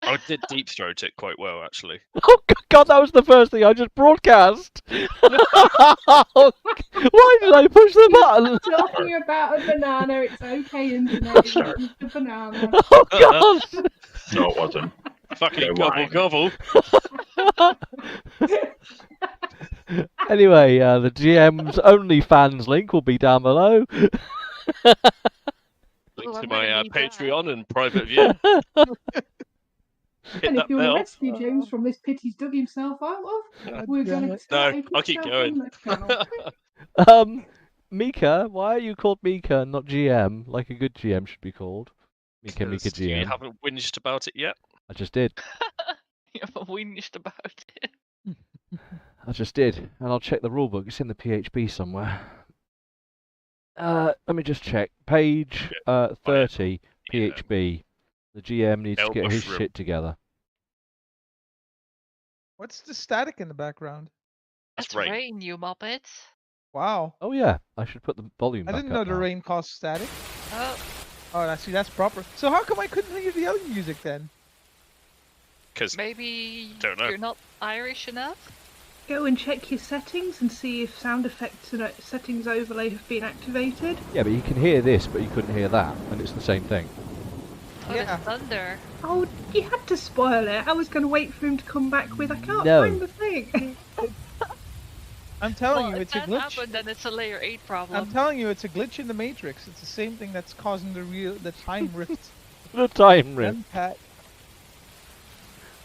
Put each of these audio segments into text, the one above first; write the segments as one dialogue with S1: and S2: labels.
S1: I did deep throat it quite well, actually.
S2: Oh God, that was the first thing I just broadcast. Why did I push the button?
S3: Talking about a banana, it's okay, internet. It was just a banana.
S2: Oh God!
S4: No, it wasn't.
S1: Fucking
S4: They're
S1: gobble
S4: lying.
S1: gobble.
S2: Anyway, the GM's OnlyFans link will be down below.
S1: Link
S5: I
S1: to
S5: might
S1: my
S5: need that.
S1: Patreon and private view. Hit
S3: And
S1: that
S3: if you want to
S1: bell.
S3: rescue James from this pit he's dug himself out of, we're going to start
S1: No,
S3: a
S1: I'll keep going.
S3: channel.
S2: Mika, why are you called Mika and not GM, like a good GM should be called? Mika
S1: 'Cause you
S2: GM.
S1: haven't whinged about it yet.
S2: I just did.
S5: You haven't whinged about it.
S2: I just did. And I'll check the rulebook. It's in the PHP somewhere. Let me just check. Page 30,
S1: Yeah.
S2: PHB. The GM needs to get his
S1: Mushroom.
S2: shit together.
S6: What's the static in the background?
S1: That's
S5: It's
S1: rain.
S5: rain, you muppets.
S6: Wow.
S2: Oh yeah, I should put the volume
S6: I
S2: back
S6: didn't
S2: up
S6: know the
S2: now.
S6: rain caused static.
S5: Oh,
S6: Oh, see, that's proper. So how come I couldn't hear the other music then?
S1: Because
S5: maybe
S1: Don't know.
S5: you're not Irish enough?
S3: Go and check your settings and see if sound effects and settings overlay have been activated.
S2: Yeah, but you can hear this, but you couldn't hear that, and it's the same thing.
S5: Oh,
S6: Yeah.
S5: there's thunder.
S3: Oh, you had to spoil it. I was going to wait for him to come back with, I can't
S2: No.
S3: find the thing.
S6: I'm telling
S5: Well,
S6: you,
S5: if
S6: it's a
S5: that
S6: glitch.
S5: happened, then it's a layer 8 problem.
S6: I'm telling you, it's a glitch in the Matrix. It's the same thing that's causing the time rift.
S2: The time rift.
S6: Impact.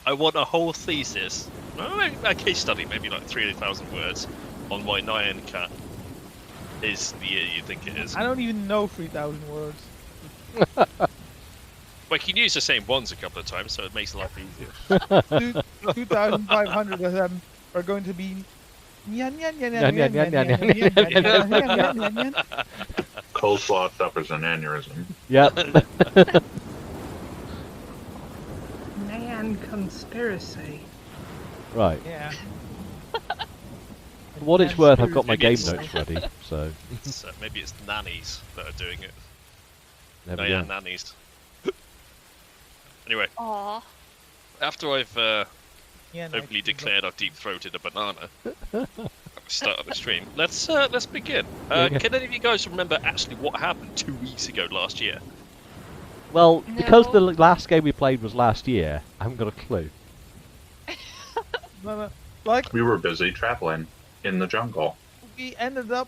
S1: I want a whole thesis, a case study, maybe like 3,000 words, on why Nyan Cat is the year you think it is.
S6: I don't even know 3,000 words.
S1: Well, you can use the same ones a couple of times, so it makes life easier.
S6: 2,500 of them are going to be.
S4: Coleslaw suffers an aneurysm.
S2: Yep.
S3: Man conspiracy.
S2: Right.
S6: Yeah.
S2: For what it's worth, I've got my
S1: Maybe
S2: game
S1: it's-
S2: notes ready, so
S1: Maybe it's nannies that are doing it.
S2: there
S1: No,
S2: we
S1: yeah,
S2: go.
S1: nannies. Anyway,
S5: Aw.
S1: after I've
S6: Yeah,
S1: openly declared I've deep-throated a banana at the start of the stream, let's begin.
S2: Yeah.
S1: Can any of you guys remember actually what happened 2 weeks ago last year?
S2: Well, because the
S5: No.
S2: last game we played was last year, I haven't got a clue.
S6: No, like,
S4: We were busy traveling in the jungle.
S6: we ended up,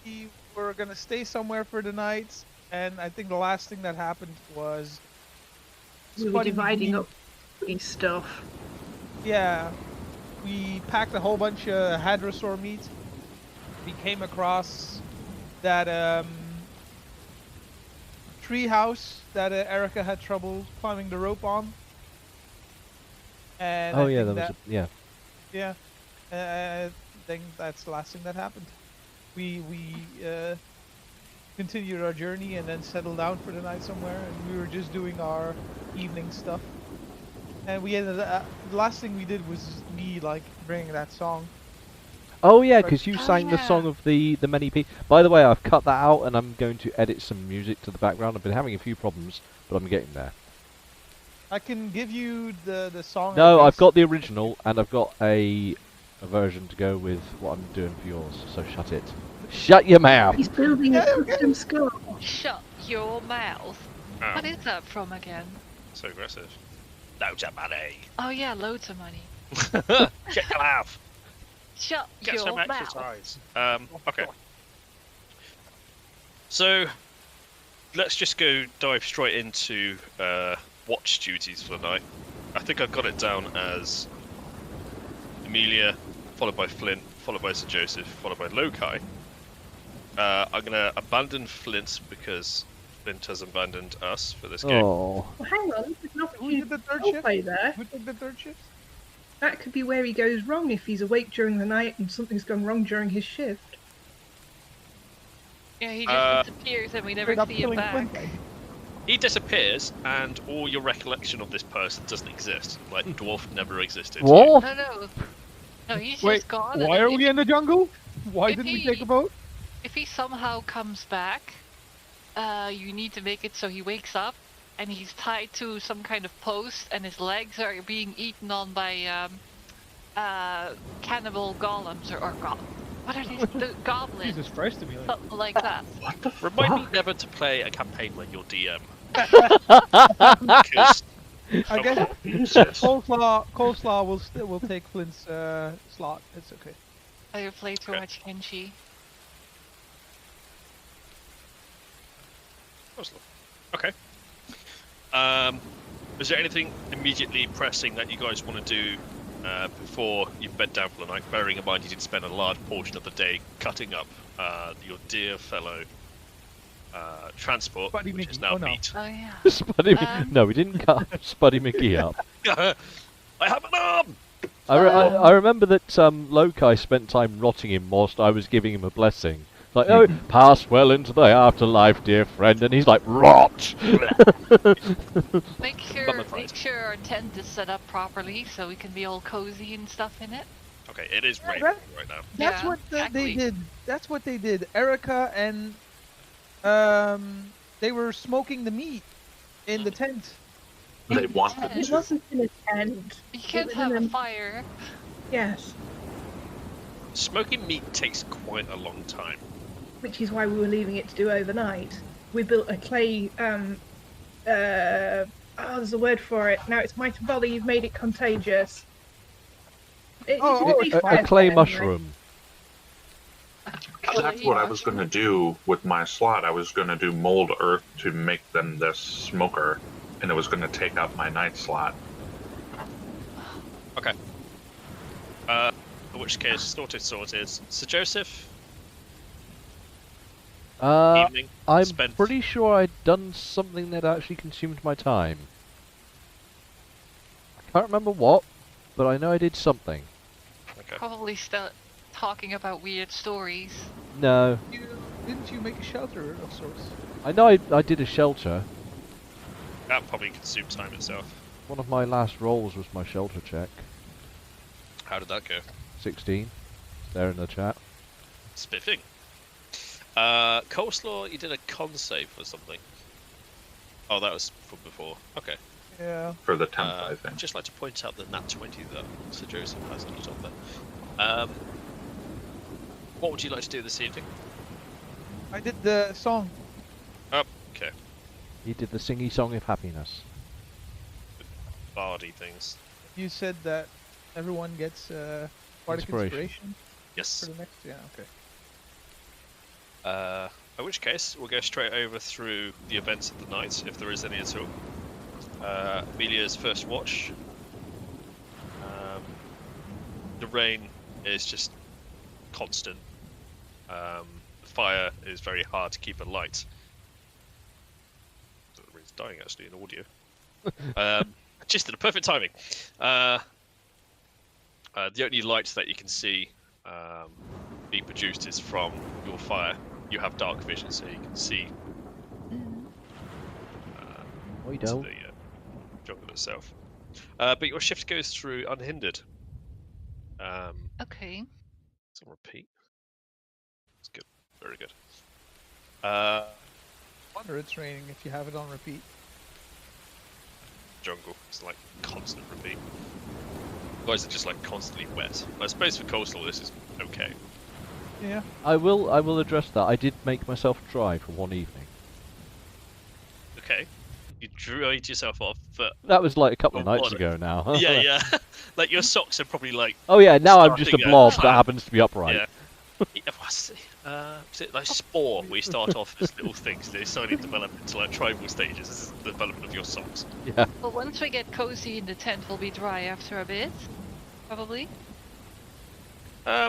S6: we were gonna stay somewhere for the night, and I think the last thing that happened was
S3: We were
S6: spotting
S3: dividing
S6: the-
S3: up stuff.
S6: Yeah, we packed a whole bunch of hadrosaur meat. We came across that tree house that Erica had trouble climbing the rope on. And
S2: Oh
S6: I
S2: yeah,
S6: think
S2: there was
S6: that,
S2: yeah.
S6: yeah, I think that's the last thing that happened. We continued our journey and then settled down for the night somewhere, and we were just doing our evening stuff. And we ended up, the last thing we did was me like bringing that song.
S2: Oh yeah, because you
S5: Oh,
S2: sang the
S5: yeah.
S2: song of the many people. By the way, I've cut that out and I'm going to edit some music to the background. I've been having a few problems, but I'm getting there.
S6: I can give you the song.
S2: No,
S6: at
S2: I've
S6: least.
S2: got the original and I've got a version to go with what I'm doing for yours. So shut it. Shut your mouth.
S3: He's building a custom skull.
S5: Shut your mouth.
S1: Oh,
S5: What is that from again?
S1: so aggressive. Loads of money.
S5: Oh yeah, loads of money.
S1: Get your laugh.
S5: Shut
S1: Get
S5: your
S1: some
S5: mouth.
S1: exercise. Okay. So, let's just go dive straight into watch duties for the night. I think I've got it down as Amelia, followed by Flint, followed by Sir Joseph, followed by Lokai. I'm gonna abandon Flint because Flint has abandoned us for this game.
S2: Oh.
S3: Well, hang on, there's an
S6: Who did the third
S3: opportunity
S6: shift?
S3: play there.
S6: Who took the third shift?
S3: That could be where he goes wrong if he's awake during the night and something's gone wrong during his shift.
S5: Yeah, he
S1: Uh,
S5: just disappears and we never
S6: Straight up
S5: see him
S6: killing
S5: back.
S6: Flint, then.
S1: He disappears, and all your recollection of this person doesn't exist. Like, Dwarf never existed.
S2: What?
S5: No. No, he's
S6: Wait,
S5: just gone.
S6: why
S5: and
S6: are we in the jungle? Why
S5: if
S6: didn't we
S5: he-
S6: take a boat?
S5: If he somehow comes back, you need to make it so he wakes up, and he's tied to some kind of post, and his legs are being eaten on by cannibal golems what are these? The goblins,
S6: Jesus Christ, to be like.
S5: something like that.
S4: What the
S1: Remind me
S4: fuck?
S1: never to play a campaign when you're DM. Because
S6: I guess
S4: Jesus.
S6: coleslaw will take Flint's slot. It's okay.
S5: I play too
S1: Okay.
S5: much Kenshi.
S1: Okay. Is there anything immediately pressing that you guys want to do before you bed down for the night? Bearing in mind you did spend a large portion of the day cutting up your dear fellow transport,
S6: Buddy
S1: which is
S6: Mickey.
S1: now
S6: Oh, no.
S1: meat.
S5: Oh yeah.
S2: Spuddy.
S5: Um,
S2: No, we didn't cut Spuddy McGee up.
S1: I have an arm.
S2: I remember that Lokai spent time rotting him whilst I was giving him a blessing. Like, oh, pass well into the afterlife, dear friend, and he's like, rot!
S5: Make sure
S1: Mummified.
S5: our tent is set up properly so we can be all cozy and stuff in it.
S1: Okay, it is
S6: Yeah,
S1: raining
S6: that-
S1: right now.
S6: That's
S5: Yeah,
S6: what they
S5: exactly.
S6: did. That's what they did. Erica and they were smoking the meat in the tent.
S4: They wanted
S3: It
S4: to.
S3: wasn't in a tent.
S5: You can't
S3: was
S5: have
S3: in
S5: a
S3: a-
S5: fire.
S3: Yes,
S1: Smoking meat takes quite a long time.
S3: which is why we were leaving it to do overnight. We built a clay. There's a word for it. Now it's might and bother. You've made it contagious. It,
S6: Oh,
S3: you can
S6: oh,
S3: be
S6: a
S3: fire
S2: A clay
S3: anyway.
S2: mushroom.
S4: That's what I was going to do with my slot. I was going to do mold earth to make them this smoker, and it was going to take up my night slot.
S1: Okay. In which case, sorted. Sir Joseph, evening.
S2: I'm
S1: spent-
S2: pretty sure I'd done something that actually consumed my time. I can't remember what, but I know I did something.
S1: Okay.
S5: Probably still talking about weird stories.
S2: No,
S6: Didn't you make a shelter of sorts?
S2: I know I did a shelter.
S1: That probably consumed time itself.
S2: One of my last rolls was my shelter check.
S1: How did that go?
S2: 16. There in the chat.
S1: Spiffing. Coleslaw, you did a con save or something. Oh, that was from before. Okay.
S6: Yeah.
S4: For the 10th, I
S1: I'd
S4: think.
S1: just like to point out the nat 20 that Sir Joseph has not on there. What would you like to do this evening?
S6: I did the song.
S1: Oh, okay.
S2: He did the singy song of happiness.
S1: Bardy things.
S6: You said that everyone gets bardic
S2: Inspiration.
S6: inspiration
S1: Yes.
S6: for the next. Yeah. Okay.
S1: In which case, we'll go straight over through the events of the night, if there is any at all. Amelia's first watch. The rain is just constant. The fire is very hard to keep alight. The rain's dying actually in audio. Just at the perfect timing. The only light that you can see being produced is from your fire. You have dark vision, so you can see
S2: We
S1: into
S2: don't.
S1: the jungle itself. But your shift goes through unhindered.
S5: Okay.
S1: It's on repeat. It's good. Very good.
S6: Wonder it's raining if you have it on repeat.
S1: Jungle. It's like constant repeat. You guys are just like constantly wet. I suppose for coastal this is okay.
S6: Yeah.
S2: I will address that. I did make myself dry for one evening.
S1: Okay. You dried yourself off, but
S2: That was like a couple of
S1: Oh,
S2: nights
S1: what?
S2: ago now.
S1: yeah, yeah. Like your socks are probably like
S2: Oh yeah, now I'm just a
S1: Starting
S2: blob
S1: at-
S2: that happens to be upright.
S1: yeah. Is it like spore? We start off as little things, they slowly develop into like tribal stages. This is the development of your socks.
S2: Yeah.
S5: Well, once we get cozy in the tent, we'll be dry after a bit. Probably.
S1: I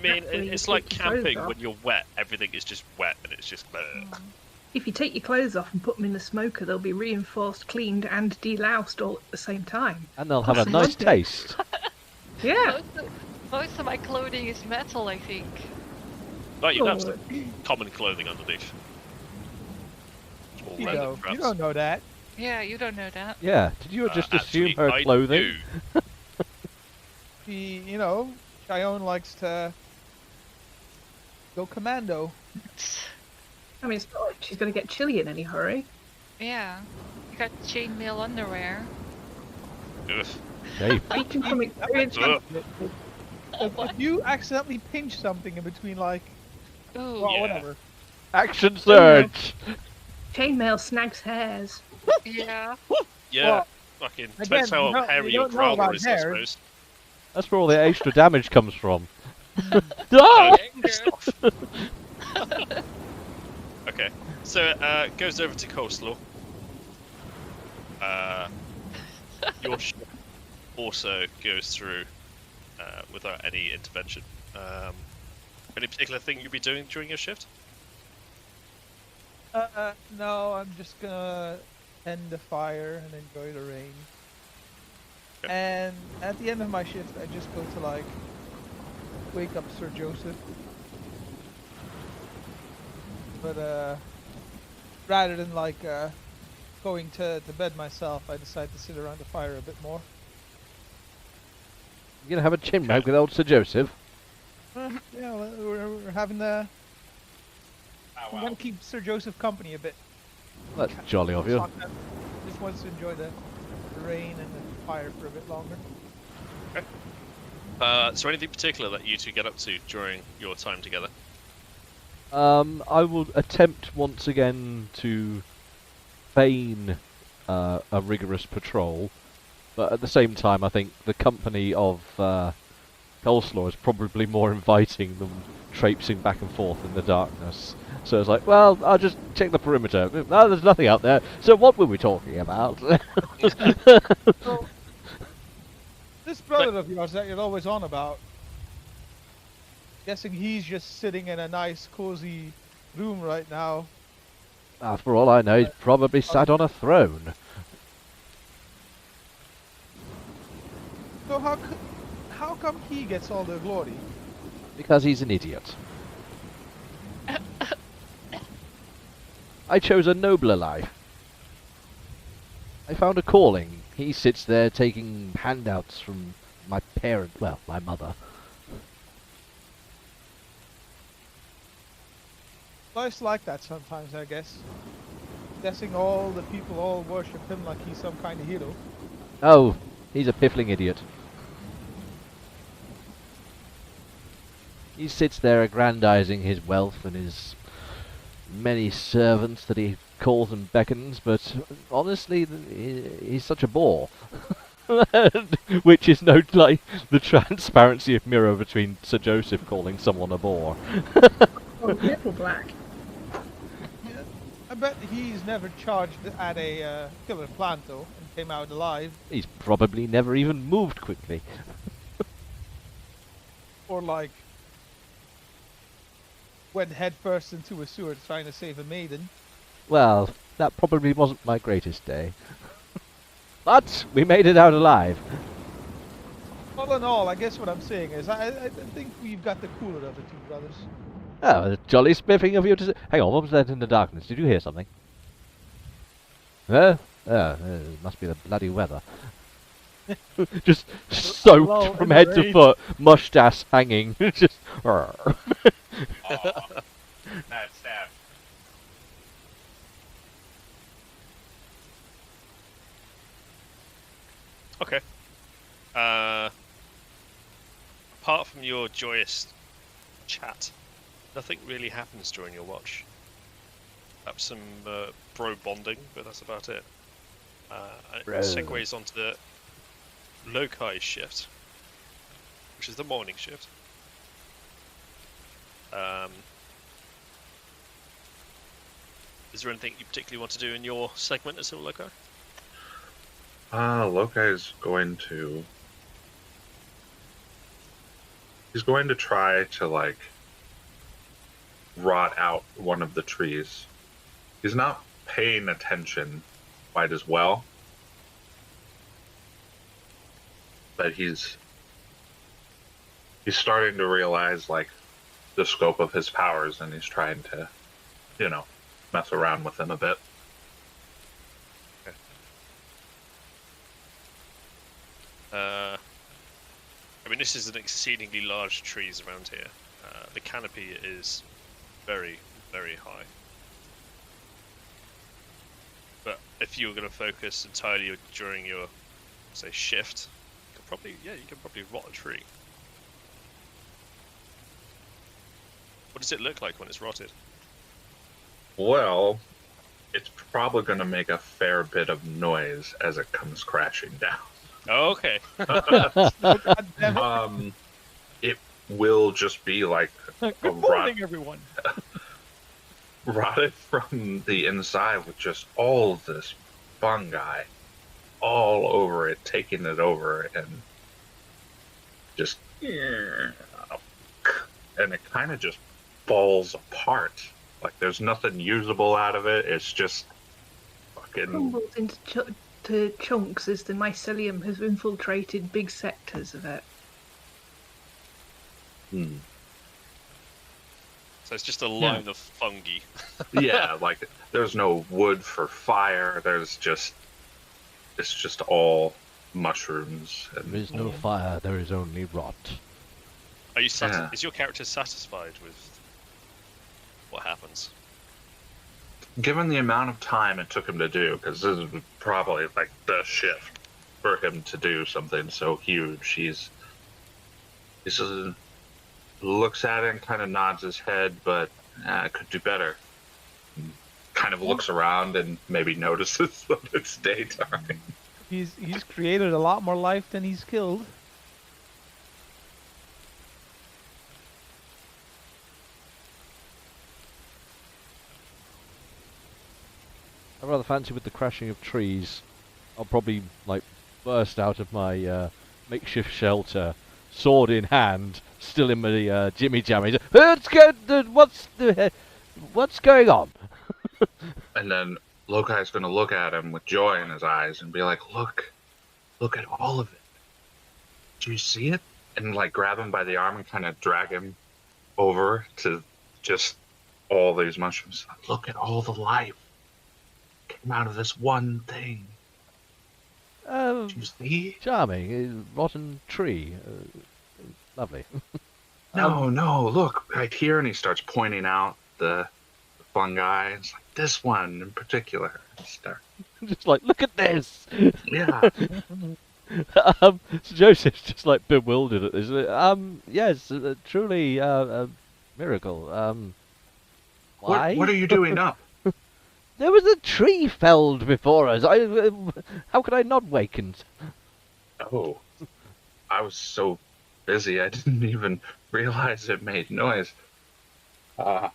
S1: mean,
S3: That's where you
S1: it's like
S3: take your clothes
S1: camping
S3: off.
S1: when you're wet. Everything is just wet, and it's just.
S3: If you take your clothes off and put them in the smoker, they'll be reinforced, cleaned, and deloused all at the same time.
S2: And they'll have a
S3: Awesome,
S2: nice
S3: won't it?
S2: taste.
S3: Yeah.
S5: Most of my clothing is metal, I think.
S1: But you have
S3: Oh,
S1: some common clothing underneath. All
S6: You
S1: leather
S6: know. You
S1: straps.
S6: don't know that.
S5: Yeah, you don't know that.
S2: Yeah. Did you just assume
S1: Actually,
S2: her
S1: I
S2: clothing?
S1: do.
S6: You know, Cheyenne likes to go commando.
S3: I mean, it's not like she's going to get chilly in any hurry.
S5: Yeah. You got chainmail underwear.
S1: Ugh.
S2: Hey,
S3: Speaking from experience,
S1: Ugh.
S6: If you accidentally pinch something in between, like,
S5: Ooh.
S6: well,
S1: Yeah.
S6: whatever.
S2: action surge!
S3: chainmail snags hairs.
S5: Yeah.
S1: Yeah.
S6: Well,
S1: Fucking
S6: again,
S1: depends how
S6: you don't-
S1: hairy
S6: you
S1: your
S6: don't know
S1: growler
S6: about
S1: is, I
S6: hairs.
S1: suppose.
S2: That's where all the extra damage comes from.
S1: Oh,
S2: Ah!
S1: pissed off. Okay, so it goes over to Coleslaw. Your ship also goes through without any intervention. Any particular thing you'll be doing during your shift?
S6: No, I'm just gonna end the fire and enjoy the rain.
S1: Okay.
S6: And at the end of my shift, I just go to like wake up Sir Joseph. But rather than like going to bed myself, I decide to sit around the fire a bit more.
S2: You gonna have a chin wag with old Sir Joseph?
S6: Yeah, we're having the.
S4: Oh,
S6: I'm
S4: wow.
S6: gonna keep Sir Joseph company a bit.
S2: That's jolly of you.
S6: Just wants to enjoy the rain and the fire for a bit longer.
S1: Is there anything particular that you two get up to during your time together?
S2: I will attempt once again to feign a rigorous patrol, but at the same time, I think the company of Coleslaw is probably more inviting than traipsing back and forth in the darkness. So it's like, well, I'll just check the perimeter. No, there's nothing out there. So what were we talking about?
S6: So, this brother of yours that you're always on about, guessing he's just sitting in a nice, cozy room right now.
S2: For all I know, he's probably sat on a throne.
S6: So how come he gets all the glory?
S2: Because he's an idiot. I chose a nobler life. I found a calling. He sits there taking handouts from my parent, well, my mother.
S6: Life's like that sometimes, I guess. Guessing all the people all worship him like he's some kind of hero.
S2: Oh, he's a piffling idiot. He sits there aggrandizing his wealth and his many servants that he calls and beckons, but honestly, he's such a bore. Which is no like the transparency of mirror between Sir Joseph calling someone a bore.
S3: Oh, nipple black.
S6: Yeah, I bet he's never charged at a killer plant though and came out alive.
S2: He's probably never even moved quickly.
S6: Or like went headfirst into a sewer trying to save a maiden.
S2: Well, that probably wasn't my greatest day. But we made it out alive.
S6: All in all, I guess what I'm saying is I think we've got the cooler of the two brothers.
S2: Oh, jolly spiffing of you to say. Hang on, what was that in the darkness? Did you hear something? It must be the bloody weather. Just soaked
S6: Hello,
S2: from
S6: in
S2: head
S6: the
S2: to
S6: rain.
S2: foot, mustache hanging. Just.
S4: Bad stab.
S1: Okay. Apart from your joyous chat, nothing really happens during your watch. Perhaps some bro bonding, but that's about it. It
S2: Bro.
S1: segues onto the Lokai shift, which is the morning shift. Is there anything you particularly want to do in your segment as Lokai?
S4: Lokai's going to. He's going to try to, like, rot out one of the trees. He's not paying attention quite as well. But he's starting to realize, like, the scope of his powers, and he's trying to, mess around with them a bit.
S1: I mean, this is an exceedingly large trees around here. The canopy is very, very high. if you were going to focus entirely during your, say, shift, you could probably rot a tree. What does it look like when it's rotted?
S4: Well, it's probably going to make a fair bit of noise as it comes crashing down.
S1: Oh, okay.
S6: God damn it.
S4: It will just be like
S6: Good morning, everyone.
S4: rotted from the inside with just all this fungi all over it, taking it over, and just and it kind of just falls apart. Like there's nothing usable out of it. It's just fucking
S3: Crumbles into to chunks as the mycelium has infiltrated big sectors of it.
S1: So it's just a line of fungi.
S4: yeah, like there's no wood for fire. It's just all mushrooms. And
S2: There is no fire, there is only rot.
S1: Are you
S4: Yeah.
S1: Is your character satisfied with what happens?
S4: given the amount of time it took him to do, because this is probably like the shift for him to do something so huge, he looks at it and kind of nods his head, but I could do better. Kind of looks around and maybe notices that it's daytime.
S6: He's created a lot more life than he's killed.
S2: I rather fancy with the crashing of trees. I'll probably like burst out of my makeshift shelter, sword in hand, still in my jimmy jammies. What's going on?
S4: And then Lokai's going to look at him with joy in his eyes and be like, look at all of it. Do you see it? And like grab him by the arm and kind of drag him over to just all these mushrooms. Look at all the life came out of this one thing. Do you see?
S2: Charming, rotten tree, lovely.
S4: No, look right here. And he starts pointing out the fungi. It's like this one in particular.
S2: Just like, look at this.
S4: Yeah.
S2: So Joseph's just like bewildered at this. Yes, truly a miracle. Why?
S4: What are you doing up?
S2: There was a tree felled before us. How could I not waken?
S4: Oh, I was so busy I didn't even realize it made noise.
S6: So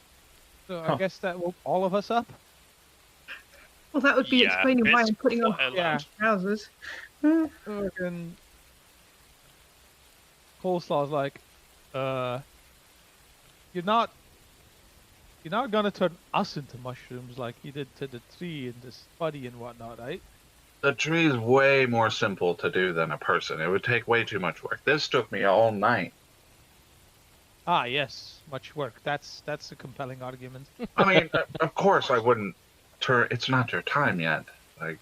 S6: I guess that woke all of us up.
S3: Well, that would be
S1: Yeah,
S3: explaining why
S1: it's
S3: I'm putting on
S1: quite a
S6: Yeah.
S1: lot.
S3: trousers.
S6: Fucking Coleslaw's like, you're not gonna turn us into mushrooms like you did to the tree and the buddy and whatnot, right?
S4: The tree is way more simple to do than a person. It would take way too much work. This took me all night.
S6: Ah, yes, much work. That's a compelling argument.
S4: I mean, of course I wouldn't turn. It's not your time yet. Like,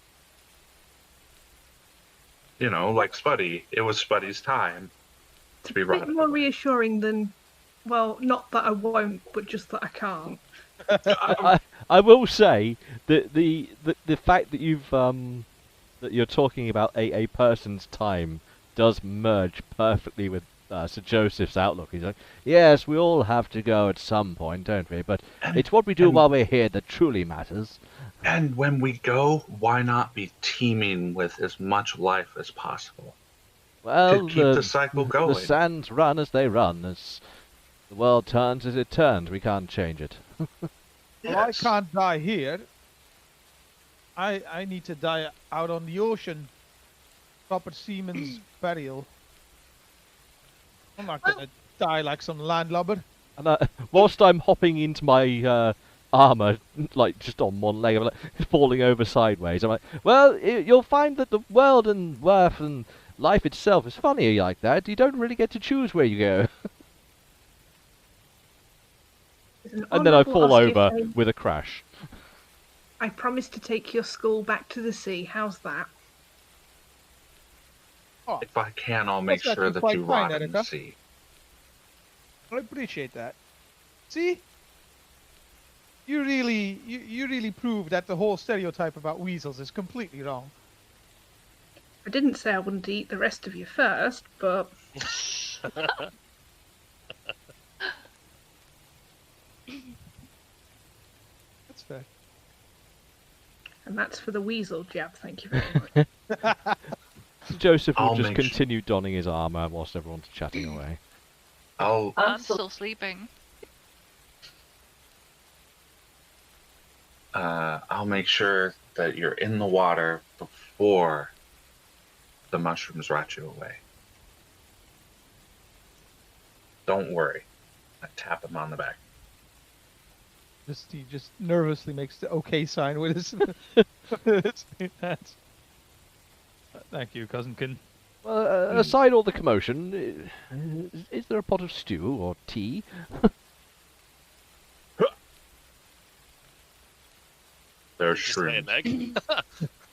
S4: you know, like Spuddy. It was Spuddy's time to be
S3: A bit
S4: rotted.
S3: more reassuring than, well, not that I won't, but just that I can't.
S2: I will say that the fact that you're talking about a person's time does merge perfectly with Sir Joseph's outlook. He's like, yes, we all have to go at some point, don't we? But it's what we do while we're here that truly matters.
S4: And when we go, why not be teeming with as much life as possible?
S2: Well,
S4: To keep the cycle going.
S2: The sands run as they run. As the world turns as it turns. We can't change it.
S6: Well, I can't die here. I need to die out on the ocean. Proper seaman's burial. I'm not gonna die like some landlubber.
S2: And whilst I'm hopping into my armor, like just on one leg, I'm like falling over sideways. I'm like, well, you'll find that the world and worth and life itself is funny like that. You don't really get to choose where you go.
S3: It's an
S2: And then I
S3: honourable
S2: fall over
S3: osteopath.
S2: with a crash.
S3: I promise to take your skull back to the sea. How's that?
S4: If I can, I'll make
S6: That's
S4: sure
S6: actually
S4: that
S6: quite
S4: you
S6: fine,
S4: rot in the
S6: Erica.
S4: sea.
S6: I appreciate that. See? You really prove that the whole stereotype about weasels is completely wrong.
S3: I didn't say I wouldn't eat the rest of you first, but
S6: That's fair.
S3: and that's for the weasel jab. Thank you very much.
S2: Joseph will
S4: I'll
S2: just
S4: make sure-
S2: continue donning his armor whilst everyone's chatting away.
S4: I'll
S5: I'm still sleeping.
S4: I'll make sure that you're in the water before the mushrooms rat you away. Don't worry. I tap him on the back.
S6: He just nervously makes the okay sign with his hands. Thank you, Cousinkin.
S2: Well, aside all the commotion, is there a pot of stew or tea?
S4: There's
S1: Just lay
S4: shrooms.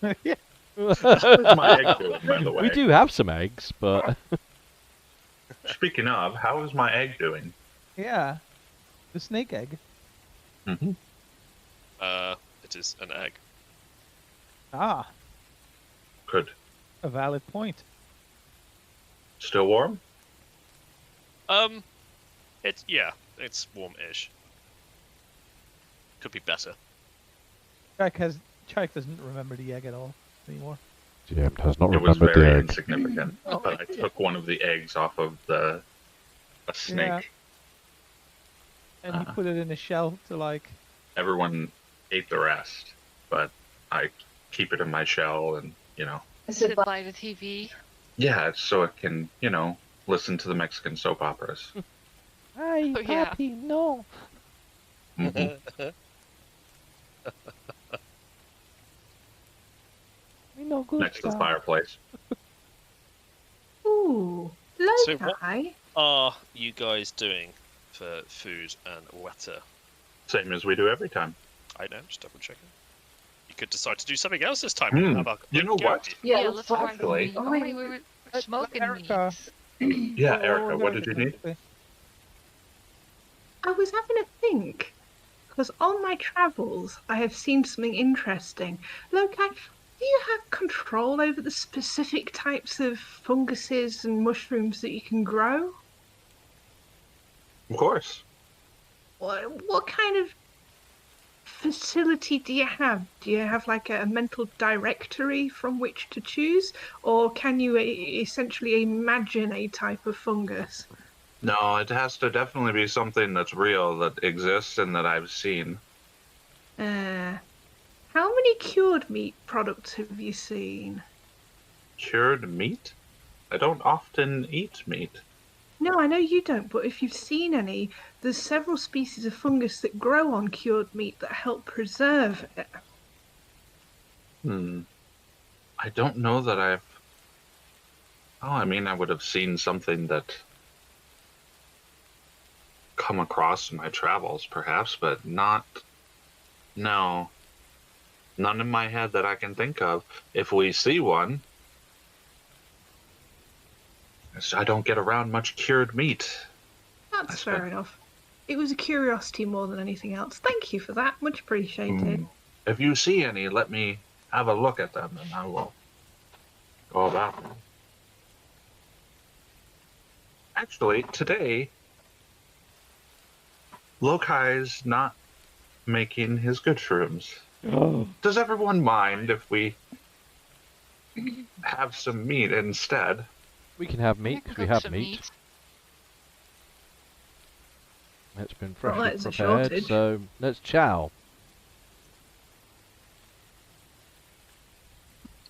S1: an egg.
S6: Yeah.
S4: How's my egg doing, by the way?
S2: We do have some eggs, but
S4: Speaking of, how is my egg doing?
S6: Yeah. The snake egg.
S4: Mm-hmm.
S1: It is an egg.
S6: Ah,
S4: Good.
S6: a valid point.
S4: Still warm?
S1: It's warm-ish. Could be better.
S6: Chike doesn't remember the egg at all anymore.
S2: Jim does not
S4: It was
S2: remember the
S4: very
S2: egg.
S4: insignificant.
S6: Oh,
S4: But I took one of the eggs off of a snake.
S6: Yeah. And he put it in a shell to like.
S4: Everyone ate the rest, but I keep it in my shell and,
S5: Sit by the TV.
S4: yeah, so it can, listen to the Mexican soap operas.
S2: Hey,
S5: Oh, yeah.
S2: Papi, no.
S4: Mhm.
S2: We no good
S4: Next to the
S2: stuff.
S4: fireplace.
S3: Ooh,
S1: So what-
S3: Loki.
S1: Are you guys doing for food and water?
S4: Same as we do every time.
S1: I know, just double checking. You could decide to do something else this time.
S4: Hmm.
S1: Have a
S4: You know
S1: go.
S4: what?
S5: Yeah, let's try
S4: actually-
S5: the meat. We were smoking
S6: Erica.
S5: meat.
S4: Yeah,
S6: Oh,
S4: Erica, what did you need?
S3: I was having a think, because on my travels I have seen something interesting. Loki, do you have control over the specific types of funguses and mushrooms that you can grow?
S4: Of course.
S3: What kind of facility do you have? Do you have like a mental directory from which to choose? Or can you essentially imagine a type of fungus?
S4: No, it has to definitely be something that's real, that exists, and that I've seen.
S3: How many cured meat products have you seen?
S4: Cured meat? I don't often eat meat.
S3: No, I know you don't, but if you've seen any, there's several species of fungus that grow on cured meat that help preserve it.
S4: I don't know that I've... Oh, I mean, I would have seen something that come across in my travels, perhaps, but not... No. None in my head that I can think of. If we see one... I don't get around much cured meat.
S3: That's
S4: I
S3: fair
S4: suppose.
S3: enough. It was a curiosity more than anything else. Thank you for that. Much appreciated.
S4: If you see any, let me have a look at them, and I will go about them. Actually, today, Lokai's not making his good shrooms.
S2: Oh.
S4: Does everyone mind if we have some meat instead?
S2: We can have
S5: I
S2: meat
S5: can
S2: 'cause we
S5: cook
S2: have
S5: some
S2: meat. It's been
S3: Well,
S2: freshly
S3: it's a
S2: prepared,
S3: shortage.
S2: so let's chow.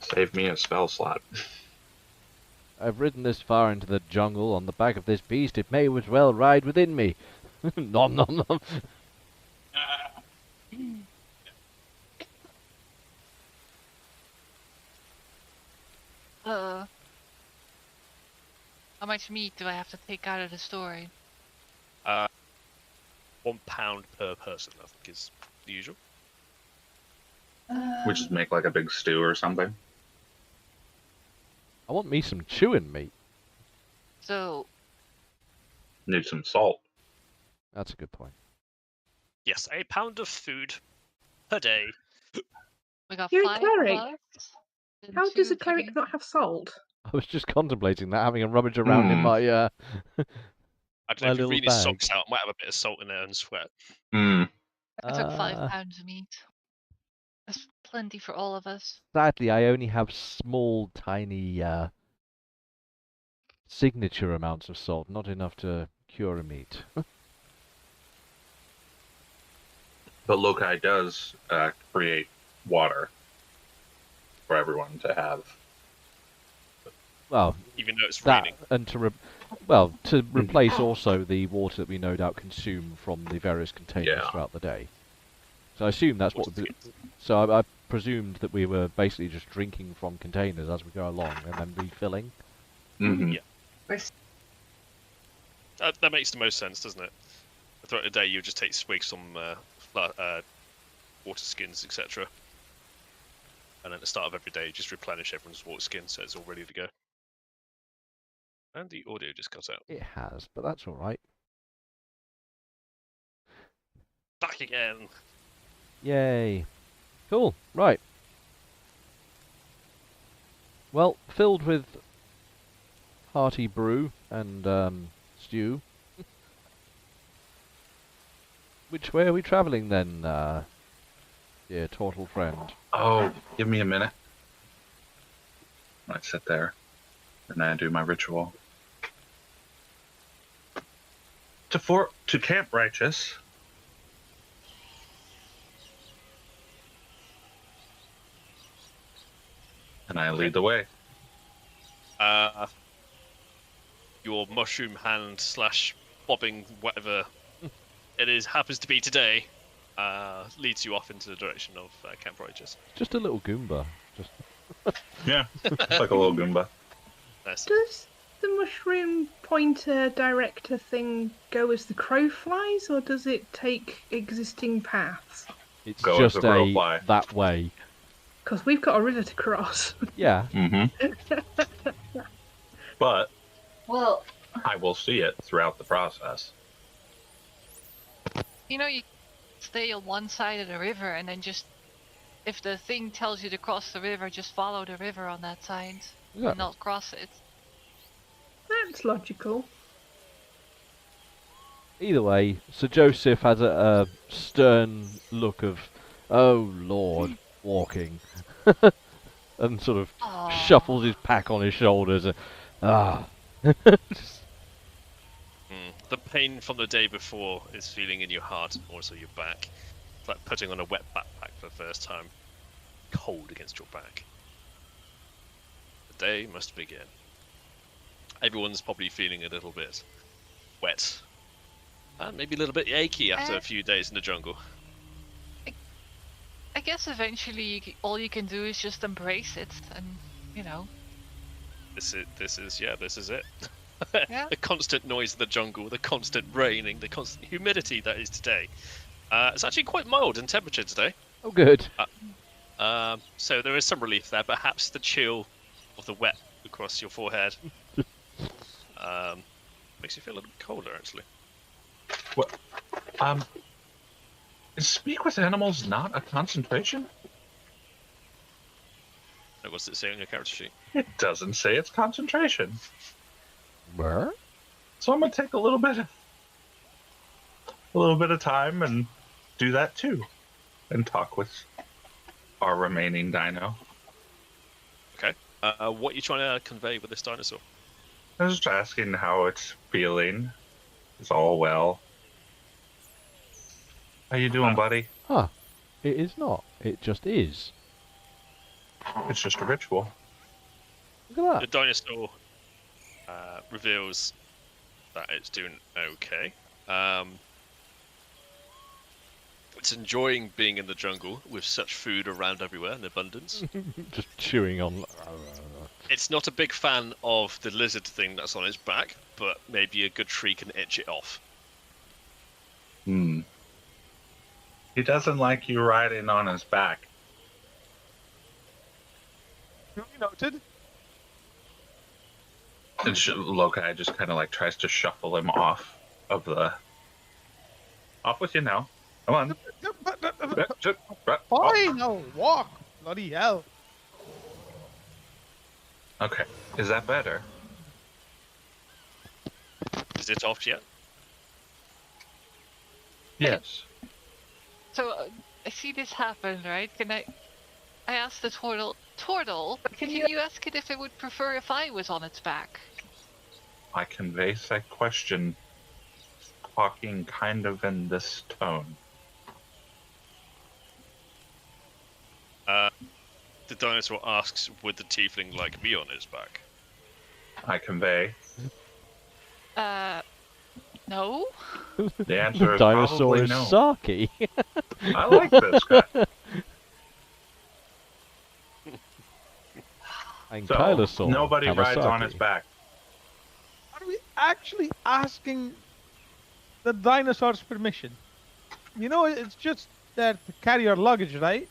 S4: Save me a spell slot.
S2: I've ridden this far into the jungle on the back of this beast. It may as well ride within me. Nom nom nom.
S5: How much meat do I have to take out of the story?
S1: £1 per person, I think, is the usual.
S4: We just make like a big stew or something.
S2: I want me some chewing meat.
S5: So,
S4: Need some salt.
S2: That's a good point.
S1: Yes, a pound of food per day.
S5: We got
S3: You're a
S5: 5
S3: cleric.
S5: of us. and
S3: How
S5: 2
S3: does a
S5: of
S3: cleric
S5: you.
S3: not have salt?
S2: I was just contemplating that, having a rummage around in my
S1: I don't
S2: my
S1: know if you
S2: little
S1: read his
S2: bag.
S1: socks out, might have a bit of salt in there and sweat.
S4: Hmm.
S5: I took 5
S2: Uh,
S5: pounds of meat. That's plenty for all of us.
S2: Sadly, I only have small, tiny signature amounts of salt, not enough to cure a meat.
S4: But Lokai does create water for everyone to have.
S2: Well,
S1: Even though it's
S2: that
S1: raining.
S2: and to replace also the water that we no doubt consume from the various containers
S4: Yeah.
S2: throughout the day. So I assume that's what. So I presumed that we were basically just drinking from containers as we go along and then refilling.
S4: Mm-hmm.
S1: Yeah. That makes the most sense, doesn't it? Throughout the day, you just take swigs from water skins, etc. And at the start of every day, just replenish everyone's water skin so it's all ready to go. And the audio just cut out.
S2: It has, but that's all right.
S1: Back again.
S2: Yay! Cool. Right. Well, filled with hearty brew and stew. Which way are we travelling then, dear turtle friend?
S4: Oh, give me a minute. I sit there and I do my ritual. To Camp Righteous. And I lead the way.
S1: Your mushroom hand / bobbing whatever it is happens to be today leads you off into the direction of Camp Righteous.
S2: Just a little Goomba. Just
S4: Yeah. It's like a little Goomba.
S1: Nice.
S3: Does the mushroom pointer director thing go as the crow flies, or does it take existing paths?
S2: it's
S4: Go as
S2: just
S4: the crow
S2: a
S4: fly.
S2: that way.
S3: Because we've got a river to cross.
S2: Yeah.
S4: Mm-hmm. But
S5: Well,
S4: I will see it throughout the process.
S5: you know, you stay on one side of the river and then just, if the thing tells you to cross the river, just follow the river on that side
S2: Yeah.
S5: and not cross it.
S3: That's logical.
S2: Either way, Sir Joseph has a stern look of, oh Lord, walking, and sort of
S5: Aww.
S2: shuffles his pack on his shoulders.
S1: The pain from the day before is feeling in your heart, also your back. It's like putting on a wet backpack for the first time. Cold against your back. The day must begin. Everyone's probably feeling a little bit wet. And maybe a little bit achy after a few days in the jungle.
S5: I guess eventually all you can do is just embrace it and, you know.
S1: This is it.
S5: Yeah.
S1: The constant noise of the jungle, the constant raining, the constant humidity that is today. It's actually quite mild in temperature today.
S2: Oh, good.
S1: So there is some relief there. Perhaps the chill of the wet across your forehead makes you feel a little bit colder, actually.
S4: What? Is speak with animals not a concentration?
S1: What's it say on your character sheet?
S4: It doesn't say it's concentration.
S2: Where?
S4: So I'm gonna take a little bit of time and do that too, and talk with our remaining dino.
S1: Okay. What are you trying to convey with this dinosaur?
S4: I was just asking how it's feeling. It's all well. How you doing, buddy?
S2: Huh. It is not. It just is.
S4: It's just a ritual.
S2: Look at
S1: The
S2: that.
S1: dinosaur reveals that it's doing okay. It's enjoying being in the jungle with such food around everywhere in abundance.
S2: Just chewing on.
S1: It's not a big fan of the lizard thing that's on its back, but maybe a good tree can itch it off.
S4: Hmm. He doesn't like you riding on his back.
S6: Duly noted.
S4: And Lokai just kind of like tries to shuffle him off with you now. Come on. Oh,
S6: Fine, I'll walk. Bloody hell.
S4: okay. Is that better?
S1: Is it off yet?
S4: Yes.
S5: So I see this happen, right? I asked the turtle, can you ask it if it would prefer if I was on its back?
S4: I convey that question, talking kind of in this tone.
S1: The dinosaur asks, would the tiefling like me on his back?
S4: I convey.
S5: No?
S4: The answer is
S2: Dinosaur
S4: probably
S2: is
S4: no.
S2: sarky.
S4: I like this guy.
S2: And
S4: So,
S2: Kylosaur
S4: nobody rides on
S2: Kawasaki.
S4: his back.
S6: Are we actually asking the dinosaur's permission? You know, it's just there to carry your luggage, right?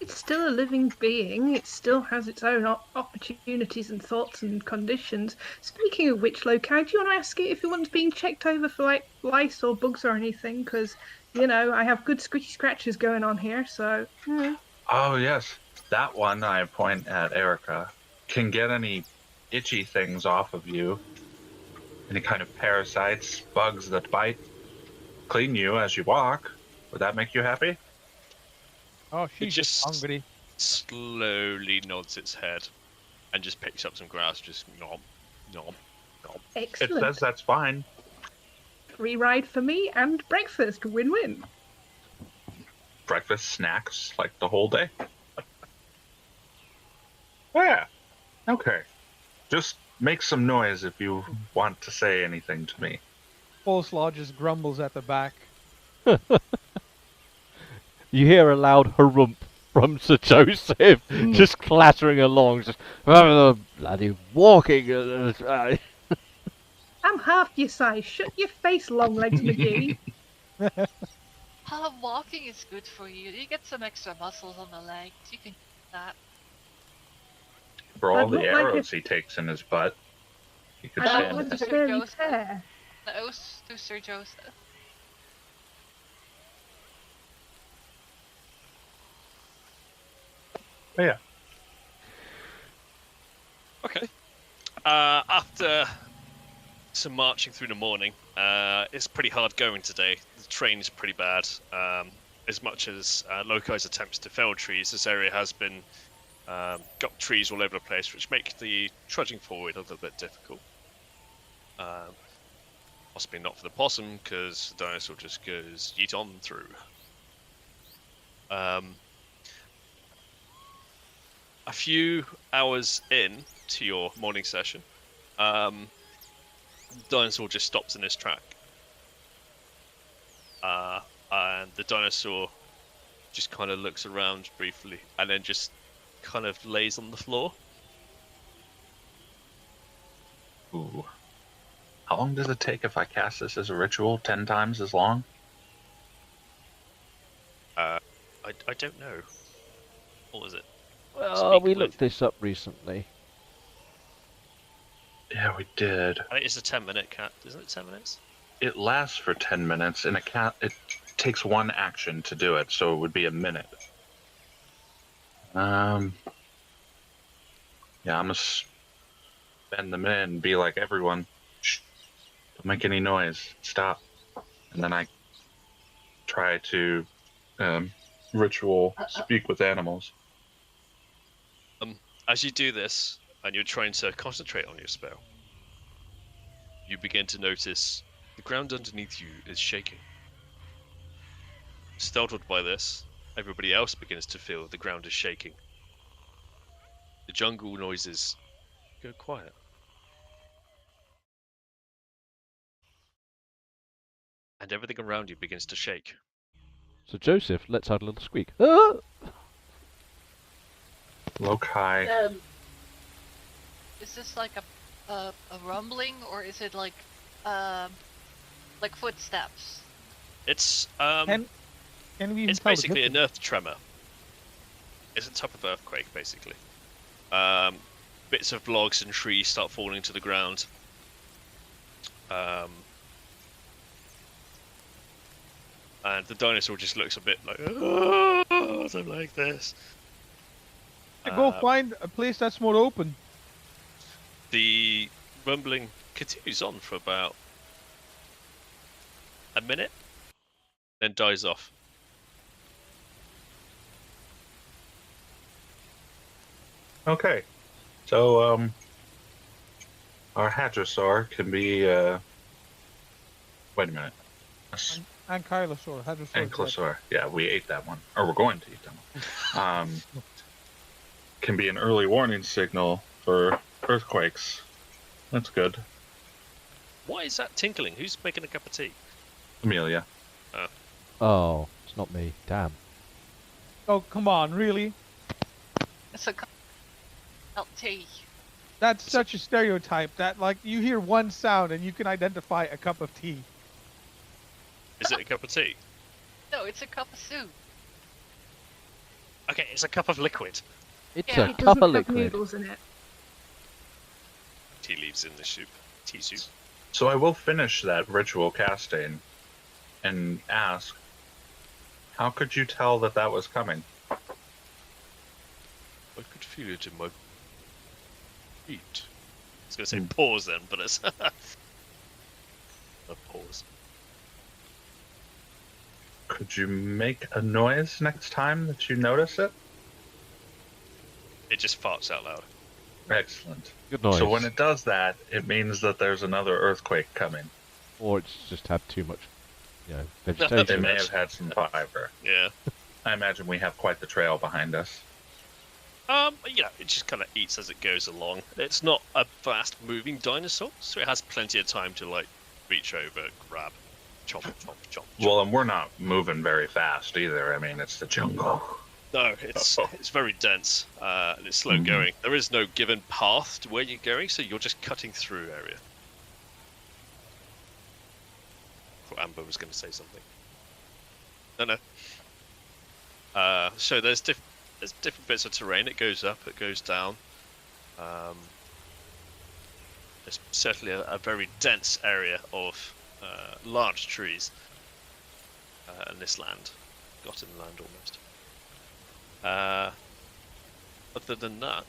S3: It's still a living being. It still has its own opportunities and thoughts and conditions. Speaking of which, Lokai, do you want to ask it if it wants being checked over for like lice or bugs or anything? Because I have good squishy scratches going on here. So
S4: Oh, yes. That one, I point at Erica, can get any itchy things off of you. Any kind of parasites, bugs that bite, clean you as you walk. Would that make you happy?
S6: Oh, she's just
S1: just-
S6: hungry.
S1: Slowly nods its head and just picks up some grass, just nom, nom, nom.
S4: It
S3: excellent.
S4: says that's fine.
S3: Free ride for me and breakfast. Win-win.
S4: Breakfast, snacks, like the whole day. Yeah. Okay. Just make some noise if you want to say anything to me.
S6: Coleslaw just grumbles at the back.
S2: You hear a loud harump from Sir Joseph, just clattering along, just bloody walking.
S3: I'm half your size. Shut your face, long legs McGee.
S5: Walking is good for you. You get some extra muscles on the legs. You can do that.
S4: For all
S3: I'd
S4: the
S3: look like
S4: arrows he takes in his butt, he could
S3: I
S4: stand
S3: don't
S4: it.
S3: want to
S5: Sir
S3: scare you
S5: Joseph.
S3: tear.
S5: The oath to Sir Joseph.
S4: Oh, yeah.
S1: Okay. After some marching through the morning, it's pretty hard going today. The train's pretty bad. As much as Lokai's attempts to fell trees, this area has been got trees all over the place, which make the trudging forward a little bit difficult. Possibly not for the possum, because the dinosaur just goes yeet on through. A few hours in to your morning session, the dinosaur just stops in his track. And the dinosaur just kind of looks around briefly and then just kind of lays on the floor.
S4: Ooh. How long does it take if I cast this as a ritual? 10 times as long?
S1: I don't know. What was it?
S2: Well, we
S1: Speak
S2: looked
S1: with-
S2: this up recently.
S4: Yeah, we did.
S1: I think it's a 10-minute cat. Isn't it 10 minutes?
S4: It lasts for 10 minutes, and it takes one action to do it, so it would be a minute. Yeah, I'm gonna spend the minute and be like, everyone, shh, don't make any noise, stop. And then I try to ritual speak with animals.
S1: As you do this, and you're trying to concentrate on your spell, you begin to notice the ground underneath you is shaking. Startled by this, everybody else begins to feel the ground is shaking. The jungle noises go quiet. And everything around you begins to shake.
S2: So Joseph lets out a little squeak. Ah!
S4: Lokai.
S5: Is this like a rumbling, or is it like footsteps?
S1: It's
S6: Can we even
S1: it's
S6: tell the
S1: basically an
S6: difference?
S1: earth tremor. It's a type of earthquake, basically. Bits of logs and trees start falling to the ground. And the dinosaur just looks a bit like, oh, I don't like this.
S6: Go find a place that's more open.
S1: The rumbling continues on for about a minute, then dies off.
S4: Okay. So, our hadrosaur can be, wait a minute.
S6: Ankylosaur, hadrosaur.
S4: Ankylosaur. Yeah, we ate that one. Or we're going to eat that one. Can be an early warning signal for earthquakes. That's good.
S1: Why is that tinkling? Who's making a cup of tea?
S4: Amelia.
S2: Oh, it's not me. Damn.
S6: Oh, come on, really?
S5: It's a not tea.
S6: That's such a stereotype that, like, you hear one sound and you can identify a cup of tea.
S1: Is it a cup of tea?
S5: No, it's a cup of soup.
S1: Okay, it's a cup of liquid.
S2: It's
S5: Yeah.
S2: a
S3: It
S2: cup
S3: doesn't
S2: of
S3: have
S2: liquid.
S3: noodles in it.
S1: Tea leaves in the soup. Tea soup.
S4: So I will finish that ritual casting and ask, how could you tell that that was coming?
S1: I could feel it in my feet. I was going to say pause then, but it's a pause.
S4: Could you make a noise next time that you notice it?
S1: It just farts out loud.
S4: Excellent.
S2: Good noise.
S4: So when it does that, it means that there's another earthquake coming.
S2: Or it's just had too much,
S4: They
S2: vegetation.
S4: may have had some fiber.
S1: Yeah.
S4: I imagine we have quite the trail behind us.
S1: It just kind of eats as it goes along. It's not a fast moving dinosaur, so it has plenty of time to, like, reach over, grab, chomp, chomp, chomp, chomp.
S4: Well, and we're not moving very fast either. I mean, it's the jungle.
S1: No, it's very dense, and it's slow going. There is no given path to where you're going, so you're just cutting through area. I thought Amber was going to say something. No. So there's different bits of terrain. It goes up, it goes down. There's certainly a very dense area of large trees in this land. Forgotten land almost. Other than that,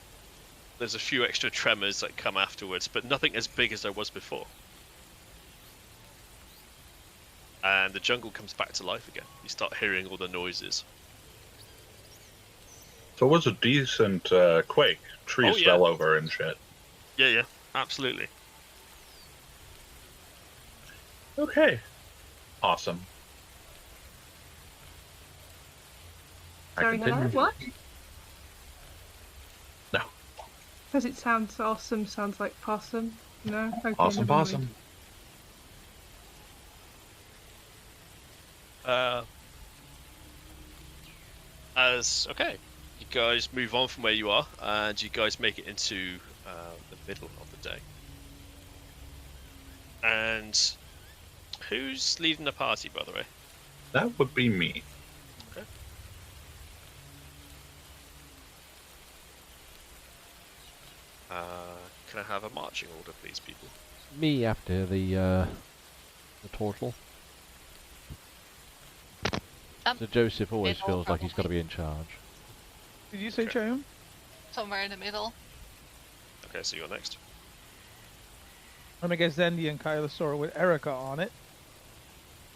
S1: there's a few extra tremors that come afterwards, but nothing as big as there was before. And the jungle comes back to life again. You start hearing all the noises.
S4: So it was a decent quake. Trees
S1: Oh, yeah.
S4: fell over and shit.
S1: Yeah, absolutely.
S4: Okay. Awesome. I
S3: Sorry,
S4: continue.
S3: hello? What?
S4: No.
S3: Because it sounds awesome, sounds like possum. No? Okay,
S4: Awesome
S3: never mind.
S4: possum.
S1: You guys move on from where you are, and you guys make it into the middle of the day. And who's leading the party, by the way?
S4: That would be me.
S1: Okay. Can I have a marching order, please, people?
S2: Me after the turtle. So Joseph always
S5: middle,
S2: feels like he's got to
S5: probably.
S2: be in charge.
S6: Did you say
S1: Okay.
S6: Chayum?
S5: Somewhere in the middle.
S1: Okay, so you're next.
S6: And I guess then the Ankylosaur with Erica on it.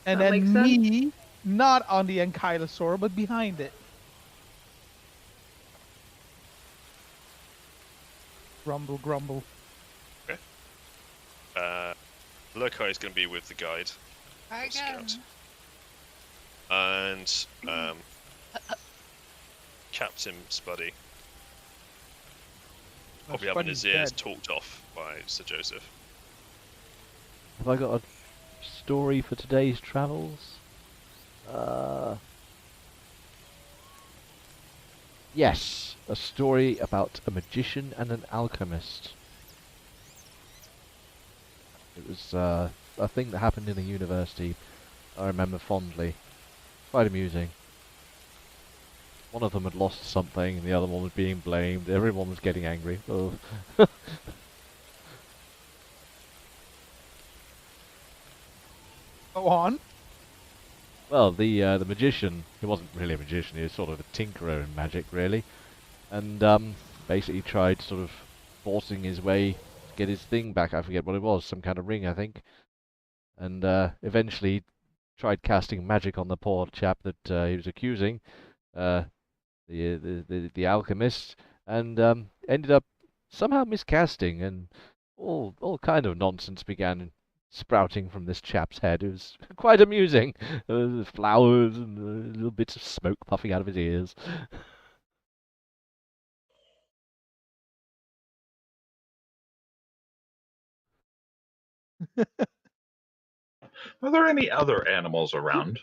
S6: And
S3: That
S6: then
S3: makes sense.
S6: me, not on the Ankylosaur, but behind it. Grumble, grumble.
S1: Lokai is going to be with the guide.
S5: Very
S1: Scout.
S5: good.
S1: And Captain Spuddy probably having his
S6: Spuddy's
S1: ears
S6: dead.
S1: talked off by Sir Joseph.
S2: Have I got a story for today's travels? Yes, a story about a magician and an alchemist. It was a thing that happened in a university I remember fondly. Quite amusing. One of them had lost something and the other one was being blamed. Everyone was getting angry. Oh.
S6: Go on.
S2: Well, the magician, he wasn't really a magician, he was sort of a tinkerer in magic, really. And basically tried sort of forcing his way to get his thing back. I forget what it was, some kind of ring, I think. And eventually tried casting magic on the poor chap that he was accusing, the alchemist, and ended up somehow miscasting, and all kind of nonsense began sprouting from this chap's head. It was quite amusing. Flowers and little bits of smoke puffing out of his ears.
S4: Are there any other animals around?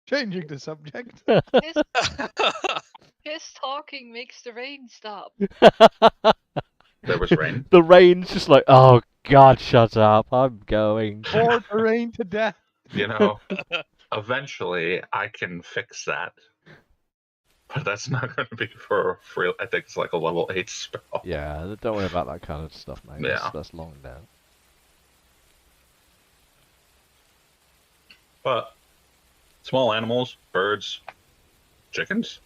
S6: Changing the subject.
S5: His talking makes the rain stop.
S4: There was rain.
S2: The rain's just like, oh God, shut up! I'm going.
S6: Bored the rain to death.
S4: You know, eventually I can fix that. But that's not going to be for free. I think it's like a level 8 spell.
S2: Yeah, don't worry about that kind of stuff, mate.
S4: Yeah.
S2: That's long down.
S4: But small animals, birds, chickens,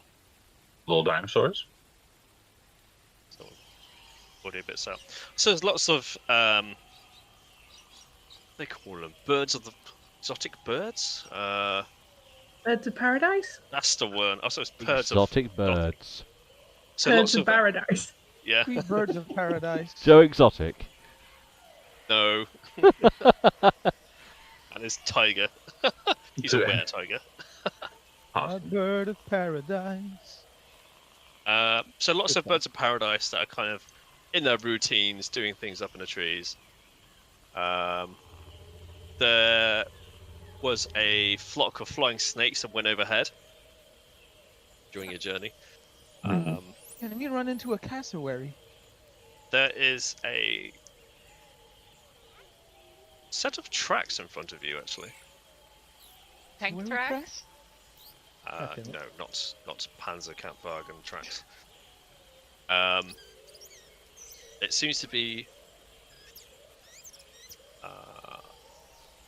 S4: little dinosaurs.
S1: So, audio bits out. So there's lots of they call them birds of the exotic birds.
S3: Birds of paradise?
S1: That's the one. Also, it's birds
S2: Exotic
S1: of
S2: birds.
S1: So
S3: Birds
S1: lots
S3: of
S1: of
S3: paradise.
S1: yeah.
S6: Sweet birds of paradise.
S2: So exotic.
S1: No. And his tiger. He's a were tiger.
S6: A bird of paradise.
S1: So lots
S6: Good
S1: of birds of paradise that are kind of in their routines, doing things up in the trees. There was a flock of flying snakes that went overhead during your journey.
S6: Can we run into a cassowary?
S1: There is a set of tracks in front of you, actually.
S5: Tank
S6: Where we
S5: tracks?
S6: Okay.
S1: No, not Panzerkampfwagen tracks. It seems to be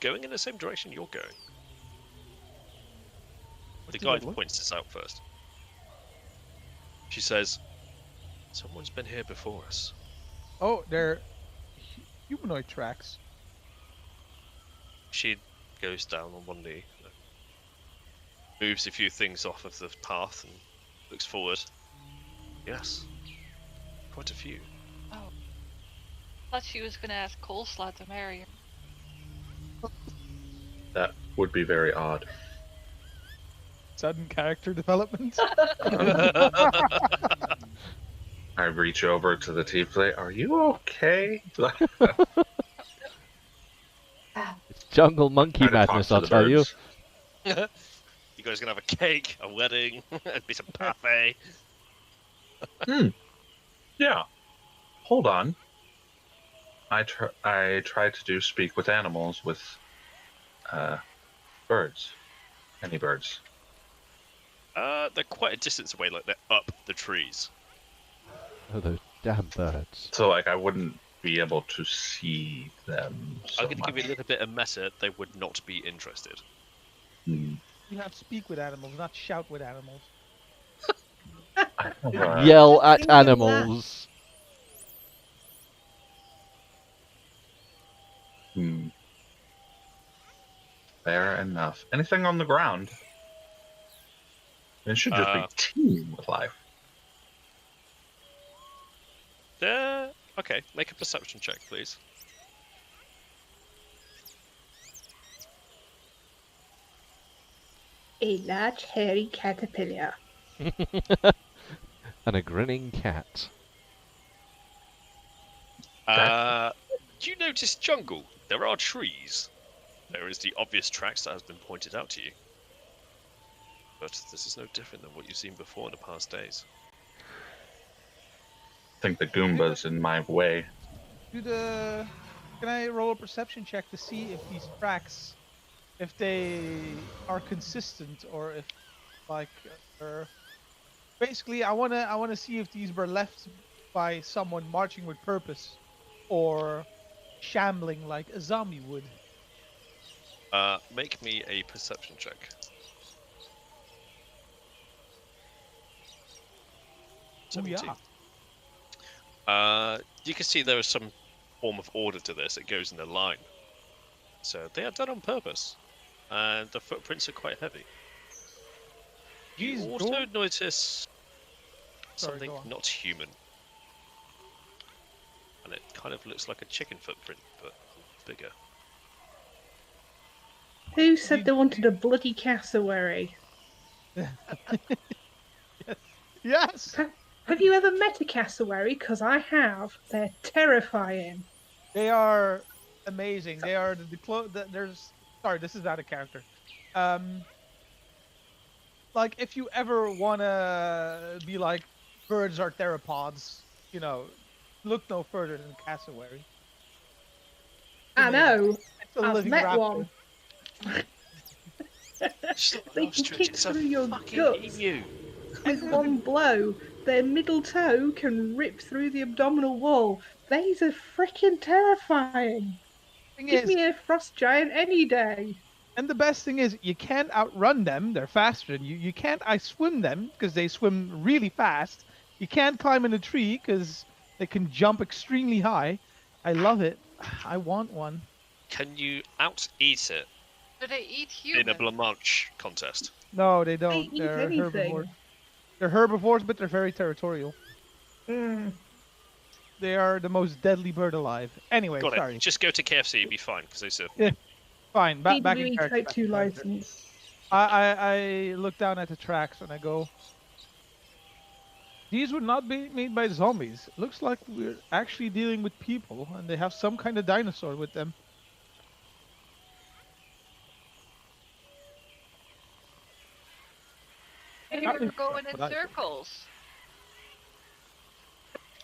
S1: going in the same direction you're going. The
S6: does it
S1: guide
S6: look?
S1: points this out first. She says, "Someone's been here before us."
S6: Oh, they're humanoid tracks.
S1: She goes down on one knee, moves a few things off of the path, and looks forward. Yes, quite a few.
S5: Oh. Thought she was gonna ask Coleslaw to marry her.
S4: That would be very odd.
S6: Sudden character development.
S4: I reach over to the tea plate. Are you okay?
S2: It's jungle monkey
S4: Try to talk
S2: madness,
S4: to
S2: I'll
S4: the
S2: tell you.
S4: birds.
S1: You guys gonna have a cake, a wedding, a bit of parfait.
S4: Yeah. Hold on. I try to do speak with animals with birds. Any birds.
S1: They're quite a distance away, like they're up the trees.
S2: Oh, those damn birds.
S4: So like I wouldn't be able to see them so
S1: I'm gonna give you a
S4: much.
S1: little bit of meta. They would not be interested.
S4: Hmm.
S6: You have speak with animals, not shout with animals.
S4: I have,
S2: Yell
S3: Just
S2: at
S3: think of that.
S2: animals.
S4: Fair enough. Anything on the ground? It should just be teeming with life.
S1: Okay, make a perception check, please.
S3: A large hairy caterpillar.
S2: And a grinning cat.
S1: Do you notice jungle? There are trees. There is the obvious tracks that has been pointed out to you. But this is no different than what you've seen before in the past days.
S4: I think the Goomba's in my way.
S6: Can I roll a perception check to see if these tracks, if they are consistent or if, like, basically I wanna see if these were left by someone marching with purpose, or shambling like a zombie would.
S1: Make me a perception check.
S6: Oh, yeah.
S1: 17. You can see there is some form of order to this. It goes in a line. So they are done on purpose. And the footprints are quite heavy. You
S6: These
S1: also
S6: doors-
S1: notice
S6: Sorry,
S1: something
S6: go on.
S1: not human. And it kind of looks like a chicken footprint, but bigger.
S3: Who said they wanted a bloody cassowary?
S6: Yes!
S3: Have you ever met a cassowary? Because I have. They're terrifying.
S6: They are amazing. They are there's sorry, this is out of character. Like if you ever wanna be like birds are theropods, you know, look no further than cassowary.
S3: I know.
S6: It's a
S3: I've
S6: living
S3: met
S6: raptor.
S3: one. They can kick
S1: It's a
S3: through your
S1: fucking
S3: guts.
S1: emu.
S3: With one blow, their middle toe can rip through the abdominal wall. These are freaking terrifying.
S6: Thing
S3: Give
S6: is,
S3: me a frost giant any day.
S6: and the best thing is, you can't outrun them. They're faster than you. You can't swim them because they swim really fast. You can't climb in a tree because they can jump extremely high. I love it. I want one.
S1: Can you out-eat it
S5: Do they eat
S1: in
S5: humans?
S1: a blancmange contest?
S6: No, they
S3: They
S6: don't.
S3: eat
S6: They're
S3: anything.
S6: herbivores. They're herbivores, but they're very territorial.
S3: Mm.
S6: They are the most deadly bird alive. Anyway,
S1: Got
S6: sorry.
S1: it. Just go to KFC, you'll be fine, because they serve.
S6: Yeah. Fine, back in
S3: PWE
S6: character.
S3: Type
S6: back
S3: 2
S6: in character.
S3: license.
S6: I look down at the tracks and I go, these would not be made by zombies. Looks like we're actually dealing with people, and they have some kind of dinosaur with them.
S5: Maybe
S6: Not
S5: we're
S6: in-
S5: going in
S6: but I-
S5: circles.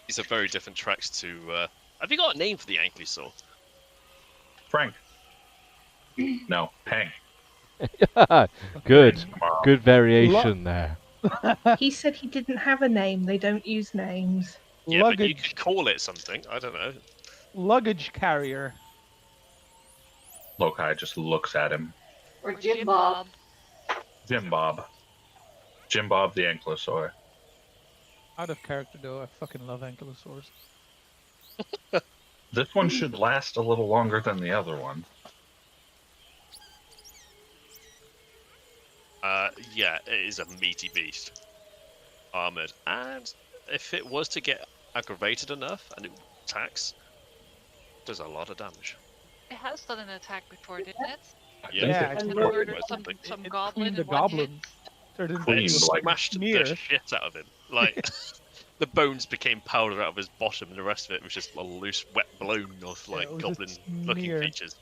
S1: These are very different tracks to... Have you got a name for the ankylosaur?
S4: Frank. No, Hank.
S2: Good.
S4: Tomorrow.
S2: Good variation there.
S3: He said he didn't have a name. They don't use names.
S1: Yeah, but you
S6: Luggage,
S1: could call it something. I don't know.
S6: luggage carrier.
S4: Lokai just looks at him.
S7: Or Jim Bob.
S4: Jim Bob. Jim Bob the Ankylosaur.
S6: Out of character though. I fucking love ankylosaurs.
S4: This one should last a little longer than the other one.
S1: Yeah, it is a meaty beast. Armored. And if it was to get aggravated enough and it attacks, does a lot of damage.
S5: It has done an attack before, didn't it?
S4: I
S1: Yeah,
S4: think
S6: Yeah,
S4: it's
S6: it's
S5: It
S6: Or-
S5: murdered
S1: or
S5: some,
S1: something.
S5: some
S6: It
S5: goblin
S6: cleaned the
S5: in one
S6: goblin.
S5: hit.
S6: Turned into
S4: Clean,
S1: It
S6: a
S4: like,
S1: smashed the
S6: smear.
S1: shit out of him. Like, the bones became powder out of his bottom, and the rest of it was just a loose, wet balloon of like
S6: it was a
S1: goblin-looking
S6: smear.
S1: features.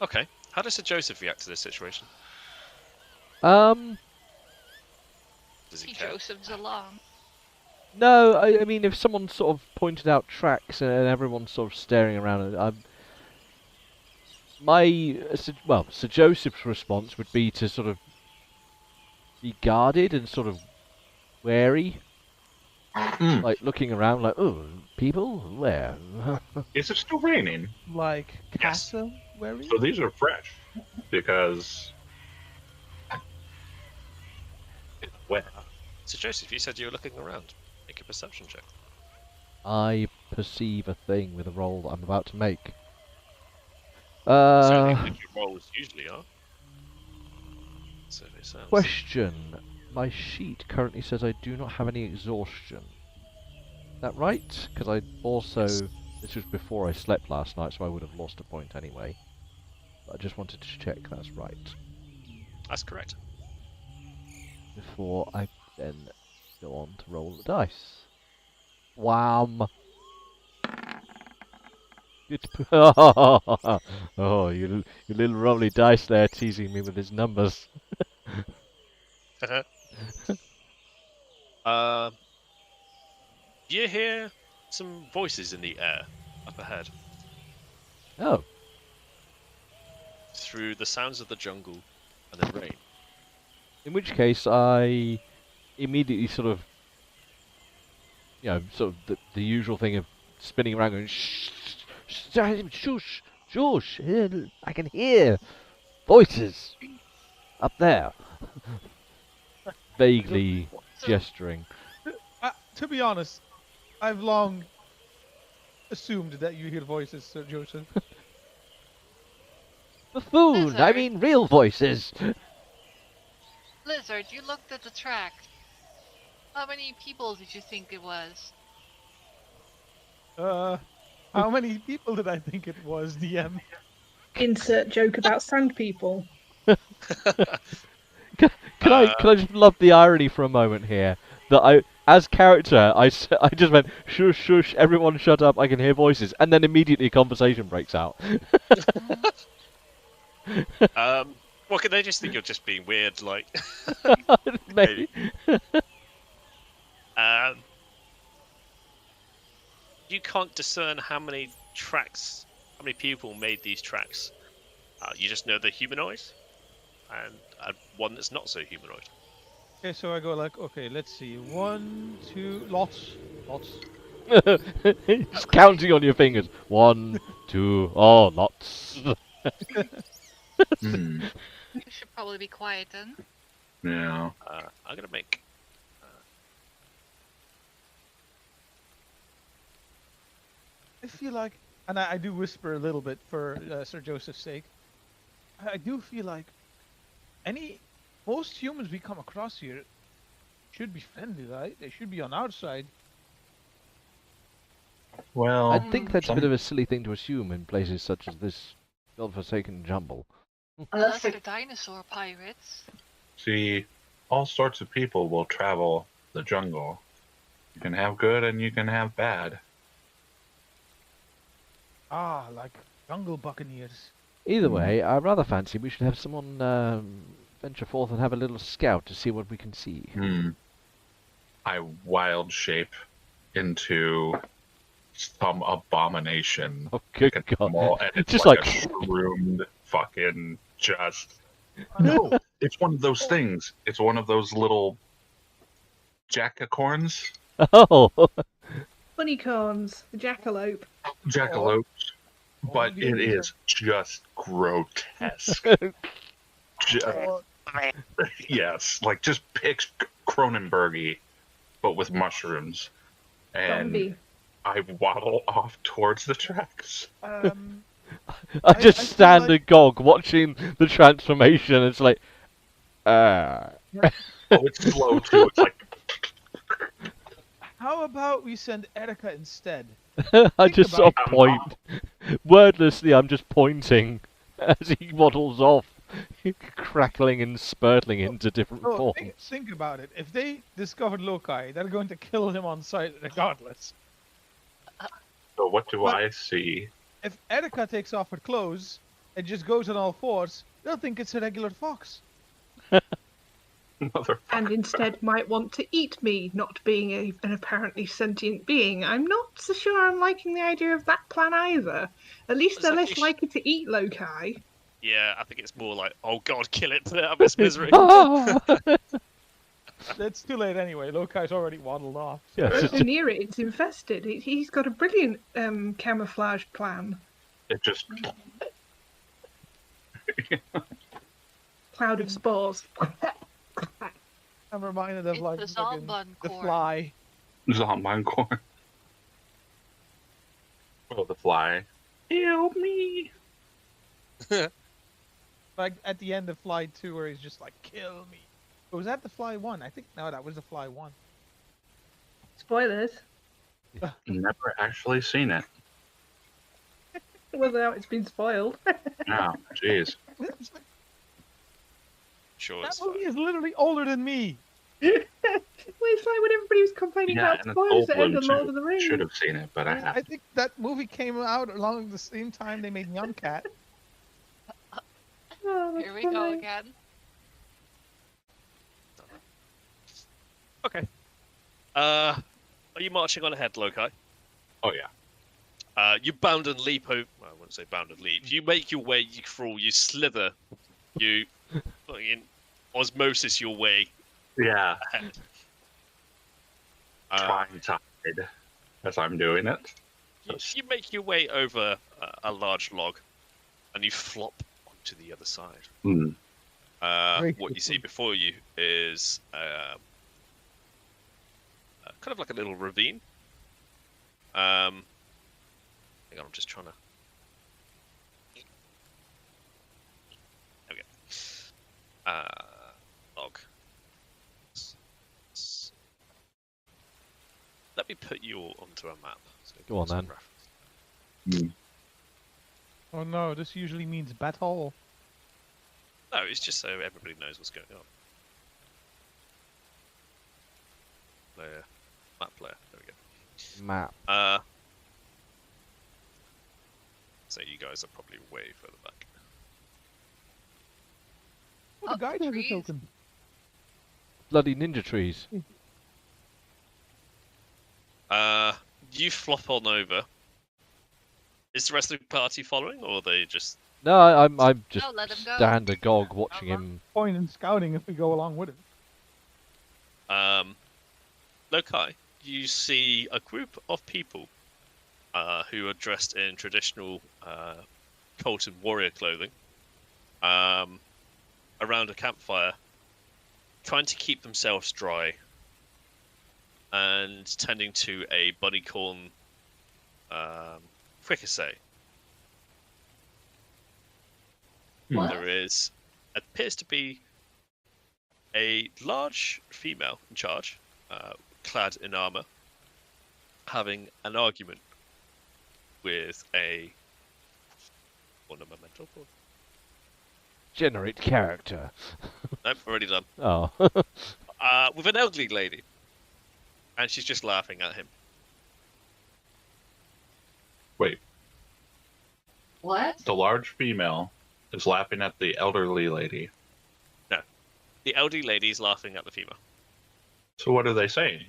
S1: Okay, how does Sir Joseph react to this situation?
S2: Um,
S1: Does he
S5: He
S1: care?
S5: Joseph's along.
S2: no, I mean, if someone sort of pointed out tracks and everyone's sort of staring around, Sir Joseph's response would be to sort of be guarded and sort of wary,
S4: Mm.
S2: like looking around, like, oh, people, where?
S4: Is it still raining?
S6: like
S1: Yes.
S6: cassowary.
S4: So these are fresh because it's wet.
S1: Sir Joseph, you said you were looking around. Make a perception check.
S2: I perceive a thing with the roll that I'm about to make.
S1: Certainly like your rolls usually are. So it sounds.
S2: Question. My sheet currently says I do not have any exhaustion. Is that right? Because I also...
S1: Yes.
S2: This was before I slept last night, so I would have lost a point anyway. But I just wanted to check that's right.
S1: That's correct.
S2: Before I then go on to roll the dice. Wham! Good. Oh, you little rolly dice there, teasing me with his numbers.
S1: You hear some voices in the air up ahead
S2: Oh,
S1: through the sounds of the jungle and the rain.
S2: in which case I immediately sort of, sort of the usual thing of spinning around going, shush, shush, I can hear voices up there. Vaguely
S5: So,
S2: gesturing.
S6: To be honest, I've long assumed that you hear voices, Sir Joseph.
S2: Buffoon! I
S5: Lizard.
S2: mean real voices!
S5: Lizard, you looked at the track. How many people did you think it was?
S6: How many people did I think it was, DM?
S3: Insert joke about sand people.
S2: Can I just love the irony for a moment here? That as character, I just went, shush, shush, everyone shut up, I can hear voices. And then immediately a conversation breaks out.
S1: Well, can they just think you're just being weird, like?
S2: Maybe.
S1: You can't discern how many people made these tracks. You just know they're humanoid, and one that's not so humanoid.
S6: Okay, so I go like, okay, let's see. 1, 2, lots.
S2: Just counting on your fingers. 1, 2, oh, lots.
S4: Hmm.
S5: You should probably be quiet then.
S4: Yeah.
S1: I'm gonna make.
S6: I feel like, and I do whisper a little bit for Sir Joseph's sake. I do feel like most humans we come across here should be friendly, right? They should be on our side.
S4: Well,
S2: I think that's a bit
S4: some-
S2: of a silly thing to assume in places such as this godforsaken jumble.
S5: Unless they're dinosaur pirates.
S4: see, all sorts of people will travel the jungle. You can have good and you can have bad.
S6: Ah, like jungle buccaneers.
S2: Either way, I rather fancy we should have someone venture forth and have a little scout to see what we can see.
S4: I wild shape into some abomination.
S2: Oh, good
S4: Like
S2: God.
S4: animal, and it's
S2: Just
S4: like,
S2: like-
S4: a shroomed fucking just. No, it's one of those things. It's one of those little jackacorns,
S2: Oh!
S3: Honeycorns, the jackalope.
S4: jackalopes, but
S6: Oh,
S4: it
S6: yeah.
S4: is just grotesque. Ju- yes, like just picks Cronenbergy, but with mushrooms. And
S3: Zombie.
S4: I waddle off towards the tracks.
S2: I
S6: I
S2: just
S6: feel
S2: stand
S6: like-
S2: agog watching the transformation. It's like,
S4: Oh, it's slow too. It's like
S6: How about we send Erica instead?
S2: I
S6: Think
S2: just sort of
S4: about it.
S2: point. Wordlessly, I'm just pointing as he waddles off, crackling and spurtling into different
S6: Oh,
S2: forms.
S6: think about it. If they discovered Loki, they're going to kill him on sight regardless.
S4: so what do
S6: But-
S4: I see?
S6: If Erica takes off her clothes and just goes on all fours, they'll think it's a regular fox.
S4: Motherfucker.
S3: And instead might want to eat me, not being an apparently sentient being. I'm not so sure I'm liking the idea of that plan either. At least they're less likely to eat Loki.
S1: Yeah, I think it's more like, oh god, kill it, put it out of its misery.
S2: Ah!
S6: It's too late anyway. Loki's already waddled off.
S2: Yeah, it's
S3: Go
S2: just-
S3: near it, it's infested. He's got a brilliant camouflage plan.
S4: It just
S3: Cloud of spores.
S6: I'm reminded of
S5: It's
S6: like
S5: the
S6: fucking
S5: Zomban
S6: the
S5: corn.
S6: fly.
S4: Zombancorn. Oh, the fly. Help me.
S6: Like at the end of Fly 2 where he's just like, kill me. Or was that the Fly 1? I think, no, that was the Fly 1.
S3: Spoilers.
S4: Never actually seen it.
S3: Whether it's been spoiled.
S4: Oh, jeez.
S6: It's like,
S1: Sure,
S6: that
S1: it's
S6: movie
S1: fine.
S6: is literally older than me.
S3: Well, it's like when everybody was complaining
S4: Yeah,
S3: about
S4: and it's
S3: spoilers
S4: old
S3: at the end
S4: one
S3: of Lord of the
S4: too.
S3: Rings.
S4: Should have seen it, but I
S6: I
S4: haven't.
S6: think that movie came out along the same time they made Young Cat.
S3: Oh, that's
S5: Here we go
S3: funny.
S5: again.
S1: Okay. Are you marching on ahead, Loki?
S4: Oh yeah.
S1: You bound and leap over. Well, I wouldn't say bound and leap. You make your way, you crawl, you slither, you fucking osmosis your way
S4: Yeah.
S1: ahead.
S4: Trying to hide as I'm doing it.
S1: You make your way over a large log, and you flop onto the other side.
S4: Hmm.
S6: Great.
S1: What you see before you is kind of like a little ravine. Hang on, I'm just trying to. There we go. Log. Let me put you all onto a map. So
S2: Go on,
S1: some
S2: then.
S1: reference.
S4: Hmm.
S6: Oh no, this usually means battle.
S1: No, it's just so everybody knows what's going on. Player. Map player. There we go.
S2: Map.
S1: So you guys are probably way further back.
S6: Oh, the
S5: Oh,
S6: guide has a
S5: trees.
S6: token.
S2: Bloody ninja trees.
S1: You flop on over. Is the rest of the party following, or are they just...
S2: No, I'm just
S5: No, let him go.
S2: stand agog watching him.
S6: Point in scouting if we go along with it.
S1: Lokai, you see a group of people who are dressed in traditional Colton warrior clothing around a campfire, trying to keep themselves dry and tending to a bunny corn fricassee.
S4: What?
S1: There appears to be a large female in charge, clad in armor, having an argument with a ornamental.
S2: Generate character.
S1: Nope, already done.
S2: Oh.
S1: With an elderly lady, and she's just laughing at him.
S4: Wait,
S5: What?
S4: the large female is laughing at the elderly lady.
S1: The elderly lady is laughing at the female.
S4: So what are they saying?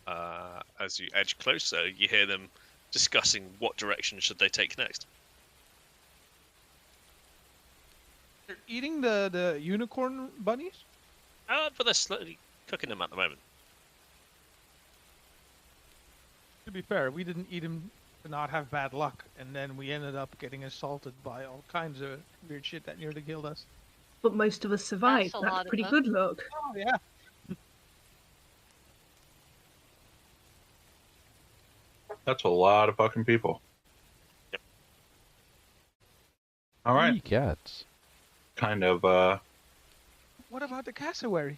S1: As you edge closer, you hear them discussing what direction should they take next.
S6: They're eating the unicorn bunnies?
S1: But they're slowly cooking them at the moment.
S6: To be fair, we didn't eat them to not have bad luck, and then we ended up getting assaulted by all kinds of weird shit that nearly killed us.
S3: But most of us survived.
S5: a
S3: That's
S5: lot of
S3: pretty
S5: them.
S3: good luck.
S6: Oh yeah.
S4: That's a lot of fucking people.
S1: Yep.
S4: All right,
S2: Three cats.
S4: kind of
S6: What about the cassowary?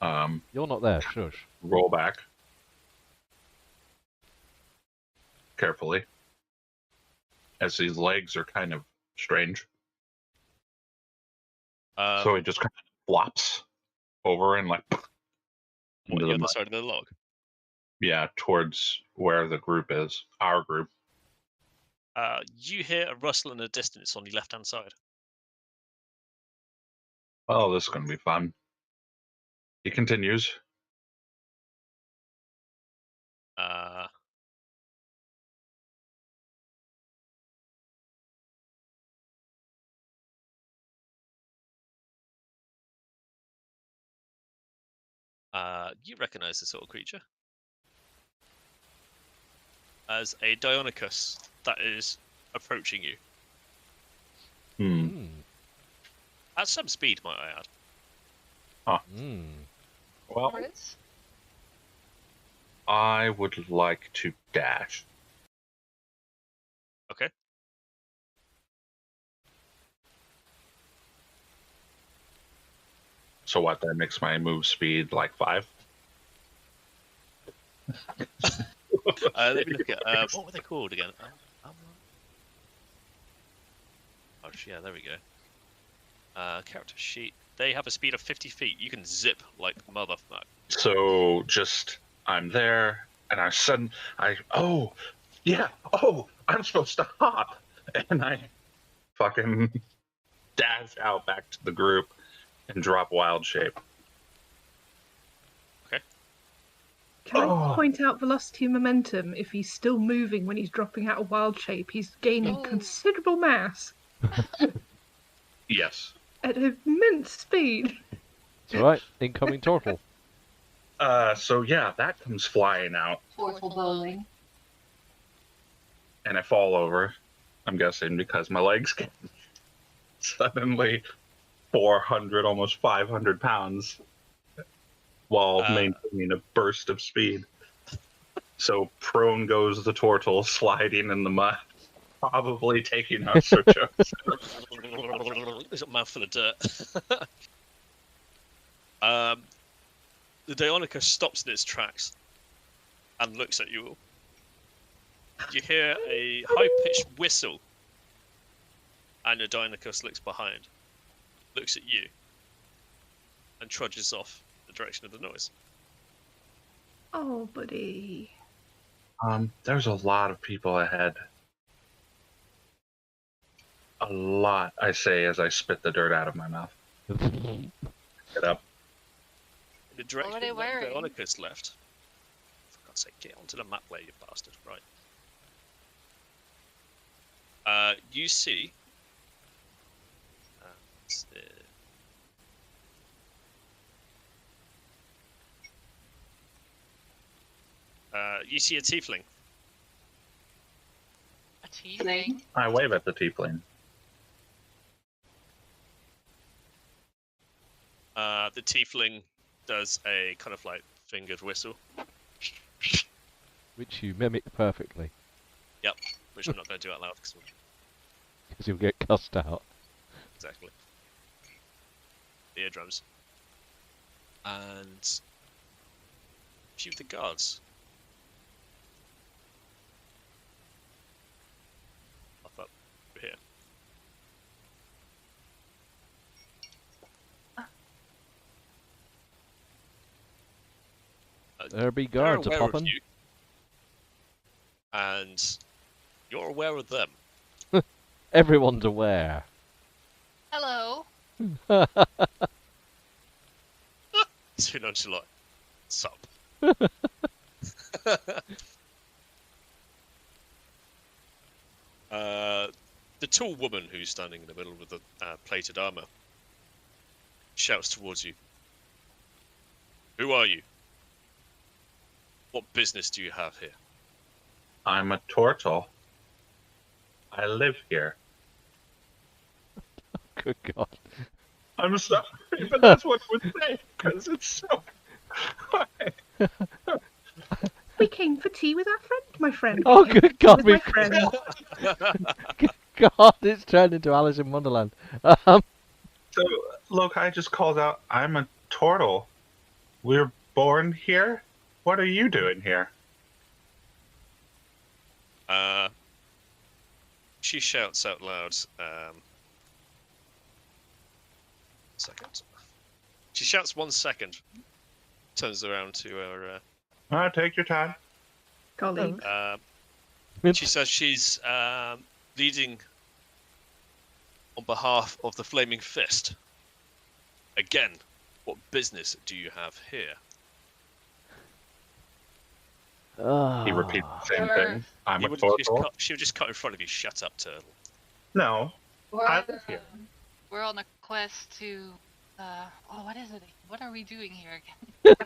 S2: You're not there, shush.
S4: roll back carefully, as these legs are kind of strange. So he just kind of flops over and like
S1: on
S4: into
S1: the
S4: the
S1: other
S4: mud.
S1: side of the log.
S4: Yeah, towards where the group is, our group.
S1: You hear a rustle in the distance on the left-hand side.
S4: Well, this is going to be fun. He continues.
S1: You recognize this sort of creature as a Dionicus that is approaching you
S4: Hmm.
S2: Hmm.
S1: at some speed, might I add.
S2: Hmm.
S4: Well,
S5: Chris?
S4: I would like to dash.
S1: Okay.
S4: So what? That makes my move speed like 5.
S1: Let me look at what were they called again? Oh, yeah, there we go. Character sheet. They have a speed of 50 feet. You can zip like motherfucker.
S4: So just I'm there, and I'm supposed to hop, and I fucking dash out back to the group and drop wild shape.
S3: Can
S4: Oh.
S3: I point out velocity and momentum? If he's still moving when he's dropping out of wild shape, he's gaining
S5: Oh.
S3: considerable mass
S4: Yes.
S3: at immense speed.
S2: It's alright. Incoming turtle.
S4: So yeah, that comes flying out,
S5: Portal bowling.
S4: and I fall over. I'm guessing because my legs get suddenly 400, almost 500 pounds, while maintaining a burst of speed. So prone goes the turtle, sliding in the mud, probably taking out Sir Joseph.
S1: He's got a mouthful of dirt. The Dionica stops in its tracks and looks at you all. You hear a high-pitched whistle, and the Dionicus looks behind, looks at you, and trudges off the direction of the noise.
S3: Oh, buddy.
S4: There's a lot of people ahead. A lot, I say as I spit the dirt out of my mouth. Get up.
S1: In the direction
S5: What are they
S1: that
S5: wearing?
S1: Dionicus left. For God's sake, get onto the map there, you bastard. Right. You see... you see a tiefling.
S5: A tiefling?
S4: I wave at the tiefling.
S1: The tiefling does a kind of like fingered whistle,
S2: Which you mimic perfectly,
S1: which I'm not going to do out loud because
S2: because you'll get cussed out.
S1: exactly the eardrums. And a few of the guards pop up over here.
S2: There be
S1: They're
S2: guards a
S1: aware of
S2: popping.
S1: you, and you're aware of them.
S2: Everyone's aware.
S5: Hello.
S1: Too nonchalant. Sup. The tall woman who's standing in the middle with the plated armor shouts towards you. Who are you? What business do you have here?
S4: I'm a turtle. I live here.
S2: Good God.
S4: I'm sorry, but that's what I would say, because it's so...
S3: We came for tea with our friend, my friend.
S2: Oh,
S3: We came
S2: good
S3: for tea
S2: God,
S3: with my
S2: we've-
S3: friend.
S2: Good God, it's turned into Alice in Wonderland.
S4: So, look, I just called out, I'm a turtle. We're born here? What are you doing here?
S1: She shouts out loud. Second. She shouts 1 second. Turns around to her.
S4: Take your time.
S3: Colleagues.
S1: She says she's leading on behalf of the Flaming Fist. Again, what business do you have here?
S4: He repeats the same thing. I'm a turtle.
S1: She would just cut in front of you. Shut up, turtle.
S4: No,
S5: We're
S4: I
S5: on,
S4: live here.
S5: we're on a quest to. Oh, what is it? What are we doing here again?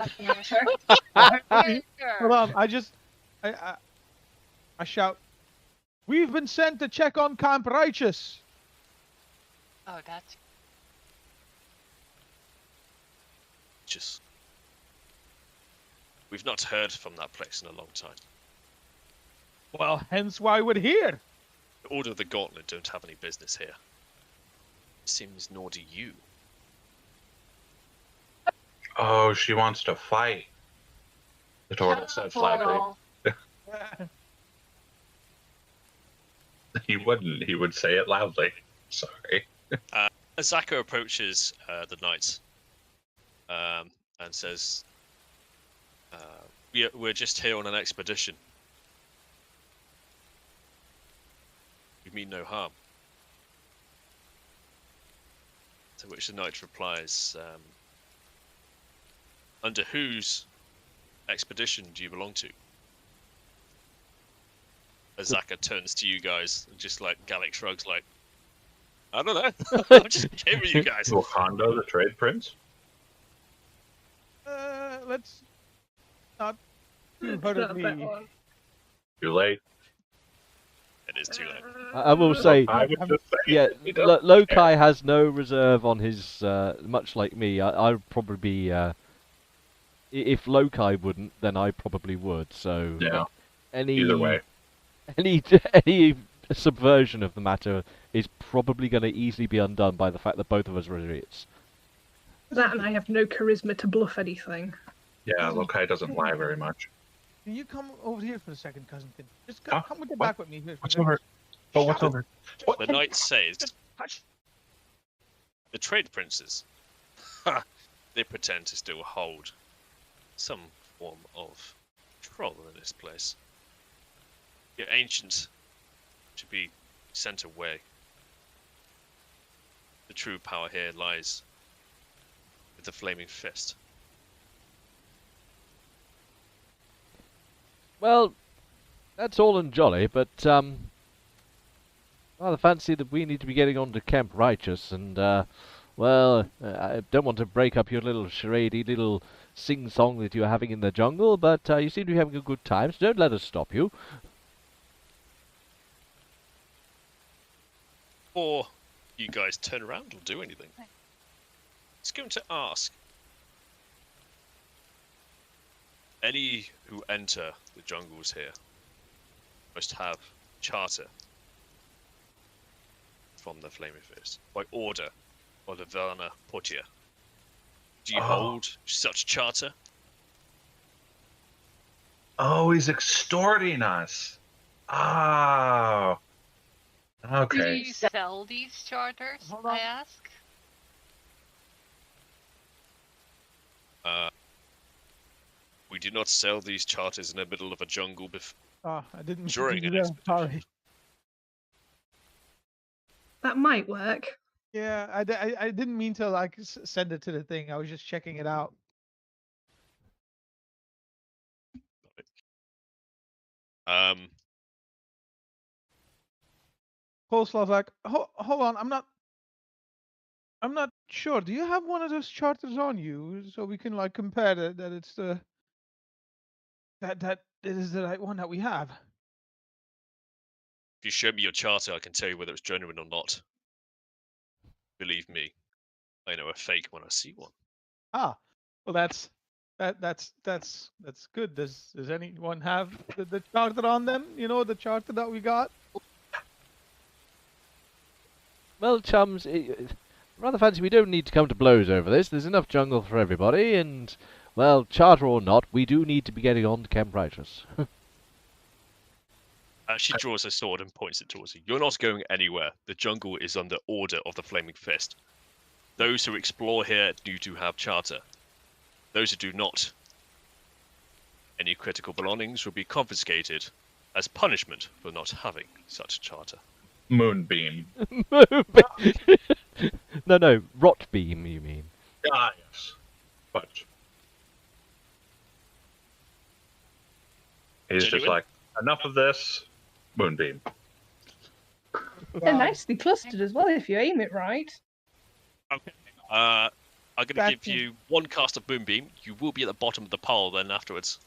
S6: Hold on, I shout. We've been sent to check on Camp Righteous.
S5: Oh, that's.
S1: Just. We've not heard from that place in a long time.
S6: Well, hence why we're here.
S1: The Order of the Gauntlet don't have any business here. Seems nor do you.
S4: Oh, she wants to fight. The turtle said flatly. He wouldn't. He would say it loudly. Sorry.
S1: Azaka approaches the knight and says, we're just here on an expedition. We mean no harm. To which the knight replies, under whose expedition do you belong to? Azaka turns to you guys and just like Gallic shrugs like, I don't know. I'm just here with you guys.
S4: Wakanda, the trade prince?
S6: Let's not too
S3: It's not that
S6: hurriedly.
S3: one.
S4: Too late.
S1: It is too late.
S2: I will say,
S4: I would just say,
S2: yeah,
S4: you don't
S2: Lokai has no reserve on his. Much like me, I'd probably be. If Lokai wouldn't, then I probably would. So
S4: Yeah.
S2: any
S4: Either way.
S2: any subversion of the matter is probably going to easily be undone by the fact that both of us are idiots.
S3: That and I have no charisma to bluff anything.
S4: Yeah, Lokai doesn't lie very much.
S6: Can you come over here for a second, cousin? Just
S4: Huh?
S6: come with your
S4: What?
S6: back with me. Here,
S4: What's
S6: here.
S4: over? Oh, what's
S6: Shut
S4: over?
S1: The knight says, the trade princes, they pretend to still hold some form of control in this place. Your ancients should be sent away. The true power here lies with the flaming fist.
S2: Well, that's all and jolly, but rather fancy that we need to be getting on to Camp Righteous, and well, I don't want to break up your little charade little sing-song that you're having in the jungle, but you seem to be having a good time, so don't let us stop you.
S1: Or you guys turn around or do anything. I was going to ask, any who enter the jungles here must have charter from the Flaming Fist by order of the Verna Portier. Do you hold such charter?
S4: Oh, he's extorting us. Oh.
S5: Do
S4: Okay.
S5: you sell these charters?
S6: Hold on.
S5: I ask.
S1: We do not sell these charters in the middle of a jungle
S6: Oh, I didn't mean to
S1: during
S6: do
S1: an
S6: that.
S1: expedition.
S6: Sorry.
S3: That might work.
S6: Yeah, I didn't mean to like send it to the thing. I was just checking it out.
S1: Um,
S6: Coleslaw's like, hold on, I'm not sure. Do you have one of those charters on you so we can like compare that it's the that it is the right one that we have?
S1: if you show me your charter, I can tell you whether it's genuine or not. Believe me, I know a fake when I see one.
S6: Ah, well that's good. Does anyone have the charter on them? You know, the charter that we got.
S2: Well, chums, rather fancy we don't need to come to blows over this. There's enough jungle for everybody, and, well, charter or not, we do need to be getting on to Camp Righteous.
S1: She draws her sword and points it towards you. You're not going anywhere. The jungle is under order of the Flaming Fist. Those who explore here need to have charter. Those who do not, any critical belongings will be confiscated as punishment for not having such charter.
S4: Moonbeam.
S2: No, rot beam, you mean?
S4: Ah, yes. But he's just
S1: Genuine?
S4: like, enough of this. Moonbeam.
S3: They're nicely clustered as well if you aim it right.
S1: Okay. I'm going to give
S6: Gotcha.
S1: you one cast of Moonbeam. You will be at the bottom of the pile then afterwards.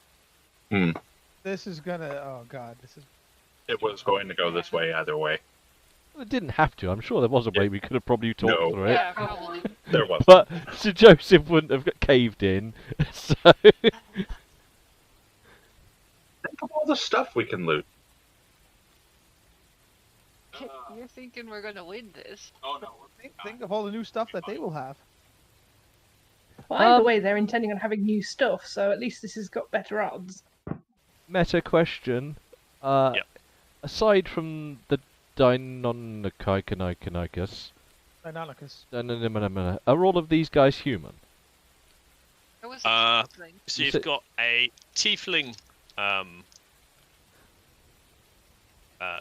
S6: This is gonna. Oh god, this is.
S4: It was going to go this way either way.
S2: Well, it didn't have to. I'm sure there was a way we could have probably talked
S4: No.
S2: through it.
S5: Yeah, probably.
S4: There was.
S2: But Sir Joseph wouldn't have got caved in, so...
S4: Think of all the stuff we can loot.
S5: You're thinking we're gonna win this?
S6: Think of all the new stuff that they will have.
S3: Well, either way, they're intending on having new stuff, so at least this has got better odds.
S2: Meta question.
S1: Yep.
S2: Aside from the Deinonychus,
S6: Deinonychus.
S2: are all of these guys human?
S5: There was
S1: Uh,
S5: something.
S1: So
S2: You
S1: you've
S2: said-
S1: got a tiefling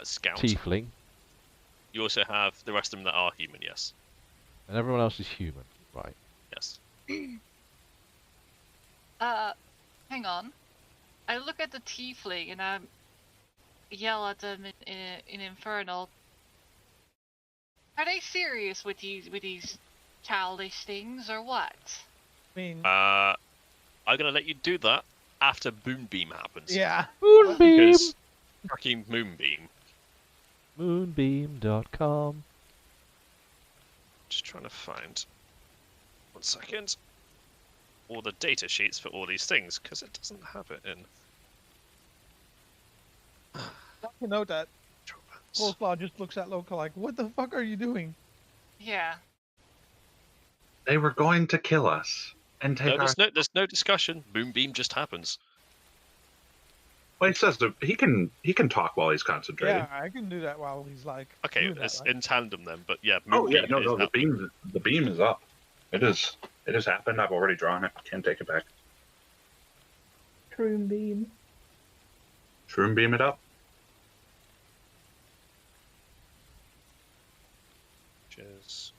S1: scout.
S2: Tiefling,
S1: You also have the rest of them that are human, yes.
S2: and everyone else is human. Right.
S1: Yes.
S5: Hang on. I look at the tiefling and I yell at them in Infernal. Are they serious with these childish things or what?
S6: I mean,
S1: I'm gonna let you do that. after Moonbeam happens.
S6: Yeah.
S2: Moonbeam!
S1: Because fucking Moonbeam.
S2: Moonbeam.com.
S1: Just trying to find. 1 second. All the data sheets for all these things, because it doesn't have it in.
S6: You know that Coleslaw just looks at Local like, what the fuck are you doing?
S5: Yeah.
S4: They were going to kill us and take our.
S1: There's no discussion. Moonbeam just happens.
S4: Well, he says that he can talk while he's concentrating.
S6: Yeah, I can do that while he's like.
S1: Okay,
S6: doing
S1: it's
S6: that, right?
S1: in tandem then, but yeah,
S4: Oh yeah,
S1: Moonbeam is
S4: no,
S1: happening.
S4: the beam is up. It has happened. I've already drawn it. Can't take it back.
S3: Troom beam.
S4: Shroom beam it up.
S1: Cheers.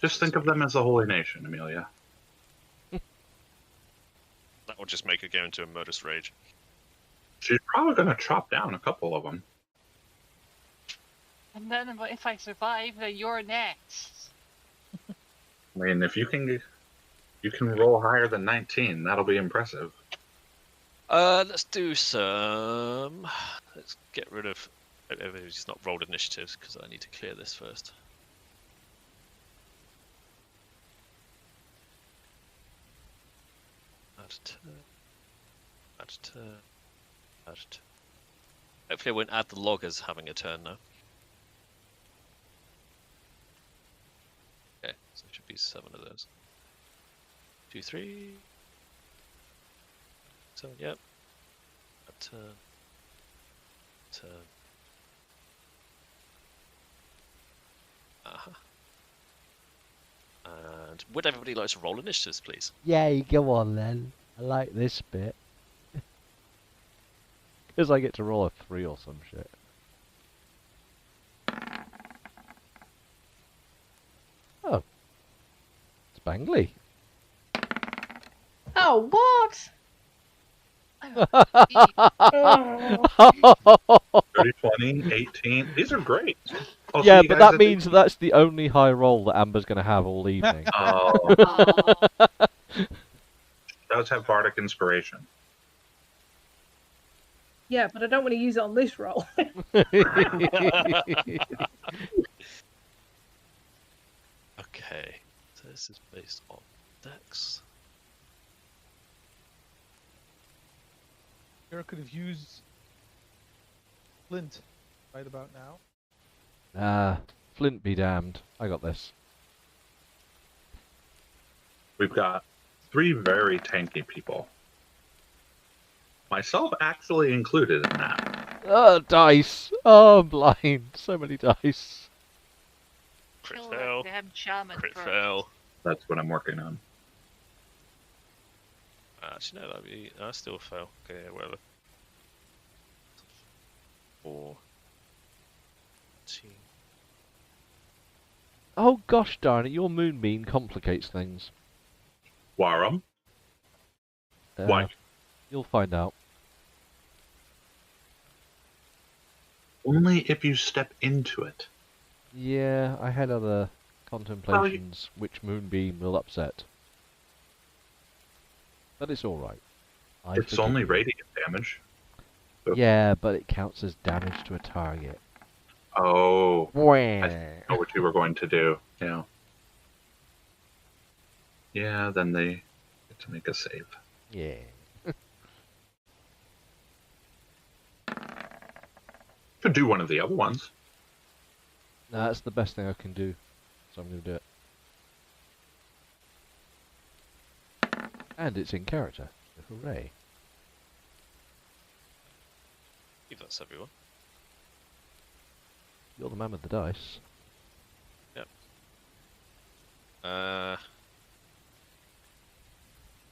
S4: Just think of them as the Holy Nation, Amelia.
S1: That will just make her go into a murderous rage.
S4: She's probably going to chop down a couple of them.
S5: And then if I survive, then you're next.
S4: I mean, if you can roll higher than 19, that'll be impressive.
S1: Let's do some. Let's get rid of. It's not rolled initiatives because I need to clear this first. Add turn. Add turn. Add turn. Hopefully, I won't add the loggers having a turn now. Okay, so it should be 7 of those. 2, 3. 7, yep. Add turn. Turn. Uh-huh. And would everybody like to roll initiatives, please?
S2: Yay, go on then. I like this bit. Because I get to roll a 3 or some shit. Oh. Spangly.
S3: Oh, what? Oh.
S4: 30, 20, 18. These are great. I'll see
S2: Yeah,
S4: you
S2: but
S4: guys
S2: that
S4: at
S2: means that's the only high roll that Amber's going to have all evening.
S4: Oh,
S5: Aw.
S4: does have bardic inspiration.
S3: Yeah, but I don't want to use it on this roll.
S1: Okay, so this is based on Dex.
S6: Here I could have used Flint right about now.
S2: Flint be damned. I got this.
S4: We've got 3 very tanky people. Myself actually included in that.
S2: Oh, dice! Oh, I'm blind. So many dice.
S1: Crit
S5: Kill
S1: fail.
S5: that damn shaman
S1: Crit
S5: first.
S1: fail.
S4: That's what I'm working on.
S1: Actually, no, that'd be. I still fail. Okay, yeah, whatever. 4. 18.
S2: Oh, gosh darn it. Your moonbeam complicates things.
S4: Warum? Why?
S2: You'll find out.
S4: Only if you step into it.
S2: Yeah, I had other contemplations which moonbeam will upset. But it's alright.
S4: It's only radiant damage.
S2: Yeah, but it counts as damage to a target.
S4: Oh,
S2: Wah.
S4: I know what you were going to do. Yeah. Yeah, then they get to make a save.
S2: Yeah.
S4: Could do one of the other ones.
S2: No, that's the best thing I can do. So I'm going to do it. And it's in character. So hooray.
S1: I think that's everyone.
S2: You're the man with the dice.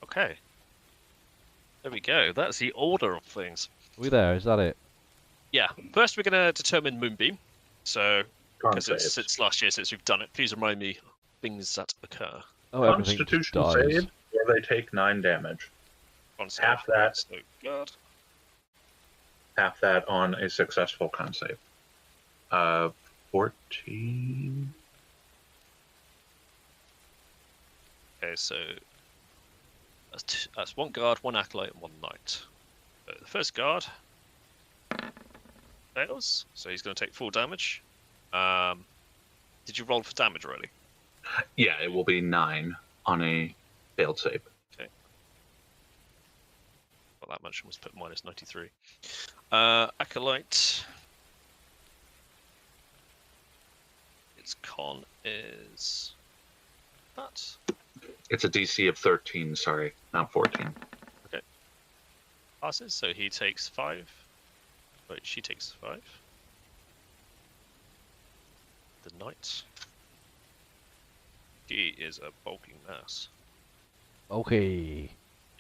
S1: Okay. There we go. That's the order of things.
S2: Are we there? Is that it?
S1: Yeah. First, we're going to determine Moonbeam. So,
S4: Con
S1: because it's
S4: saves.
S1: since last year since we've done it, please remind me things that occur.
S2: Oh, everything just
S4: Constitution
S2: dies.
S4: save, where they take 9 damage.
S1: On
S4: Half
S1: save.
S4: that.
S1: So, God.
S4: Half that on a successful con save. 14.
S1: Okay, so That's one guard, one acolyte, and one knight. The first guard fails, so he's going to take full damage. Did you roll for damage already?
S4: Yeah, it will be 9 on a failed save.
S1: Well, that much was put minus 93. Acolyte. Its con is that.
S4: It's a DC of 13, sorry, not 14.
S1: Passes, so he takes 5. Wait, she takes 5. The knight. She is a bulking mass.
S2: Okay.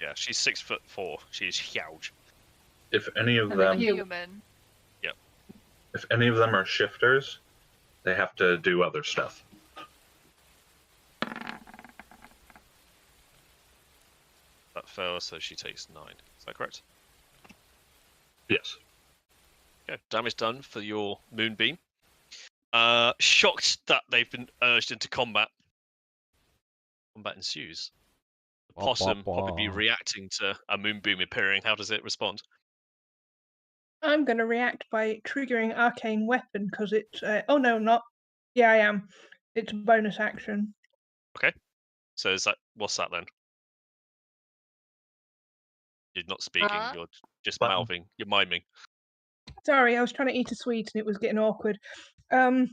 S1: Yeah, she's 6'4". She's huge.
S4: If any of
S5: And I'm a
S4: them,
S5: human.
S4: if any of them are shifters, they have to do other stuff.
S1: That fails, so she takes 9. Is that correct?
S4: Yes.
S1: Okay, damage done for your moonbeam. Shocked that they've been urged into combat. Combat ensues. The
S2: Wah, wah,
S1: possum probably
S2: wah.
S1: reacting to a moonbeam appearing. How does it respond?
S3: I'm going to react by triggering arcane weapon because it's. Oh no, I'm not. Yeah, I am. It's a bonus action.
S1: So is that what's that then? You're not speaking.
S5: Huh?
S1: You're just
S4: Button.
S1: mouthing. You're miming.
S3: Sorry, I was trying to eat a sweet and it was getting awkward. I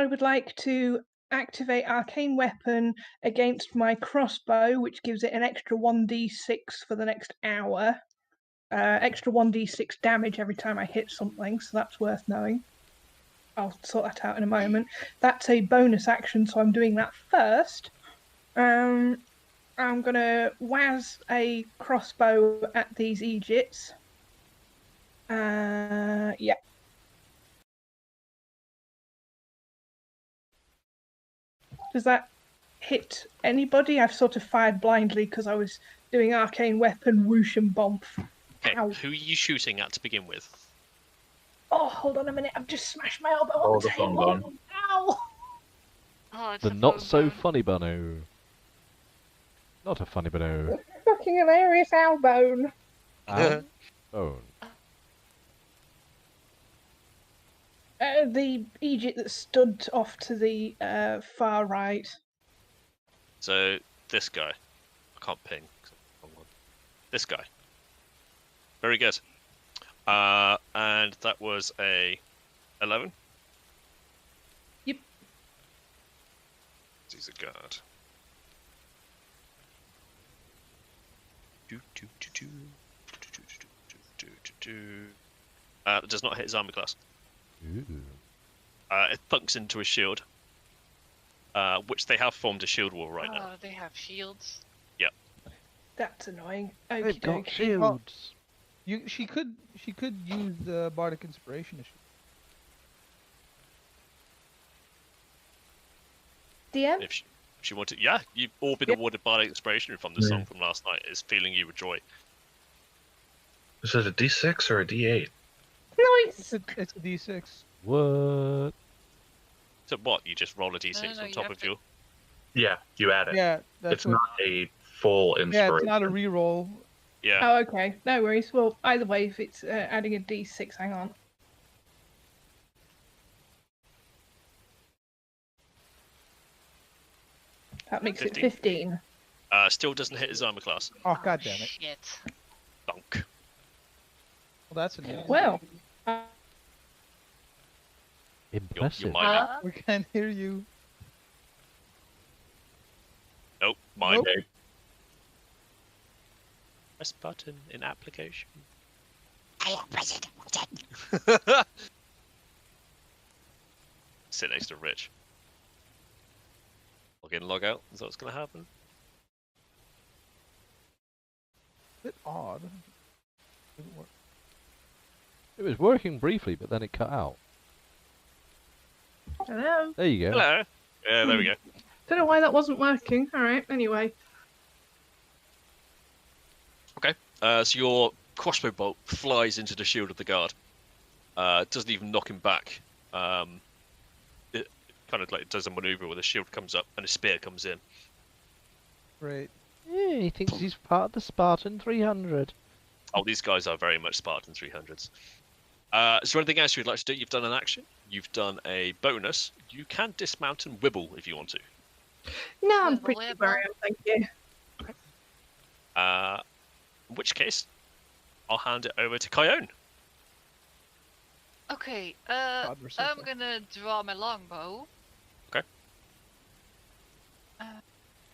S3: would like to activate arcane weapon against my crossbow, which gives it an extra 1d6 for the next hour. Extra 1d6 damage every time I hit something, so that's worth knowing. I'll sort that out in a moment. That's a bonus action, so I'm doing that first. I'm gonna waz a crossbow at these Egypts. Yeah. Does that hit anybody? I've sort of fired blindly because I was doing arcane weapon whoosh and bomb.
S1: Okay,
S3: Ow.
S1: who are you shooting at to begin with?
S3: Oh, hold on a minute! I've just smashed my elbow
S4: Oh,
S3: on the
S4: the phone
S3: table.
S4: bone.
S3: Ow!
S5: Oh, it's
S2: The
S5: a
S2: not
S5: phone
S2: so
S5: bone.
S2: funny Bano. Not a funny Bano.
S3: Fucking hilarious elbow.
S2: Ow. Bone.
S3: The Egypt that stood off to the far right.
S1: So this guy. I can't ping. This guy. Very good. And that was a 11.
S3: Yep.
S1: He's a guard. That does not hit his armor class.
S2: Ooh.
S1: It thunks into a shield, which they have formed a shield wall right now.
S5: Oh, they have shields.
S3: That's annoying.
S2: They've
S3: Okie
S2: got
S3: dokie.
S2: shields.
S6: She could use the bardic inspiration issue.
S3: DM?
S1: If she wanted, yeah, you've all been awarded bardic inspiration from the song from last night. Is feeling you with joy.
S4: Is it a D6 or a D8?
S3: Nice!
S6: It's a D6.
S2: What?
S1: So what? You just roll a d6
S5: No,
S1: on
S5: you
S1: top
S5: have
S1: of
S5: to-
S1: your.
S4: Yeah, you add it.
S6: Yeah, that's
S4: It's
S6: what,
S4: not a full
S6: yeah,
S4: inspiration.
S6: it's not a reroll.
S1: Yeah.
S3: Oh, okay. No worries. Well, either way, if it's adding a d6, hang on. That makes it
S1: 15.
S3: 15.
S1: Still doesn't hit his armor class.
S6: Oh, god damn it.
S5: Shit.
S1: Dunk.
S6: Well, that's an hit.
S3: Well,
S2: Impressive.
S1: You're miming.
S5: Huh?
S6: We can't hear you.
S1: Nope, mime.
S6: Nope.
S1: Press button in application. Sit next to Rich. Log in, log out. Is that what's going to happen?
S6: Bit odd. Didn't work.
S2: It was working briefly, but then it cut out.
S3: hello.
S2: There you go.
S1: Hello. Yeah, there we go.
S3: Don't know why that wasn't working. All right. Anyway,
S1: So your crossbow bolt flies into the shield of the guard. Doesn't even knock him back. It kind of like does a maneuver where the shield comes up and a spear comes in.
S6: Great.
S2: Yeah, he thinks he's part of the Spartan 300.
S1: Oh, these guys are very much Spartan 300s. Is there anything else you'd like to do? You've done an action. You've done a bonus. You can dismount and wibble if you want to.
S3: No, I'm
S5: Wibble,
S3: pretty
S5: wibble.
S3: where I am, thank you.
S1: In which case, I'll hand it over to Kyone.
S5: Okay,
S6: God, we're so
S5: I'm
S6: far.
S5: gonna draw my longbow.
S1: Okay.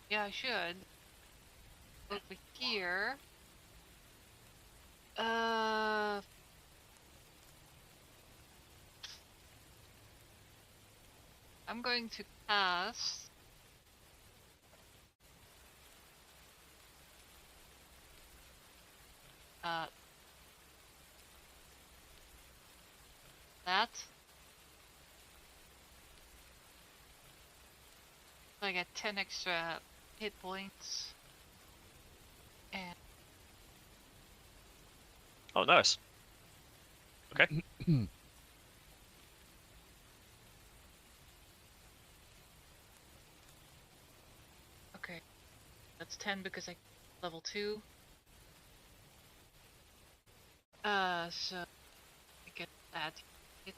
S5: Yeah, I should. Over here. I'm going to cast. That. So I get 10 extra hit points. And
S1: Oh, nice. Okay.
S5: okay. That's 10 because I level 2. So I get that hit.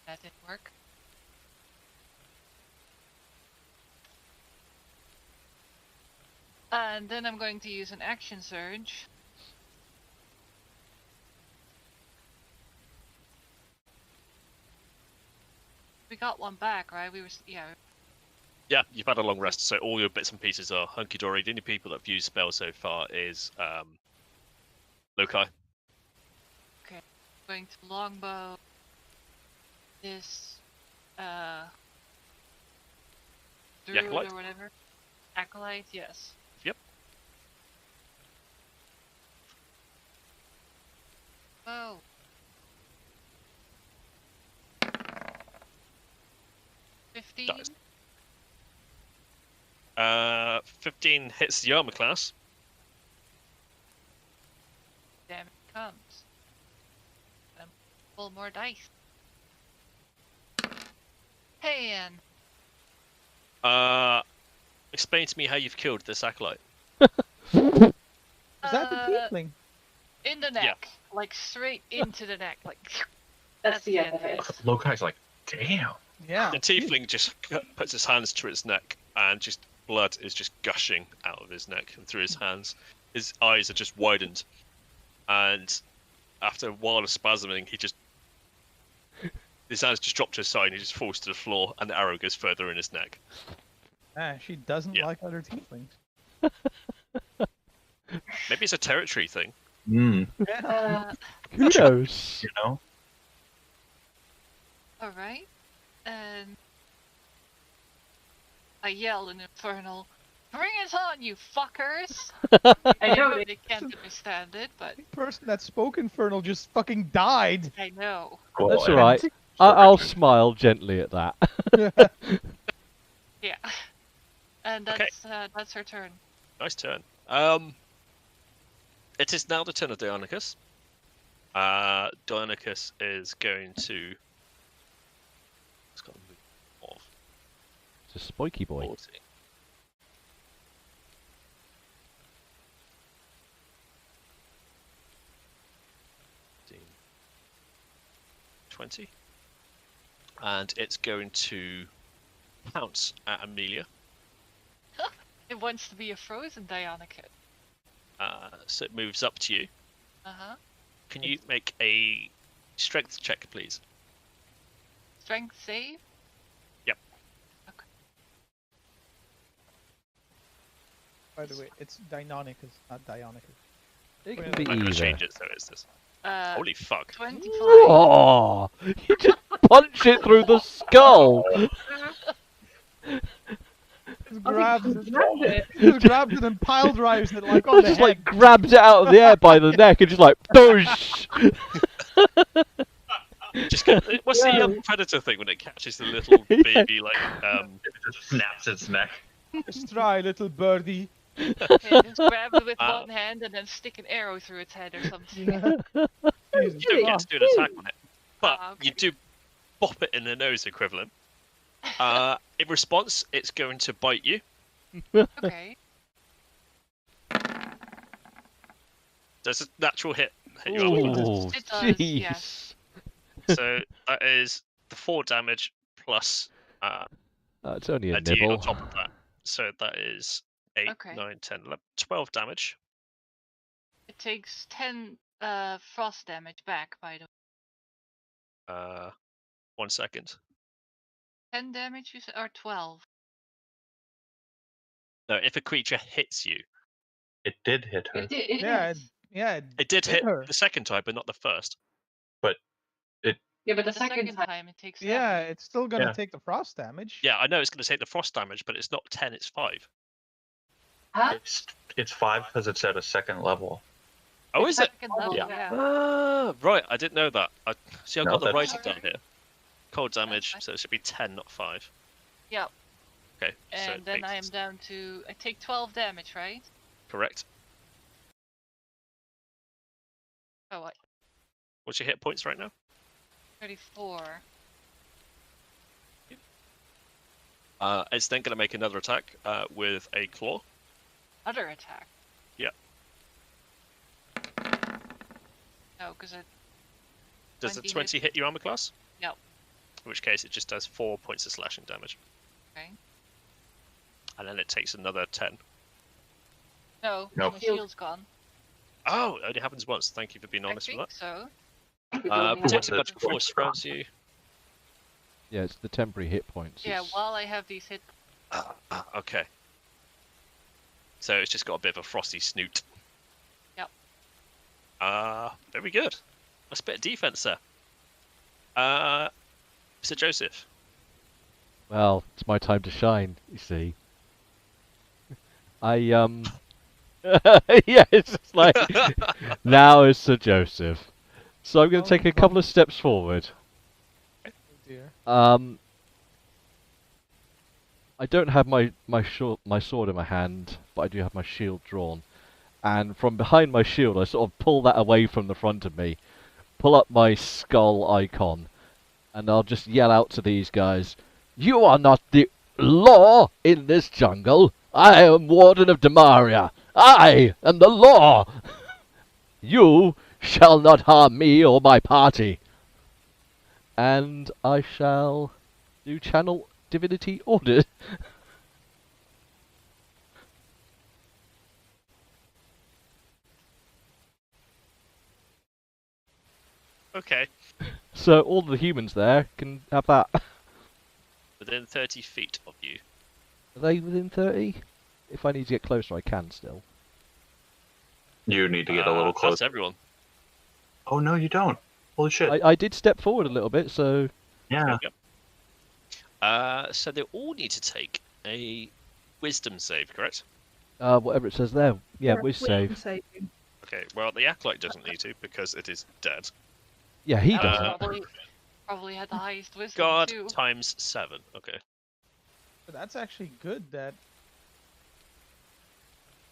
S5: That didn't work. And then I'm going to use an action surge. We got one back, right? We were, yeah.
S1: Yeah, you've had a long rest, so all your bits and pieces are hunky-dory. The only people that have used spells so far is Lokai.
S5: Okay. Going to longbow. This, druid
S1: acolyte?
S5: or whatever. Acolyte, yes.
S1: Yep.
S5: Oh.
S1: Dice. 15 hits the armor class.
S5: Damn it comes. Pull more dice. Hey, Ann.
S1: Explain to me how you've killed this acolyte.
S6: Is that the tiefling?
S5: In the neck. Like straight into the neck. Like
S3: That's the end of it.
S4: Lokai's like, damn.
S6: Yeah.
S1: The tiefling just puts his hands to his neck, and just blood is just gushing out of his neck and through his hands. His eyes are just widened, and after a while of spasming, his hands just drop to his side, and he just falls to the floor, and the arrow goes further in his neck.
S6: Ah, she doesn't
S1: Yeah.
S6: like other tieflings.
S1: Maybe it's a territory thing.
S6: Yeah.
S2: Kudos.
S4: You know?
S5: alright. And I yell in Infernal, bring it on, you fuckers!
S3: I know
S5: They can't understand it, but
S6: The person that spoke Infernal just fucking died.
S5: I know.
S2: That's alright. I'll smile gently at that.
S5: Yeah. And
S1: Okay.
S5: that's her turn.
S1: Nice turn. It is now the turn of Dionicus. Dionicus is going to. It's got to move off.
S2: It's a spiky boy.
S1: 40. $15, 20. And it's going to pounce at Amelia.
S5: It wants to be a frozen Dionicus.
S1: So it moves up to you.
S5: Uh-huh.
S1: Can you make a strength check, please?
S5: Strength save?
S1: Yep.
S5: Okay.
S6: By the way, it's Deinonychus, not Dionicus.
S2: It can
S6: I'm
S2: be
S1: I'm going to
S2: either.
S1: change it so it's this. Holy fuck.
S5: 25.
S2: Oh, you just punch it through the skull.
S6: Just
S3: I
S6: grabs
S3: think
S6: it,
S3: she grabbed it.
S6: just grabs it and pile drives it like on the
S2: Just
S6: head.
S2: like grabs it out of the air by the neck and just like boosh.
S1: Just what's
S3: Yeah.
S1: the predator thing when it catches the little baby like
S4: It just snaps its neck.
S6: Just try, little birdie.
S5: Okay, just grab it with
S1: Uh,
S5: one hand and then stick an arrow through its head or something.
S6: Jesus
S1: you don't get
S6: Christ.
S1: to do an attack on it, but
S5: Ah,
S1: you
S5: okay.
S1: do bop it in the nose equivalent. In response, it's going to bite you.
S5: Okay.
S1: There's a natural hit your armor class.
S2: Ooh,
S5: It does,
S2: jeez.
S5: yes.
S1: So that is the 4 damage plus
S2: It's only a
S1: a D8
S2: nibble.
S1: on top of that. So that is 8,
S5: Okay.
S1: 9, 10, 11, 12 damage.
S5: It takes 10 frost damage back, by the way.
S1: 1 second.
S5: 10 damage, you said, or 12?
S1: No, if a creature hits you,
S4: It did hit her,
S6: Yeah, yeah.
S1: it did hit
S6: her.
S1: the second time, but not the first.
S4: but
S7: Yeah, but
S5: The second time it takes 7.
S6: Yeah, it's still gonna
S4: Yeah.
S6: take the frost damage.
S1: Yeah, I know it's going to take the frost damage, but it's not 10, it's 5.
S7: Huh?
S4: it's 5 because it's at a second level.
S1: Oh, is it?
S5: Second level,
S4: Yeah.
S5: yeah.
S1: Right, I didn't know that. See, I've
S4: No,
S1: got the
S4: that's-
S1: writing down here. Cold damage,
S5: fine.
S1: so it should be 10, not 5.
S5: Yep.
S1: Okay, so
S5: And
S1: it
S5: then I am
S1: makes-
S5: down to... I take 12 damage, right?
S1: correct.
S5: Oh, what?
S1: What's your hit points right now?
S5: 34.
S1: It's then going to make another attack with a claw.
S5: Other attack.
S1: Yeah.
S5: No, because it...
S1: Does the
S5: 20 hit.
S1: 20 hit your armor class?
S5: Yep.
S1: In which case it just does 4 points of slashing damage.
S5: Okay.
S1: And then it takes another 10.
S5: No,
S4: Nope.
S5: my shield's gone.
S1: Oh, it only happens once. Thank you for being
S5: I
S1: honest with
S5: think
S1: that.
S5: so.
S1: Protected
S4: What's
S1: magical
S4: the
S1: force surrounds you.
S2: Yeah, it's the temporary hit points.
S5: Yeah,
S2: It's-
S5: while I have these hit...
S1: Okay. So it's just got a bit of a frosty snoot.
S5: Yep.
S1: Very good. That's a bit of defense there. Mr. Joseph.
S2: Well, it's my time to shine, you see. Yeah, it's just like now is Sir Joseph. So I'm going to take a couple of steps forward.
S6: Oh dear.
S2: I don't have my sword in my hand, but I do have my shield drawn. And from behind my shield, I sort of pull that away from the front of me, pull up my skull icon, and I'll just yell out to these guys, "You are not the law in this jungle. I am Warden of Demaria. I am the law. You shall not harm me or my party." And I shall do channel divinity order.
S1: Okay.
S2: So all the humans there can have that. Are
S1: Within 30 feet of you.
S2: they within 30? If I need to get closer, I can still.
S4: You need to get a little
S1: That's
S4: closer.
S1: everyone.
S4: Oh no, you don't. Holy shit.
S2: I did step forward a little bit, so
S4: Yeah.
S1: So they all need to take a wisdom save, correct?
S2: whatever it says there. Yeah, whiz
S3: Wisdom
S2: save.
S3: saving.
S1: Okay, well, the Acolyte doesn't need to because it is dead.
S2: Yeah, he
S5: That
S2: doesn't.
S5: probably had the highest wisdom,
S1: God
S5: too.
S1: times 7. Okay.
S6: But that's actually good that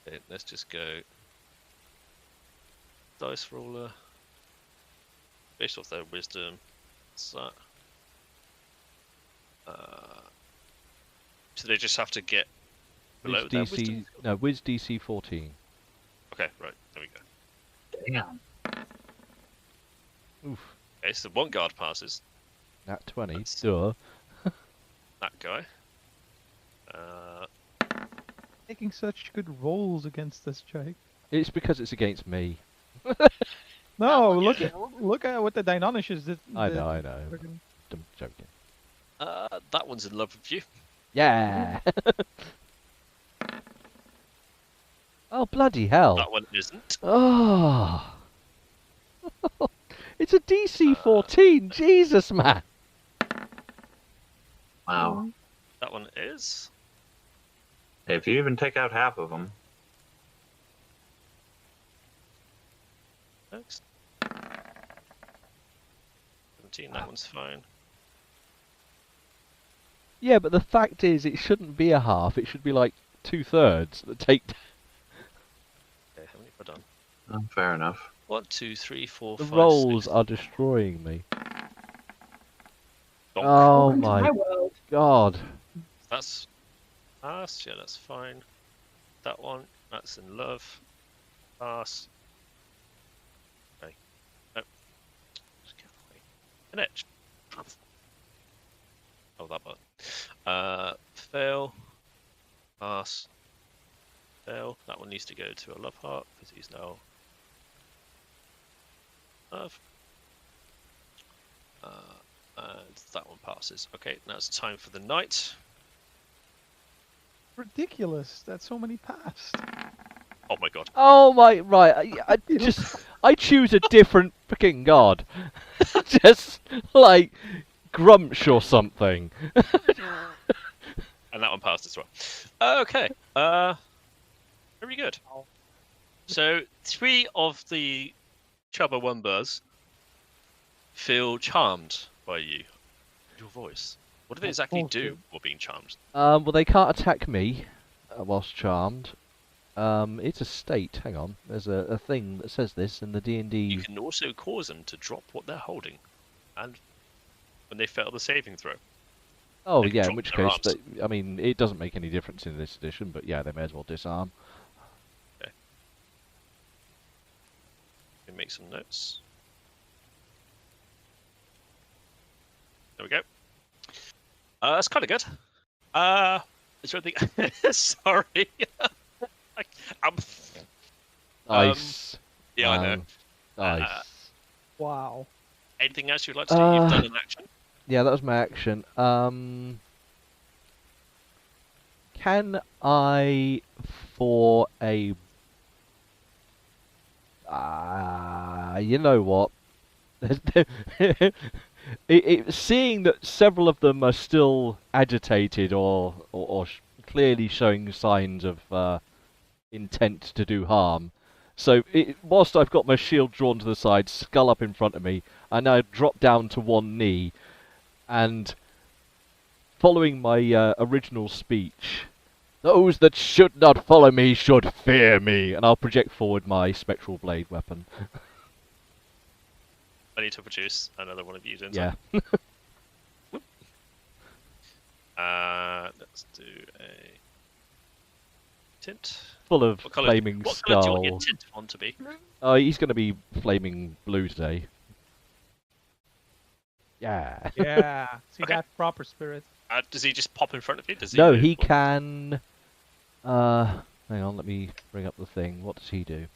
S1: Okay, let's just go. Dice roller. Based off their wisdom. What's that? So they just have to get below
S2: Whiz
S1: their
S2: DC,
S1: wisdom.
S2: no, whiz DC 14.
S1: Okay, right, there we go.
S4: Damn.
S2: Oof,
S1: Okay, so one guard passes.
S2: nat 20.
S1: That's-
S2: Duh.
S1: That guy.
S6: making such good rolls against this Jake.
S2: It's because it's against me.
S6: No,
S5: one
S6: look
S5: you
S6: at
S5: killed.
S6: what the Deinonychus did.
S2: I know, I know.
S6: friggin-
S2: I'm joking.
S1: That one's in love with you.
S2: Yeah. Oh, bloody hell.
S1: That one isn't.
S2: Oh. It's a DC 14. Jesus, man.
S4: Wow.
S1: That one is.
S4: If you even take out half of them,
S1: Next. 17, that one's fine.
S2: Yeah, but the fact is, it shouldn't be a half. It should be like 2/3 that take.
S1: Okay, how many have I done?
S4: fair enough.
S1: 1, 2, 3, 4,
S2: The
S1: 5,
S2: rolls
S1: 6.
S2: are destroying me. Oh
S3: Welcome to
S2: my
S3: my world.
S2: god.
S1: That's pass. Yeah, that's fine. That one, that's in love. Pass. Okay. No. Just get away. An itch. Oh, that button. Fail. Pass. Fail. That one needs to go to a love heart because he's now love. And that one passes. Okay, now it's time for the night.
S6: Ridiculous that so many passed.
S1: Oh my god.
S2: Oh my, right, I choose a different freaking god. Just, like, Grumsh or something.
S1: And that one passed as well. Okay. Very good. So 3 of the Chubbawumbas feel charmed by you. Your voice. What do they
S6: That's
S1: exactly do
S6: bullshit.
S1: while being charmed?
S2: Well, they can't attack me whilst charmed. It's a state. Hang on. There's a thing that says this in the D&D.
S1: You can also cause them to drop what they're holding, and when they fail the saving throw.
S2: Oh
S1: they can
S2: yeah, in
S1: drop
S2: which
S1: their
S2: case,
S1: arms.
S2: I mean, it doesn't make any difference in this edition, but yeah, they may as well disarm.
S1: Okay. Let me make some notes. There we go. That's kind of good. Is there anything? Sorry. I'm...
S2: Nice.
S1: Yeah, I know.
S2: Nice.
S6: Wow.
S1: Anything else you'd like to do? You've done an action.
S2: Yeah, that was my action. Can I, for a... you know what? Seeing that several of them are still agitated or clearly showing signs of intent to do harm, so whilst I've got my shield drawn to the side, skull up in front of me, I now drop down to one knee, and following my original speech, those that should not follow me should fear me, and I'll project forward my spectral blade weapon.
S1: I need to produce another one of you, don't
S2: Yeah.
S1: I? Let's do a tint.
S2: Full of
S1: What colour?
S2: flaming
S1: What colour do you want
S2: skull.
S1: your tint want to be?
S2: He's going to be flaming blue today. Yeah.
S6: Yeah. See
S1: Okay.
S6: that proper spirit.
S1: Does he just pop in front of you? Does he?
S2: No,
S1: move?
S2: he can... hang on, let me bring up the thing. What does he do?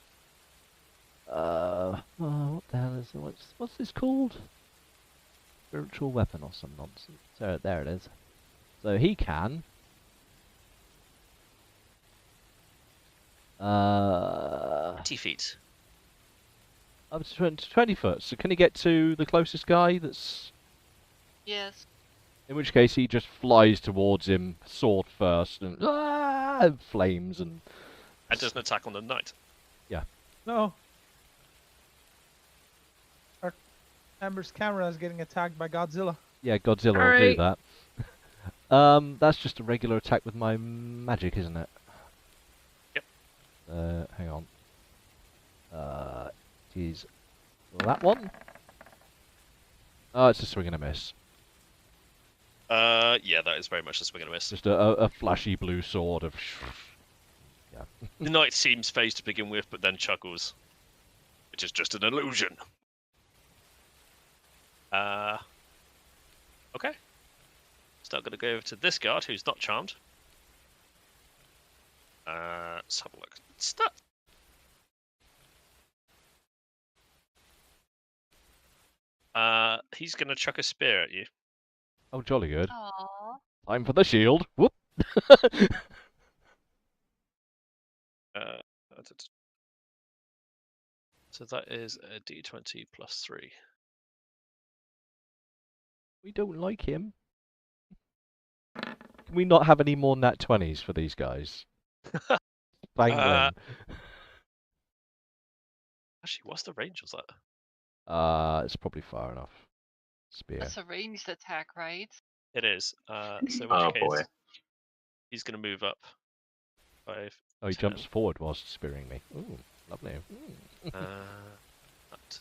S2: What the hell is it? What's this called? Spiritual weapon or some nonsense. So there it is. So he can...
S1: 20 feet.
S2: up to 20 foot. So can he get to the closest guy that's...
S5: Yes.
S2: In which case he just flies towards him, sword first, and flames and...
S1: And does an attack on the knight.
S6: No. Our Amber's camera is getting attacked by Godzilla.
S2: Yeah, Godzilla will do
S3: Alright.
S2: that. That's just a regular attack with my magic, isn't it?
S1: Yep.
S2: Hang on. It is that one? Oh, it's a swing and a miss.
S1: Yeah, that is very much a swing and a miss.
S2: Just a flashy blue sword of... Yeah.
S1: The knight seems phased to begin with, but then chuckles. Which is just an illusion. Okay. Still going to go over to this guard who's not charmed. Let's have a look. Stop. He's going to chuck a spear at you.
S2: Oh, jolly good.
S5: Aww.
S2: Time for the shield. Whoop!
S1: So that is a d20 plus 3.
S2: We don't like him. Can we not have any more nat 20s for these guys? Bang them.
S1: Actually, what's the range of that?
S2: It's probably far enough. Spear.
S5: That's a ranged attack, right?
S1: It is. So in which
S4: Oh,
S1: case,
S4: boy.
S1: he's going to move up 5.
S2: Oh, he
S1: 10.
S2: jumps forward whilst spearing me. Ooh, lovely.
S1: That.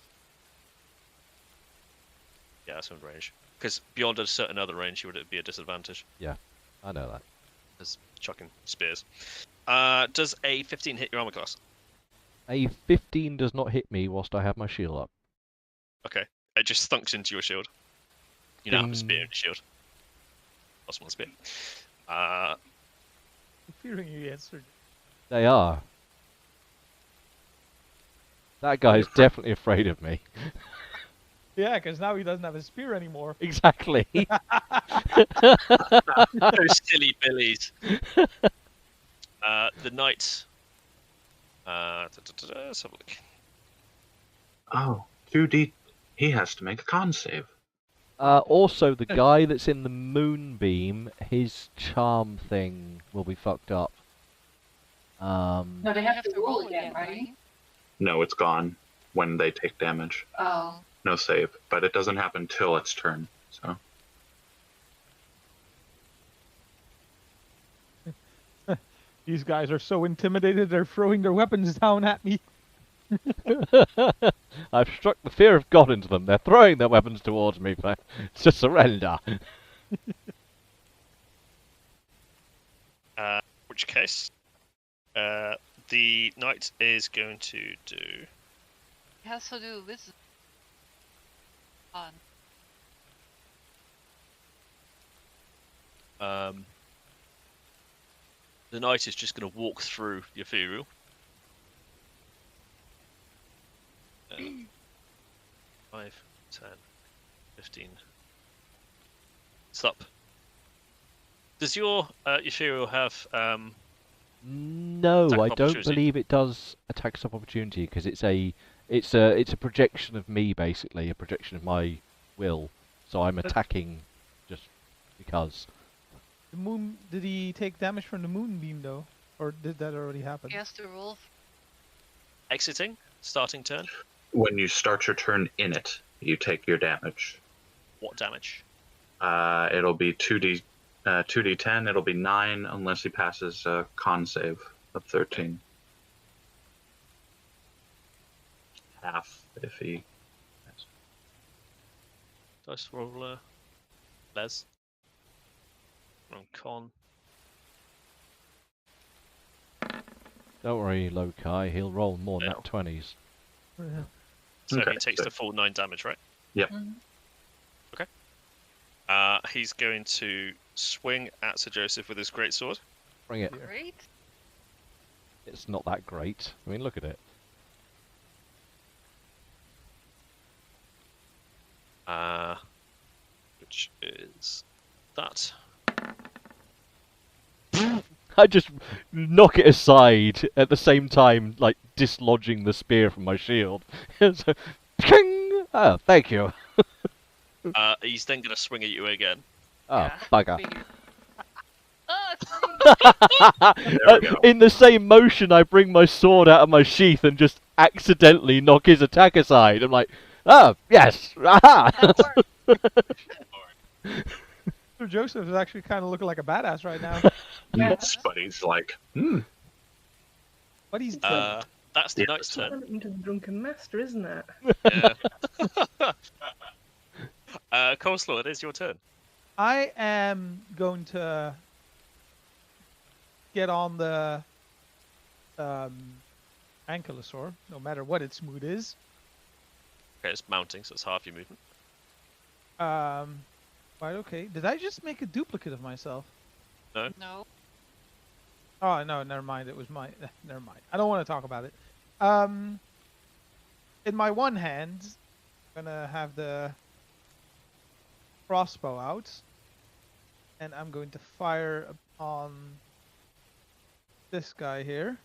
S1: get out of range. Because beyond a certain other range, would it be a disadvantage?
S2: I know that.
S1: As chucking spears. Does a 15 hit your armor class?
S2: A 15 does not hit me whilst I have my shield up.
S1: Okay. It just thunks into your shield. You now have a spear in
S2: Ding.
S1: your shield. Plus one spear.
S6: Fearing you answered.
S2: They are. That guy's definitely afraid of me.
S6: Yeah, because now he doesn't have a spear anymore.
S2: Exactly.
S1: Those silly billies. The knight. Let's have a look.
S4: Oh, 2D. He has to make a con save.
S2: Also, the guy that's in the moonbeam, his charm thing will be fucked up.
S7: No, they have to roll again, right?
S4: No, it's gone when they take damage.
S7: Oh.
S4: No save, but it doesn't happen till its turn. So
S6: These guys are so intimidated, they're throwing their weapons down at me.
S2: I've struck the fear of God into them. They're throwing their weapons towards me to surrender.
S1: Which case, the knight is going to do.
S5: It has to do with fun.
S1: The knight is just going to walk through the ethereal. 5, 10, 15. It's up. Does your ethereal have
S2: No,
S1: Attack
S2: I
S1: of
S2: don't
S1: opportunity.
S2: believe it does attacks of opportunity because it's a projection of me basically, a projection of my will. So I'm attacking just because.
S6: The moon. Did he take damage from the moonbeam though, or did that already happen?
S5: He has to roll.
S1: exiting? Starting turn?
S4: when you start your turn in it, you take your damage.
S1: What damage?
S4: It'll be 2d10. It'll be 9 unless he passes a con save of 13. Half if he.
S1: Dice roll, Les. On con.
S2: Don't worry, Lokai, he'll roll more than
S1: Yeah.
S2: that 20s.
S1: So
S4: Okay,
S1: he takes
S4: so-
S1: the full 9 damage, right?
S4: Yep.
S7: Mhm.
S1: He's going to swing at Sir Joseph with his greatsword.
S2: Bring it.
S5: Great.
S2: It's not that great. I mean, look at it.
S1: Which is that.
S2: I just knock it aside at the same time, like dislodging the spear from my shield. So, ping! Oh, thank you.
S1: He's then going to swing at you again.
S2: Oh,
S5: Yeah,
S2: bugger.
S5: figured. Oh, it's me.
S4: There we go.
S2: In the same motion, I bring my sword out of my sheath and just accidentally knock his attack aside. I'm like, oh, yes! Aha!
S5: That worked.
S6: Sir Joseph is actually kind of looking like a badass right now.
S4: Yes, but he's like,
S6: But he's
S1: That's the
S4: Yeah.
S1: knight's turn.
S3: Into the drunken master, isn't it?
S1: Yeah. Coleslaw, it is your turn.
S6: I am going to get on the ankylosaur, no matter what its mood is.
S1: Okay, it's mounting, so it's half your movement.
S6: Right, okay. Did I just make a duplicate of myself?
S5: No.
S6: Oh, no, never mind. It was my... Never mind. I don't want to talk about it. In my one hand, I'm going to have the crossbow out. And I'm going to fire upon this guy here.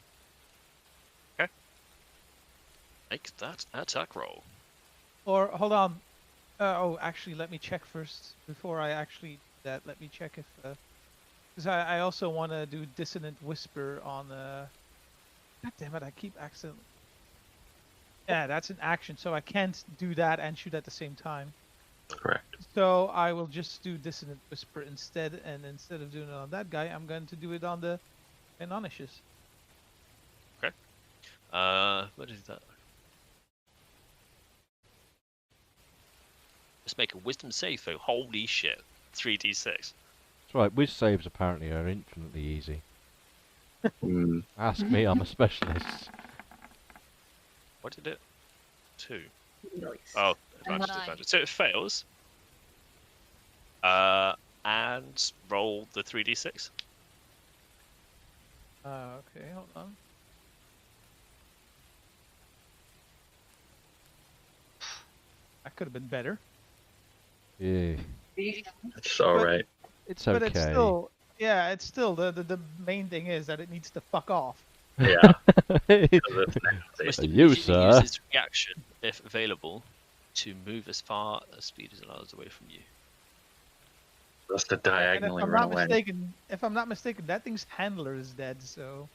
S1: Make that attack roll.
S6: Or, hold on. Oh, actually, let me check first. Before I actually do that, let me check if... Because I also want to do Dissonant Whisper on... God damn it, I keep accidentally... Yeah, that's an action, so I can't do that and shoot at the same time.
S4: correct.
S6: So I will just do Dissonant Whisper instead, and instead of doing it on that guy, I'm going to do it on the Anonishes.
S1: What is that? Let's make a wisdom save throw. Holy shit. 3d6.
S2: That's right, whiz saves apparently are infinitely easy.
S4: Hmm.
S2: Ask me, I'm a specialist.
S1: What did it? 2.
S3: Nice.
S1: Oh,
S5: And
S1: advantage,
S5: nine.
S1: advantage. So it fails. And roll the 3d6.
S6: Okay, hold on. That could have been better.
S2: Yeah,
S4: It's all right.
S2: it's
S6: But
S2: okay.
S6: it's still, yeah, it's still the main thing is that it needs to fuck off.
S4: Yeah.
S1: Must
S2: You,
S1: immediately
S2: sir.
S1: use its reaction, if available, to move as far as speed as allows away from you.
S4: Just to
S6: And
S4: diagonally
S6: if I'm
S4: run
S6: not
S4: away.
S6: mistaken, that thing's handler is dead. So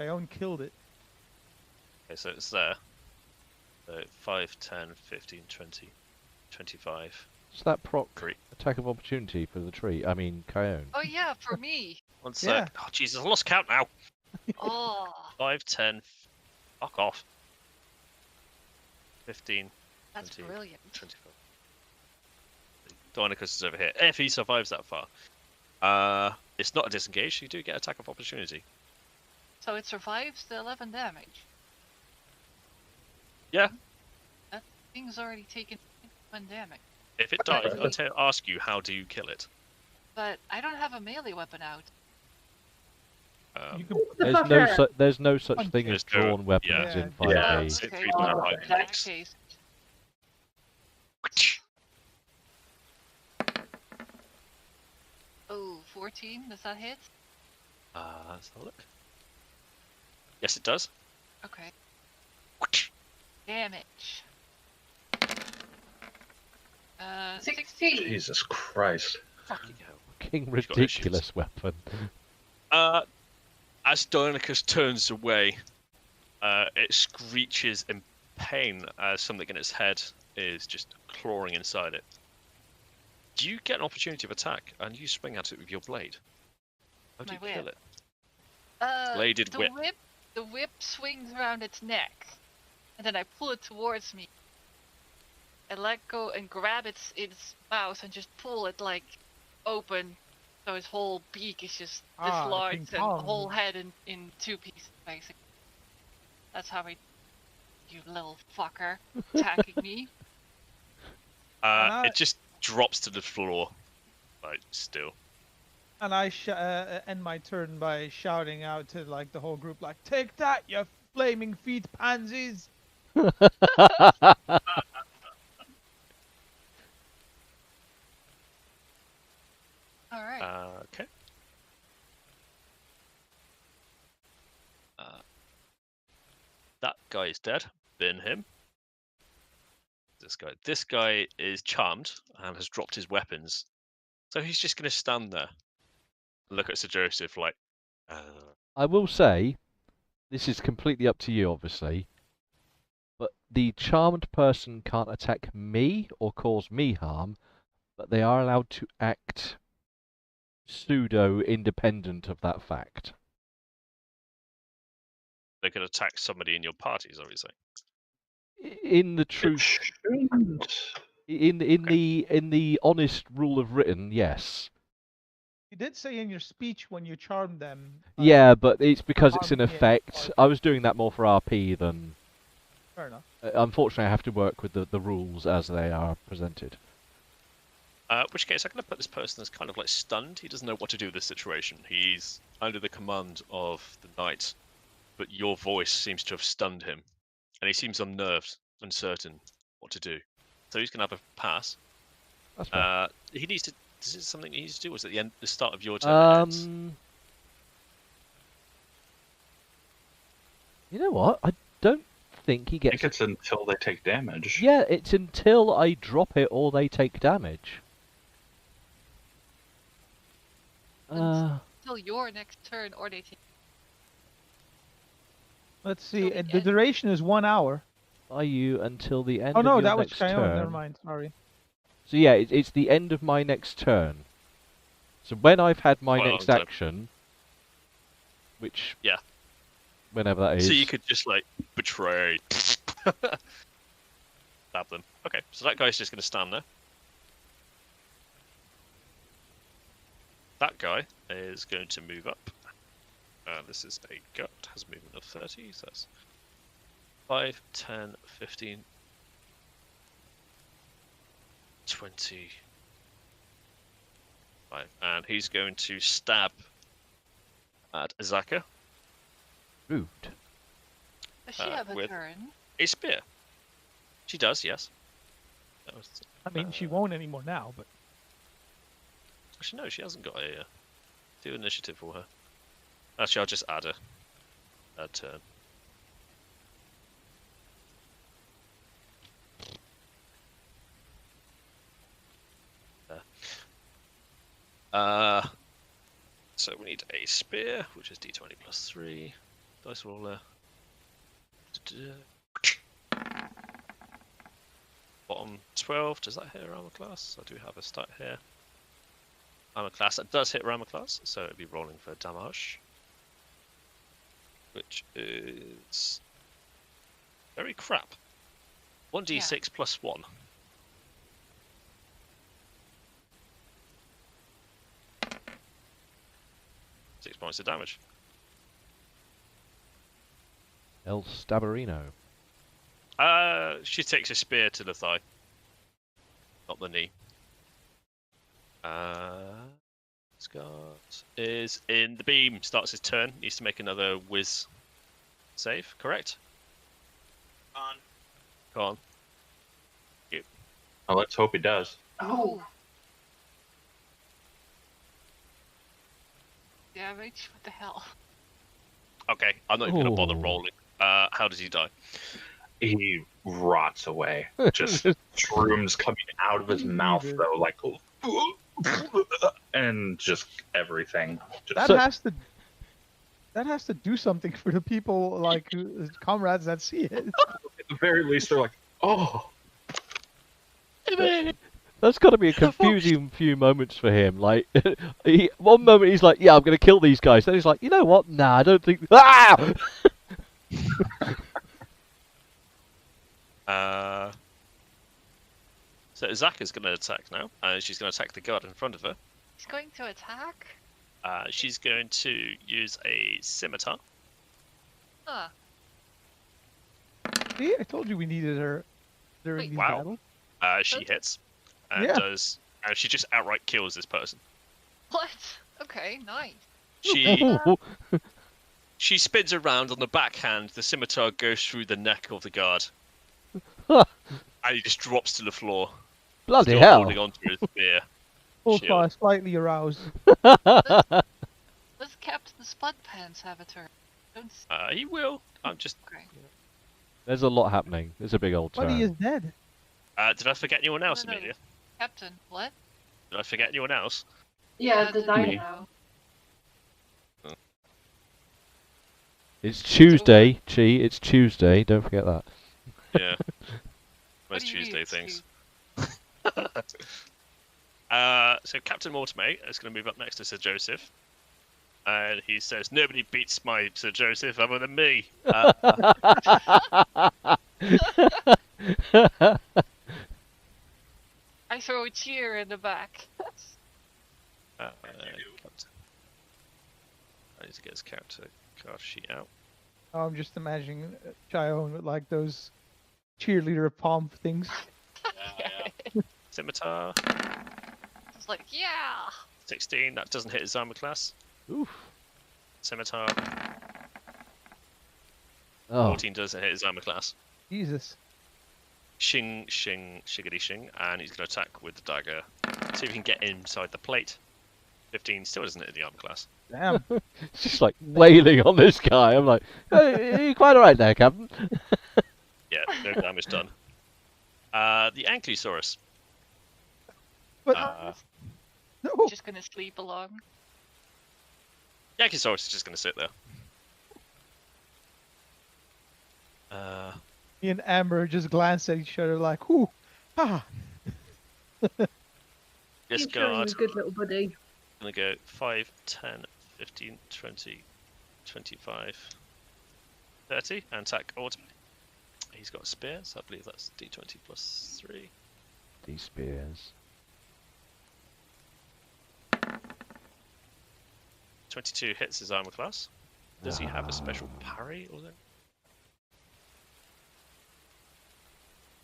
S6: Ione killed it.
S1: Okay, so it's there. So 5, 10, 15, 20, 25.
S2: Is that proc
S1: Great.
S2: attack of opportunity for the tree? I mean, Kyone.
S5: Oh yeah, for me.
S1: One
S6: Yeah.
S1: sec. Oh, Jesus, I lost count now.
S5: Oh,
S1: 5, 10, fuck off. 15,
S5: that's
S1: 20,
S5: brilliant.
S1: 25. Doinicus is over here. If he survives that far. It's not a disengage, you do get attack of opportunity.
S5: So it survives the 11 damage.
S1: Yeah.
S5: That thing's already taken 1 damage.
S1: If it dies, I'll ask you, how do you kill it?
S5: But I don't have a melee weapon out.
S6: You can
S2: There's no such
S6: Punch
S2: thing
S1: it.
S2: as drawn weapons
S6: Yeah.
S2: in
S4: Yeah.
S2: 5e.
S1: It's
S5: Okay,
S1: three
S5: well,
S1: power
S5: in that
S1: hikes.
S5: case, oh, 14, does that hit?
S1: Let's have a look. Yes, it does.
S5: Okay. Damage. 16.
S4: Jesus Christ.
S1: Fucking hell.
S2: Fucking
S1: got issues.
S2: ridiculous weapon.
S1: As Doinicus turns away, it screeches in pain as something in its head is just clawing inside it. Do you get an opportunity of attack and you swing at it with your blade? How do
S5: My
S1: you
S5: whip.
S1: kill it?
S5: The
S1: whip.
S5: The whip swings around its neck, and then I pull it towards me. I let go and grab its mouth and just pull it like open, so its whole beak is just
S6: Ah,
S5: dislodged
S6: King
S5: and the
S6: Kong.
S5: whole head in 2 pieces basically. That's how I, you little fucker, attacking me.
S1: It just drops to the floor, like still.
S6: And I end my turn by shouting out to like the whole group, like, "Take that, you flaming feet pansies!"
S5: All right.
S1: Okay. That guy is dead. Bin him. This guy is charmed and has dropped his weapons, so he's just going to stand there, and look at Sir Joseph like.
S2: I will say, this is completely up to you, obviously, but the charmed person can't attack me or cause me harm, but they are allowed to act pseudo-independent of that fact.
S1: They could attack somebody in your parties, obviously.
S2: In the
S4: It
S2: truth,
S4: shouldn't.
S2: in the honest rule of written, yes.
S6: You did say in your speech when you charmed them.
S2: Yeah, but it's because it's in
S6: harm me
S2: effect.
S6: or-
S2: I was doing that more for RP than.
S6: Fair enough.
S2: Unfortunately, I have to work with the rules as they are presented.
S1: Which case, I'm going to put this person as kind of like stunned. He doesn't know what to do with this situation. He's under the command of the knight, but your voice seems to have stunned him, and he seems unnerved, uncertain what to do. So he's going to have a pass.
S2: That's fair.
S1: He needs to. This is something he needs to do. Was at the start of your turn? it ends?
S2: You know what? I don't think he
S4: I
S2: gets.
S4: think it's until they take damage.
S2: Yeah, it's until I drop it or they take damage.
S5: Until your next turn, or they take.
S6: Let's see.
S5: Till the
S6: The
S5: end.
S6: duration is 1 hour.
S2: Are you until the end
S6: Oh
S2: of
S6: no,
S2: your
S6: that was
S2: next
S6: Cheyenne.
S2: turn?
S6: Never mind. Sorry.
S2: So yeah, it's the end of my next turn. So when I've had my
S1: Quite a
S2: next
S1: long time.
S2: action, which
S1: Yeah.
S2: whenever that is.
S1: So you could just like betray. stab them. Okay, so that guy's just going to stand there. That guy is going to move up. This is a gut, has a movement of 30, so that's 5, 10, 15, 20. And he's going to stab at Azaka.
S2: Rude.
S5: Does she have a
S1: with-
S5: turn?
S1: A spear. She does, yes. That was,
S6: I mean, she won't anymore now, but
S1: actually, no, she hasn't got a do initiative for her. Actually, I'll just add a turn. There. So we need a spear, which is d20 plus 3. Dice roller. Bottom 12, does that hit armor class? I do have a stat here. Armor class, that does hit armor class, so it'd be rolling for damage. Which is very crap. 1d6 plus 1. Six points of damage.
S2: El Stabarino.
S1: She takes a spear to the thigh, not the knee. Scott is in the beam. Starts his turn. Needs to make another whiz save. Correct. Go on.
S4: Oh, let's hope he does.
S5: Oh. Damage? What the hell?
S1: Okay, I'm not even gonna bother
S2: Ooh.
S1: rolling. How does he die?
S4: He rots away. Just shrooms coming out of his mouth, though, like, and just everything. Just
S6: that
S2: So-
S6: has to do something for the people, like his comrades that see it.
S4: at the very least, they're like, oh.
S2: That's got to be a confusing few moments for him. Like, one moment he's like, "Yeah, I'm going to kill these guys." Then he's like, "You know what? Nah, I don't think." Ah!
S1: So Azaka's going to attack now. She's going to attack the guard in front of her.
S5: He's going to attack?
S1: She's going to use a scimitar.
S5: Huh.
S6: See, I told you we needed her during
S5: Wait,
S6: these
S1: wow.
S6: battles.
S1: She
S5: Okay.
S1: hits and
S6: Yeah.
S1: does. And she just outright kills this person.
S5: What? Okay, nice.
S1: She spins around on the backhand. The scimitar goes through the neck of the guard,
S2: Huh.
S1: and he just drops to the floor.
S2: Bloody
S1: Still
S2: hell!
S1: holding onto his spear.
S6: Both
S1: Shield.
S6: are slightly aroused.
S5: Does Captain Spudpants have a turn? Don't
S1: He will. I'm just.
S5: okay.
S2: There's a lot happening. There's a big old
S6: But
S2: turn.
S6: he is dead.
S1: Did I forget anyone else,
S5: No.
S1: Amelia?
S5: Captain, what?
S1: Did I forget anyone else?
S7: Yeah, the
S2: Me.
S7: dino.
S2: It's Tuesday, Chi. It's Tuesday. Don't forget that.
S1: Yeah.
S5: What
S1: Most
S5: do you mean
S1: Tuesday
S5: it's
S1: things. So Captain Mortimer is going to move up next to Sir Joseph. And he says, "Nobody beats my Sir Joseph other than me."
S5: I throw a cheer in the back.
S1: Captain. I need to get his character card sheet out.
S6: I'm just imagining Chion with like those cheerleader pomp things.
S1: Scimitar,
S5: It's like, yeah!
S1: 16. That doesn't hit his armor class.
S2: Oof.
S1: Scimitar,
S2: Oh,
S1: 14 doesn't hit his armor class.
S6: Jesus.
S1: Shing, shing, shiggity shing, and he's going to attack with the dagger. See if he can get inside the plate. 15 still doesn't hit the armor class.
S6: Damn.
S2: it's just like wailing on this guy. I'm like, hey, are you quite alright there, Captain?
S1: Yeah, no damage done. The Ankylosaurus.
S6: But no.
S5: Just gonna sleep along.
S1: The Ankylosaurus is just going to sit there.
S6: Me and Amber just glance at each other like, "Whoo, ah."
S1: This
S3: Keep showing
S1: guard
S3: a good little buddy.
S1: going to go 5, 10, 15, 20, 25, 30, and attack ultimate. He's got a spear, so I believe that's D20 plus 3.
S2: These spears.
S1: 22 hits his armor class. Does he have a special
S2: Ah.
S1: parry or something?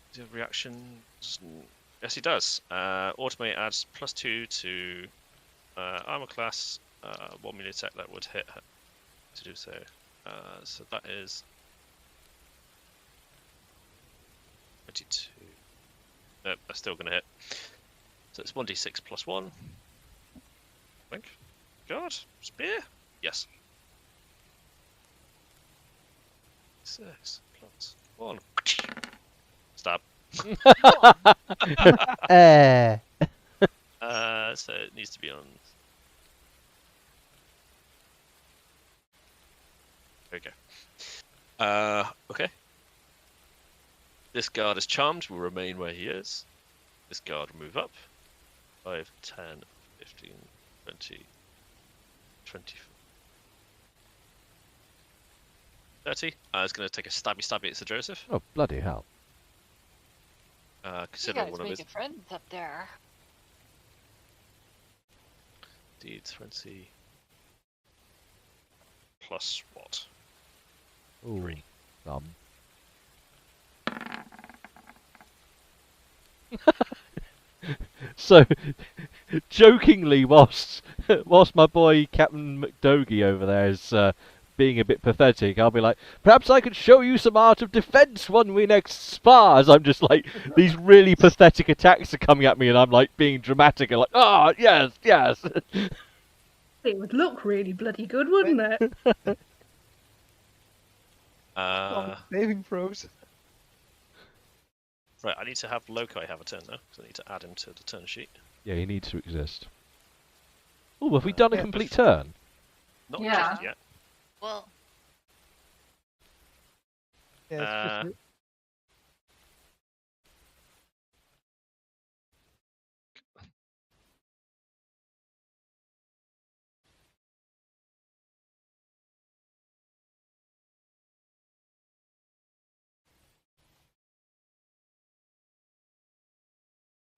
S1: Does he have reactions? Yes, he does. Automate adds +2 to armor class. 1 melee attack that would hit her to do so. So that is 22. Nope, that's still going to hit. So it's 1d6 plus 1. I think. God, spear? Yes. 6 plus 1. Stab. So it needs to be on. There we go. Okay. This guard is charmed, will remain where he is. This guard will move up. 5, 10, 15, 20, 24. 30. It's going to take a stabby at Sir Joseph.
S2: Oh, bloody hell.
S5: You
S1: Considering
S5: guys
S1: one of his
S5: making friends up there.
S1: D20 plus what?
S2: Ooh,
S1: 3.
S2: So, jokingly, whilst my boy Captain McDogie over there is being a bit pathetic, I'll be like, perhaps I could show you some art of defence when we next spar. As I'm just like, these really pathetic attacks are coming at me, and I'm like being dramatic and like, oh yes, yes.
S3: It would look really bloody good, wouldn't it?
S6: Saving throws.
S1: Right, I need to have Lokai have a turn now, because I need to add him to the turn sheet.
S2: Yeah, he needs to exist. Oh, have we done a
S6: Yeah.
S2: complete turn?
S1: Not
S7: Yeah.
S1: just yet.
S5: Well,
S6: Yeah, it's just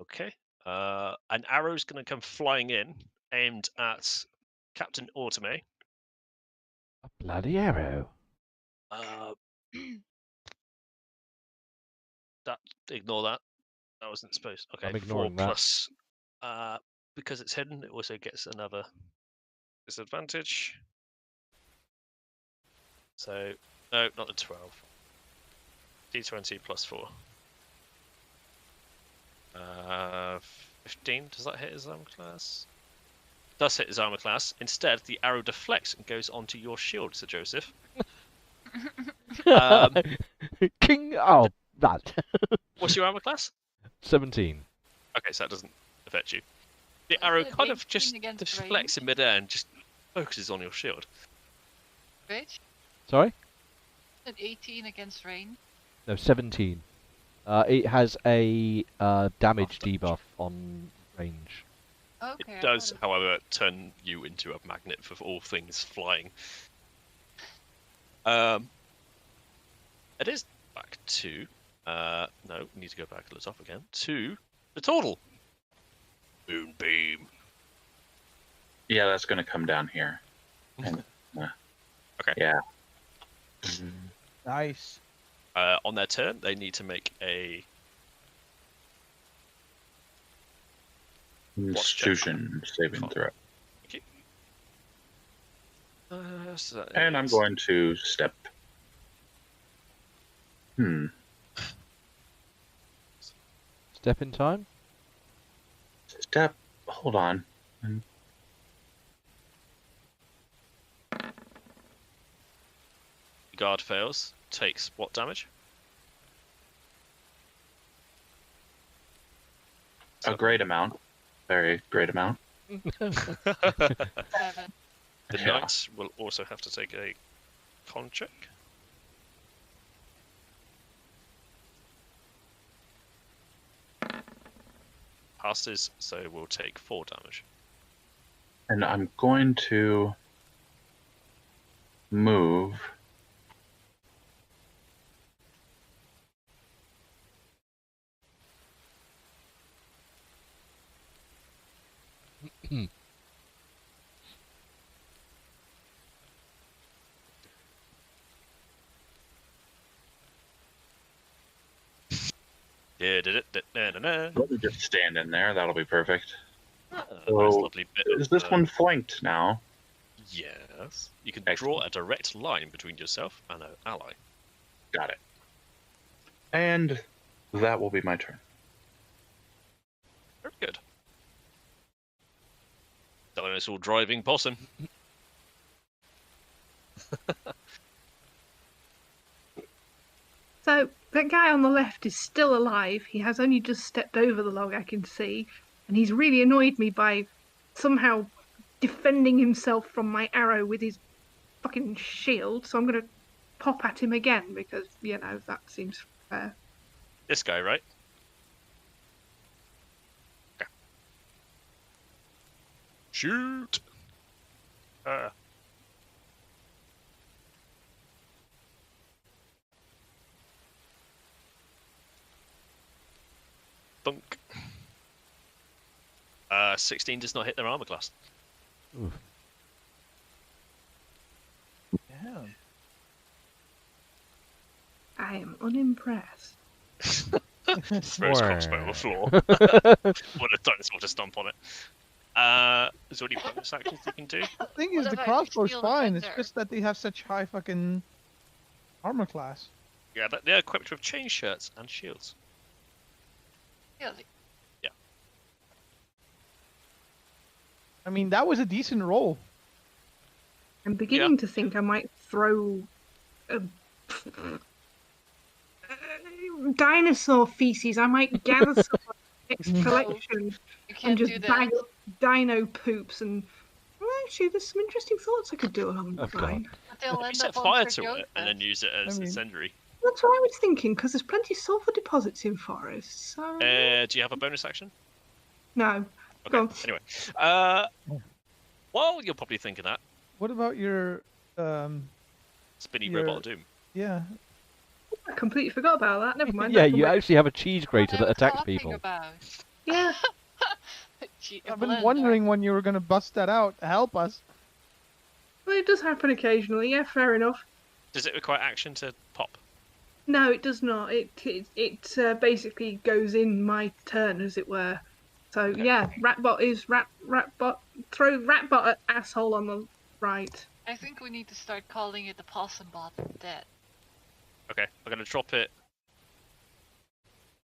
S1: Okay. An arrow's going to come flying in, aimed at Captain Autome.
S2: A bloody arrow.
S1: That ignore that. That wasn't supposed. Okay,
S2: I'm
S1: 4
S2: ignoring that.
S1: plus. Because it's hidden, it also gets another disadvantage. So no, not a 12. D20 plus 4. 15. Does that hit his armor class? Does hit his armor class. Instead, the arrow deflects and goes onto your shield, Sir Joseph.
S2: King. Oh, that.
S1: What's your armor class?
S2: 17.
S1: Okay, so that doesn't affect you. The
S5: Isn't
S1: arrow
S5: it
S1: kind of
S5: 18
S1: just
S5: against
S1: deflects in midair and just focuses on your shield.
S5: Rich?
S2: Sorry?
S5: An 18 against rain.
S2: No, 17. It has a damage debuff on range.
S5: Okay.
S1: It does, however, turn you into a magnet for all things flying. It is back to... no, we need to go back to the top again. To the turtle. Moonbeam.
S4: Yeah, that's going to come down here. And,
S1: Okay.
S4: Yeah.
S6: nice.
S1: On their turn, they need to make a...
S4: Constitution saving throw.
S1: So that
S4: And I'm
S1: is-
S4: going to step.
S2: Step in time?
S4: Step. Hold on.
S1: Guard fails. Takes what damage?
S4: A great amount. Very great amount.
S5: 7.
S1: The
S4: Yeah.
S1: knight will also have to take a con check. Passes, so we'll take 4 damage.
S4: And I'm going to move Let me just stand in there. That'll be perfect.
S1: Nice
S4: So,
S1: lovely bit
S4: Is
S1: of,
S4: this one flanked now?
S1: Yes. You can
S4: Excellent.
S1: draw a direct line between yourself and an ally.
S4: Got it. And that will be my turn.
S1: Very good. Dinosaur driving possum.
S3: So that guy on the left is still alive. He has only just stepped over the log, I can see, and he's really annoyed me by somehow defending himself from my arrow with his fucking shield. So I'm going to pop at him again because, you know, that seems fair.
S1: This guy, right? Yeah. Shoot! Thunk. 16 does not hit their armor class.
S2: Oof.
S6: Damn.
S3: I am unimpressed.
S1: Throws crossbow on the floor. Want a dinosaur to stomp on it. Is there any bonus actions you can do?
S6: The thing
S5: What
S6: is, the
S5: about
S6: crossbow's
S5: Steel
S6: fine. It's
S5: Defender?
S6: just that they have such high fucking armor class.
S1: Yeah, they're equipped with chain shirts and shields.
S5: Really?
S6: I mean, that was a decent roll.
S3: I'm beginning to think I might throw a dinosaur feces. I might gather some next collection
S5: You
S3: and
S5: can't
S3: just
S5: do
S3: bag
S5: that.
S3: up dino poops and. Well, actually, there's some interesting thoughts I could do along the
S2: Oh, God.
S3: line.
S5: But they'll
S1: You
S5: end
S1: set
S5: up on
S1: fire
S5: Sir
S1: to it and then
S5: Joseph.
S1: use it as
S6: I mean-
S1: incendiary.
S3: That's what I was thinking, because there's plenty of sulfur deposits in forests. So
S1: Do you have a bonus action?
S3: no.
S1: Okay.
S3: Go on.
S1: Anyway, while you're probably thinking that,
S6: What about your
S1: spinny
S6: Your-
S1: robot of doom.
S6: yeah?
S3: I completely forgot about that. Never mind.
S2: Yeah,
S3: that's
S2: you
S3: on my-
S2: actually have a cheese grater
S5: What
S2: that
S5: I'm
S2: attacks
S5: talking
S2: people.
S5: About.
S3: Yeah.
S6: I've been wondering when you were gonna bust that out. Help us.
S3: Well, it does happen occasionally. Yeah, fair enough.
S1: Does it require action to pop?
S3: No, it does not. It basically goes in my turn, as it were. So yeah, Ratbot is Ratbot. Throw Ratbot at asshole on the right.
S5: I think we need to start calling it the possum bot instead.
S1: Okay, I'm gonna drop it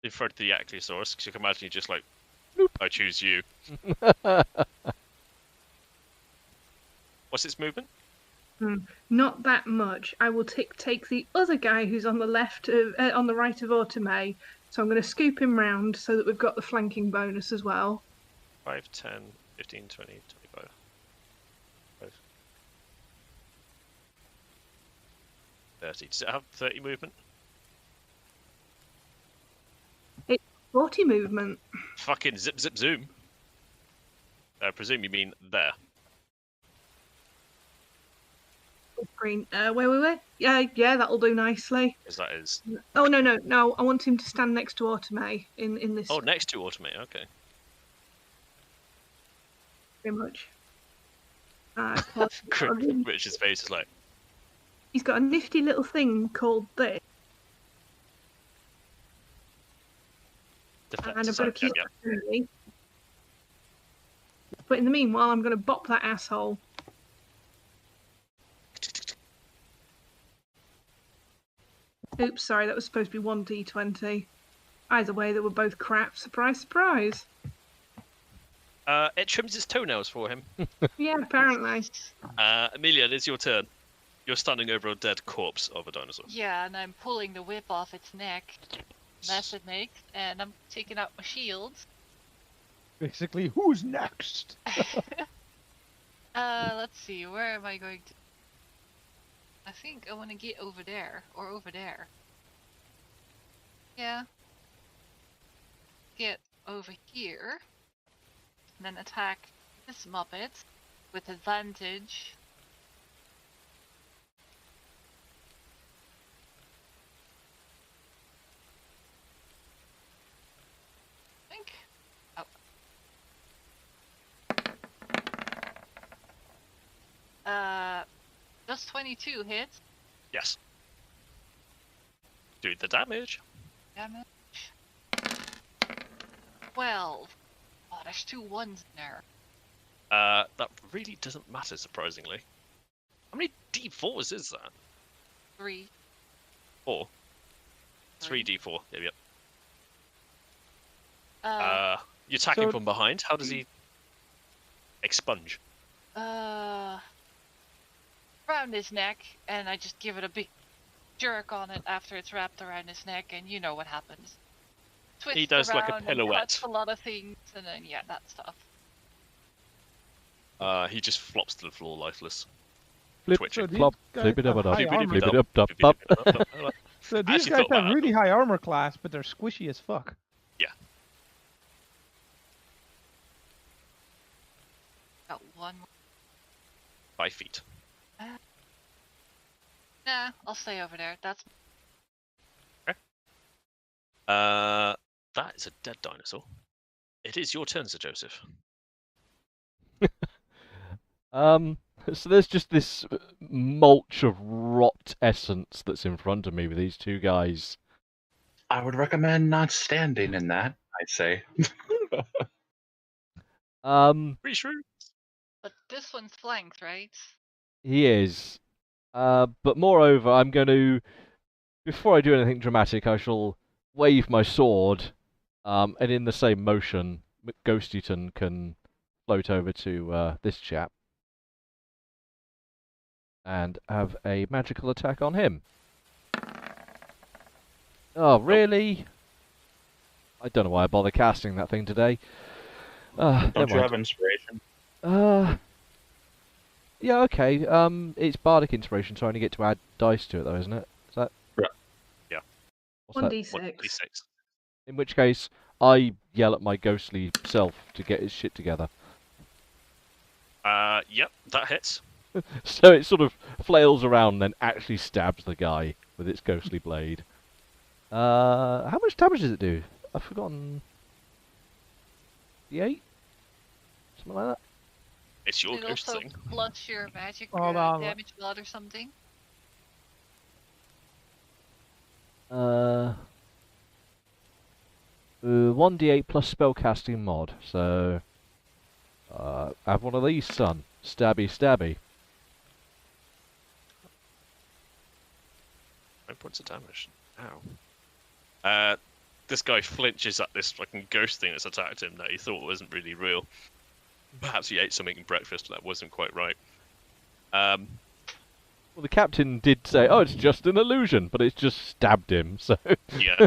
S1: in front of the Actiosaurus, because you can imagine you just like, I choose you. What's its movement?
S3: Not that much. I will take the other guy who's on the left, on the right of Automay. So I'm going to scoop him round so that we've got the flanking bonus as well.
S1: 5, 10, 15, 20, 25. 30. Does it have 30 movement?
S3: 40 movement.
S1: Fucking zip, zip, zoom. I presume you mean there.
S3: Green. Where? Yeah, that'll do nicely.
S1: Because that is.
S3: Oh no! I want him to stand next to Automay in this.
S1: Oh, next to automate, okay.
S3: Very much.
S1: Richard's face is like,
S3: He's got a nifty little thing called this,
S1: defense.
S3: and I've got to keep
S1: yeah.
S3: that early. But in the meanwhile, I'm going to bop that asshole. Oops, sorry, that was supposed to be 1d20. Either way, they were both crap. Surprise, surprise.
S1: It trims its toenails for him.
S3: Yeah, apparently.
S1: Amelia, it is your turn. You're standing over a dead corpse of a dinosaur.
S5: Yeah, and I'm pulling the whip off its neck, mess it makes, and I'm taking out my shields.
S6: Basically, who's next?
S5: Let's see, where am I going to? I think I want to get over there, or over there. Yeah. Get over here, and then attack this Muppet with advantage. I think. Oh. Does 22 hit?
S1: Yes. Do the damage.
S5: Damage. 12. Oh, there's 2 ones in there.
S1: That really doesn't matter, surprisingly. How many D4s is that?
S5: 3.
S1: 4.
S5: 3.
S1: 3D4. Yep.
S5: Uh,
S1: You attack him
S6: So-
S1: from behind. How does he expunge?
S5: around his neck, and I just give it a big jerk on it after it's wrapped around his neck, and you know what happens. Twist
S1: He does like a
S5: around and
S1: pirouette.
S5: cuts a lot of things, and then yeah, that stuff.
S1: He just flops to the floor, lifeless.
S2: Flip,
S1: Twitching.
S6: So these
S2: flop,
S6: guys
S2: flip it
S6: have
S2: up, up,
S6: high armor.
S2: flip it up, up, up.
S6: So
S1: I
S6: these
S1: actually
S6: guys
S1: thought
S6: have
S1: that.
S6: really high armor class, but they're squishy as fuck.
S5: Got one more.
S1: 5 feet.
S5: Nah, I'll stay over there. That's
S1: That is a dead dinosaur. It is your turn, Sir Joseph.
S2: So there's just this mulch of rot essence that's in front of me with these two guys.
S4: I would recommend not standing in that, I'd say.
S1: Pretty sure.
S5: but this one's flanked, right?
S2: He is. But moreover, I'm going to, before I do anything dramatic, I shall wave my sword, and in the same motion, Ghostyton can float over to this chap and have a magical attack on him. Oh, really? I don't know why I bother casting that thing today.
S4: Don't
S2: never
S4: you
S2: mind.
S4: have inspiration?
S2: Yeah, okay. It's bardic inspiration, so I only get to add dice to it, though, isn't it? Is that?
S1: Yeah.
S2: What's that?
S3: 1d6.
S1: 1d6.
S2: In which case, I yell at my ghostly self to get his shit together.
S1: Yep, that hits.
S2: So it sort of flails around and then actually stabs the guy with its ghostly blade. How much damage does it do? I've forgotten. D8? Something like that?
S1: It's your
S5: It
S1: ghost
S5: also
S1: thing.
S5: plus your magic
S6: Hold on.
S5: damage mod or something.
S2: Uh, 1d8 plus spellcasting mod. So, have one of these, son. Stabby, stabby.
S1: 9 points of damage. Ow. This guy flinches at this fucking ghost thing that's attacked him that he thought wasn't really real. Perhaps he ate something in breakfast that wasn't quite right.
S2: Well, the captain did say, "Oh, it's just an illusion," but it's just stabbed him. So,
S1: Yeah.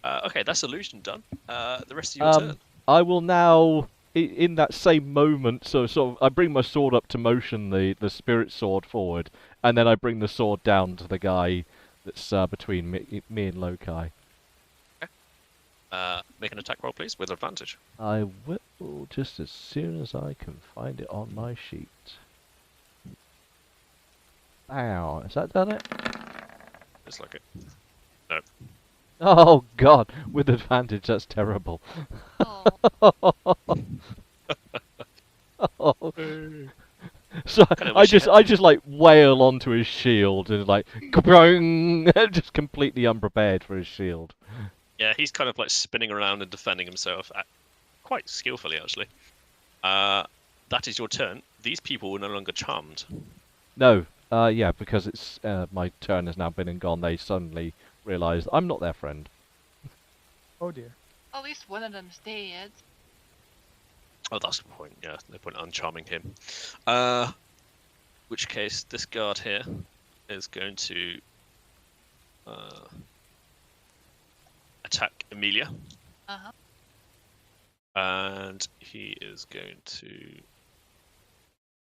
S1: Okay, that's illusion done. The rest of your turn.
S2: I will now, in that same moment, so sort of, I bring my sword up to motion the spirit sword forward, and then I bring the sword down to the guy that's between me and Lokai.
S1: Make an attack roll, please, with advantage.
S2: I will just as soon as I can find it on my sheet. Ow, has that done it?
S1: It's like it. No.
S2: Oh god, with advantage, that's terrible.
S5: Oh,
S2: So
S1: Kinda
S2: I
S1: wish you
S2: just like wail onto his shield and like just completely unprepared for his shield.
S1: Yeah, he's kind of like spinning around and defending himself quite skillfully, actually. That is your turn. These people are no longer charmed.
S2: No, yeah, because it's my turn has now been and gone. They suddenly realised I'm not their friend.
S6: Oh dear.
S5: at least one of them's dead.
S1: Oh, that's the point. Yeah, no point uncharming him. Which case, this guard here is going to attack Amelia,
S5: Uh-huh.
S1: and he is going to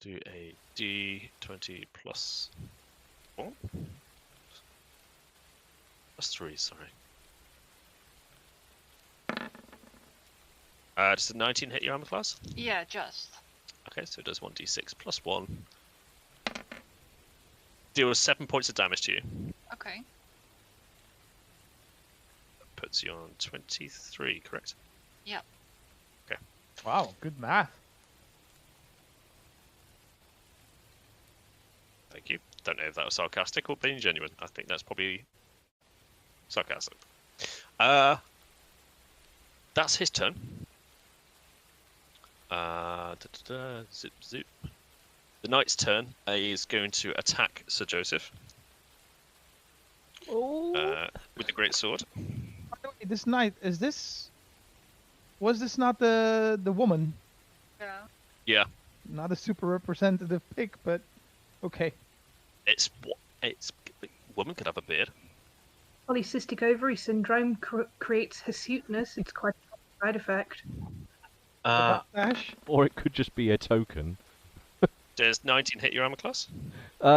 S1: do a D20 plus 4? Plus 3, sorry. Does the 19 hit your armor class?
S5: Yeah, just.
S1: Okay, so it does 1d6 plus 1. Deals 7 points of damage to you.
S5: Okay.
S1: Puts you on 23, correct?
S5: Yep.
S6: Wow, good math.
S1: Thank you. don't know if that was sarcastic or being genuine. I think that's probably sarcastic. That's his turn. Zip, zip. The knight's turn is going to attack Sir Joseph with the great sword.
S6: By the way, this knight, was this not the woman?
S5: Yeah.
S1: Yeah,
S6: Not a super representative pick, but okay.
S1: it's woman could have a beard.
S3: Polycystic ovary syndrome creates hirsuteness. It's quite a side effect.
S6: Ash?
S2: Or it could just be a token.
S1: Does 19 hit your armor class?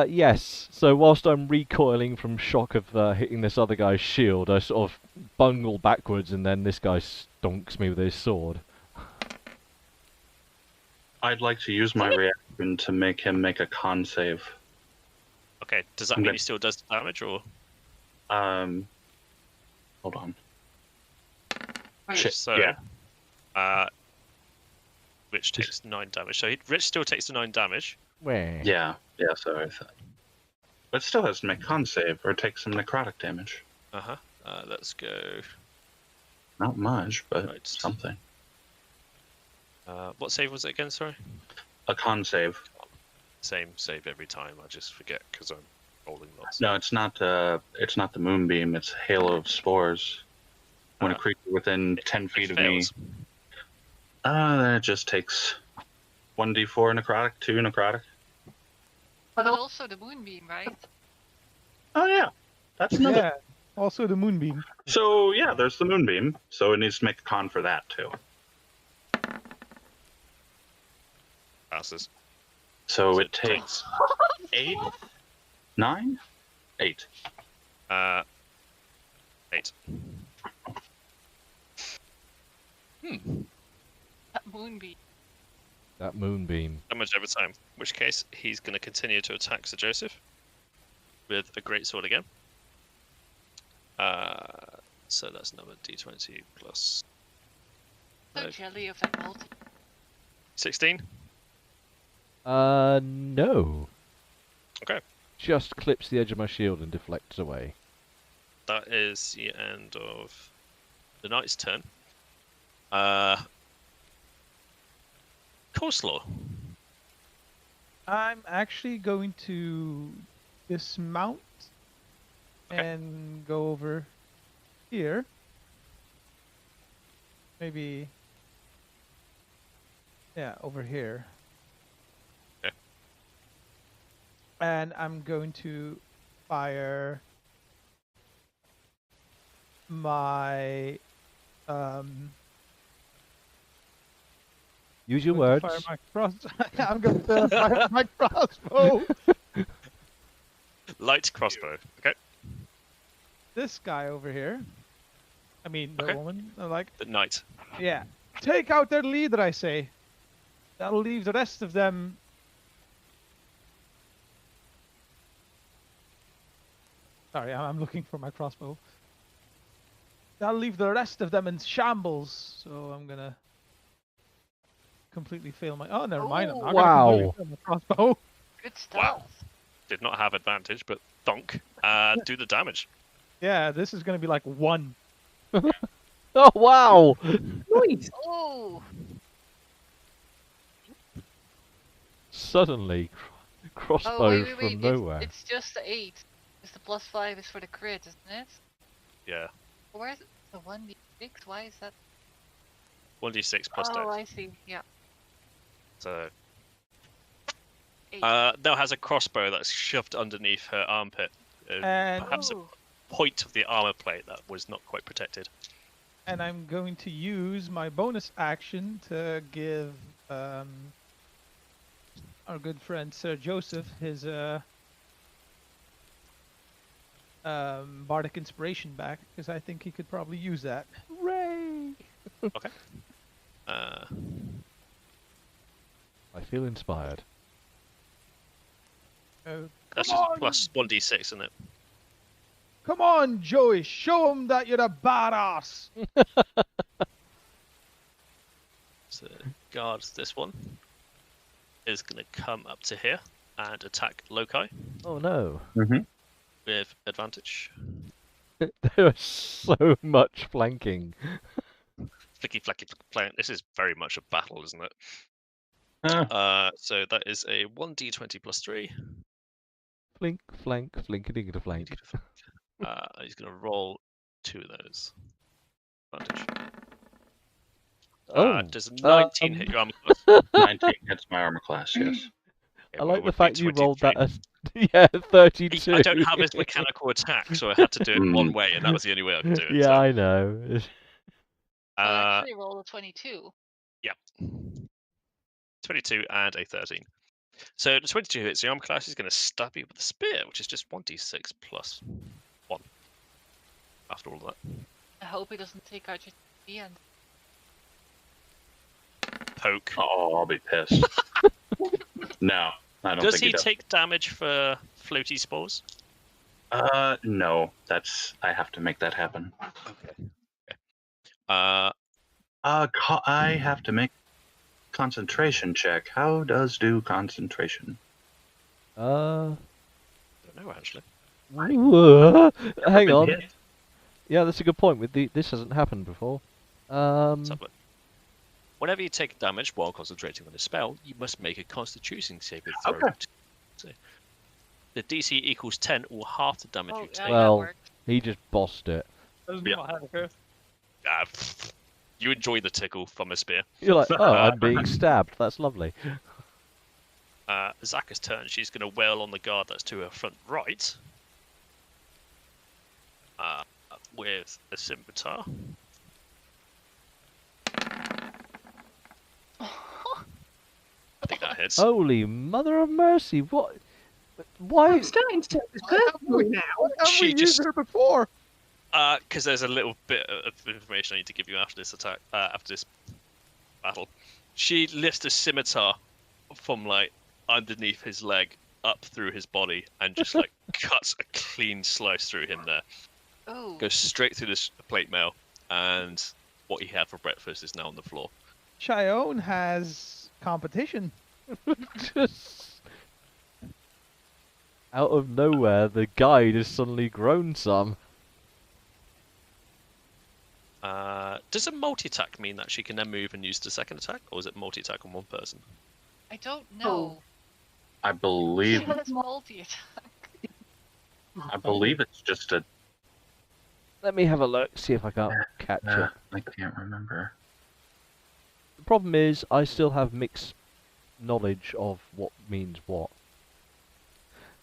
S2: Yes. So whilst I'm recoiling from shock of hitting this other guy's shield, I sort of bungle backwards, and then this guy stonks me with his sword.
S4: I'd like to use my reaction to make him make a con save.
S1: Okay, does that mean he still does damage, or?
S4: Hold on.
S5: Right.
S1: So,
S4: yeah.
S1: Rich takes 9 damage. So Rich still takes the 9 damage.
S2: Where?
S4: Yeah, so I thought. But still has to make con save or take some necrotic damage.
S1: Let's go.
S4: Not much, but
S1: Right.
S4: something.
S1: What save was it again? Sorry.
S4: A con save.
S1: Same save every time. I just forget because I'm rolling lots.
S4: No, it's not. It's not the moonbeam. It's hail of spores. When a creature within 10 feet of me. Then it just takes 1d4 necrotic, 2 necrotic.
S5: But also the moonbeam, right?
S4: Oh yeah, that's another.
S6: Yeah. Also the moonbeam.
S4: So yeah, there's the moonbeam. So it needs to make a con for that too.
S1: Passes.
S4: So it takes 8, 9, 8.
S1: 8.
S5: That moonbeam.
S2: That moonbeam.
S1: Damage over time. In which case, he's going to continue to attack Sir Joseph with a great sword again. So that's another d20 plus
S5: So
S1: 5.
S5: jelly of that multi.
S1: 16.
S2: No.
S1: Okay.
S2: Just clips the edge of my shield and deflects away.
S1: That is the end of the knight's turn. Coleslaw.
S6: I'm actually going to dismount
S1: Okay.
S6: and go over here. Maybe. Yeah, over here.
S1: Okay.
S6: And I'm going to fire my
S2: Use your
S6: going
S2: words.
S6: to fire my I'm going to fire my crossbow.
S1: Light crossbow. Okay.
S6: This guy over here. I mean, the
S1: Okay.
S6: woman. Like,
S1: The knight.
S6: yeah. Take out their leader, I say. That'll leave the rest of them. Sorry, I'm looking for my crossbow. That'll leave the rest of them in shambles. So I'm gonna completely fail my. Oh, never mind. I'm not
S2: Wow.
S6: gonna completely fail my crossbow.
S5: Good stealth.
S1: Did not have advantage, but donk. Do the damage.
S6: Yeah, this is gonna be like 1.
S2: Oh wow!
S3: Nice.
S5: Oh,
S2: Suddenly, crossbow
S5: oh wait,
S2: from
S5: It's,
S2: nowhere.
S5: it's just the 8. It's the +5 is for the crit, isn't it?
S1: Yeah.
S5: Where is it? The 1d6? Why is that?
S1: 1d6 plus
S5: Oh,
S1: dex.
S5: I see. Yeah.
S1: So
S5: 8.
S1: now has a crossbow that's shoved underneath her armpit.
S6: And
S1: Perhaps
S5: Ooh.
S1: a point of the armor plate that was not quite protected.
S6: and I'm going to use my bonus action to give our good friend Sir Joseph his bardic inspiration back, because I think he could probably use that.
S2: Hooray!
S1: Okay.
S2: I feel inspired.
S1: That's
S6: Come
S1: just
S6: on!
S1: plus 1d6, isn't it?
S6: Come on, Joey, show him that you're a badass.
S1: So guards this one is going to come up to here. and attack Lokai
S2: Oh no.
S1: with advantage.
S2: There is so much flanking.
S1: Flicky, flacky, flank. This is very much a battle, isn't it? So that is a 1d20 plus 3.
S2: Flink, flank, flinkadink to flank.
S1: He's going to roll 2 of those. Advantage.
S2: Oh,
S1: Does 19 hit your armor class?
S4: 19 hits my armor class, yes.
S1: Yeah,
S2: I
S1: well, it
S2: like the
S1: would be
S2: fact you rolled that
S1: 23.
S2: as yeah, 32.
S1: I don't have his mechanical attack, so I had to do it one way, and that was the only way I could do it.
S2: Yeah,
S1: so.
S2: I know.
S5: I actually rolled a 22.
S1: Yep. 22 and a 13. So the 22 hits. The armor class is going to stab you with a spear, which is just 1d6 plus 1. After all of that.
S5: I hope he doesn't take out your the end.
S1: Poke.
S4: Oh, I'll be pissed. No, I don't
S1: Does
S4: think
S1: he
S4: he does.
S1: take damage for floaty spores?
S4: No. I have to make that happen.
S1: Okay.
S4: I have to make concentration check. How does do concentration?
S1: Don't know actually.
S2: Hang
S4: Been
S2: on.
S4: hit?
S2: Yeah, that's a good point. With this hasn't happened before.
S1: Let's have a look. Whenever you take damage while concentrating on a spell, you must make a Constitution saving throw.
S4: Okay.
S1: So, the DC equals 10 or half the damage you
S5: Yeah,
S1: take.
S5: that
S2: Well,
S5: worked.
S2: he just bossed it.
S6: Doesn't
S4: Yeah.
S6: matter.
S1: You enjoy the tickle from a spear.
S2: You're like, oh, I'm being stabbed. That's lovely.
S1: Zaka's turn. She's going to wail on the guard that's to her front right. With a scimitar. I think that hits.
S2: Holy mother of mercy! What? Why?
S3: I'm starting to take this personally now.
S6: Have
S1: She
S6: we used
S1: just-
S6: her before?
S1: Because there's a little bit of information I need to give you after this attack, after this battle. She lifts a scimitar from like underneath his leg up through his body and just like cuts a clean slice through him there.
S5: Oh.
S1: Goes straight through this plate mail, and what he had for breakfast is now on the floor.
S6: Cheyenne has competition.
S2: Just out of nowhere, the guide has suddenly grown some.
S1: Does a multi-attack mean that she can then move and use the second attack, or is it multi-attack on one person?
S5: I don't know.
S4: I
S5: She
S4: believe
S5: has multi-attack.
S4: it's just a.
S2: Let me have a look, see if I can't catch it.
S4: I can't remember.
S2: The problem is, I still have mixed knowledge of what means what.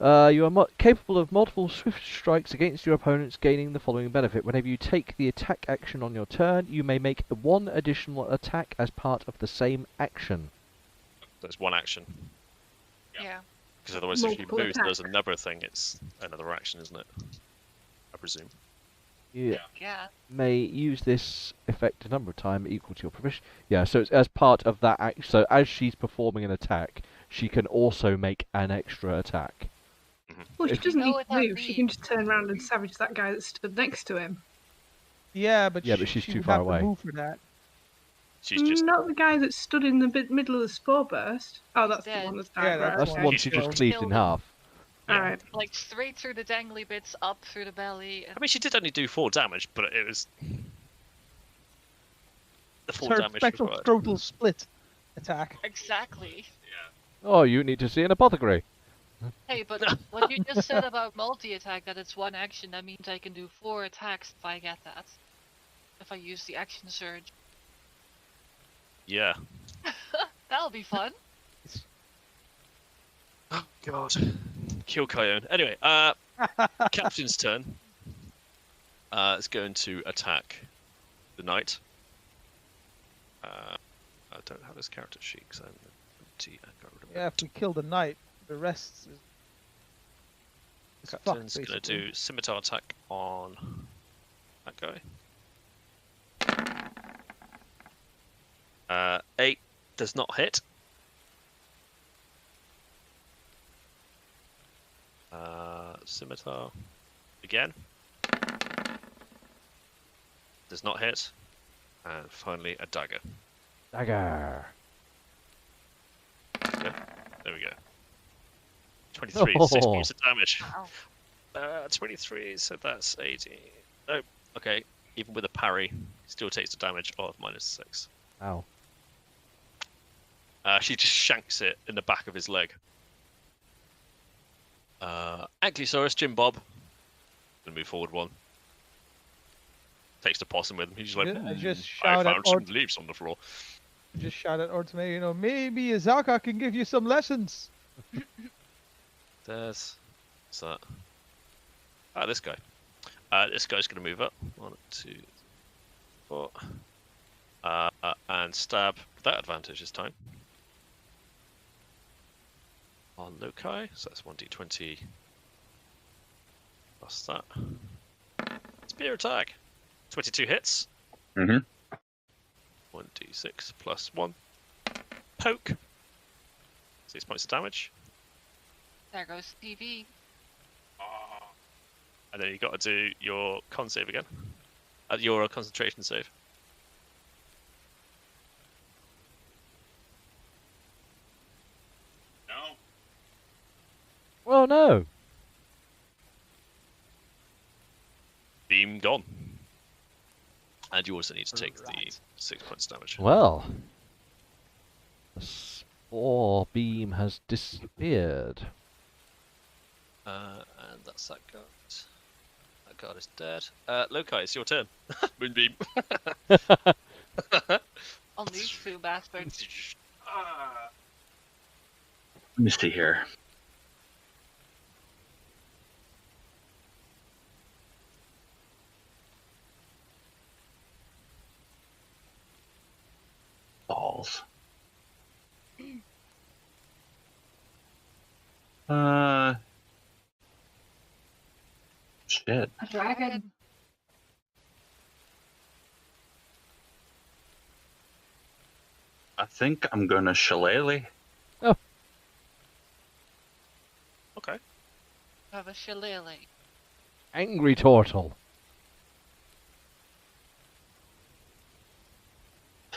S2: You are capable of multiple swift strikes against your opponents, gaining the following benefit. Whenever you take the attack action on your turn, you may make one additional attack as part of the same action.
S1: There's one action.
S5: Yeah.
S1: Because otherwise, if she
S3: Multiple
S1: moves, and does
S3: attack.
S1: another thing, it's another action, isn't it? I presume.
S2: You
S5: Yeah.
S2: may use this effect a number of times equal to your proficiency. Yeah, so it's as part of that act. So as she's performing an attack, she can also make an extra attack.
S3: Well, she
S2: If-
S3: doesn't
S5: know
S3: need
S5: what
S3: to
S5: that
S3: move. She can
S5: means.
S3: just turn around and savage that guy that stood next to him.
S6: Yeah, but
S2: Yeah, but she's
S6: she
S2: too
S6: would
S2: far
S6: have to
S2: away.
S6: move for that.
S1: She's just.
S3: Not the guy that stood in the middle of the spore burst. Oh, that's
S5: dead.
S3: the one that's
S6: Yeah,
S3: died.
S6: that's
S3: right,
S2: That's
S3: okay.
S2: the one
S1: He's
S2: she
S1: killed
S2: just cleaved in
S5: him.
S2: half.
S3: Alright.
S5: Like straight through the dangly bits, up through the belly.
S1: I mean, she did only do 4 damage, but it was the
S6: It's
S1: full
S6: her
S1: damage.
S6: special
S1: required.
S6: scrotal split attack.
S5: Exactly.
S2: Oh, you need to see an apothecary.
S5: Hey, but what you just said about multi-attack, that it's one action, that means I can do 4 attacks if I get that. If I use the action surge.
S1: Yeah.
S5: That'll be fun.
S1: Oh God. Kill Coyote. Anyway, Captain's turn. Is going to attack the knight. I don't have his character sheet because I'm empty. I got rid of it.
S6: Yeah, if we kill the knight, the rest is fucked,
S1: Captain's going to
S6: basically.
S1: do scimitar attack on that guy. 8 does not hit. Scimitar again. Does not hit. And finally a dagger.
S2: Dagger.
S1: Yeah, there we go. 23, 6 points of damage.
S5: Wow.
S1: 23, so that's 80. Oh, okay. Even with a parry, still takes the damage of -6.
S2: Ow.
S1: She just shanks it in the back of his leg. Ankylosaurus, Jim Bob. Gonna move forward one. Takes the possum with him. He's like,
S6: I just
S1: I
S6: shout at
S1: found some leaves on the floor.
S6: Just shout at Ortome, maybe Azaka can give you some lessons.
S1: What's that? This guy. This guy's gonna move up. 1, 2, 4. And stab without advantage this time. On Lokai, so that's 1d20 plus that. Spear attack. 22 hits. 1d6 plus 1. Poke. 6 points of damage.
S5: There goes TV.
S1: And then you got to do your con save again. Your concentration save.
S4: No.
S2: Well, no.
S1: Beam gone. And you also need to take the 6 points damage.
S2: Well, the spore beam has disappeared.
S1: And that's that guard. That guard is dead. Lokai, it's your turn. Moonbeam.
S5: On these two bastards.
S4: Let me see here. Balls. Shit.
S7: A dragon.
S4: I think I'm gonna shillelagh.
S1: Okay.
S5: Have a shillelagh.
S2: Angry turtle.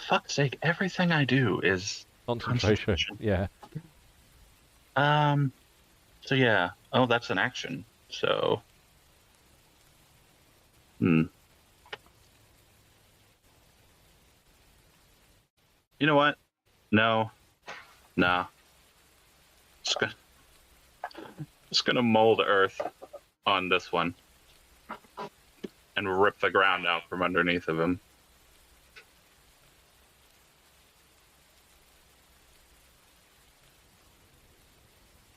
S4: Fuck's sake, everything I do is
S2: Concentration. Yeah.
S4: So yeah. Oh, that's an action. So you know what? No. Just gonna mold earth on this one and rip the ground out from underneath of him.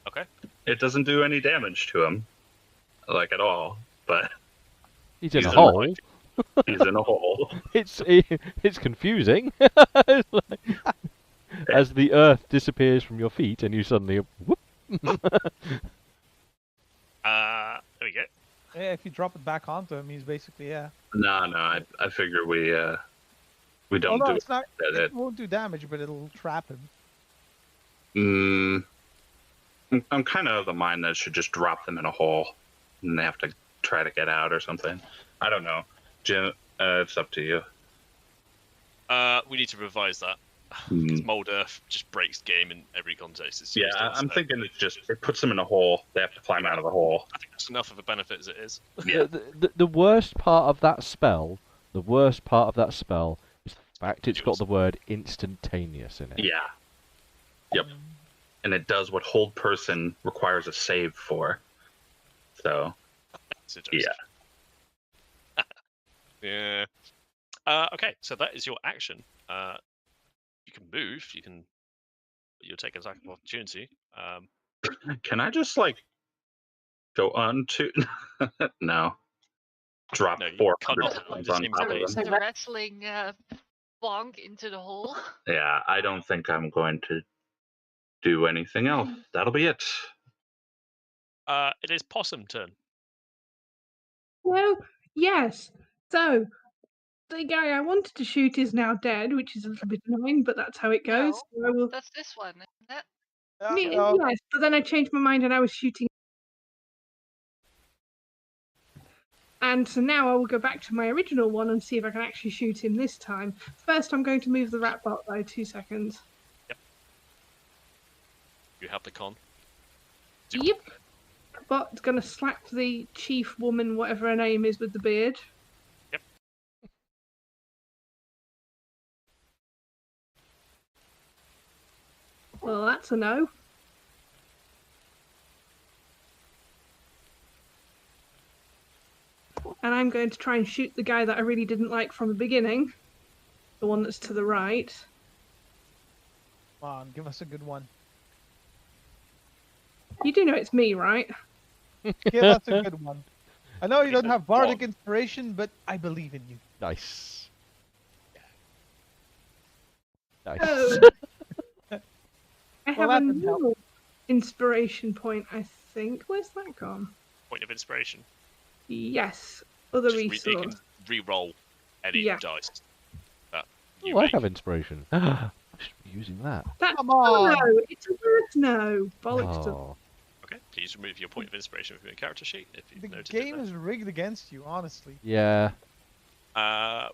S1: Okay.
S4: It doesn't do any damage to him, like at all, but
S2: He's in
S4: He's
S2: a
S4: in
S2: hole.
S4: he's in a hole.
S2: It's confusing. As the earth disappears from your feet and you suddenly whoop.
S1: There we go.
S6: Yeah, if you drop it back onto him, he's basically
S4: No, I figure we don't
S6: Oh no,
S4: do
S6: it's not.
S4: it.
S6: It won't do damage, but it'll trap him.
S4: I'm kind of of the mind that it should just drop them in a hole, and they have to try to get out or something. I don't know, Jim. It's up to you.
S1: We need to revise that. 'Cause Mold Earth just breaks game in every context. It's
S4: Yeah,
S1: used in,
S4: I'm
S1: so
S4: thinking it puts them in a hole. They have to climb out of the hole.
S1: I think that's enough of a benefit as it is.
S4: Yeah.
S2: The worst part of that spell, is the fact it's got the word instantaneous in it.
S4: Yeah. Yep. And it does what hold person requires a save for. So
S1: Yeah. Yeah. Okay, so that is your action. You can move. You'll take an attack of opportunity.
S4: can I just go on to no. Drop
S1: No, you
S4: 400
S1: can't
S4: pounds
S1: the
S4: on
S1: same
S4: top of
S1: space.
S4: them.
S5: The wrestling bonk into the hole.
S4: Yeah, I don't think I'm going to do anything else. That'll be it.
S1: It is Possum turn.
S3: Well, yes. So the guy I wanted to shoot is now dead, which is a little bit annoying, but that's how it goes.
S5: No.
S3: So I will...
S5: That's this one, isn't it?
S3: Yes, but then I changed my mind and I was shooting. And so now I will go back to my original one and see if I can actually shoot him this time. First, I'm going to move the rat bot though. 2 seconds.
S1: You have the con.
S3: Yep. But gonna slap the chief woman, whatever her name is, with the beard.
S1: Yep.
S3: Well, that's a no. And I'm going to try and shoot the guy that I really didn't like from the beginning. The one that's to the right.
S6: Come on, give us a good one.
S3: You do know it's me, right?
S6: Give us a good one. I know you don't have bardic
S1: One.
S6: inspiration, but I believe in you.
S2: Nice. Nice.
S3: Oh. I
S6: Well,
S3: have
S6: that
S3: a
S6: didn't help.
S3: new inspiration point, I think. Where's that gone?
S1: Point of inspiration.
S3: Yes. Other
S1: You
S3: resource.
S1: can re-roll any
S3: Yeah.
S1: dice that you
S2: Oh, I
S1: make.
S2: have inspiration. I should be using that.
S3: That's
S6: Come
S3: a
S6: on.
S3: no. It's a word no. Bollocks to
S2: Oh.
S1: Okay, please remove your point of inspiration from your character sheet if you've
S6: The
S1: noted
S6: game
S1: it.
S6: is rigged against you, honestly.
S2: Yeah.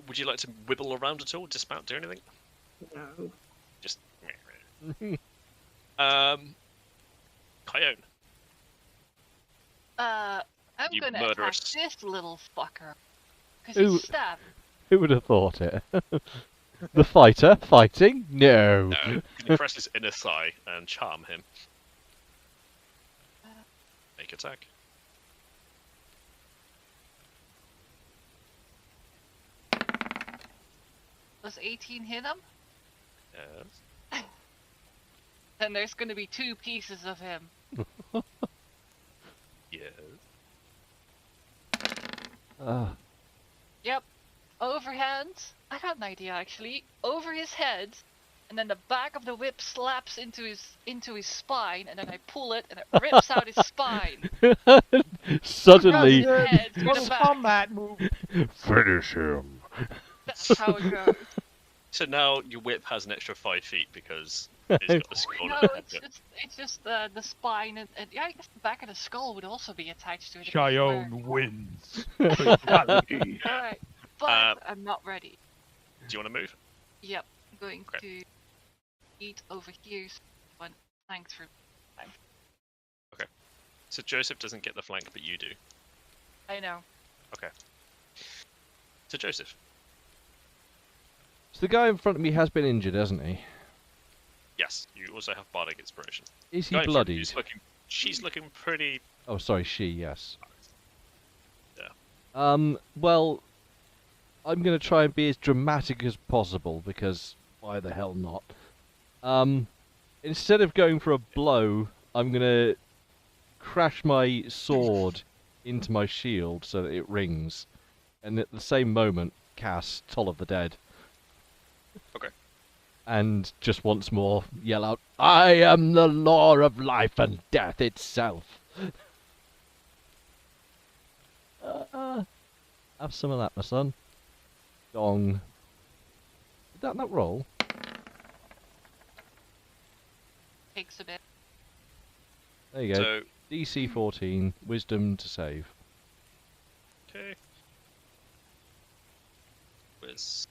S1: Would you like to wibble around at all? Dismount, do anything?
S3: no.
S1: Just. Coyote.
S5: I'm
S1: You
S5: gonna attack
S1: murderous.
S5: this little fucker. Because
S2: Ooh.
S5: he's stabbed.
S2: Who would have thought it? The fighter fighting? No.
S1: No. Can you press his inner thigh and charm him? Make attack.
S5: Does 18 hit him?
S1: Yes.
S5: Then there's gonna be 2 pieces of him.
S1: Yes.
S5: Yep. Overhand. I got an idea actually. Over his head, and then the back of the whip slaps into his spine, and then I pull it, and it rips out his spine.
S2: Suddenly,
S5: Rather head to the
S6: Mortal
S5: back.
S6: Kombat move.
S2: finish him.
S5: That's how it goes.
S1: So now your whip has an extra 5 feet because it's got the skull
S5: No,
S1: at the
S5: it's
S1: end.
S5: just the spine, and yeah, I guess the back of the skull would also be attached to it.
S6: Cheyenne wins.
S5: Alright, but I'm not ready.
S1: Do you want to move?
S5: Yep, I'm going
S1: Okay.
S5: to eat over here, so one flank through.
S1: So Joseph doesn't get the flank, but you do.
S5: I know.
S1: So Joseph.
S2: So the guy in front of me has been injured, hasn't he?
S1: Yes, you also have bardic inspiration.
S2: Is he
S1: Guy in front of you
S2: bloodied?
S1: is she's looking pretty.
S2: Oh, sorry, she, yes.
S1: Yeah.
S2: Well, I'm going to try and be as dramatic as possible, because why the hell not? Instead of going for a blow, I'm going to crash my sword into my shield so that it rings, and at the same moment cast Toll of the Dead.
S1: Okay.
S2: And just once more yell out, I am the law of life and death itself. Have some of that, my son. Gong. Did that not roll?
S5: Takes a bit.
S2: There you go.
S1: So
S2: DC 14, wisdom to save.
S1: okay. Whiz.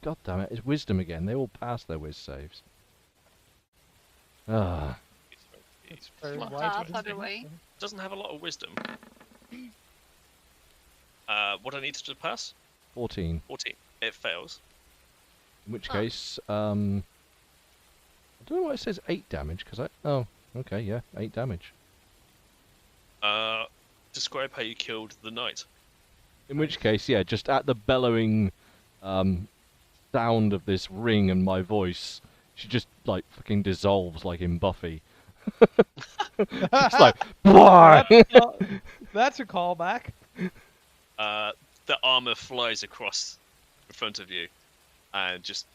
S2: God damn it, it's wisdom again. They all pass their whiz saves. Ah.
S1: He's
S6: Very
S5: Well,
S6: wise
S5: by
S6: with
S5: the
S6: his
S5: way.
S6: things.
S1: doesn't have a lot of wisdom. What I need to pass?
S2: 14.
S1: 14. It fails.
S2: In which
S5: Huh.
S2: case, I don't know why it says 8 damage, because I... Oh, okay, yeah, 8 damage.
S1: Describe how you killed the knight.
S2: In which case, yeah, just at the bellowing sound of this ring and my voice, she just, like, fucking dissolves like in Buffy. It's like, "Bwah!"
S6: That's a callback.
S1: The armor flies across in front of you, and just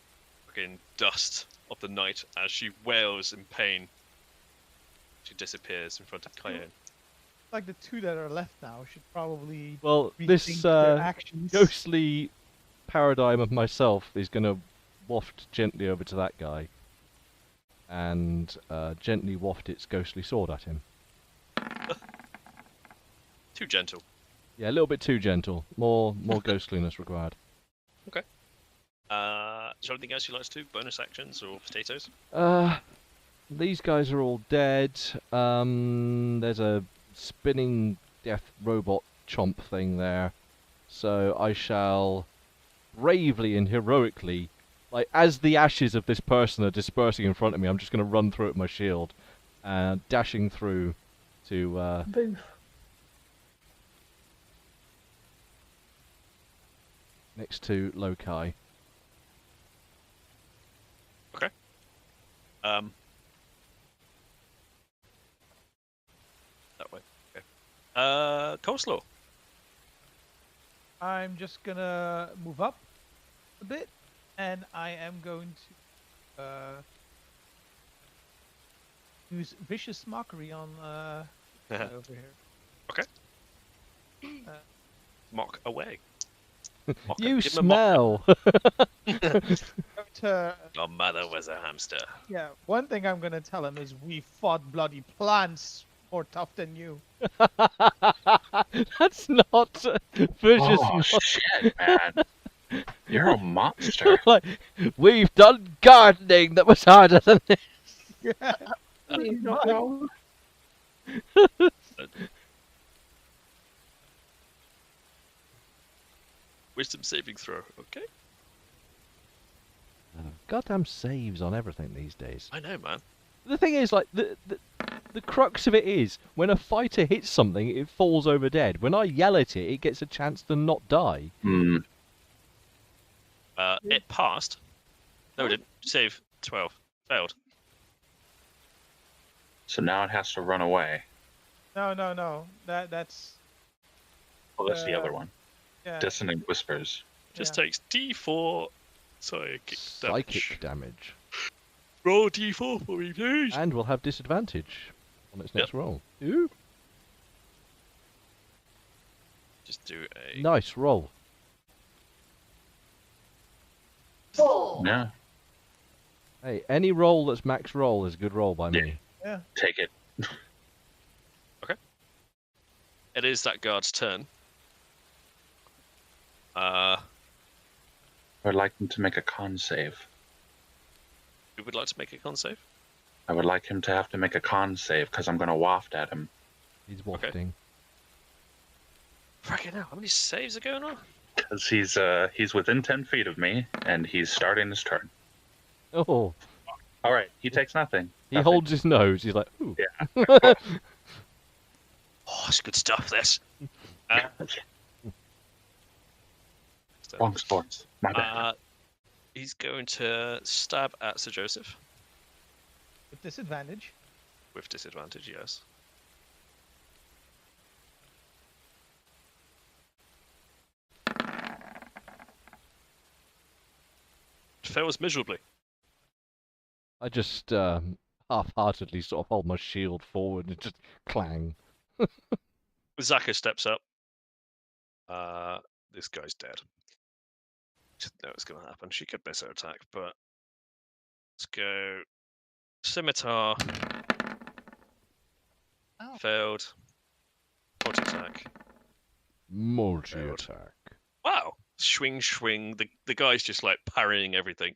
S1: fucking dust of the knight as she wails in pain. She disappears in front of Cayenne.
S6: Like the 2 that are left now should probably
S2: Well,
S6: rethink
S2: this
S6: their actions.
S2: ghostly paradigm of myself is going to waft gently over to that guy and gently waft its ghostly sword at him.
S1: Too gentle.
S2: Yeah, a little bit too gentle. More ghostliness required.
S1: Is there anything else you like to do? Bonus actions or potatoes?
S2: these guys are all dead. There's a spinning death robot chomp thing there. So I shall bravely and heroically, like as the ashes of this person are dispersing in front of me, I'm just going to run through it with my shield, dashing through to
S3: Boof.
S2: next to Lokai.
S1: That way. Okay. Coleslaw.
S6: I'm just gonna move up a bit, and I am going to use vicious mockery on over here.
S1: Okay. Mock away. Mock
S2: You
S1: give him a mock.
S2: smell!
S1: Your mother was a hamster.
S6: Yeah, one thing I'm gonna tell him is we fought bloody plants more tough than you.
S2: That's not vicious.
S4: Oh shit, man! You're a monster.
S2: Like, we've done gardening that was harder than this.
S6: Yeah.
S3: He's not wrong.
S1: Wisdom saving throw. Okay.
S2: Goddamn saves on everything these days.
S1: I know, man.
S2: The thing is, like, the crux of it is, when a fighter hits something, it falls over dead. When I yell at it, it gets a chance to not die.
S4: Hmm.
S1: It passed. No, it didn't. Save 12. Failed.
S4: So now it has to run away.
S6: No. That's
S4: Well, that's the other one.
S6: yeah.
S4: Dissonant whispers.
S1: Just
S6: Yeah.
S1: takes D4 psychic damage.
S2: Psychic damage.
S1: Roll D4 for me, please.
S2: And will have disadvantage on its next
S1: Yep.
S2: roll. Ooh.
S1: Just do a.
S2: Nice roll.
S4: Yeah.
S2: Hey, any roll that's max roll is a good roll by me.
S4: Take it.
S1: It is that guard's turn.
S4: I would like him to make a con save.
S1: Who would like to make a con save?
S4: I would like him to have to make a con save because I'm going to waft at him.
S2: He's wafting.
S1: Fracking hell, how many saves are going on?
S4: Because he's within 10 feet of me, and he's starting his turn.
S2: Oh,
S4: All right, he takes nothing.
S2: he
S4: Nothing.
S2: holds his nose. He's like, ooh.
S4: Yeah.
S1: Oh, it's good stuff, this.
S4: Wrong sports. My bad.
S1: He's going to stab at Sir Joseph.
S6: With disadvantage.
S1: With disadvantage, yes. Fails miserably.
S2: I just half-heartedly sort of hold my shield forward and just clang.
S1: Zaka steps up. This guy's dead. Didn't know it was going to happen. She could miss her attack, but let's go. Scimitar.
S5: Oh.
S1: Failed. Multi-attack.
S2: Multi-attack.
S1: Wow. Swing, swing. The guy's just like parrying everything.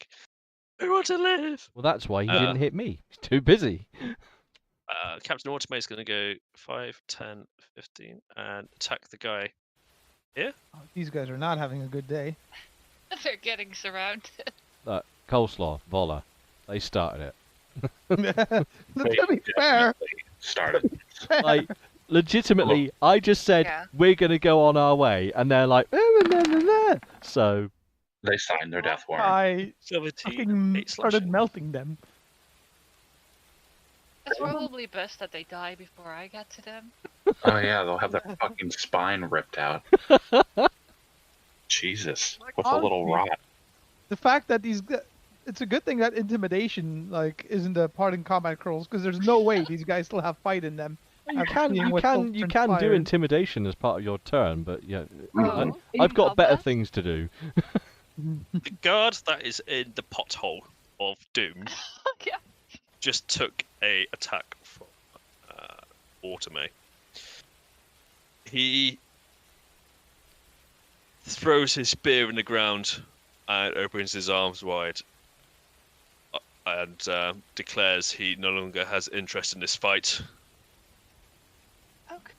S1: I want to live.
S2: Well, that's why he didn't hit me. He's too busy.
S1: Captain Automate is going to go 5, 10, 15 and attack the guy here.
S6: Oh, these guys are not having a good day.
S5: They're getting surrounded.
S2: Coleslaw, Vola, they started it.
S6: To be
S4: They
S6: fair,
S4: definitely started.
S2: Like, legitimately, I just said,
S5: Yeah.
S2: we're going to go on our way, and they're like, so,
S4: They signed their death warrant.
S6: I
S1: 17.
S6: fucking
S1: 8
S6: started
S1: slashing.
S6: melting them.
S5: It's probably best that they die before I get to them.
S4: Oh yeah, they'll have their fucking spine ripped out. Jesus, with a little rot.
S6: The fact that it's a good thing that intimidation isn't a part in combat curls because there's no way these guys still have fight in them.
S2: you
S6: After
S2: can
S6: seeing
S2: you
S6: what's
S2: can you can do
S6: transpired.
S2: intimidation as part of your turn, but yeah,
S5: Oh,
S2: I've got better
S5: combat?
S2: things to do.
S1: The guard that is in the pothole of doom
S5: Yeah.
S1: just took a attack from Automate. He throws his spear in the ground and opens his arms wide. and declares he no longer has interest in this fight
S5: Okay.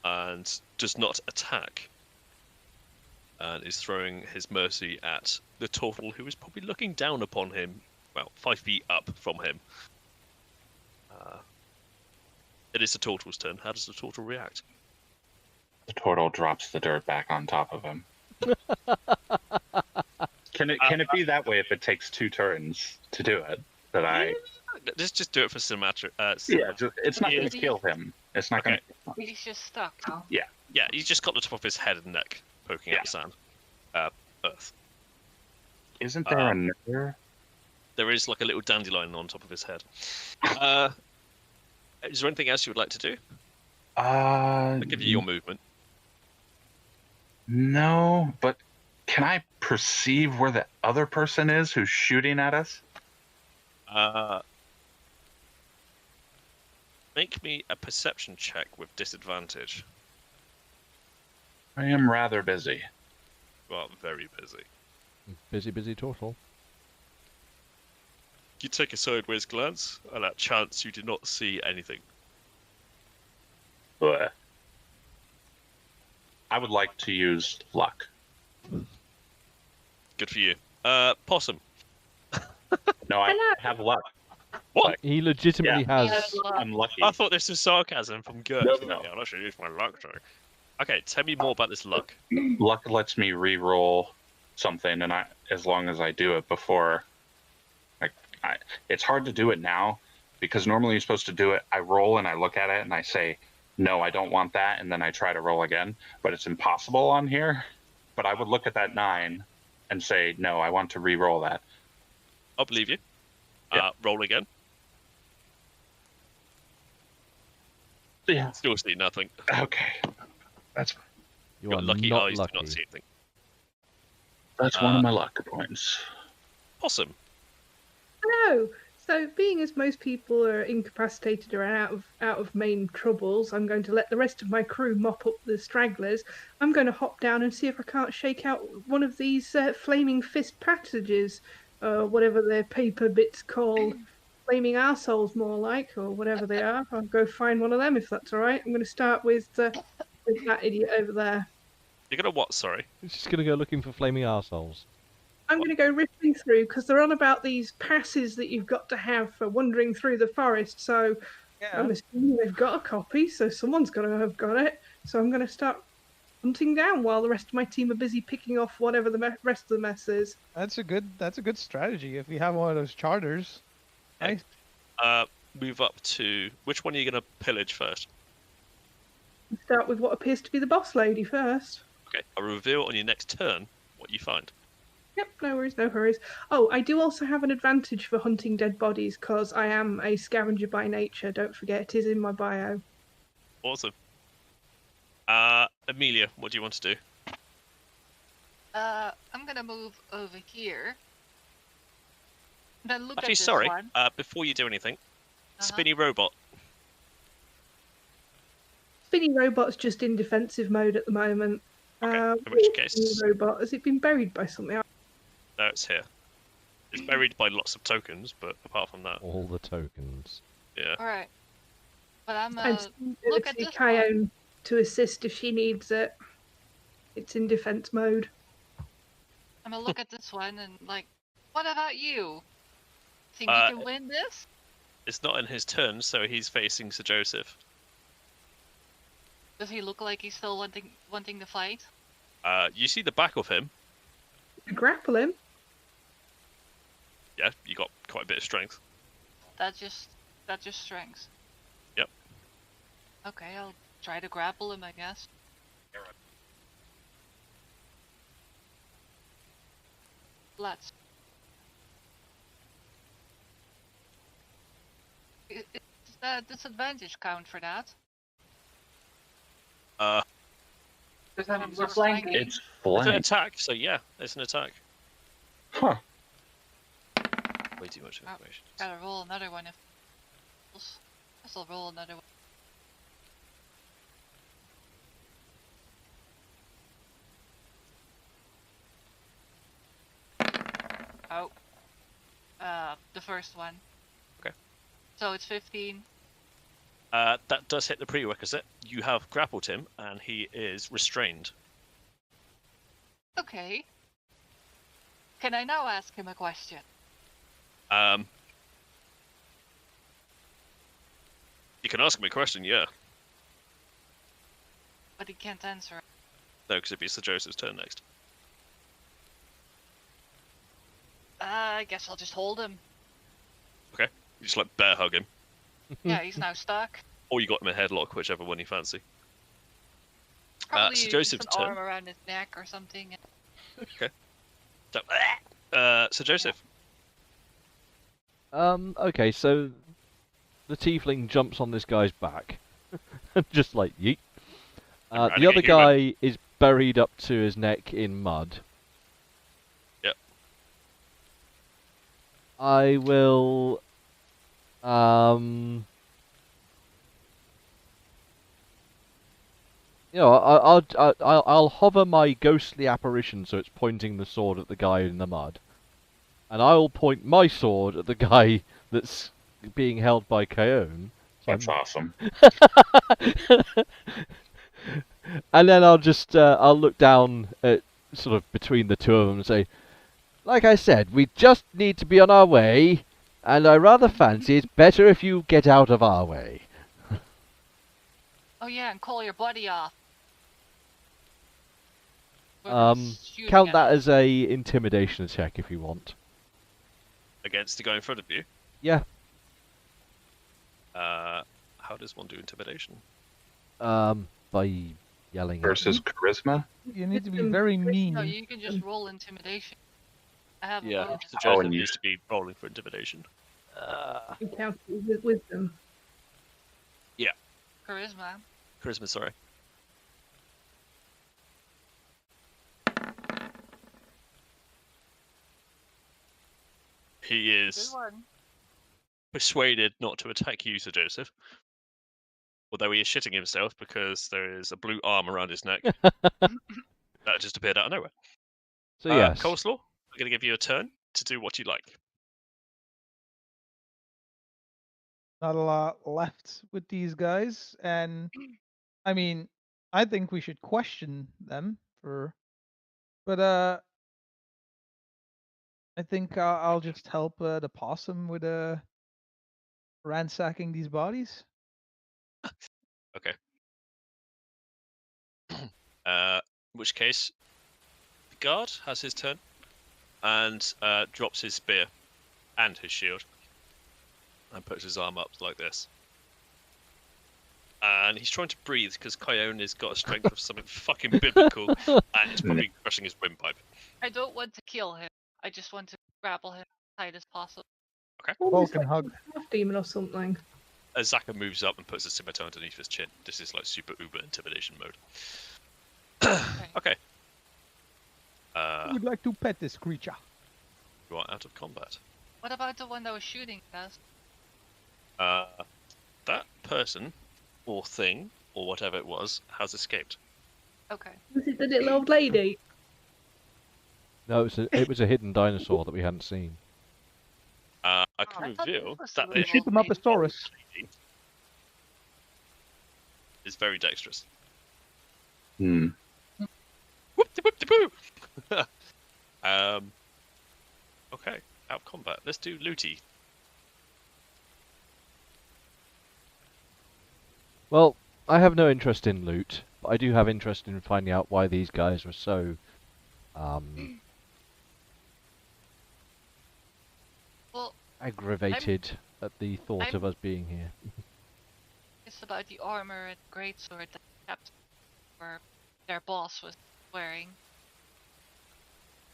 S1: and does not attack, and is throwing his mercy at the turtle, who is probably looking down upon him, well, 5 feet up from him. It is the turtle's turn. How does the turtle react?
S4: The turtle drops the dirt back on top of him. Can it be that way if it takes 2 turns to do it?
S1: Just do it for cinematic.
S4: It's not
S5: Yeah.
S4: going to kill him. It's not going to.
S5: He's just stuck.
S1: Yeah, he's just got the top of his head and neck poking out the sand. Earth.
S4: Isn't there another?
S1: There is like a little dandelion on top of his head. Is there anything else you would like to do? I'll give you your movement.
S4: No, but can I perceive where the other person is who's shooting at us?
S1: Make me a perception check with disadvantage.
S4: I am rather busy.
S1: You are very busy.
S2: Busy turtle.
S1: You take a sideways glance, and at chance you do not see anything.
S4: But I would like to use luck.
S1: Good for you. Possum.
S4: No, I have luck.
S1: What?
S2: He legitimately has.
S4: I'm lucky.
S1: I thought this was sarcasm from Gert.
S4: No.
S1: Yeah, I should use my luck check. Okay, tell me more about this luck.
S4: Luck lets me re-roll something, and as long as I do it before, it's hard to do it now because normally you're supposed to do it. I roll and I look at it and I say, no, I don't want that, and then I try to roll again. But it's impossible on here. But I would look at that 9 and say, no, I want to re-roll that.
S1: I'll believe you.
S4: Yeah.
S1: Roll again.
S4: Yeah.
S1: Still see nothing.
S4: Okay. That's
S2: You
S1: Your
S2: are
S1: lucky
S2: not
S1: eyes
S2: lucky.
S1: do not see anything.
S4: one of my luck points.
S1: Possum.
S3: Hello. So, being as most people are incapacitated or out of main troubles, I'm going to let the rest of my crew mop up the stragglers. I'm going to hop down and see if I can't shake out one of these flaming fist passages, whatever their paper bits called, flaming arseholes more like, or whatever they are. I'll go find one of them if that's all right. I'm going to start with that idiot over there.
S1: You're gonna what? Sorry.
S2: He's just gonna go looking for flaming arseholes.
S3: I'm going to go ripping through because they're on about these passes that you've got to have for wandering through the forest. So I'm assuming they've got a copy, so someone's got to have got it. So I'm going to start hunting down while the rest of my team are busy picking off whatever the rest of the mess is.
S6: That's a good strategy if you have one of those charters. Nice.
S1: Move up to which one are you gonna pillage first?
S3: Start with what appears to be the boss lady first.
S1: Okay, I'll reveal on your next turn what you find.
S3: Yep, no worries, no hurries. Oh, I do also have an advantage for hunting dead bodies because I am a scavenger by nature. Don't forget, it is in my bio.
S1: Awesome. Amelia, what do you want to do?
S5: I'm gonna move over here. Then look
S1: Actually,
S5: at this
S1: sorry.
S5: one.
S1: Before you do anything, spinny robot.
S3: Spinny Robot's just in defensive mode at the moment.
S1: Okay, in which
S3: Spinny
S1: case,
S3: Robot, has it been buried by something?
S1: no, it's here. It's buried by lots of tokens, but apart from that,
S2: All the tokens.
S1: yeah.
S5: Alright. But I'm
S3: And
S5: look at
S3: to
S5: this
S3: Kyone to assist if she needs it. It's in defense mode.
S5: I'm gonna look at this one and like, what about you? Think
S1: Uh,
S5: you can win this?
S1: It's not in his turn, so he's facing Sir Joseph.
S5: Does he look like he's still wanting to fight?
S1: You see the back of him.
S3: Grapple him.
S1: Yeah, you got quite a bit of strength.
S5: That's just strength.
S1: Yep.
S5: Okay, I'll try to grapple him, I guess. Let's. Is the disadvantage count for that?
S7: Because
S5: I'm
S7: we're
S5: just
S7: flanking.
S5: flanking.
S4: It's
S1: It's an
S4: blank.
S1: attack, so yeah, it's an attack.
S4: Huh.
S1: Way too much information.
S5: Gotta roll another one if. Guess I'll roll another one. Oh. The first one.
S1: Okay.
S5: So it's 15.
S1: That does hit the prerequisite. You have grappled him, and he is restrained.
S5: Okay. Can I now ask him a question?
S1: You can ask him a question, yeah.
S5: But he can't answer.
S1: No, because it'd be Sir Joseph's turn next.
S5: I guess I'll just hold him.
S1: You just like bear hug him,
S5: Yeah, he's now stuck.
S1: or you got him in a headlock, whichever one you fancy.
S5: Probably
S1: Sir
S5: just
S1: Joseph's
S5: an
S1: turn.
S5: arm around his neck or something.
S1: So, Sir Joseph.
S2: Okay, so the tiefling jumps on this guy's back, just like yeet. The
S1: Eradicating
S2: other
S1: human.
S2: guy is buried up to his neck in mud.
S1: Yep.
S2: I will. You know, I'll hover my ghostly apparition so it's pointing the sword at the guy in the mud, and I'll point my sword at the guy that's being held by Kaon.
S4: That's awesome.
S2: And then I'll just I'll look down at sort of between the two of them and say, like I said, we just need to be on our way, and I rather fancy it's better if you get out of our way.
S5: Oh yeah, and call your buddy off. Shooting
S2: Count
S5: at
S2: that
S5: us.
S2: as a intimidation check if you want.
S1: Against the guy in front of you.
S2: Yeah.
S1: How does one do intimidation?
S2: By yelling at
S4: Versus charisma?
S6: You need to be very mean.
S5: No, you can just roll intimidation. I have a
S1: Yeah,
S5: bonus.
S1: Sir Joseph
S4: and you-
S1: needs to be rolling for intimidation.
S3: You count it with wisdom.
S5: Charisma.
S1: Charisma, sorry. He
S5: Good
S1: is
S5: one.
S1: persuaded not to attack you, Sir Joseph. Although he is shitting himself because there is a blue arm around his neck. That just appeared out of nowhere.
S2: So yes.
S1: Coleslaw, I'm going to give you a turn to do what you like.
S6: Not a lot left with these guys, and I mean, I think we should question them but I think I'll just help the possum with ransacking these bodies.
S1: Okay. In which case, the guard has his turn and drops his spear and his shield and puts his arm up like this. And he's trying to breathe because Kyone has got a strength of something fucking biblical and it's probably crushing his windpipe.
S5: I don't want to kill him. I just want to grapple him as tight as possible.
S6: Vulcan hug.
S3: Half demon or something.
S1: As Zaka moves up and puts a scimitar underneath his chin, this is like super uber intimidation mode. Okay.
S6: I would like to pet this creature.
S1: You are out of combat.
S5: What about the one that was shooting at us?
S1: That person, or thing, or whatever it was, has escaped.
S5: Okay.
S3: Was it the little old lady?
S2: No, it was a hidden dinosaur that we hadn't seen.
S1: I
S5: I
S1: can
S5: thought
S1: reveal
S5: this was
S1: that
S5: the
S1: the
S5: little
S6: Shoot them up a Taurus.
S1: lady is very dexterous.
S4: Hmm.
S1: Whoop-de-whoop-de-boo! Okay, out of combat. Let's do Looty.
S2: Well, I have no interest in loot, but I do have interest in finding out why these guys were so
S5: Well,
S2: aggravated at the thought of us being here.
S5: it's about the armor and greatsword that Captain or their boss was wearing.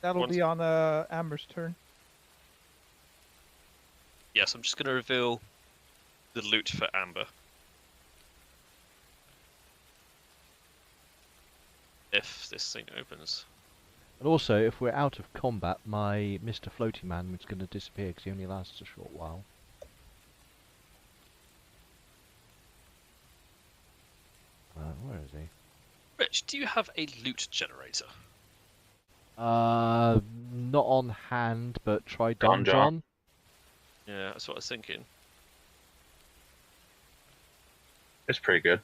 S6: That'll
S1: Once-
S6: be on Amber's turn.
S1: Yes, I'm just going to reveal the loot for Amber. If this thing opens.
S2: And also, if we're out of combat, my Mr. Floaty Man is going to disappear because he only lasts a short while. Where is he?
S1: Rich, do you have a loot generator?
S2: Not on hand, but try
S4: Don
S2: Don John.
S1: Yeah, that's what I was thinking.
S4: It's pretty good.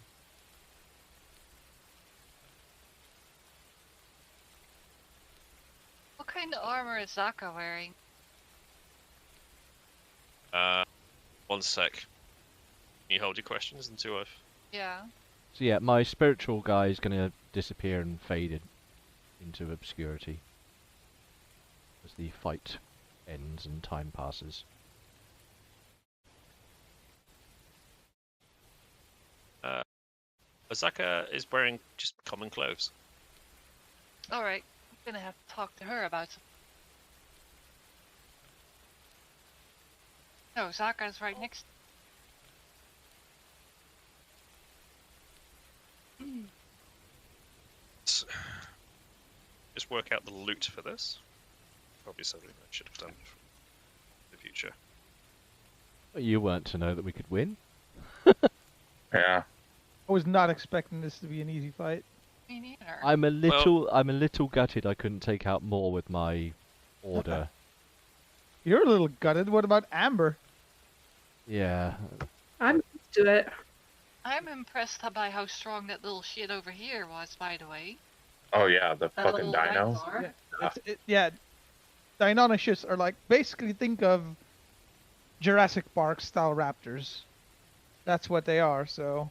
S5: What kind of armor is Zaka wearing?
S1: One sec. Can you hold your questions until I've...
S5: Yeah.
S2: So yeah, my spiritual guy is going to disappear and fade into obscurity as the fight ends and time passes.
S1: Azaka is wearing just common clothes.
S5: Alright. I'm gonna have to talk to her about it. No, Zaka's right next.
S1: Just work out the loot for this. Probably something I should have done for the future.
S2: You weren't to know that we could win.
S4: Yeah.
S6: I was not expecting this to be an easy fight.
S5: Me neither.
S2: I'm a little gutted I couldn't take out more with my order.
S6: You're a little gutted. What about Amber?
S2: Yeah.
S3: I'm used to it.
S5: I'm impressed by how strong that little shit over here was, by the way.
S4: Oh yeah, the
S7: That
S4: fucking
S7: little
S4: dino.
S7: dinosaur.
S6: Yeah, Deinonychus are like, basically think of Jurassic Park style raptors. That's what they are, so.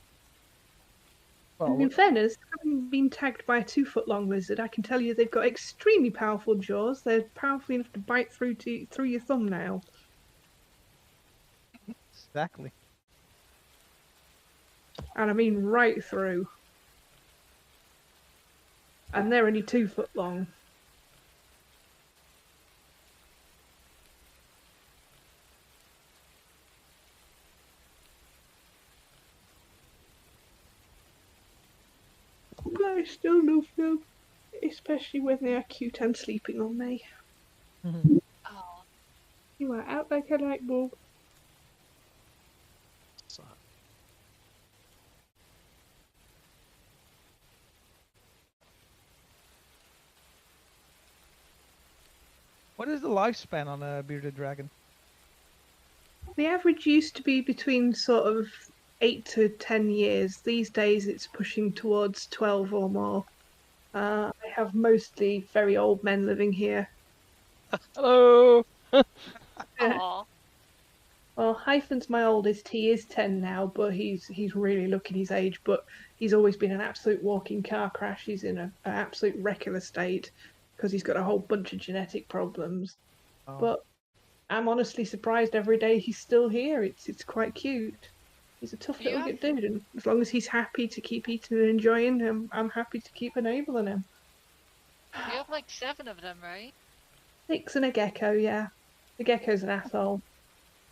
S3: And
S6: Well,
S3: in fairness, having been tagged by a 2-foot-long lizard, I can tell you they've got extremely powerful jaws. They're powerful enough to bite through your thumbnail.
S6: exactly.
S3: And I mean right through. And they're only 2 foot long. But I still love them. Especially when they are cute and sleeping on me.
S5: Oh,
S3: You are out like a light bulb.
S1: So,
S6: What is the lifespan on a bearded dragon?
S3: The average used to be between sort of 8 to 10 years. These days it's pushing towards 12 or more. I have mostly very old men living here.
S2: Hello.
S5: aw.
S3: Well, Hyphen's my oldest. He is 10 now, but he's really looking his age. But he's always been an absolute walking car crash. He's in an absolute wreckable state because he's got a whole bunch of genetic problems.
S6: Oh.
S3: But I'm honestly surprised every day he's still here. It's quite cute. He's a tough little
S5: Yeah.
S3: dude, and as long as he's happy to keep eating and enjoying him, I'm happy to keep enabling him.
S5: You have like 7 of them, right?
S3: 6 and a gecko, yeah. The gecko's an asshole.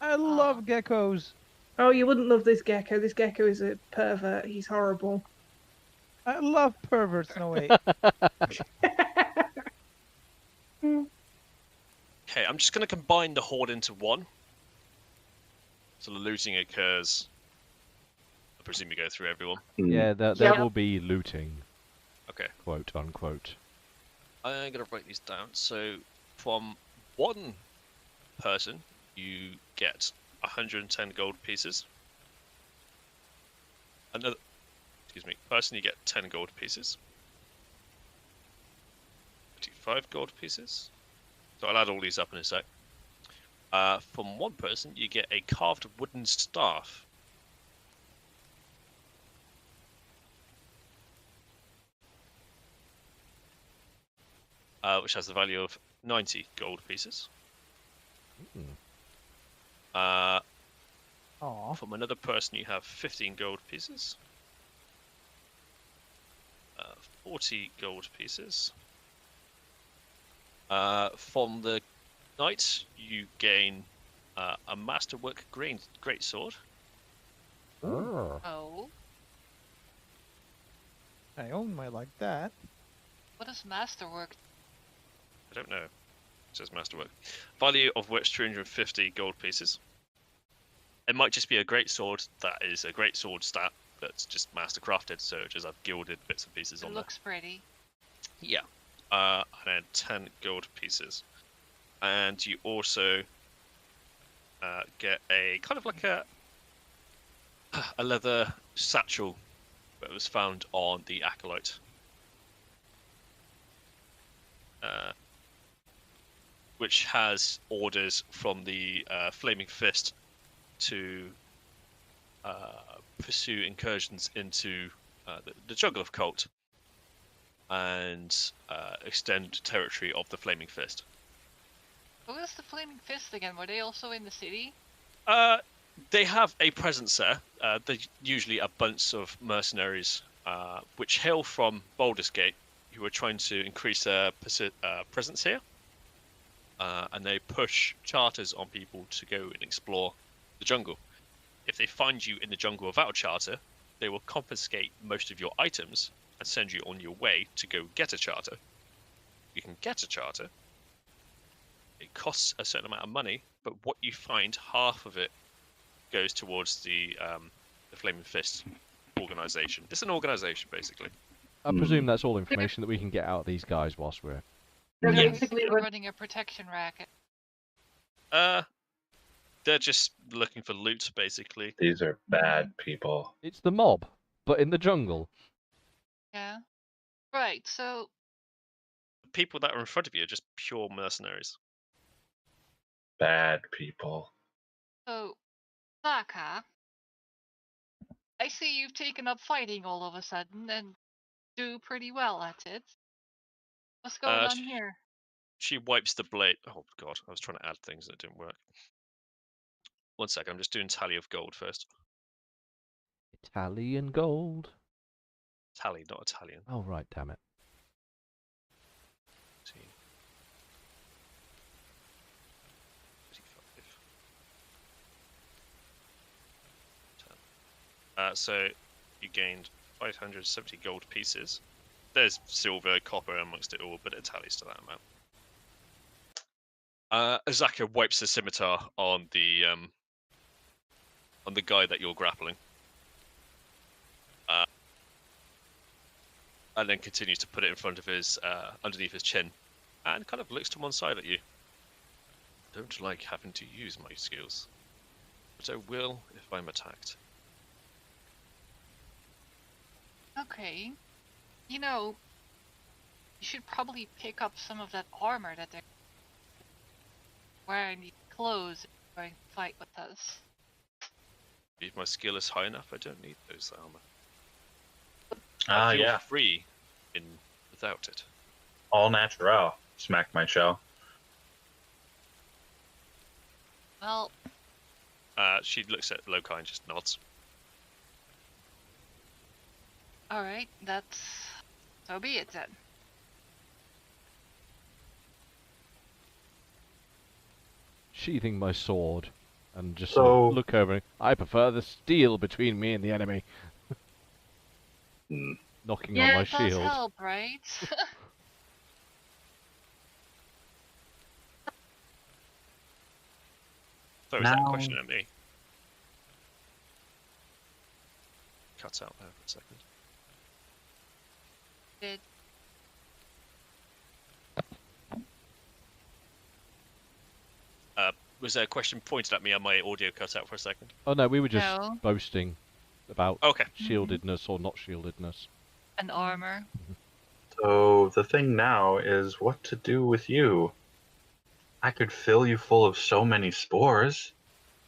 S6: I love geckos.
S3: Oh, you wouldn't love this gecko. This gecko is a pervert. He's horrible.
S6: I love perverts. No wait.
S1: okay, I'm just going to combine the horde into one. So the looting occurs. I presume you go through everyone.
S2: Yeah, there
S7: Yep.
S2: will be looting,
S1: Okay.
S2: quote unquote.
S1: I'm going to write these down. So from one person, you get 110 gold pieces. Another, person, you get 10 gold pieces. 25 gold pieces. So I'll add all these up in a sec. From one person, you get a carved wooden staff. Which has the value of 90 gold pieces.
S6: Aw.
S1: From another person, you have 15 gold pieces. 40 gold pieces. From the knight, you gain a masterwork great sword.
S2: Oh.
S5: Oh.
S6: I own my like that.
S5: What is masterwork?
S1: I don't know. It says masterwork. Value of which 250 gold pieces. It might just be a great sword that is a great sword stat that's just master crafted, so it just have gilded bits and pieces
S5: It
S1: on
S5: looks pretty.
S1: there. Yeah. And then 10 gold pieces. And you also get a kind of like a leather satchel that was found on the acolyte. Which has orders from the Flaming Fist to pursue incursions into the jungle of Chult and extend territory of the Flaming Fist.
S5: Who is the Flaming Fist again? Were they also in the city?
S1: They have a presence there. They're usually a bunch of mercenaries which hail from Baldur's Gate, who are trying to increase their presence here. And they push charters on people to go and explore the jungle. If they find you in the jungle without a charter, they will confiscate most of your items and send you on your way to go get a charter. You can get a charter. It costs a certain amount of money, but what you find, half of it goes towards the Flaming Fist organization. It's an organization, basically.
S2: I presume that's all information that we can get out of these guys whilst we're...
S7: So
S1: Yes.
S7: basically,
S5: We're running a protection racket.
S1: They're just looking for loot, basically.
S4: These are bad people.
S2: It's the mob, but in the jungle.
S5: Yeah. Right, so
S1: The people that are in front of you are just pure mercenaries.
S4: Bad people.
S5: Saka, I see you've taken up fighting all of a sudden and do pretty well at it. What's going on here?
S1: She wipes the blade. Oh god, I was trying to add things that didn't work. One second, I'm just doing tally of gold first.
S2: Italian gold.
S1: Tally, not Italian.
S2: Oh, right, damn it.
S1: See. 35. So you gained 570 gold pieces. There's silver, copper amongst it all, but it tallies to that amount. Azaka wipes the scimitar on the guy that you're grappling, and then continues to put it in front of his underneath his chin, and kind of looks to one side at you. Don't like having to use my skills, but I will if I'm attacked.
S5: Okay. You know, you should probably pick up some of that armor that they're wearing, these clothes, if you're going to fight with us.
S1: If my skill is high enough, I don't need those armor.
S4: Ah,
S1: I feel
S4: yeah.
S1: free without it.
S4: All natural. Smack my shell.
S5: Well,
S1: She looks at Lokai and just nods.
S5: alright, so be it then.
S2: Sheathing my sword and just
S4: So-
S2: sort of look over. I prefer the steel between me and the enemy.
S4: Mm.
S2: Knocking
S7: Yeah,
S2: on my
S5: It does
S2: shield.
S5: help, right?
S1: So is that a
S4: Now-
S1: question at me? Cut out there for a second.
S5: Did
S1: Was there a question pointed at me and my audio cut out for a second?
S2: Oh no, we were just
S5: No.
S2: boasting about
S1: Okay.
S2: shieldedness or not shieldedness.
S5: an armor?
S4: So the thing now is what to do with you. I could fill you full of so many spores.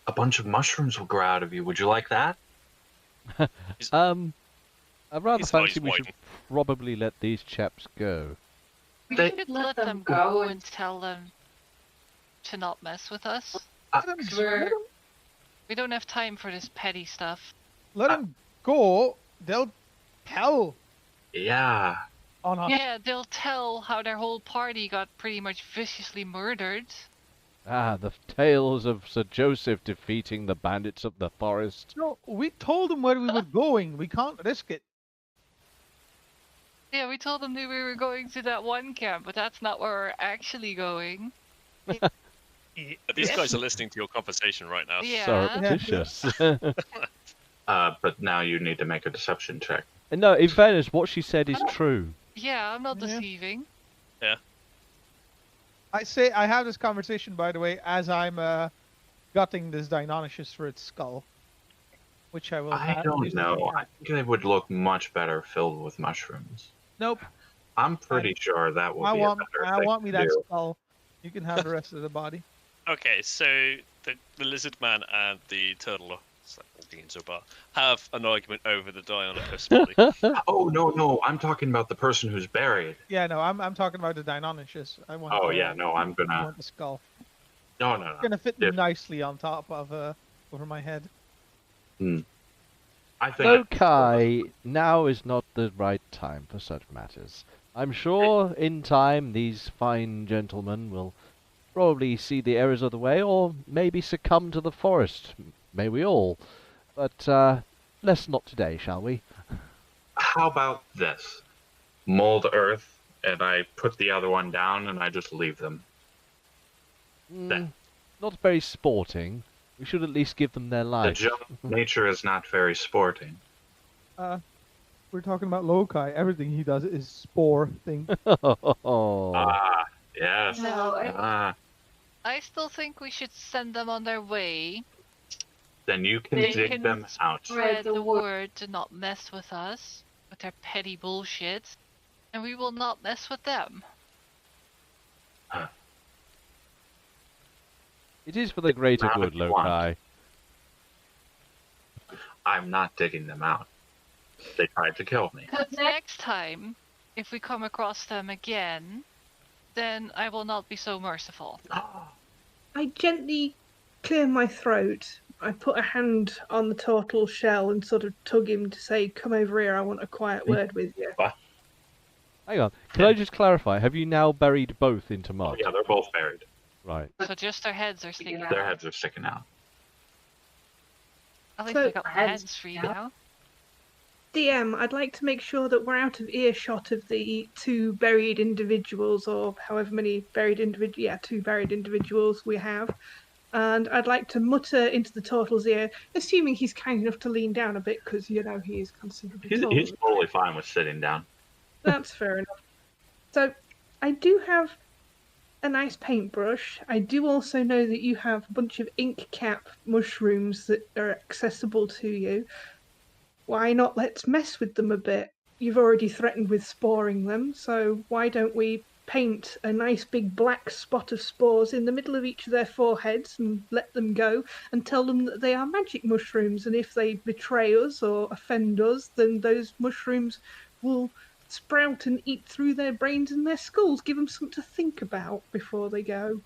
S4: A bunch of mushrooms will grow out of you. Would you like that?
S2: I rather
S1: His
S2: fancy
S1: eyes
S2: we should
S1: widen.
S2: probably let these chaps go.
S7: we
S4: They-
S7: should
S5: Let them go and tell them to not mess with us.
S6: Let them,
S7: We're-
S5: We don't have time for this petty stuff.
S6: let them go. They'll tell
S4: Yeah.
S6: on us.
S5: Yeah, they'll tell how their whole party got pretty much viciously murdered.
S2: Ah, the tales of Sir Joseph defeating the bandits of the forest.
S6: No, we told them where we were going. We can't risk it.
S5: Yeah, we told them that we were going to that one camp, but that's not where we're actually going.
S1: These guys are listening to your conversation right now.
S5: Yeah.
S2: Surreptitious.
S4: But now you need to make a deception check.
S2: And no, in fairness, what she said is true.
S5: Yeah, I'm not
S6: Yeah.
S5: deceiving.
S6: I say I have this conversation, by the way, as I'm gutting this Deinonychus for its skull, which I will.
S4: I don't know. I think they would look much better filled with mushrooms.
S6: Nope.
S4: I'm pretty sure that will
S6: I
S4: be
S6: want.
S4: a better
S6: I
S4: thing
S6: want me
S4: to
S6: that
S4: do.
S6: skull. You can have the rest of the body.
S1: Okay, so the lizard man and the turtle, it's like all being so bad, have an argument over the Deinonychus body.
S4: Oh no, I'm talking about the person who's buried.
S6: Yeah, no, I'm talking about the Deinonychus. I want.
S4: Oh yeah, no, I'm
S6: I
S4: gonna.
S6: want the skull.
S4: No.
S6: It's gonna fit
S4: Yeah.
S6: nicely on top of over my head.
S4: I think.
S2: Okay, now is not the right time for such matters. I'm sure in time these fine gentlemen will probably see the errors of the way, or maybe succumb to the forest. May we all. But let's not today, shall we?
S4: How about this? Mold earth, and I put the other one down, and I just leave them.
S2: Not very sporting. We should at least give them their
S4: The
S2: life.
S4: jump nature is not very sporting.
S6: We're talking about Lokai. Everything he does is spore thing.
S4: Ah, yes.
S7: No,
S5: I still think we should send them on their way.
S4: Then you can
S5: They
S4: dig
S5: can
S4: them out.
S5: Spread the word to not mess with us, with their petty bullshit, and we will not mess with them.
S2: It is for the greater
S4: Not
S2: good,
S4: if you want.
S2: Lokai.
S4: I'm not digging them out. They tried to kill me.
S5: But next time, if we come across them again, then I will not be so merciful.
S3: I gently clear my throat. I put a hand on the turtle shell and sort of tug him to say, "Come over here, I want a quiet word with you."
S2: Hang on. Can I just clarify? Have you now buried both into
S4: Oh
S2: mud?
S4: yeah, they're both buried.
S2: Right.
S5: So just their heads are sticking
S4: Their
S5: out.
S4: heads are sticking out.
S5: At least
S3: So-
S5: I got my hands free now.
S3: DM, I'd like to make sure that we're out of earshot of the two buried individuals, or however many buried two buried individuals we have. And I'd like to mutter into the turtle's ear, assuming he's kind enough to lean down a bit, because, he is considerably taller.
S4: He's totally fine with sitting down.
S3: That's fair enough. So, I do have a nice paintbrush. I do also know that you have a bunch of ink cap mushrooms that are accessible to you. Why not let's mess with them a bit? You've already threatened with sporing them, so why don't we paint a nice big black spot of spores in the middle of each of their foreheads and let them go and tell them that they are magic mushrooms, and if they betray us or offend us, then those mushrooms will sprout and eat through their brains and their skulls. Give them something to think about before they go.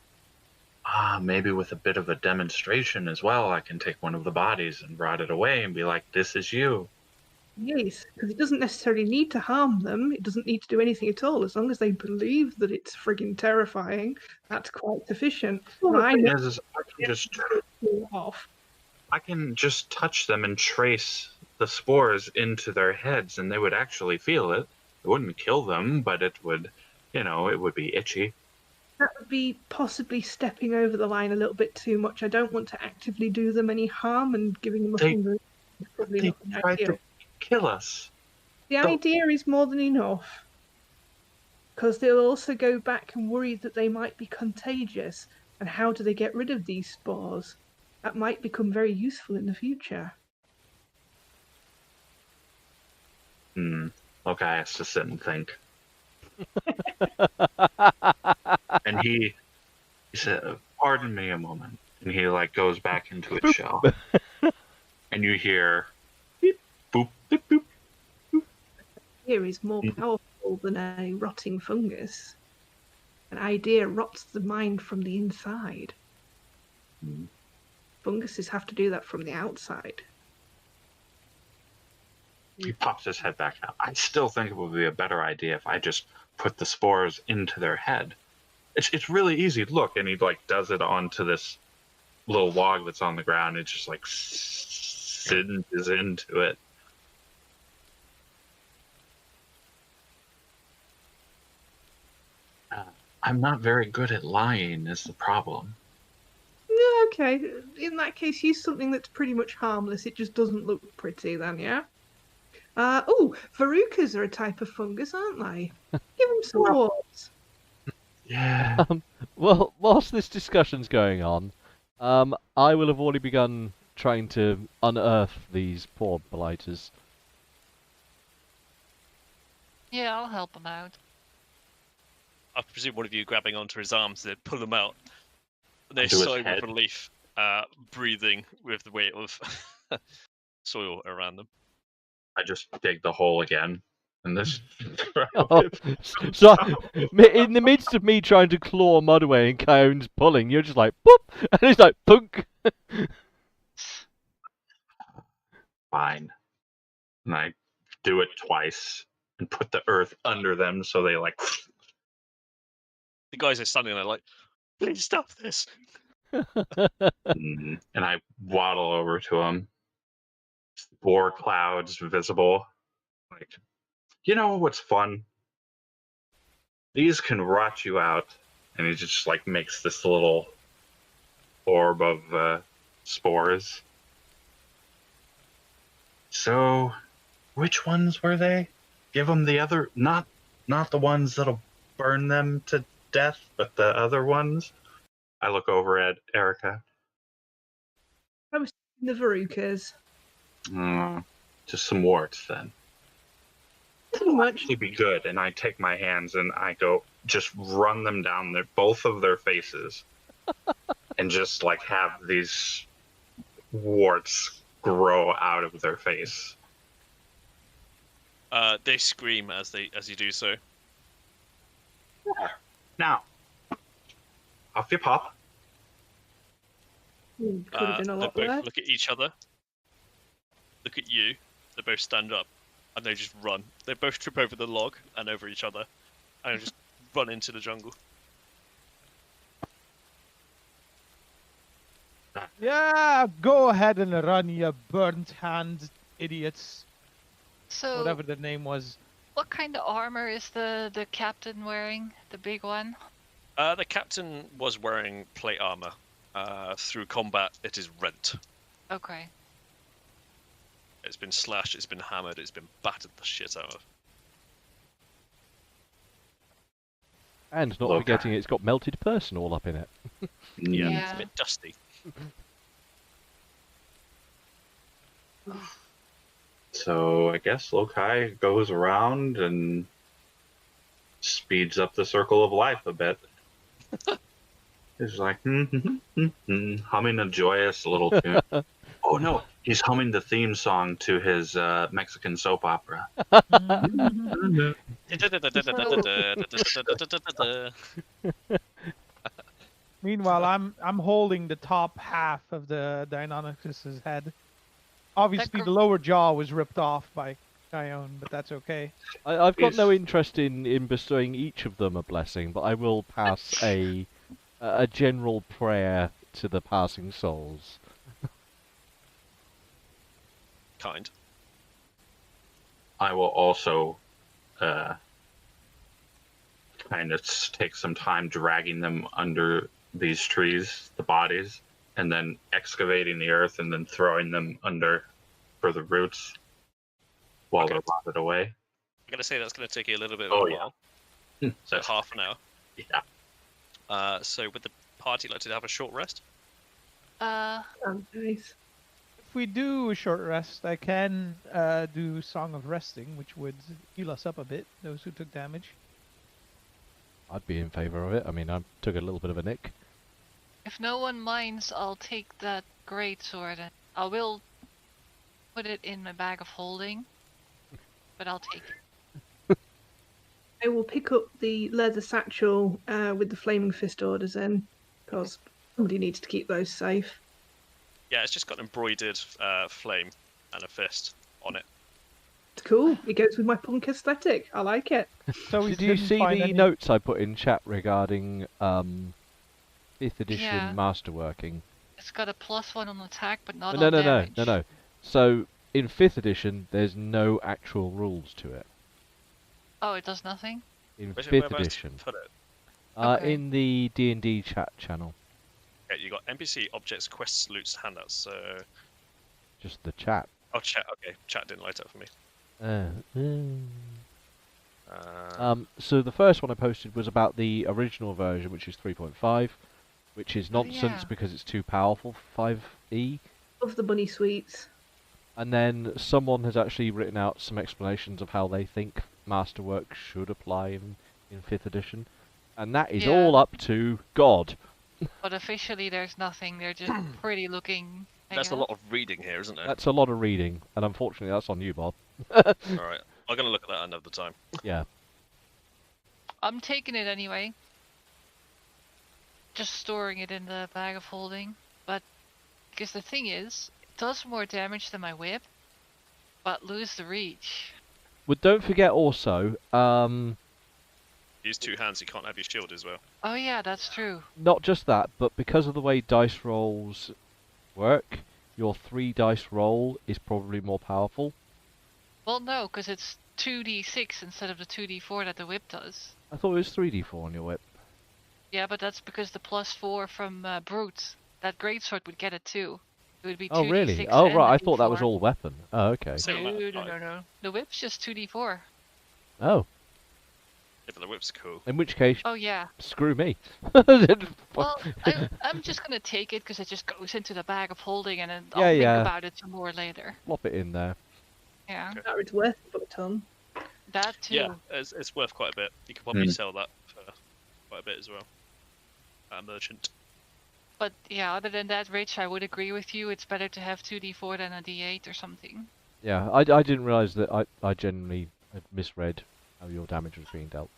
S4: Maybe with a bit of a demonstration as well, I can take one of the bodies and rot it away and be like, "This is you."
S3: Yes, because it doesn't necessarily need to harm them. It doesn't need to do anything at all. As long as they believe that it's frigging terrifying, that's quite sufficient.
S4: Well,
S3: And
S4: the
S3: I
S4: thing
S3: know
S4: is
S3: off.
S4: I can just touch them and trace the spores into their heads, and they would actually feel it. It wouldn't kill them, but it would, it would be itchy.
S3: That would be possibly stepping over the line a little bit too much. I don't want to actively do them any harm, and giving them a
S4: They-
S3: finger is probably
S4: They
S3: not an
S4: tried
S3: idea.
S4: to kill us.
S3: The
S4: Don't-
S3: idea is more than enough. Because they'll also go back and worry that they might be contagious. And how do they get rid of these spores? That might become very useful in the future.
S4: Okay, I has to sit and think. And he said, "Pardon me a moment." And he goes back into its shell. And you hear beep, boop, beep, boop.
S3: Here is more powerful than a rotting fungus. An idea rots the mind from the inside. Funguses have to do that from the outside.
S4: He pops his head back out. I still think it would be a better idea if I just put the spores into their head. It's really easy. Look, and he does it onto this little log that's on the ground. It just singes into it. I'm not very good at lying is the problem.
S3: Yeah, okay. In that case, use something that's pretty much harmless. It just doesn't look pretty then, yeah? Verrucas are a type of fungus, aren't they? Give them some words.
S4: Yeah.
S2: Well, whilst this discussion's going on, I will have already begun trying to unearth these poor blighters.
S5: Yeah, I'll help him out.
S1: I presume one of you grabbing onto his arms, then pull him out. They
S4: Onto his
S1: sigh with
S4: head.
S1: relief, breathing with the weight of soil around them.
S4: I just dig the hole again, and this.
S2: So, in the midst of me trying to claw mud away and Coyone's pulling, you're just like, boop! And it's like, punk!
S4: Fine. And I do it twice and put the earth under them so they like.
S1: The guys are standing there like, please stop this.
S4: And I waddle over to them. Spore clouds visible. Like, you know what's fun? These can rot you out. And he just like makes this little orb of spores. So, which ones were they? Give them the other, not the ones that'll burn them to death, but the other ones. I look over at Erica.
S3: I was the verrucas.
S4: Just some warts then.
S3: Too much.
S4: It'd be good. And I take my hands and I go just run them down both of their faces, and just like have these warts grow out of their face.
S1: They scream as you do so.
S4: Now, off you pop.
S3: Could have been a
S1: They
S3: lot
S1: both
S3: worse.
S1: look at each other, look at you. They both stand up, and they just run. They both trip over the log and over each other, and just run into the jungle.
S6: Yeah, go ahead and run, you burnt hand idiots.
S5: So,
S6: Whatever the name was.
S5: what kind of armor is the captain wearing? The big one?
S1: The captain was wearing plate armor. Through combat, it is rent.
S5: Okay.
S1: It's been slashed, it's been hammered, it's been battered the shit out of.
S2: And not
S4: Look.
S2: forgetting it's got melted person all up in it.
S1: Yeah,
S5: Yeah.
S1: it's a bit dusty.
S4: So I guess Lokai goes around and speeds up the circle of life a bit. He's like humming a joyous little tune. Oh no, he's humming the theme song to his Mexican soap opera.
S6: Meanwhile, I'm holding the top half of the Deinonychus's head. Obviously,
S5: gr-
S6: the lower jaw was ripped off by Tyone, but that's okay.
S2: I've got no
S4: Yes.
S2: interest in bestowing each of them a blessing, but I will pass a general prayer to the passing souls.
S1: Kind.
S4: I will also kind of take some time dragging them under these trees, the bodies, and then excavating the earth and then throwing them under for the roots while
S1: Okay.
S4: they're rotted away.
S1: I'm gonna say that's gonna take you a little bit of
S4: Oh,
S1: a
S4: yeah.
S1: while. So
S4: That's-
S1: half an hour.
S4: Yeah.
S1: So would the party like to have a short rest?
S3: Sounds nice.
S6: If we do a short rest, I can do Song of Resting, which would heal us up a bit, those who took damage.
S2: I'd be in favour of it. I mean, I took a little bit of a nick.
S5: If no one minds, I'll take that greatsword. And I will put it in my bag of holding, but I'll take it.
S3: I will pick up the leather satchel with the flaming fist orders in, because somebody needs to keep those safe.
S1: Yeah, it's just got an embroidered flame and a fist on it.
S3: It's cool. It goes with my punk aesthetic. I like it.
S6: So we
S2: Did you
S6: didn't
S2: see
S6: find
S2: the
S6: any-
S2: notes I put in chat regarding 5th edition
S5: Yeah.
S2: masterworking?
S5: It's got a +1 on attack, but not
S2: No,
S5: on
S2: no,
S5: damage.
S2: no. So in 5th edition, there's no actual rules to it.
S5: Oh, it does nothing?
S2: In
S1: Whereabouts
S2: 5th
S1: to
S2: edition,
S1: put it?
S5: Okay.
S2: in the D&D chat channel,
S1: Yeah, you got NPC, objects, quests, loots, handouts. So,
S2: just the chat.
S1: oh, chat. Okay, chat didn't light up for me.
S2: So the first one I posted was about the original version, which is 3.5. which is
S5: Oh,
S2: nonsense
S5: yeah.
S2: because it's too powerful for 5e.
S3: Love the bunny sweets.
S2: And then someone has actually written out some explanations of how they think Masterwork should apply in 5th edition. And that is
S5: Yeah.
S2: all up to God.
S5: But officially, there's nothing. They're just pretty looking. I
S1: That's a
S5: guess.
S1: lot of reading here, isn't it?
S2: That's a lot of reading, and unfortunately that's on you, Bob.
S1: Alright, I'm gonna look at that another time.
S2: Yeah.
S5: I'm taking it anyway. Just storing it in the bag of holding. But because the thing is, it does more damage than my whip, but lose the reach.
S2: Well, don't forget also,
S1: Use 2 hands, you can't have your shield as well.
S5: Oh yeah, that's true.
S2: not just that, but because of the way dice rolls work, your 3 dice roll is probably more powerful.
S5: Well, no, because it's 2d6 instead of the 2d4 that the whip does.
S2: I thought it was 3d4 on your whip.
S5: Yeah, but that's because the +4 from Brute, that greatsword would get it too. It would be 2d6.
S2: Oh, really? Oh,
S5: and
S2: right,
S5: a
S2: I thought that was
S5: D4.
S2: all weapon. Oh, okay.
S1: Same amount of
S5: No.
S1: time.
S5: The whip's just 2d4.
S2: Oh,
S1: Yeah, but the whip's cool.
S2: in which case,
S5: Oh yeah.
S2: screw me.
S5: Well, I'm just gonna take it because it just goes into the bag of holding, and then I'll
S2: Yeah,
S5: think
S2: yeah.
S5: about it some more later.
S2: Plop it in there.
S5: Yeah,
S3: That it's worth a buck ton.
S5: that too.
S1: Yeah, it's worth quite a bit. You could probably
S4: Mm.
S1: sell that for quite a bit as well. Merchant.
S5: But yeah, other than that, Rich, I would agree with you. It's better to have 2d4 than a d8 or something.
S2: Yeah, I didn't realise that I genuinely had misread how your damage was being dealt.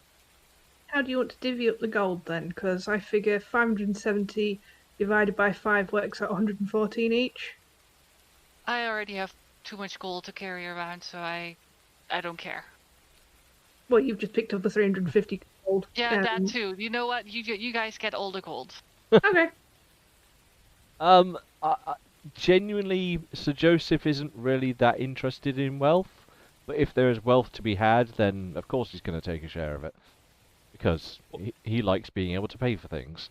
S3: How do you want to divvy up the gold then? Because I figure 570 divided by 5 works out 114 each.
S5: I already have too much gold to carry around, so I don't care.
S3: Well, you've just picked up the 350 gold.
S5: Yeah, that too. You know what? You guys get all the gold.
S3: Okay.
S2: Genuinely, Sir Joseph isn't really that interested in wealth, but if there is wealth to be had, then of course he's going to take a share of it. Because he likes being able to pay for things.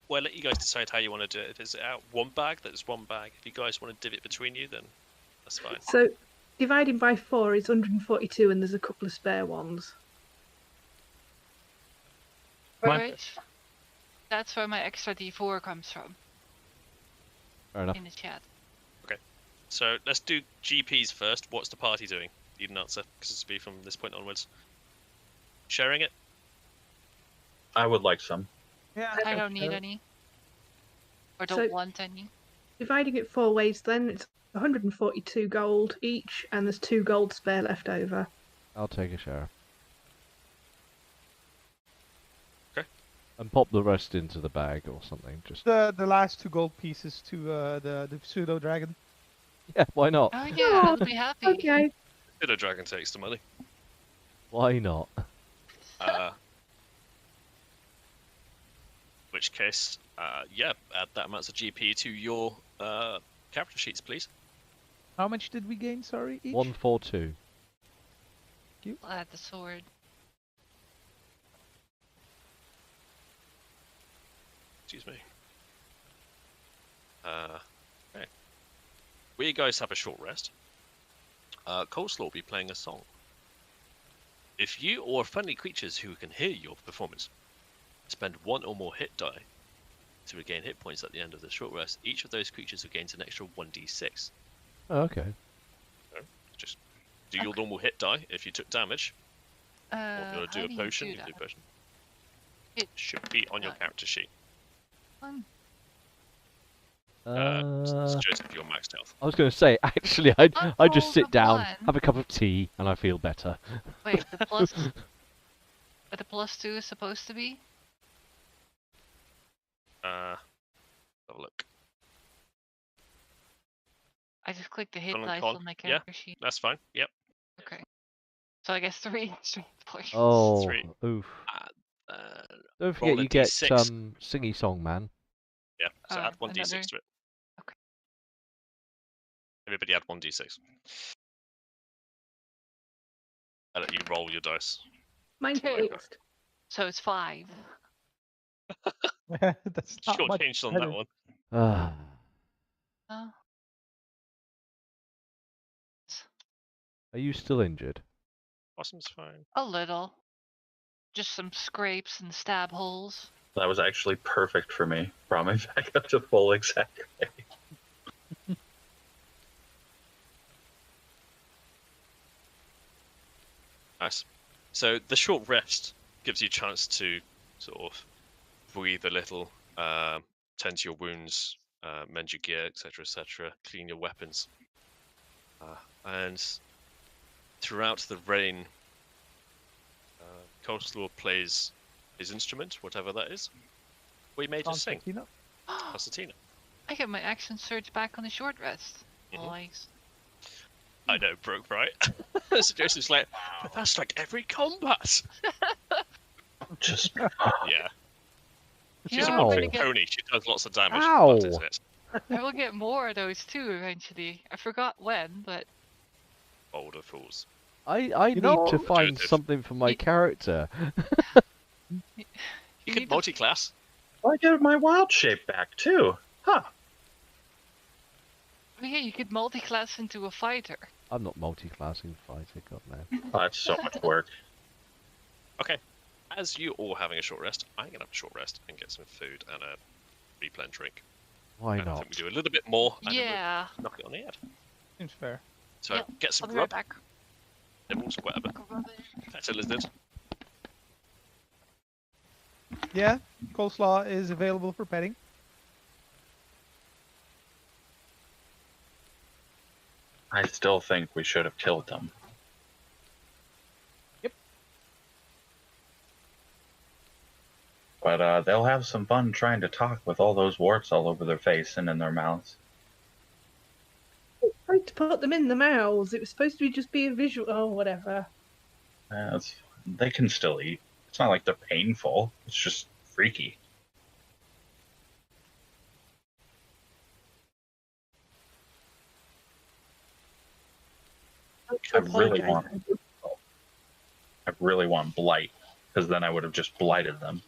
S1: Well, let you guys decide how you want to do it. If it's out one bag, that's one bag. If you guys want to divvy it between you, then that's fine.
S3: So, dividing by 4 is 142, and there's a couple of spare ones.
S4: My-
S5: Rich, that's where my extra d4 comes from
S2: Fair enough.
S5: in the chat.
S1: So let's do GPs first. What's the party doing? Need an answer, because it's be from this point onwards. Sharing it?
S4: I would like some.
S6: Yeah,
S5: I don't need any. Or don't
S3: So-
S5: want any.
S3: Dividing it 4 ways, then it's 142 gold each, and there's 2 gold spare left over.
S2: I'll take a share.
S1: Okay.
S2: And pop the rest into the bag or something. Just
S6: the last 2 gold pieces to the pseudo dragon.
S2: yeah, why not?
S5: Oh yeah, I'll be happy.
S3: Okay.
S1: Pseudo Dragon takes the money.
S2: Why not?
S1: Which case, yeah, add that amount of GP to your character sheets, please.
S6: How much did we gain? Sorry, each.
S2: 142.
S5: I'll add the sword.
S1: Excuse me. Okay. We guys have a short rest. Coleslaw will be playing a song. If you or friendly creatures who can hear your performance spend 1 or more hit die to regain hit points at the end of the short rest, each of those creatures regains an extra 1d6.
S2: Oh, okay.
S1: Just do your normal hit die if you took damage. Or if you want to
S5: How
S1: do a potion,
S5: do
S1: you can do a
S5: that?
S1: potion.
S5: Hit
S1: Should be on your
S5: die.
S1: character sheet.
S5: One.
S1: Joseph, you're maxed health.
S2: I was going to say, actually, I just
S5: rolled
S2: sit
S5: a
S2: down,
S5: 1.
S2: have a cup of tea, and I feel better.
S5: Wait, the plus. What the +2 is supposed to be?
S1: Have a look.
S5: I just clicked the hit
S1: Con-
S5: dice
S1: con-
S5: on my
S1: yeah.
S5: character sheet.
S1: That's fine. Yep.
S5: Okay. So I guess 3 extra points.
S2: Oh,
S1: 3.
S2: oof.
S1: Uh,
S2: Don't
S1: roll
S2: forget
S1: a
S2: you get
S1: D6.
S2: Singy Song Man.
S1: yeah, so add 1d6
S5: another-
S1: to it.
S5: Okay.
S1: Everybody add 1d6. I'll let you roll your dice.
S3: Mine's
S5: Two.
S3: fixed.
S5: So it's 5.
S6: That's not
S1: Short
S6: much
S1: changed on
S6: better.
S1: that one.
S2: Ah,
S5: Oh.
S2: are you still injured?
S1: Awesome's fine.
S5: A little. Just some scrapes and stab holes.
S4: That was actually perfect for me. Brought me back up to full exact weight.
S1: Nice. So the short rest gives you a chance to sort of breathe a little, tend to your wounds, mend your gear, etc., clean your weapons. And throughout the rain, Coleslaw plays his instrument, whatever that is. We made to sing.
S6: Concertina?
S1: Concertina.
S5: I get my action surge back on the short rest.
S1: Mhm.
S5: Nice.
S1: I know, Brooke, right? So Joseph's like, but that's like every combat.
S4: Just
S1: Yeah.
S5: You
S1: She's
S5: know,
S1: a
S5: I'm
S2: Ow.
S5: gonna
S1: walking
S5: get.
S1: pony. She does lots of damage.
S2: Ow.
S1: That is it.
S5: I will get more of those too eventually. I forgot when, but
S1: Older fools.
S2: I
S6: You
S2: need
S6: know,
S2: to find
S1: Joseph.
S2: something for my
S5: Y-
S2: character.
S1: You
S5: you
S1: could
S5: need to.
S1: multi-class.
S4: I get my wild shape back too. Huh.
S5: Oh, yeah, you could multi-class into a fighter.
S2: I'm not multi-classing fighter, god no.
S4: Oh, that's so much work.
S1: Okay. As you all having a short rest, I'm gonna have a short rest and get some food and a replenish drink.
S2: Why
S1: And I
S2: not?
S1: think we do a little bit more and
S5: Yeah.
S1: then we'll knock it on the head.
S6: Seems fair.
S1: So
S5: Yep,
S1: get some
S5: I'll be right
S1: grub,
S5: back.
S1: nibbles, whatever. Pet a lizard.
S6: Yeah, coleslaw is available for petting.
S4: I still think we should have killed them.
S6: Yep.
S4: But they'll have some fun trying to talk with all those warts all over their face and in their mouths.
S3: Tried to put them in the mouths. It was supposed to just be a visual. Oh, whatever.
S4: They can still eat. It's not like they're painful. It's just freaky. I really want blight, because then I would have just blighted them.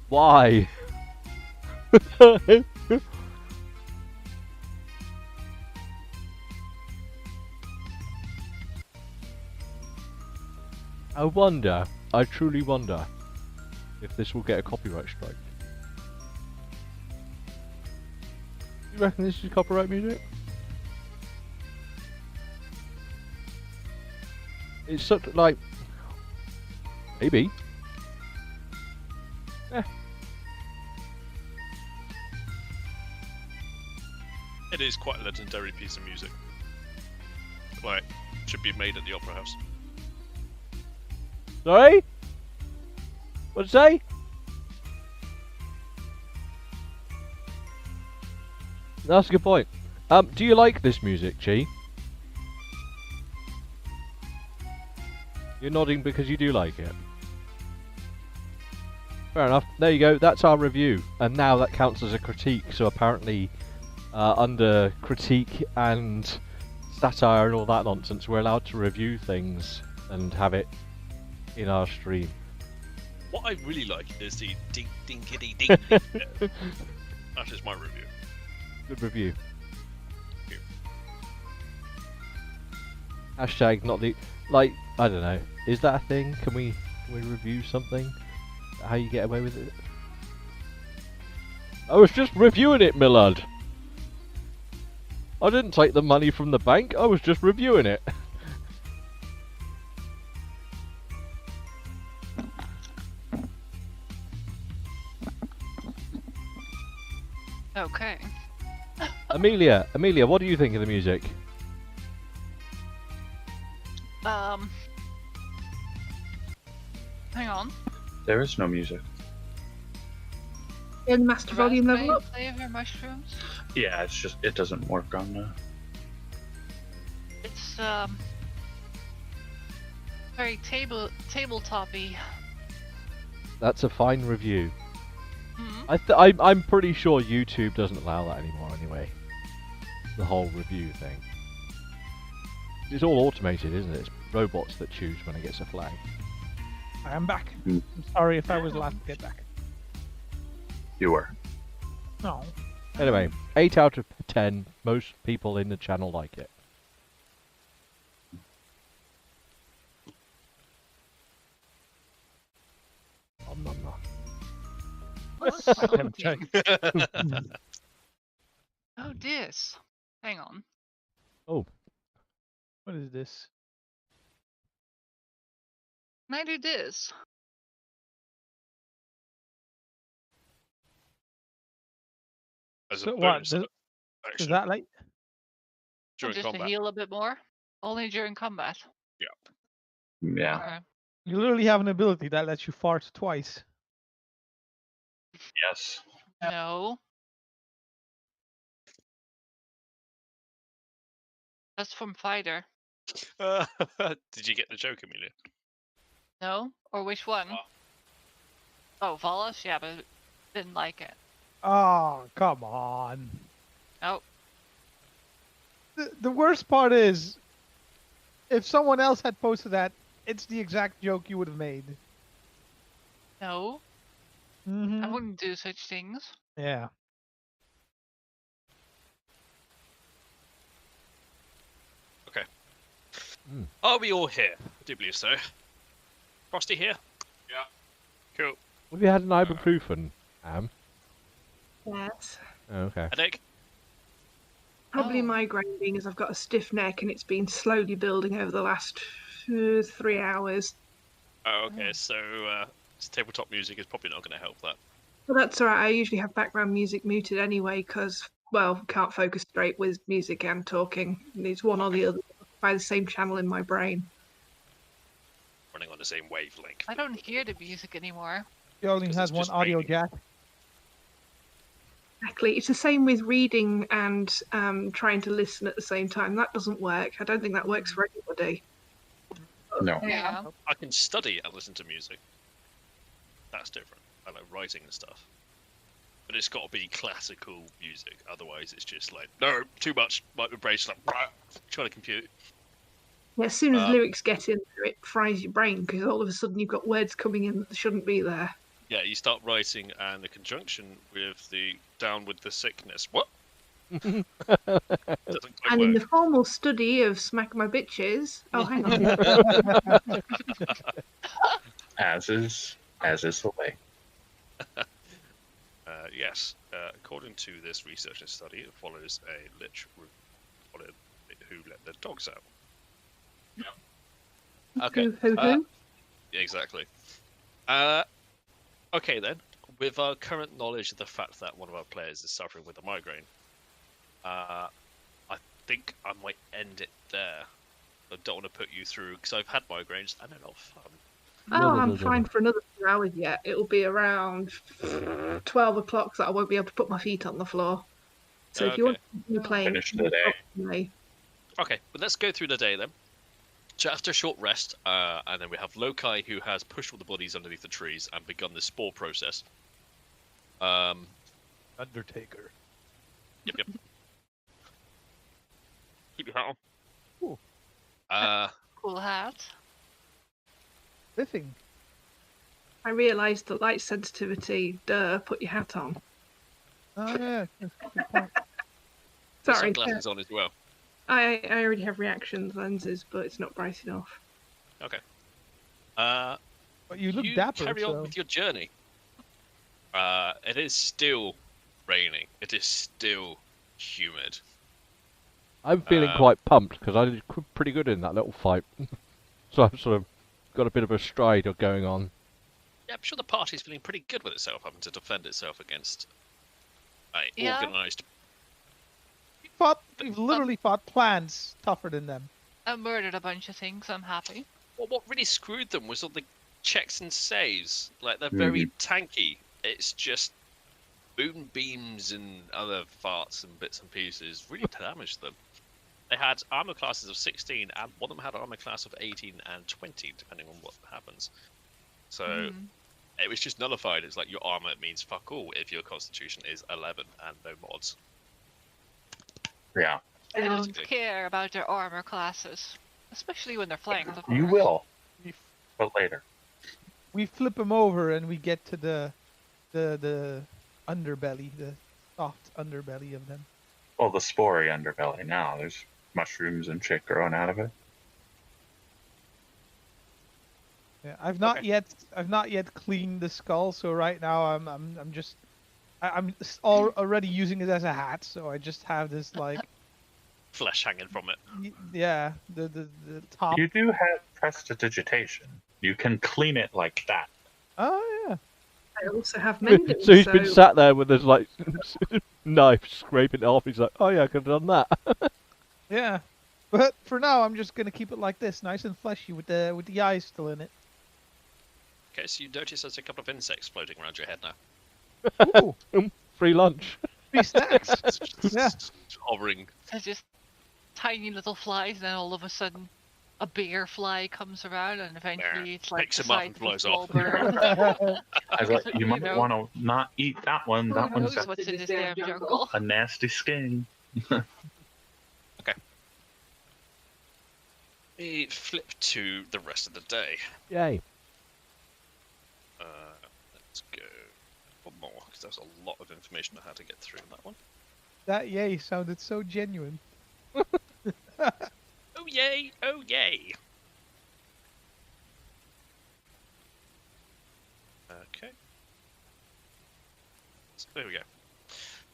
S2: Why? I truly wonder, if this will get a copyright strike. You reckon this is copyright music? It's such like... Maybe.
S1: It is quite a legendary piece of music. Like, should be made at the Opera House.
S2: Sorry? What'd you say? That's a good point. Do you like this music, Chi? You're nodding because you do like it. Fair enough. There you go. That's our review. And now that counts as a critique. So apparently, under critique and satire and all that nonsense, we're allowed to review things and have it in our stream.
S1: What I really like is the ding ding kitty ding ding. That is my review.
S2: Good review.
S1: Thank you.
S2: Hashtag not the... Like, I don't know. Is that a thing? Can we review something? How you get away with it? I was just reviewing it, Millard. I didn't take the money from the bank. I was just reviewing it.
S5: Okay.
S2: Amelia, what do you think of the music?
S5: Hang on.
S4: There is no music.
S3: In master volume level up.
S5: Flavor mushrooms.
S4: Yeah, it's just it doesn't work on the.
S5: It's very tabletop-y.
S2: That's a fine review.
S5: Hmm?
S2: I'm pretty sure YouTube doesn't allow that anymore anyway. The whole review thing. It's all automated, isn't it? It's robots that choose when it gets a flag.
S6: I am back.
S4: Hmm.
S6: I'm sorry if I was last to get back.
S4: You were.
S6: No.
S2: Anyway, 8 out of 10. Most people in the channel like it. Nom, nom, nom.
S5: What's
S6: I'm
S5: something?
S6: joking.
S5: Oh, this. Hang on.
S6: What is this?
S5: Can I do this?
S1: As a
S6: So what?
S1: bonus
S6: Is
S1: action
S6: that like?
S1: during
S5: Just
S1: combat.
S5: to heal a bit more? Only during combat.
S4: Yeah.
S5: Okay.
S6: You literally have an ability that lets you fart twice.
S4: Yes.
S5: No. That's from Fighter.
S1: Did you get the joke, Amelia?
S5: No? Or which one? Oh, Valas? Yeah, but didn't like it.
S6: Oh, come on.
S5: Oh.
S6: The worst part is, if someone else had posted that, it's the exact joke you would have made.
S5: No.
S6: Mm-hmm.
S5: I wouldn't do such things.
S6: Yeah.
S1: Are we all here? I do believe so. Frosty here? Yeah. Cool.
S2: Have you had an ibuprofen, Am?
S3: Yes.
S2: Oh, okay.
S1: Headache?
S3: Probably
S5: Oh.
S3: migraine, being as I've got a stiff neck and it's been slowly building over the last 3 hours.
S1: Oh, okay. So, tabletop music is probably not going to help that.
S3: But that's alright, I usually have background music muted anyway because, well, can't focus straight with music and talking. It's one or the other by the same channel in my brain.
S1: Running on the same wavelength.
S5: I don't hear the music anymore.
S6: He only
S1: 'Cause
S6: has
S1: it's
S6: one
S1: just
S6: audio
S1: raining.
S6: jack.
S3: Exactly. It's the same with reading and trying to listen at the same time. That doesn't work. I don't think that works for everybody.
S4: No.
S5: Yeah.
S1: I can study and listen to music. That's different. I like writing and stuff. But it's got to be classical music. Otherwise, it's just like, no, too much. My brain's like, trying to compute.
S3: Yeah, as soon as
S1: Um,
S3: lyrics get in there, it fries your brain because all of a sudden you've got words coming in that shouldn't be there.
S1: Yeah, you start writing, and the conjunction with the down with the sickness. What? Doesn't quite
S3: And in
S1: work.
S3: the formal study of Smack My Bitches. Oh, hang on.
S4: As is the way.
S1: Yes, according to this research and study, it follows a lich who let their dogs out. Okay.
S3: Who?
S1: Yeah, exactly. Okay then. With our current knowledge of the fact that one of our players is suffering with a migraine, I think I might end it there. I don't want to put you through because I've had migraines and they're not fun.
S3: Oh, I'm fine for another few hours yet. It'll be around 12 o'clock, so I won't be able to put my feet on the floor. So if you want to continue playing,
S4: Finish the day.
S3: me.
S1: Okay, but let's go through the day then. So after a short rest, and then we have Lokai, who has pushed all the bodies underneath the trees and begun the spore process.
S6: Undertaker.
S1: Yep. Keep your hat on.
S6: Cool.
S5: Cool hat.
S6: Biffing.
S3: I realised that light sensitivity, put your hat on.
S6: Oh yeah, good point.
S1: Put
S3: Sorry.
S1: sunglasses on as well.
S3: I already have reactions lenses, but it's not bright enough.
S1: Okay.
S6: But you look dapper.
S1: Carry on
S6: so-
S1: with your journey. It is still raining. It is still humid.
S2: I'm feeling quite pumped because I did pretty good in that little fight. So I've sort of got a bit of a stride going on.
S1: Yeah, I'm sure the party's feeling pretty good with itself, having to defend itself against a
S5: Yeah.
S1: organised.
S6: We've literally fought plants tougher than them.
S5: I murdered a bunch of things. I'm happy.
S1: Well, what really screwed them was all the checks and saves. Like, they're very tanky. It's just moonbeams and other farts and bits and pieces really damaged them. They had armor classes of 16, and one of them had armor class of 18 and 20, depending on what happens. So it was just nullified. It's like your armor means fuck all if your constitution is 11 and no mods.
S4: Yeah.
S5: I don't
S1: Basically.
S5: care about their armor classes, especially when they're flanked. Of
S4: You
S5: course.
S4: will. But later.
S6: We flip them over and we get to the underbelly, the soft underbelly of them.
S4: Well, the spory underbelly now. There's mushrooms and shit growing out of it.
S6: Yeah, I've not yet cleaned the skull, so right now I'm already using it as a hat, so I just have this like
S1: Flesh hanging from it.
S6: yeah, the top.
S4: You do have prestidigitation. You can clean it like that.
S6: Oh yeah.
S3: I also have mending,
S2: So he's been sat there with his like knife scraping it off. He's like, oh yeah, I could have done that.
S6: Yeah. But for now I'm just gonna keep it like this, nice and fleshy with the eyes still in it.
S1: Okay, so you notice there's a couple of insects floating around your head now.
S6: Ooh,
S2: Free lunch.
S6: free snacks. Yeah.
S1: Hovering.
S5: They're just tiny little flies, and then all of a sudden, a bigger fly comes around, and eventually it's like
S1: Picks
S5: the
S1: him up
S5: size
S1: and
S5: of a
S1: flies
S5: small
S1: off.
S5: bird.
S4: I was like, you might
S5: know.
S4: want to not eat that one. That
S5: Who
S4: one's
S5: knows
S4: got
S5: what's in this damn jungle?
S4: a nasty skin.
S1: We flip to the rest of the day.
S2: Yay.
S1: Let's go one more, because there's a lot of information I had to get through in that one.
S6: That yay sounded so genuine.
S1: Oh yay! Oh yay! Okay. So there we go.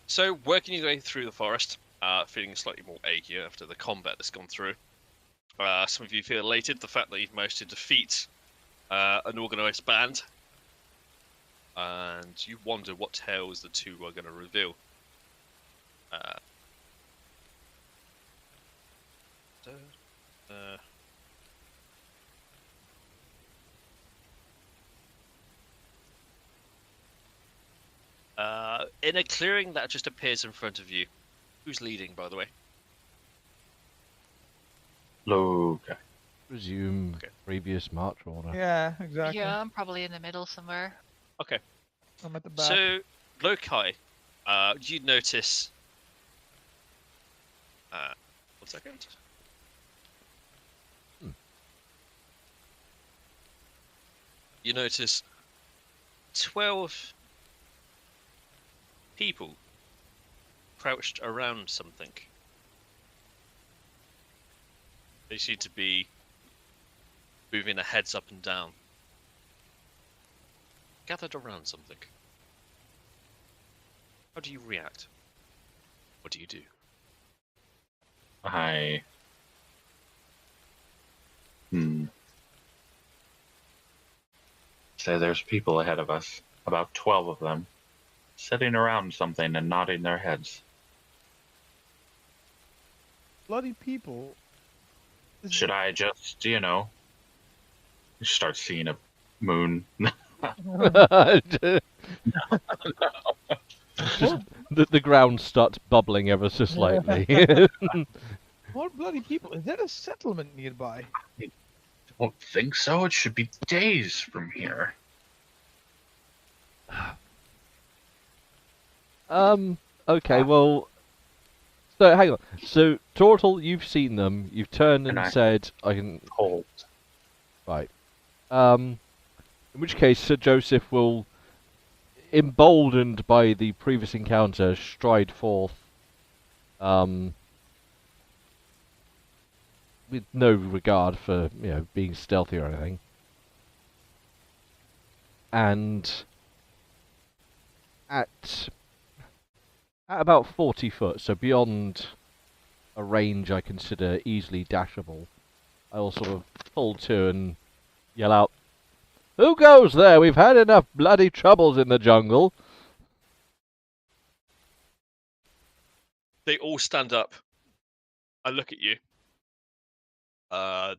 S1: So, working your way through the forest, feeling slightly more achy after the combat that's gone through. Some of you feel elated, the fact that you've managed to defeat an organised band. And you wonder what tales the two are going to reveal. In a clearing that just appears in front of you. Who's leading, by the way?
S4: Okay.
S2: Resume
S1: Okay.
S2: previous march order.
S6: Yeah, exactly.
S5: Yeah, I'm probably in the middle somewhere.
S1: Okay.
S6: I'm at the back.
S1: So, Lokai, you notice... 1 second. You notice 12 people crouched around something. They seem to be moving their heads up and down. Gathered around something. How do you react? What do you do?
S4: Say there's people ahead of us, about 12 of them, sitting around something and nodding their heads.
S6: Bloody people.
S4: Should I just, start seeing a moon?
S2: Just the ground starts bubbling ever so slightly.
S6: More bloody people. Is there a settlement nearby?
S4: Don't think so. It should be days from here.
S2: Okay, well, so hang on. So, Tortle, you've seen them. You've turned and
S4: And I-
S2: said, "I can."
S4: Cold.
S2: Right. In which case, Sir Joseph will, emboldened by the previous encounter, stride forth. With no regard for being stealthy or anything, and at about 40 foot, so beyond a range I consider easily dashable, I will sort of pull to and yell out, "Who goes there? We've had enough bloody troubles in the jungle."
S1: They all stand up. I look at you.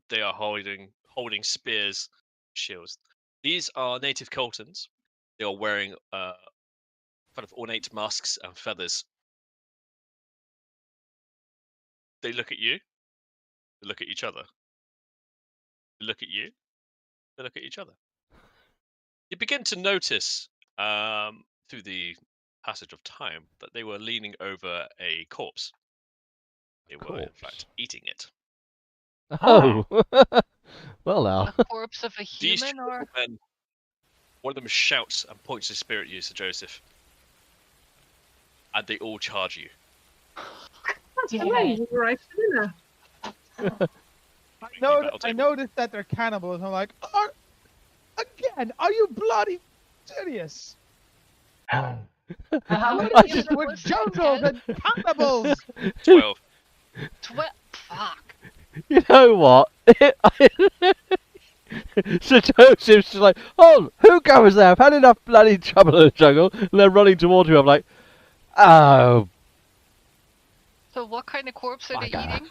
S1: They are holding spears, shields. These are native Coltons. They are wearing kind of ornate masks and feathers. They look at you. They look at each other. They look at you. They look at each other. You begin to notice through the passage of time that they were leaning over a corpse. They were, in fact, eating it.
S2: Oh, well now.
S5: A corpse of a
S1: These
S5: human, or
S1: men, one of them shouts and points his spear at you, Sir Joseph. And they all charge you.
S3: Hello, you right for dinner.
S6: I noticed that they're cannibals. I'm like, are you bloody serious?
S7: How many
S6: We're
S7: people
S6: jungles and cannibals!
S1: 12.
S5: Fuck.
S2: You know what? Sir Joseph's just like, "Oh, who goes there? I've had enough bloody trouble in the jungle." And they're running towards me. I'm like, "Oh,
S5: So what kind of corpse are they
S2: Bugger.
S5: eating?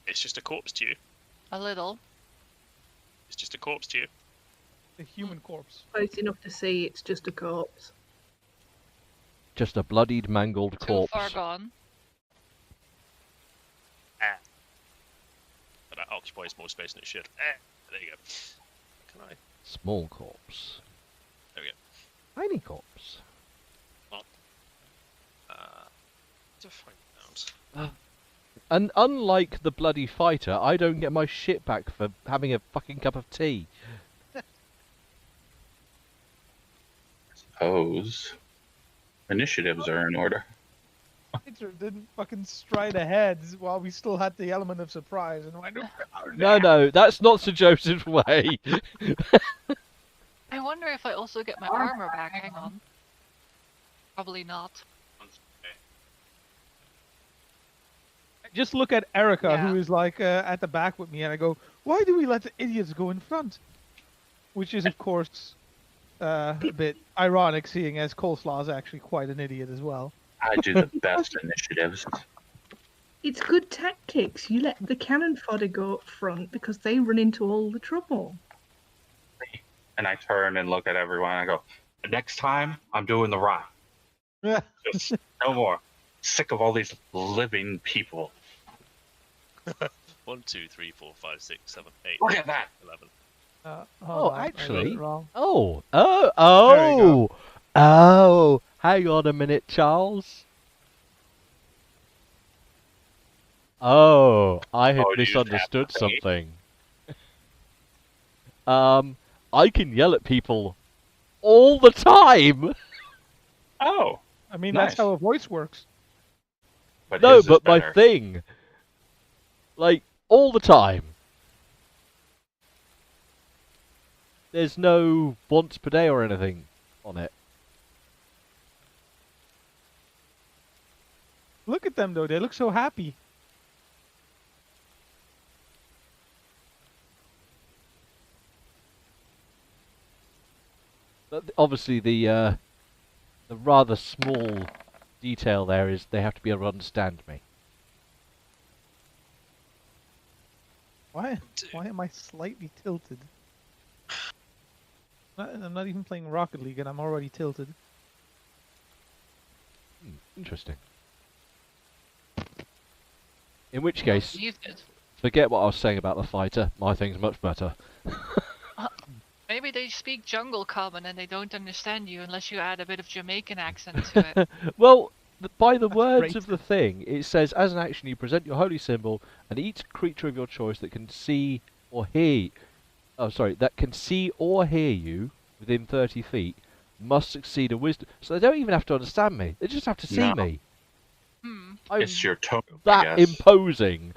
S1: It's just a corpse to you.
S5: A little.
S1: It's just a corpse to you.
S6: The human corpse.
S3: Close enough to see it's just a corpse.
S2: just a bloodied, mangled
S5: Too
S2: corpse."
S5: far gone.
S1: But that occupies more space than it should. There you go. Can I?
S2: Small corpse.
S1: There we go.
S2: Tiny corpse.
S1: To find out.
S2: And unlike the bloody fighter, I don't get my shit back for having a fucking cup of tea.
S4: Suppose initiatives are in order.
S6: Peter didn't fucking stride ahead while we still had the element of surprise. And went,
S2: No, that's not Sir Joseph's way.
S5: I wonder if I also get my armor back. Hang on. Probably not.
S6: Just look at Erica,
S5: Yeah.
S6: who is like at the back with me, and I go, "Why do we let the idiots go in front?" Which is, of course, a bit ironic, seeing as Coleslaw is actually quite an idiot as well.
S4: I do the best initiatives.
S3: It's good tactics. You let the cannon fodder go up front because they run into all the trouble.
S4: And I turn and look at everyone and I go, next time, I'm doing the rock. Just no more. Sick of all these living people.
S1: 1, 2, 3, 4, 5, 6, 7, 8,
S4: Look at that.
S1: 11.
S6: Hold on, I wrote
S2: actually-
S6: it wrong.
S2: Oh,
S6: There you
S2: oh! Hang on a minute, Charles. Oh, I had
S4: Oh, do you have
S2: misunderstood
S4: to pay?
S2: something. I can yell at people all the time.
S4: Oh,
S6: I mean,
S4: Nice.
S6: that's how a voice works.
S4: but
S2: No,
S4: his is
S2: but my
S4: better.
S2: thing, like all the time. There's no once per day or anything on it.
S6: Look at them though; they look so happy.
S2: But obviously, the rather small detail there is they have to be able to understand me.
S6: Why? Why am I slightly tilted? I'm not even playing Rocket League, and I'm already tilted.
S2: Interesting. In which case,
S5: Muted.
S2: forget what I was saying about the fighter. My thing's much better.
S5: Maybe they speak jungle common and they don't understand you unless you add a bit of Jamaican accent to it.
S2: Well, by the
S6: That's
S2: words
S6: great.
S2: of the thing, it says, as an action, you present your holy symbol, and each creature of your choice that can see or hear, that can see or hear you within 30 feet must succeed a wisdom. So they don't even have to understand me; they just have to see
S4: No.
S2: me.
S5: Hmm.
S2: I'm
S4: It's your tone, I
S2: that
S4: guess.
S2: imposing.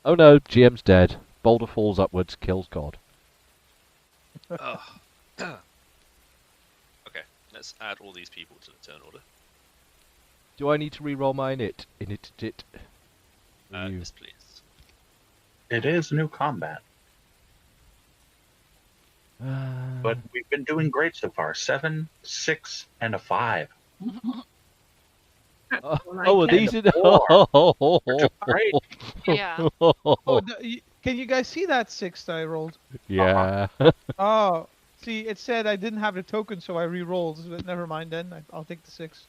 S2: Oh no, GM's dead. Boulder falls upwards, kills God.
S1: Ugh. Okay, let's add all these people to the turn order.
S2: Do I need to re-roll my init? Init. You.
S1: Yes, please.
S4: It is new combat, but we've been doing great so far. 7, 6, and a 5.
S3: That's all I
S2: Oh, are
S3: care.
S2: these in?
S4: Great.
S5: Yeah.
S6: Oh, can you guys see that 6 that I rolled?
S2: Yeah.
S6: Oh, see, it said I didn't have the token, so I re-rolled. But never mind then. I'll take the 6.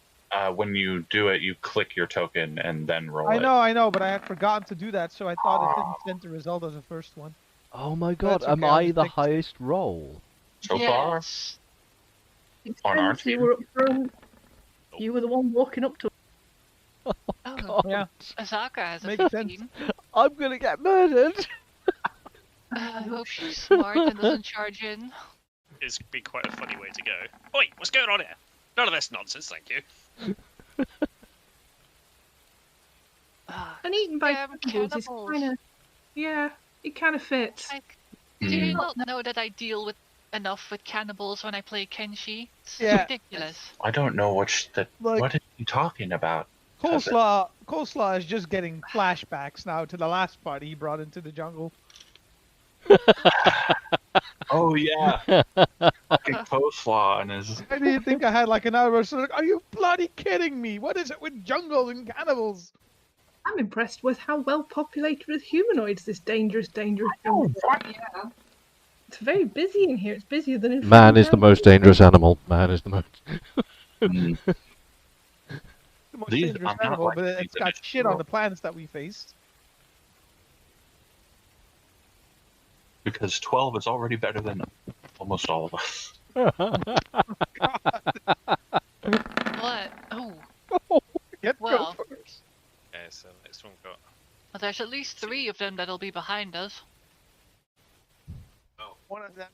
S4: When you do it, you click your token and then roll it.
S6: I know, but I had forgotten to do that, so I thought it didn't send the result as the first one.
S2: Oh my God!
S6: That's
S2: Am
S6: okay, I'll
S2: I
S6: just
S2: the
S6: take-
S2: highest roll?
S4: So far,
S5: Yes.
S3: It's
S4: on our
S3: fancy,
S4: team?
S3: we're up front. You were the one walking up to
S5: Oh,
S6: Yeah,
S5: Azaka has a
S6: Makes
S5: 15.
S2: I'm gonna get murdered.
S5: I hope she's smart and doesn't charge in.
S1: It's be quite a funny way to go. Oi, what's going on here? None of this nonsense, thank you.
S5: Ah,
S3: and eaten by
S5: Damn
S3: cannibals is
S5: cannibals.
S3: kind of, yeah, it kind of fits.
S5: like, do you not know that I deal with enough with cannibals when I play Kenshi? It's
S6: Yeah.
S5: ridiculous.
S4: I don't know what
S6: Like-
S4: what are you talking about?
S6: Coleslaw is just getting flashbacks now to the last party he brought into the jungle.
S4: Oh yeah, fucking coleslaw and his.
S6: I didn't think I had like an hour. So like, are you bloody kidding me? What is it with jungles and cannibals?
S3: I'm impressed with how well populated with humanoids this dangerous jungle is.
S7: Yeah.
S3: It's very busy in here. It's busier than in
S2: Man is the
S3: Farmville.
S2: most dangerous animal. Man is the most.
S4: Mm,
S6: The most
S4: These
S6: dangerous
S4: are not
S6: animal,
S4: like
S6: but
S4: things
S6: it's
S4: that
S6: got
S4: it's
S6: shit on
S4: real.
S6: the planets that we faced.
S4: because 12 is already better than almost all of us.
S5: What? Oh,
S6: Get
S5: Well.
S6: go first.
S1: Okay, so next one got.
S5: well, there's at least 3 of them that'll be behind us.
S6: One of them.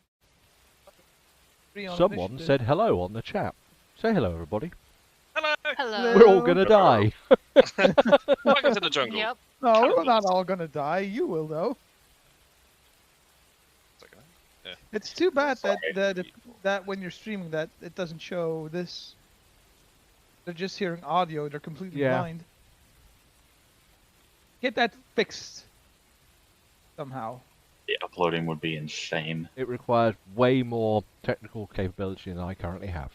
S6: 3 on
S2: Someone
S6: initiative.
S2: said hello on the chat. Say hello, everybody.
S1: Hello!
S5: Hello.
S2: We're all gonna die.
S1: Welcome to the jungle.
S5: Yep.
S6: No, we're
S1: Cannibals.
S6: not all gonna die. You will though.
S1: It's okay.
S6: It's too bad that
S4: Sorry.
S6: that when you're streaming that it doesn't show this. They're just hearing audio. They're completely
S2: Yeah.
S6: blind. Get that fixed somehow.
S4: The uploading would be insane.
S2: It requires way more technical capability than I currently have.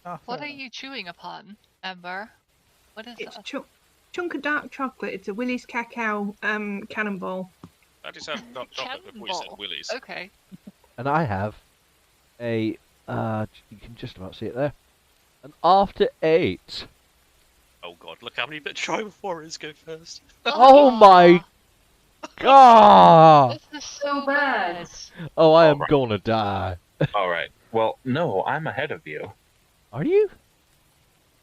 S6: Ah,
S5: What
S6: fair
S5: are you chewing upon, Ember? What is
S3: It's
S5: that?
S3: chunk of dark chocolate. It's a Willie's Cacao cannonball.
S1: I just have not chocolate before you said
S5: Cannonball.
S1: Willy's.
S5: Okay.
S2: And I have a, you can just about see it there, an after 8.
S1: Oh god, look how many bit tribal warriors go first.
S2: Oh my god!
S5: This is
S7: So bad.
S2: Oh, I am
S4: Alright.
S2: gonna die.
S4: All right. Well, no, I'm ahead of you.
S2: Are you?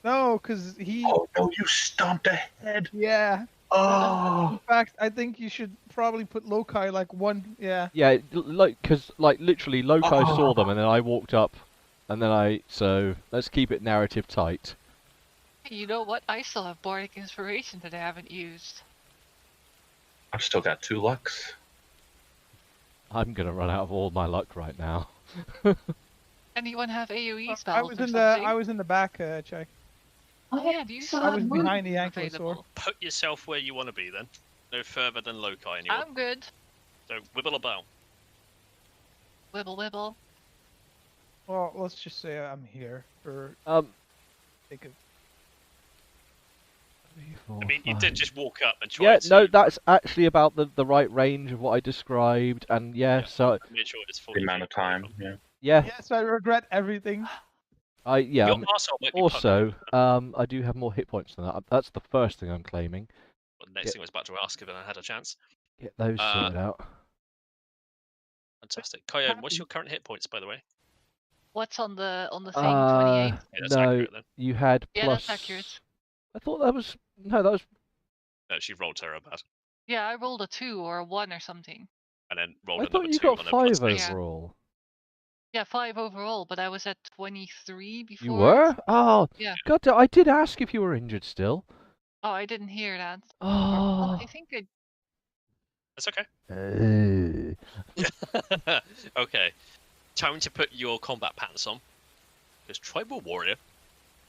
S6: No, because he.
S4: Oh no, you stomped ahead.
S6: Yeah.
S4: Oh.
S6: In fact, I think you should probably put Lokai like one. Yeah.
S2: Yeah, because literally Lokai saw
S4: Oh.
S2: them, and then I walked up, and then so let's keep it narrative tight.
S5: You know what? I still have bardic inspiration that I haven't used.
S4: I've still got 2 lucks.
S2: I'm gonna run out of all my luck right now.
S5: Anyone have AoE spells
S6: I
S5: or
S6: was in
S5: something?
S6: the back, Chai.
S5: Oh yeah, do you still
S6: I
S5: have
S6: was
S5: wood
S6: behind the ankylosaur.
S5: available?
S1: Put yourself where you want to be then. No further than Lokai anymore.
S5: I'm good.
S1: So wibble about.
S5: Wibble wibble.
S6: Well, let's just say I'm here for sake of.
S1: I mean, you did just walk up and try
S2: Yeah,
S1: to...
S2: no, that's actually about the right range of what I described, and
S1: Yeah.
S2: so
S1: Make sure it's
S4: The
S1: 40
S4: amount of
S1: feet away
S4: time.
S1: from-
S4: Yeah.
S2: yeah,
S6: Yes, I regret everything.
S2: yeah.
S1: Your arsehole might be
S2: Also,
S1: puckered.
S2: I do have more hit points than that. That's the first thing I'm claiming.
S1: Well, the next
S2: Yeah.
S1: thing I was about to ask if I had a chance.
S2: Get those sorted out.
S1: Fantastic. Coyote, what's your current hit points, by the way?
S5: What's on the thing? 28.
S1: Yeah, that's
S2: No,
S1: accurate then.
S2: you had
S5: Yeah,
S2: plus.
S5: that's accurate.
S2: I thought that was no, that was
S1: No, she rolled terrible bad.
S5: Yeah, I rolled a 2 or a 1 or something.
S1: And then rolled
S2: I
S1: another
S2: thought you
S1: 2
S2: got
S1: on a plus
S2: 5
S1: six.
S5: Yeah.
S2: overall.
S5: Yeah, 5 overall, but I was at 23 before.
S2: You were? Oh,
S5: Yeah.
S2: God, I did ask if you were injured still.
S5: Oh, I didn't hear that. Or,
S2: Oh.
S5: I think I...
S1: That's okay.
S2: Uh,
S1: Okay. Time to put your combat pants on. Because Tribal Warrior,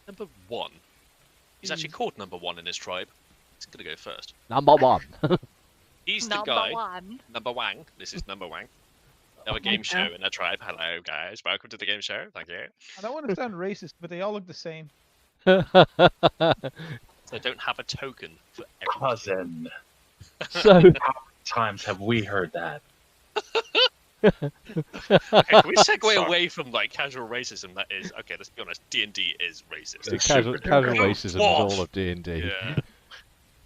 S1: number 1. He's actually called number 1 in his tribe. He's going to go first.
S2: number 1.
S1: He's the
S5: Number
S1: guy.
S5: 1.
S1: Number Wang. This is Number Wang. Have a game show in a tribe. Hello, guys. Welcome to the game show. Thank you.
S6: I don't want to sound racist, but they all look the same.
S1: So don't have a token for everyone.
S4: Cousin.
S2: So,
S4: Times have we heard that?
S1: Okay, can we segue
S4: Sorry.
S1: away from like casual racism? That is okay. Let's be honest. D&D is racist.
S4: It's
S2: casual
S4: super
S2: racism is
S1: Off.
S2: all of D&D.
S1: Yeah.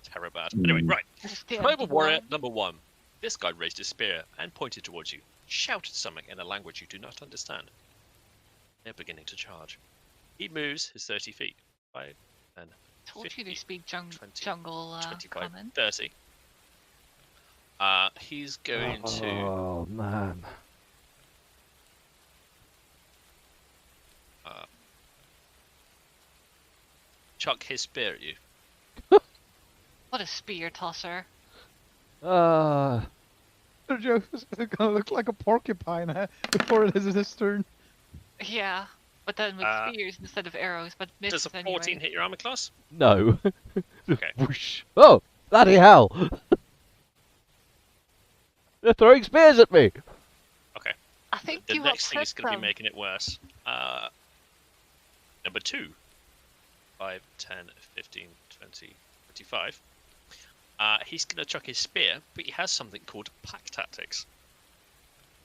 S1: Terror bad. Anyway, right. Tribal Warrior number 1. This guy raised his spear and pointed towards you, shouted something in a language you do not understand. They're beginning to charge. He moves his 30 feet. 5, 10,
S5: Told you
S1: 50,
S5: to speak
S1: 20,
S5: jungle
S1: 25,
S5: common.
S1: 30. He's going to
S2: Oh, man.
S1: chuck his spear at you.
S5: What a spear tosser.
S6: Joe is gonna look like a porcupine before it is his turn.
S5: Yeah, but then with
S1: Uh,
S5: spears instead of arrows, but
S1: Does
S5: misses
S1: a 14
S5: anyway.
S1: hit your armor class?
S2: No.
S1: Okay.
S2: Whoosh. Oh, bloody hell. They're throwing spears at me.
S5: I think
S1: The
S5: you
S1: next thing is
S5: upset
S1: going to
S5: them.
S1: be making it worse. Number 2. 5, 10, 15, 20, 25. He's going to chuck his spear, but he has something called pack tactics.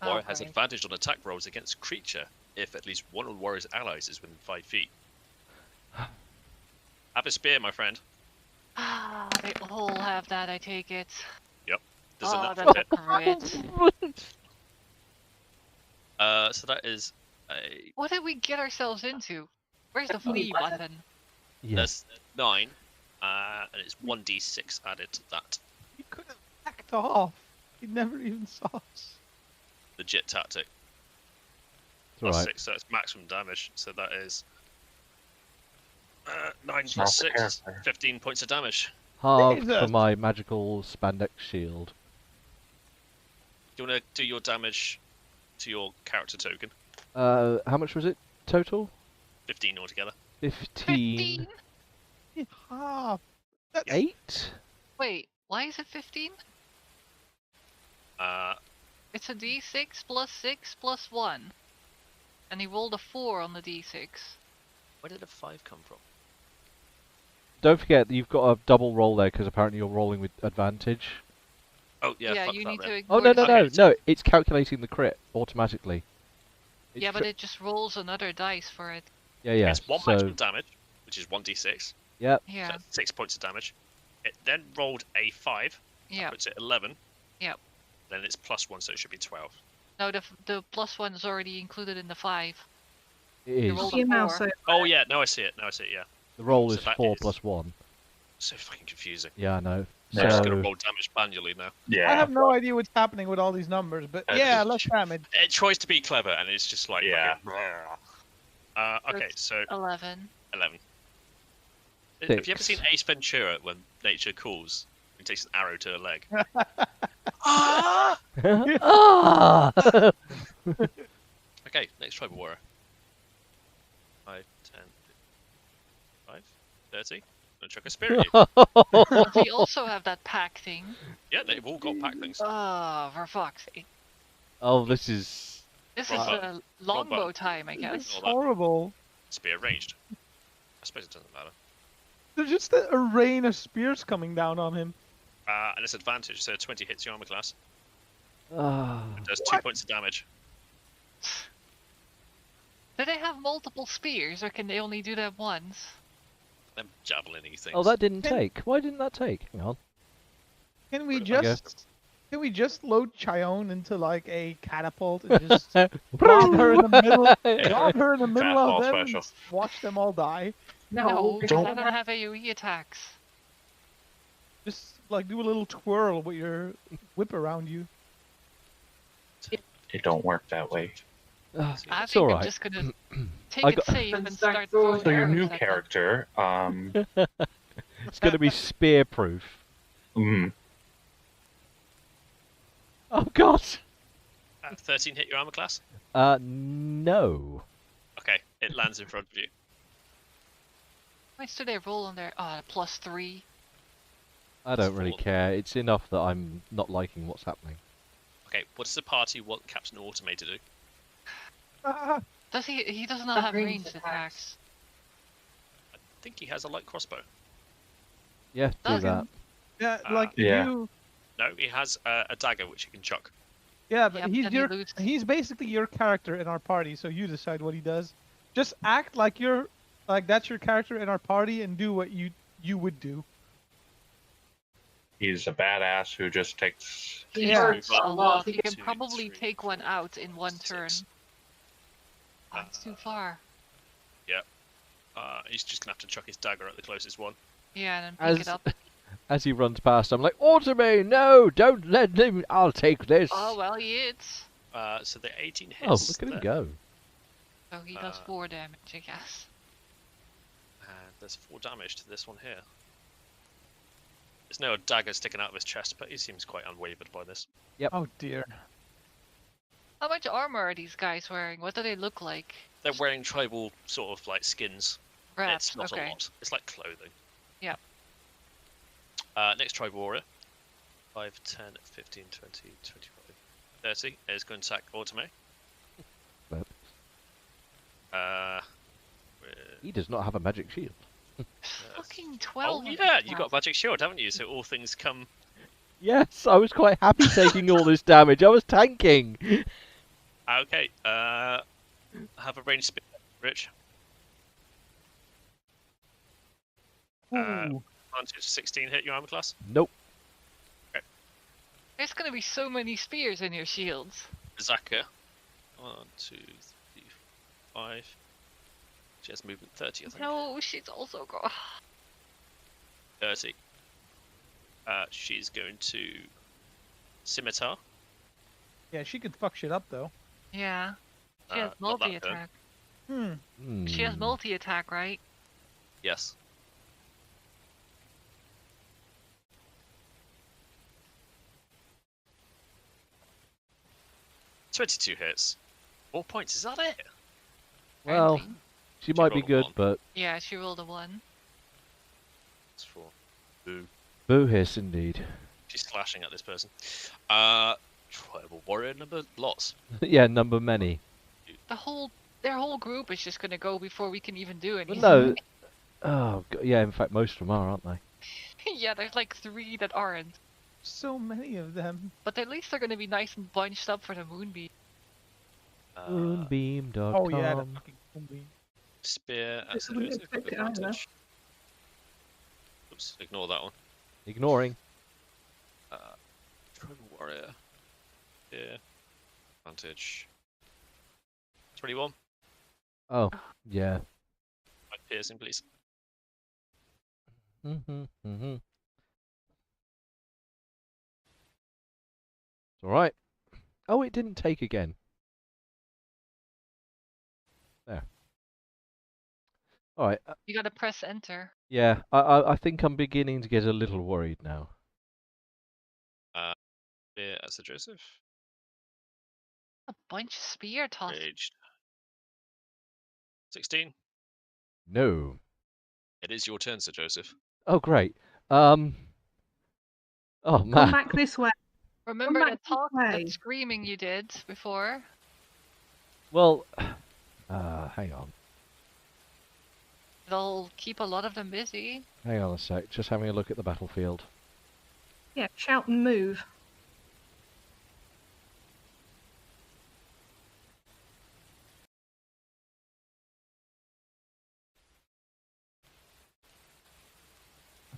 S1: Warrior has
S5: Okay.
S1: advantage on attack rolls against creature if at least one of the warrior's allies is within 5 feet. Have a spear, my friend.
S5: Ah, they all have that, I take it.
S1: There's
S5: Oh,
S1: enough
S5: that's
S1: of
S5: a
S1: it.
S5: crit.
S1: So that is a...
S5: What did we get ourselves into? Where's the
S3: Definitely
S5: flee
S3: button.
S5: button?
S2: Yes.
S1: That's 9. And it's 1d6 added to that.
S6: He could have backed off. He never even saw us.
S1: Legit tactic.
S2: It's
S1: Plus
S2: alright.
S1: 6, so that's maximum damage. So that is 9
S4: It's
S1: plus
S4: not the
S1: 6,
S4: character.
S1: 15 points of damage.
S2: Halved for
S6: Jesus.
S2: my magical spandex shield.
S1: Do you want to do your damage to your character token?
S2: How much was it total?
S1: 15 altogether.
S2: 15.
S5: 15?
S6: Half. That's
S2: 8?
S5: Wait, why is it 15? It's a d6 plus 6 plus 1. And he rolled a 4 on the d6.
S1: Where did a 5 come from?
S2: Don't forget that you've got a double roll there because apparently you're rolling with advantage.
S1: Oh, yeah, fuck
S5: you
S1: that
S5: need
S1: then.
S5: to
S2: Oh,
S5: ignore
S2: no,
S5: the
S2: no, no,
S1: Okay,
S2: no. It's calculating the crit automatically. It's
S5: Yeah, but it just rolls another dice for it.
S2: Yeah, yeah.
S1: It's 1
S2: So,
S1: maximum damage, which is 1d6.
S2: yeah.
S5: Yeah,
S1: So that's 6 points of damage. It then rolled a 5,
S5: yeah.
S1: puts it 11.
S5: Yep.
S1: Then it's plus 1, so it should be 12.
S5: No, the plus 1 is already included in the 5.
S2: It
S5: You
S2: is.
S5: rolled
S3: See
S5: a
S3: your mouse
S5: 4.
S3: over.
S1: Oh, yeah, now I see it. Yeah.
S2: The roll
S1: so
S2: is
S1: that
S2: 4
S1: is-
S2: plus 1.
S1: So fucking confusing.
S2: Yeah, I know.
S1: So I'm just
S2: So-
S1: going to roll damage manually now.
S4: Yeah.
S6: I have no idea what's happening with all these numbers, but
S4: That's
S6: yeah,
S4: just-
S6: less damage.
S1: It tries to be clever, and it's just like...
S4: Yeah.
S1: fucking, okay, so
S5: 11.
S1: 11. Have you ever
S2: 6.
S1: seen Ace Ventura when nature calls? He takes an arrow to a leg.
S2: Ah!
S1: Okay, next tribal warrior. 5, 10, 5, 30. Gonna chuck a spear at you.
S5: But we also have that pack thing.
S1: Yeah, they've all got pack things.
S5: Oh, for fuck's sake.
S2: Oh, this is...
S5: This
S1: Wrong
S5: is
S1: button.
S5: a longbow
S1: button.
S5: time, I guess.
S6: It's
S1: All that.
S6: horrible.
S1: Spear ranged. I suppose it doesn't matter.
S6: There's just a rain of spears coming down on him.
S1: And it's advantage, so 20 hits your armor class.
S2: Ah.
S1: It does 2
S6: What?
S1: points of damage.
S5: Do they have multiple spears, or can they only do that once?
S1: Them javelin-y things.
S2: Oh, that didn't
S6: Can-
S2: take. Why didn't that take? Hang on.
S6: Can we
S1: I
S6: just load Chion into like a catapult and just drop her in the middle of
S4: Fastball
S6: them
S4: special.
S6: and watch them all die?
S5: No, because
S4: don't-
S5: I don't have AoE attacks.
S6: Just like do a little twirl with your whip around you.
S4: It don't work that way.
S5: I
S2: It's
S5: think I'm
S2: alright.
S5: just gonna take
S2: I
S5: it
S2: got-
S5: safe
S7: And
S5: and
S7: start
S5: start
S7: throwing
S5: throwing
S4: So your
S5: arrows
S4: new
S5: at them.
S4: character,
S2: It's going to be spear proof.
S4: mm,
S2: Oh, God!
S1: 13 hit your armor class?
S2: No.
S1: Okay, it lands in front of you.
S5: How much do they roll on there? Ah, +3.
S2: I don't really
S1: Four.
S2: care. It's enough that I'm not liking what's happening.
S1: Okay, what does the party want Captain Automate to do?
S6: Ah,
S5: Does he? He does not have
S7: Ranged
S5: ranged
S7: attacks.
S5: attacks.
S1: I think he has a light crossbow.
S2: Yeah, do
S5: Doesn't.
S2: that.
S6: yeah,
S1: Ah.
S6: like
S4: Yeah.
S6: you.
S1: No, he has a dagger which he can chuck.
S6: Yeah, but
S5: Yeah, but
S6: he's
S5: then he
S6: your
S5: loses.
S6: he's basically your character in our party, so you decide what he does. Just act like that's your character in our party and do what you would do.
S4: he's a badass who just takes.
S7: He
S6: Yeah.
S7: hurts a lot.
S5: He can
S1: Two,
S5: probably
S1: three,
S5: take one
S1: four,
S5: out in one turn.
S1: six.
S5: That's too far.
S1: He's just gonna have to chuck his dagger at the closest one.
S5: Yeah, and then pick
S2: As
S5: it up.
S2: as he runs past, I'm like, Automate, no, don't let him. I'll take this.
S5: Oh well, he hits.
S1: So the 18 hits.
S2: Oh, look at him
S1: there.
S2: go.
S5: So he does
S1: Uh,
S5: 4 damage, I guess.
S1: And there's 4 damage to this one here. There's no dagger sticking out of his chest, but he seems quite unwavered by this.
S6: Oh dear.
S5: How much armor are these guys wearing? What do they look like?
S1: They're wearing tribal sort of like skins.
S5: Wraps.
S1: It's not
S5: Okay.
S1: a lot. It's like clothing.
S5: Yeah.
S1: Next tribal warrior. 5, 10, 15, 20, 25, 30 is going to attack Automate.
S2: But
S1: Uh,
S2: he does not have a magic shield.
S5: Fucking
S1: oh
S5: 12.
S1: yeah, you got magic shield, haven't you? So all things come.
S2: Yes, I was quite happy taking all this damage. I was tanking.
S1: Okay. Have a ranged spear, Rich.
S6: Ooh.
S1: Advantage 16 hit your armor class.
S2: Nope.
S5: There's gonna be so many spears in your shields.
S1: Zaka. 1, 2, 3, 5. She has movement 30, I think.
S5: No, she's also got.
S1: 30. She's going to scimitar.
S6: Yeah, she could fuck shit up though.
S5: Yeah. She has
S1: Not that
S5: multi attack. She has
S2: Hmm.
S5: multi attack, right?
S1: Yes. "22 hits. 4 points, is that it?
S2: Well,
S5: Apparently.
S2: she might be
S1: rolled a
S2: good,
S1: one.
S2: but
S5: Yeah, she rolled a 1.
S1: It's 4. Boo.
S2: boo hiss indeed.
S1: She's slashing at this person. Tribal warrior number lots.
S2: Yeah, number many.
S5: Their whole group is just gonna go before we can even do
S2: But
S5: anything.
S2: no. Oh, yeah. In fact, most of them are, aren't they?
S5: Yeah, there's like 3 that aren't.
S6: So many of them.
S5: But at least they're gonna be nice and bunched up for the moonbeam.
S2: Moonbeam.com.
S6: Oh yeah, the fucking zombie.
S1: Spear.
S3: I wouldn't expect it either.
S1: advantage. Oops, ignore that one.
S2: Ignoring.
S1: Tribal warrior. Spear. Advantage. 21.
S2: Oh, yeah.
S1: My piercing, please.
S2: Mm-hmm. All right. Oh, it didn't take again. There. All right.
S5: You gotta press enter.
S2: Yeah, I think I'm beginning to get a little worried now.
S1: Yeah, Sir Joseph.
S5: A bunch of spear toss.
S1: Aged 16.
S2: No.
S1: It is your turn, Sir Joseph.
S2: Oh, great. Oh
S3: Come
S2: man.
S3: back this way.
S5: Remember
S3: back
S5: the
S3: this
S5: talk,
S3: way.
S5: that screaming you did before?
S2: Well, hang on.
S5: It'll keep a lot of them busy.
S2: Hang on a sec. Just having a look at the battlefield.
S3: Yeah, shout and move.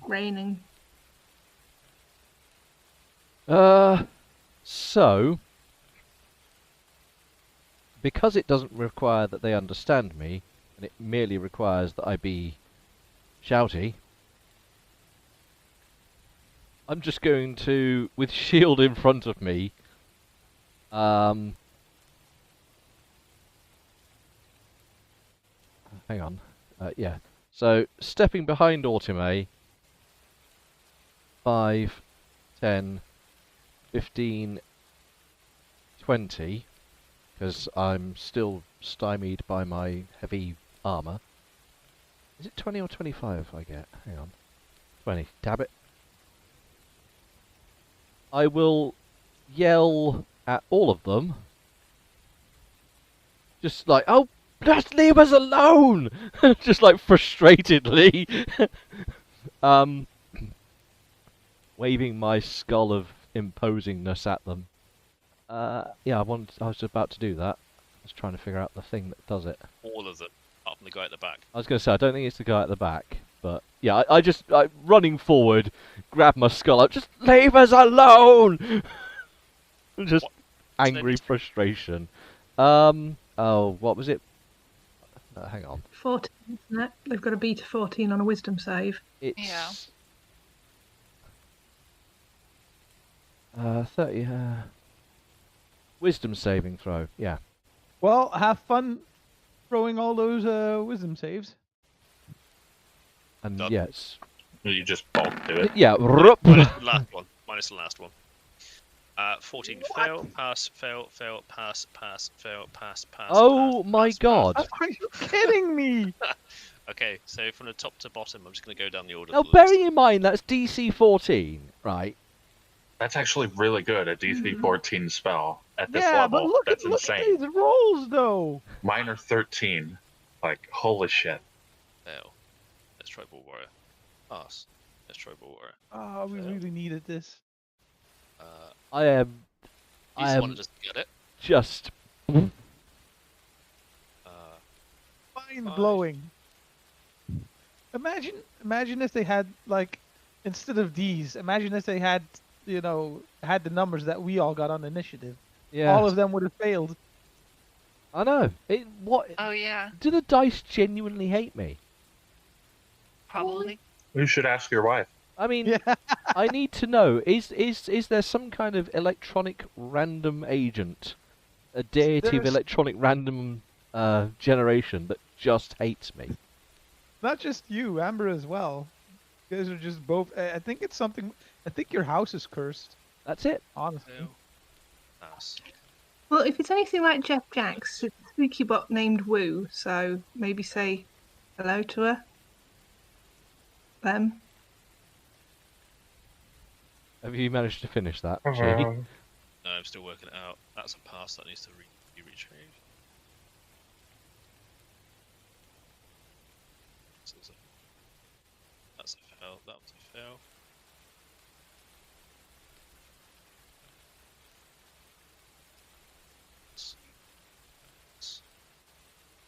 S3: Raining.
S2: So, because it doesn't require that they understand me, and it merely requires that I be shouty, I'm just going to, with shield in front of me, hang on, yeah. So, stepping behind Automate, 5, 10, 15, 20, because I'm still stymied by my heavy armour. Is it 20 or 25 I get? Hang on. 20. Dab it. I will yell at all of them. Just like, oh, just leave us alone! Just like frustratedly. Waving my skull of imposingness at them. Yeah, I was about to do that. I was trying to figure out the thing that does it.
S1: All of them, apart from the guy at the back.
S2: I was going to say, I don't think it's the guy at the back, but yeah, I just, running forward, grab my skull out, just leave us alone! Just
S1: What?
S2: angry frustration. Oh, what was it? Hang on.
S3: 14, isn't it? They've got to beat a 14 on a wisdom save.
S2: It's...
S5: Yeah.
S2: 30, wisdom saving throw, yeah.
S6: Well, have fun throwing all those wisdom saves.
S2: And
S1: Done.
S2: yes.
S4: You just both do it.
S2: Yeah,
S1: Minus the last one. Minus the last one. 14 fail, pass, fail, fail, pass, pass, fail, pass, pass.
S2: Oh
S1: pass,
S2: my
S1: pass,
S2: god.
S1: pass.
S6: Are you kidding me?
S1: Okay, so from the top to bottom, I'm just going to go down the order
S2: Now,
S1: of the list.
S2: bearing in mind that's DC 14, right?
S4: That's actually really good. A DC 14 spell at this
S6: Yeah,
S4: level.
S6: but look
S4: That's
S6: at
S4: insane.
S6: these rolls, though.
S4: Mine are 13. Like, holy shit.
S1: Fail. Let's try Ball Warrior. Pass. Let's try Ball Warrior.
S6: Oh, we
S1: Yeah.
S6: really needed this.
S2: I am
S1: He's the one that doesn't get it.
S2: just...
S1: Uh,
S6: Mind blowing. Imagine if they had, like, instead of these, imagine if they had, had the numbers that we all got on initiative.
S2: Yeah,
S6: All of them would have failed.
S2: I know. What?
S5: Oh yeah,
S2: Do the dice genuinely hate me?
S5: probably.
S4: You should ask your wife.
S2: I mean,
S6: Yeah.
S2: I need to know, is there some kind of electronic random agent, a deity of
S6: There's-
S2: electronic random generation that just hates me?
S6: Not just you, Amber as well. You guys are just both. I think it's something. I think your house is cursed.
S2: That's it.
S6: Honestly.
S1: fail. Pass.
S3: Well, if it's anything like Jeff Jacks, it's a spooky bot named Woo, so maybe say hello to her. Them.
S2: Have you managed to finish that?
S4: Uh-huh.
S2: G?
S1: No, I'm still working it out. That's a pass that needs to be rechanged. That's a fail. That was a fail.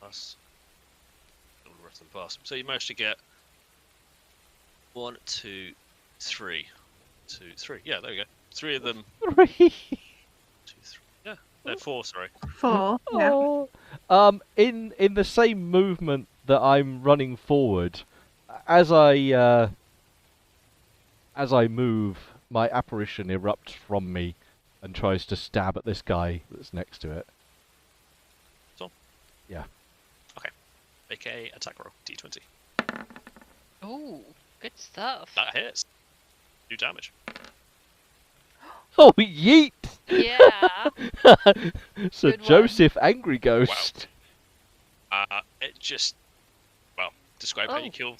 S1: Plus. All the rest of the pass. So you managed to get 1, 2, 3. 2, 3. Yeah, there we go. 3 of them. 2, 3. Yeah, no, 4. Sorry.
S3: 4. Yeah.
S2: Oh. In the same movement that I'm running forward, as I move, my apparition erupts from me, and tries to stab at this guy that's next to it.
S1: So?
S2: Yeah.
S1: Make a attack roll, d20.
S5: Oh, good stuff.
S1: That hits. 2 damage.
S2: Oh, yeet!
S5: Yeah.
S2: So
S5: Good one.
S2: Joseph, Angry Ghost.
S1: It just, well, describe how you
S5: Oh.
S1: kill.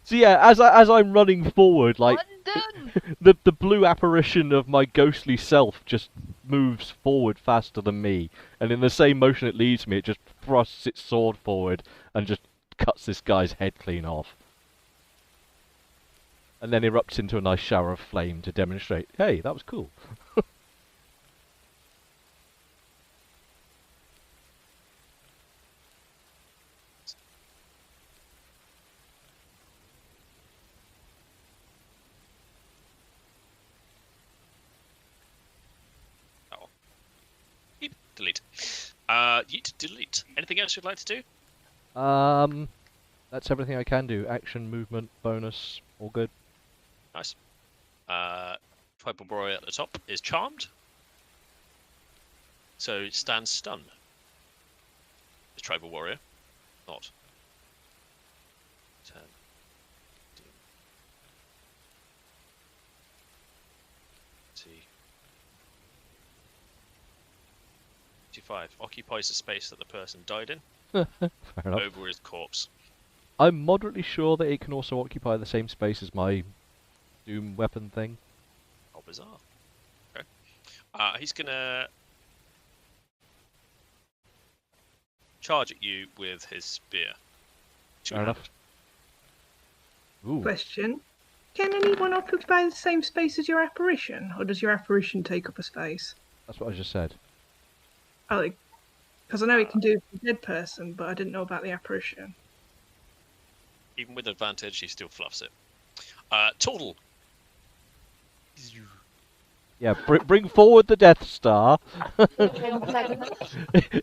S2: So yeah, as I'm running forward, like
S5: One done.
S2: the blue apparition of my ghostly self just moves forward faster than me, and in the same motion it leads me, it just thrusts its sword forward and just cuts this guy's head clean off. And then erupts into a nice shower of flame to demonstrate, hey, that was cool.
S1: Oh. Yeet, delete. Yeet, delete. Anything else you'd like to do?
S2: That's everything I can do. Action, movement, bonus, all good.
S1: Nice. Tribal warrior at the top is charmed. So it stands stunned. Is tribal warrior. Not. 10. 25. Occupies the space that the person died in.
S2: Fair enough.
S1: Over his corpse.
S2: I'm moderately sure that it can also occupy the same space as my Doom weapon thing.
S1: How bizarre. Okay. He's gonna charge at you with his spear.
S2: Fair enough. Ooh.
S3: Question. Can anyone occupy the same space as your apparition, or does your apparition take up a space?
S2: That's what I just said.
S3: Oh, because I know it can do it for a dead person, but I didn't know about the apparition.
S1: Even with advantage, he still fluffs it. Total.
S2: Yeah, bring forward the Death Star.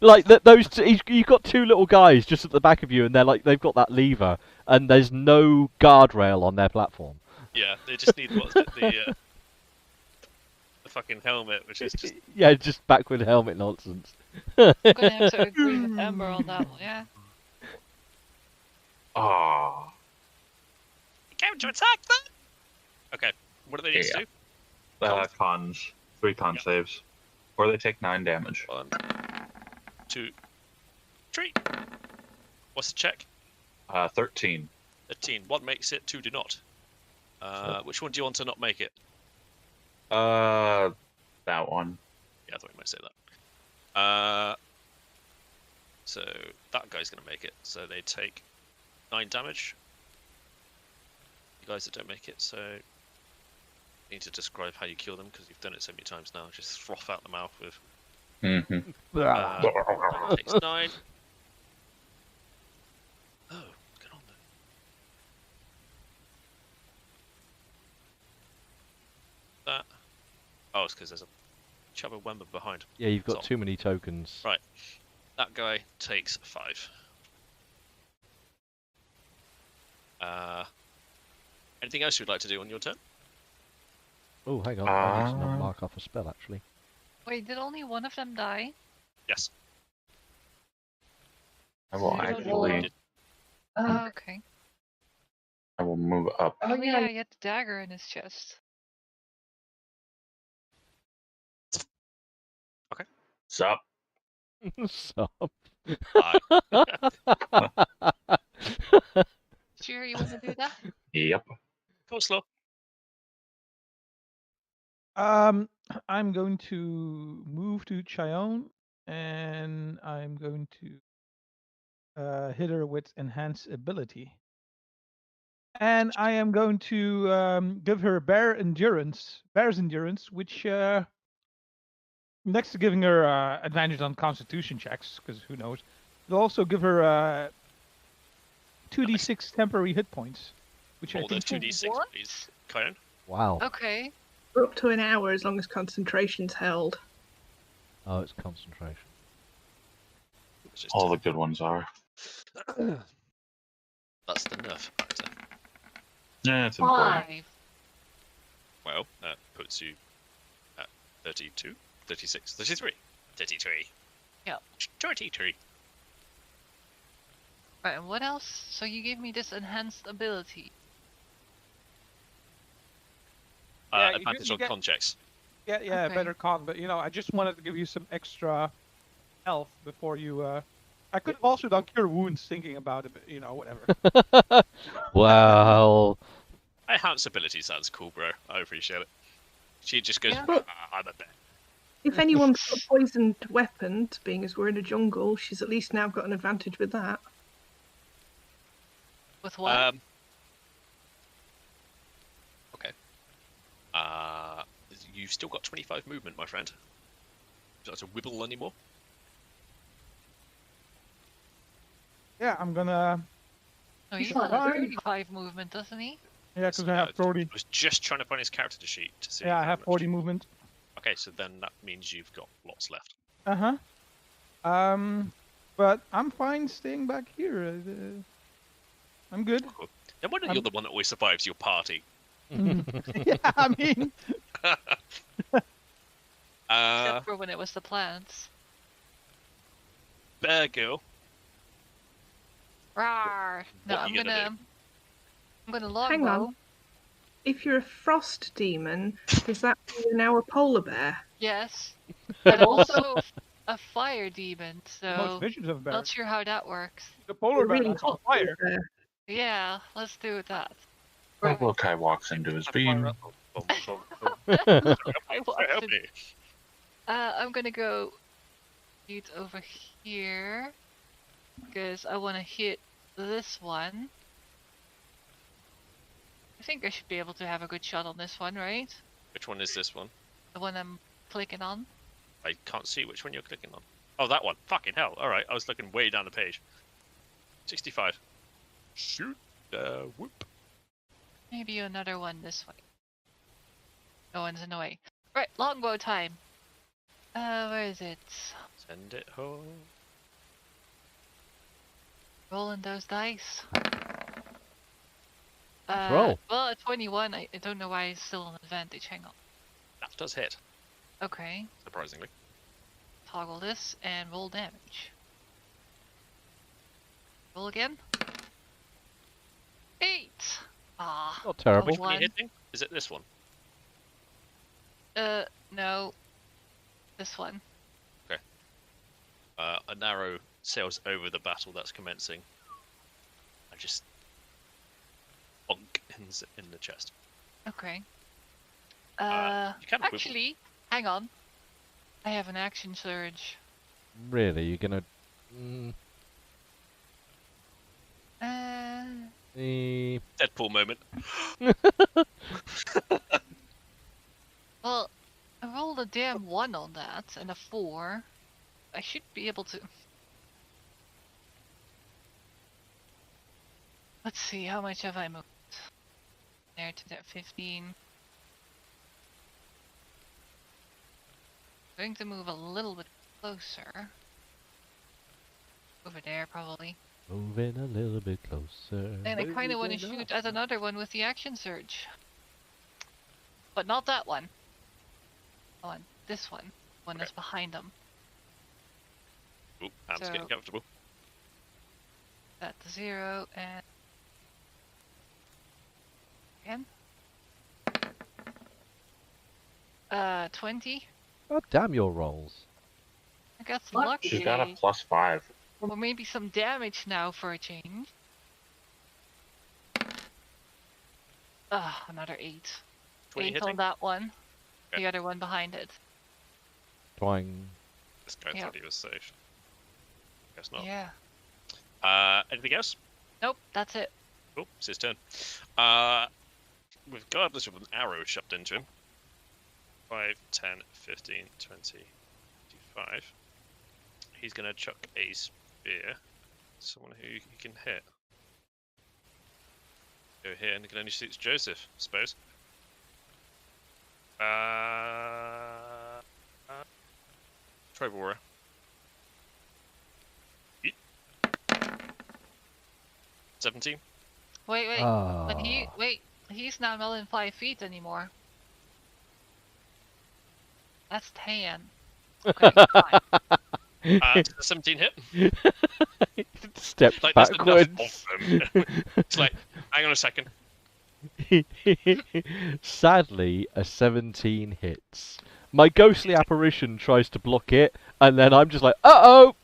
S2: Like those, you've got two little guys just at the back of you, and they've got that lever, and there's no guardrail on their platform.
S1: Yeah, they just need the fucking helmet, which is just
S2: Yeah, just backward helmet nonsense.
S5: I'm gonna have to agree with Ember on that one, yeah.
S4: Ah.
S1: came to attack them. Okay, what do they need to do?
S4: Cons. 3 con
S1: Yeah.
S4: saves. Or they take 9 damage.
S1: 1, 2, 3. What's the check?
S4: 13.
S1: 13. 1 makes it, 2 do not. Which one do you want to not make it?
S4: That one.
S1: Yeah, I thought you might say that. So that guy's gonna make it. So they take 9 damage. You guys that don't make it, so you need to describe how you kill them because you've done it so many times now. Just froth out the mouth with.
S4: Mm-hmm.
S1: Takes 9. Oh, what's going on there? That. Oh, it's because there's a Chubbawamba behind.
S2: Yeah, you've got
S1: So-
S2: too many tokens.
S1: Right. That guy takes 5. Anything else you'd like to do on your turn?
S2: Oh, hang on. I need to not mark off a spell, actually.
S5: Wait, did only one of them die?
S1: Yes.
S4: I will
S5: You don't
S4: actually.
S5: Oh, okay.
S4: I will move up.
S5: Oh yeah, he had the dagger in his chest.
S4: Sup?
S2: Sup?
S5: Sure you want to do that?
S4: Yep.
S1: Coleslaw.
S6: I'm going to move to Cheyenne, and I'm going to hit her with enhance ability. And I am going to give her bear's endurance, which next to giving her advantage on Constitution checks, because who knows, it'll also give her 2d6 temporary hit points, which I
S1: Roll those
S6: think
S1: 2d6,
S5: What?
S1: please. Coyote.
S2: Wow.
S5: Okay.
S3: For up to an hour as long as concentration's held.
S2: Oh, it's concentration.
S1: It's just
S4: All the good ones are.
S1: That's the nerf factor.
S4: Yeah, it's important.
S5: 5.
S1: Well, that puts you at 32, 36, 33, 33.
S5: Yeah.
S1: 33.
S5: Right, and what else? So you gave me this enhanced ability.
S6: Yeah, you
S1: Advantage
S6: you
S1: on
S6: get-
S1: con checks.
S6: Yeah,
S5: Okay.
S6: better con. But I just wanted to give you some extra health before you. I could have also done cure wounds, thinking about it, but whatever.
S2: Well,
S1: Enhanced ability sounds cool, bro. I appreciate it. She just goes,
S5: Yeah.
S1: I'm a bear.
S3: If anyone's got a poisoned weapon, being as we're in a jungle, she's at least now got an advantage with that.
S5: With what?
S1: Okay. You've still got 25 movement, my friend. Would you like to wibble anymore?
S6: Yeah, I'm gonna.
S5: No, he's
S6: Sure.
S5: got 35 movement, doesn't he?
S6: Yeah, because I have 40.
S1: I was just trying to find his character sheet to see.
S6: Yeah, I
S1: how
S6: have
S1: much-
S6: 40 movement.
S1: Okay, so then that means you've got lots left.
S6: But I'm fine staying back here. I'm good.
S1: Cool. No wonder you're the one that always survives your party.
S6: Yeah, I mean,
S5: Except for when it was the plants.
S1: Bear girl.
S5: Rawr! No,
S1: What are
S5: I'm
S1: you gonna
S5: gonna
S3: Hang
S5: longbow.
S3: on. If you're a frost demon, does that mean you're now a polar bear?
S5: Yes. But I'm also a fire demon,
S6: most
S5: so
S6: visions of bears.
S5: not sure how that works.
S6: The polar
S3: A
S6: bear
S3: really
S6: that's on
S3: hot
S6: fire.
S3: polar bear.
S5: Yeah, let's do that.
S4: Lokai walks into his beam.
S5: I watched
S1: Help
S5: it.
S1: me.
S5: I'm gonna go shoot over here because I want to hit this one. I think I should be able to have a good shot on this one, right?
S1: Which one is this one?
S5: The one I'm clicking on.
S1: I can't see which one you're clicking on. Oh, that one. Fucking hell. Alright, I was looking way down the page. 65. Shoot. Whoop.
S5: Maybe another one this way. No one's in the way. Right, longbow time. Where is it?
S1: Send it home.
S5: Rolling those dice.
S2: roll.
S5: Well, at 21, I don't know why it's still an advantage. Hang on.
S1: That does hit,
S5: Okay,
S1: surprisingly.
S5: toggle this and roll damage. Roll again. 8! Ah.
S2: not terrible.
S1: Which one are
S5: One.
S1: you hitting? Is it this one?
S5: No. This one.
S1: An arrow sails over the battle that's commencing. I just bonk in the chest.
S5: Okay.
S1: You can wibble.
S5: Actually, hang on. I have an action surge.
S2: Really, you're gonna. Mm, eh,
S1: Deadpool moment.
S5: Well, I rolled a damn 1 on that and a 4. I should be able to. Let's see, how much have I moved? There to that 15. Going to move a little bit closer. Over there, probably.
S2: moving a little bit closer.
S5: And I kind of want to shoot at another one with the action surge. But not that one. On this one. One that's behind them.
S1: Ooh, Ham's
S5: So-
S1: getting comfortable.
S5: That to 0 and again. 20.
S2: God damn your rolls.
S5: I got some luck.
S4: She's got a +5.
S5: Or maybe some damage now for a change. Another 8.
S1: 20
S5: 8
S1: hitting.
S5: on that one.
S1: Okay.
S5: The other one behind it.
S2: Twang.
S1: This guy
S5: Yeah.
S1: thought he was safe. Guess not.
S5: Yeah.
S1: Anything else?
S5: Nope, that's it.
S1: Oh, it's his turn. Regardless of an arrow shoved into him. 5, 10, 15, 20, 25. He's going to chuck a spear. Someone who he can hit. Go here, and it can only suit Joseph, I suppose. Tribal Warrior. 17.
S5: Wait.
S2: Ah.
S5: But he's not more than 5 feet anymore. That's 10. Okay, fine.
S1: Does the 17 hit?
S2: Stepped
S1: Like, there's enough
S2: backwards.
S1: of them. It's like, hang on a second.
S2: Sadly, a 17 hits. My ghostly apparition tries to block it, and then I'm just like, uh-oh!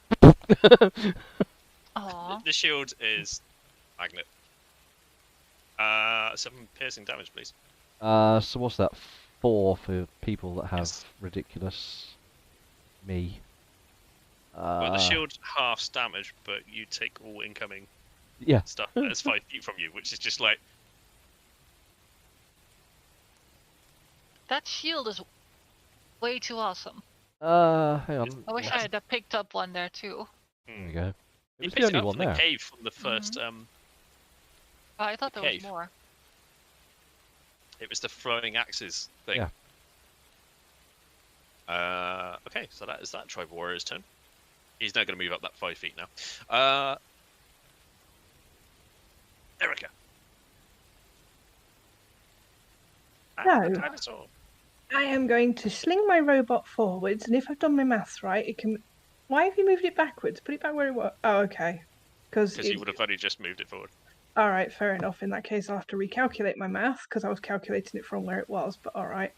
S5: Aw.
S1: The shield is magnet. 7 piercing damage, please.
S2: So what's that? 4 for people that have
S1: Yes.
S2: ridiculous... me.
S1: Well, the shield halves damage, but you take all incoming
S2: Yeah.
S1: stuff that's 5 feet from you, which is just like,
S5: That shield is way too awesome.
S2: Hang on.
S5: I wish I had picked up one there too.
S2: There we go. It
S1: You
S2: was
S1: picked
S2: the
S1: it
S2: only
S1: up
S2: one
S1: from the
S2: there.
S1: cave from the first.
S5: Oh, I thought there was
S1: Cave.
S5: more.
S1: It was the throwing axes thing.
S2: Yeah.
S1: Okay, so that is that tribal warrior's turn. He's now going to move up that 5 feet now. Erica.
S3: No.
S1: The dinosaur.
S3: I am going to sling my robot forwards, and if I've done my maths right, it can. Why have you moved it backwards? Put it back where it was. Oh, okay.
S1: Because you would have only just moved it forward.
S3: All right, fair enough. In that case, I'll have to recalculate my math because I was calculating it from where it was. But all right.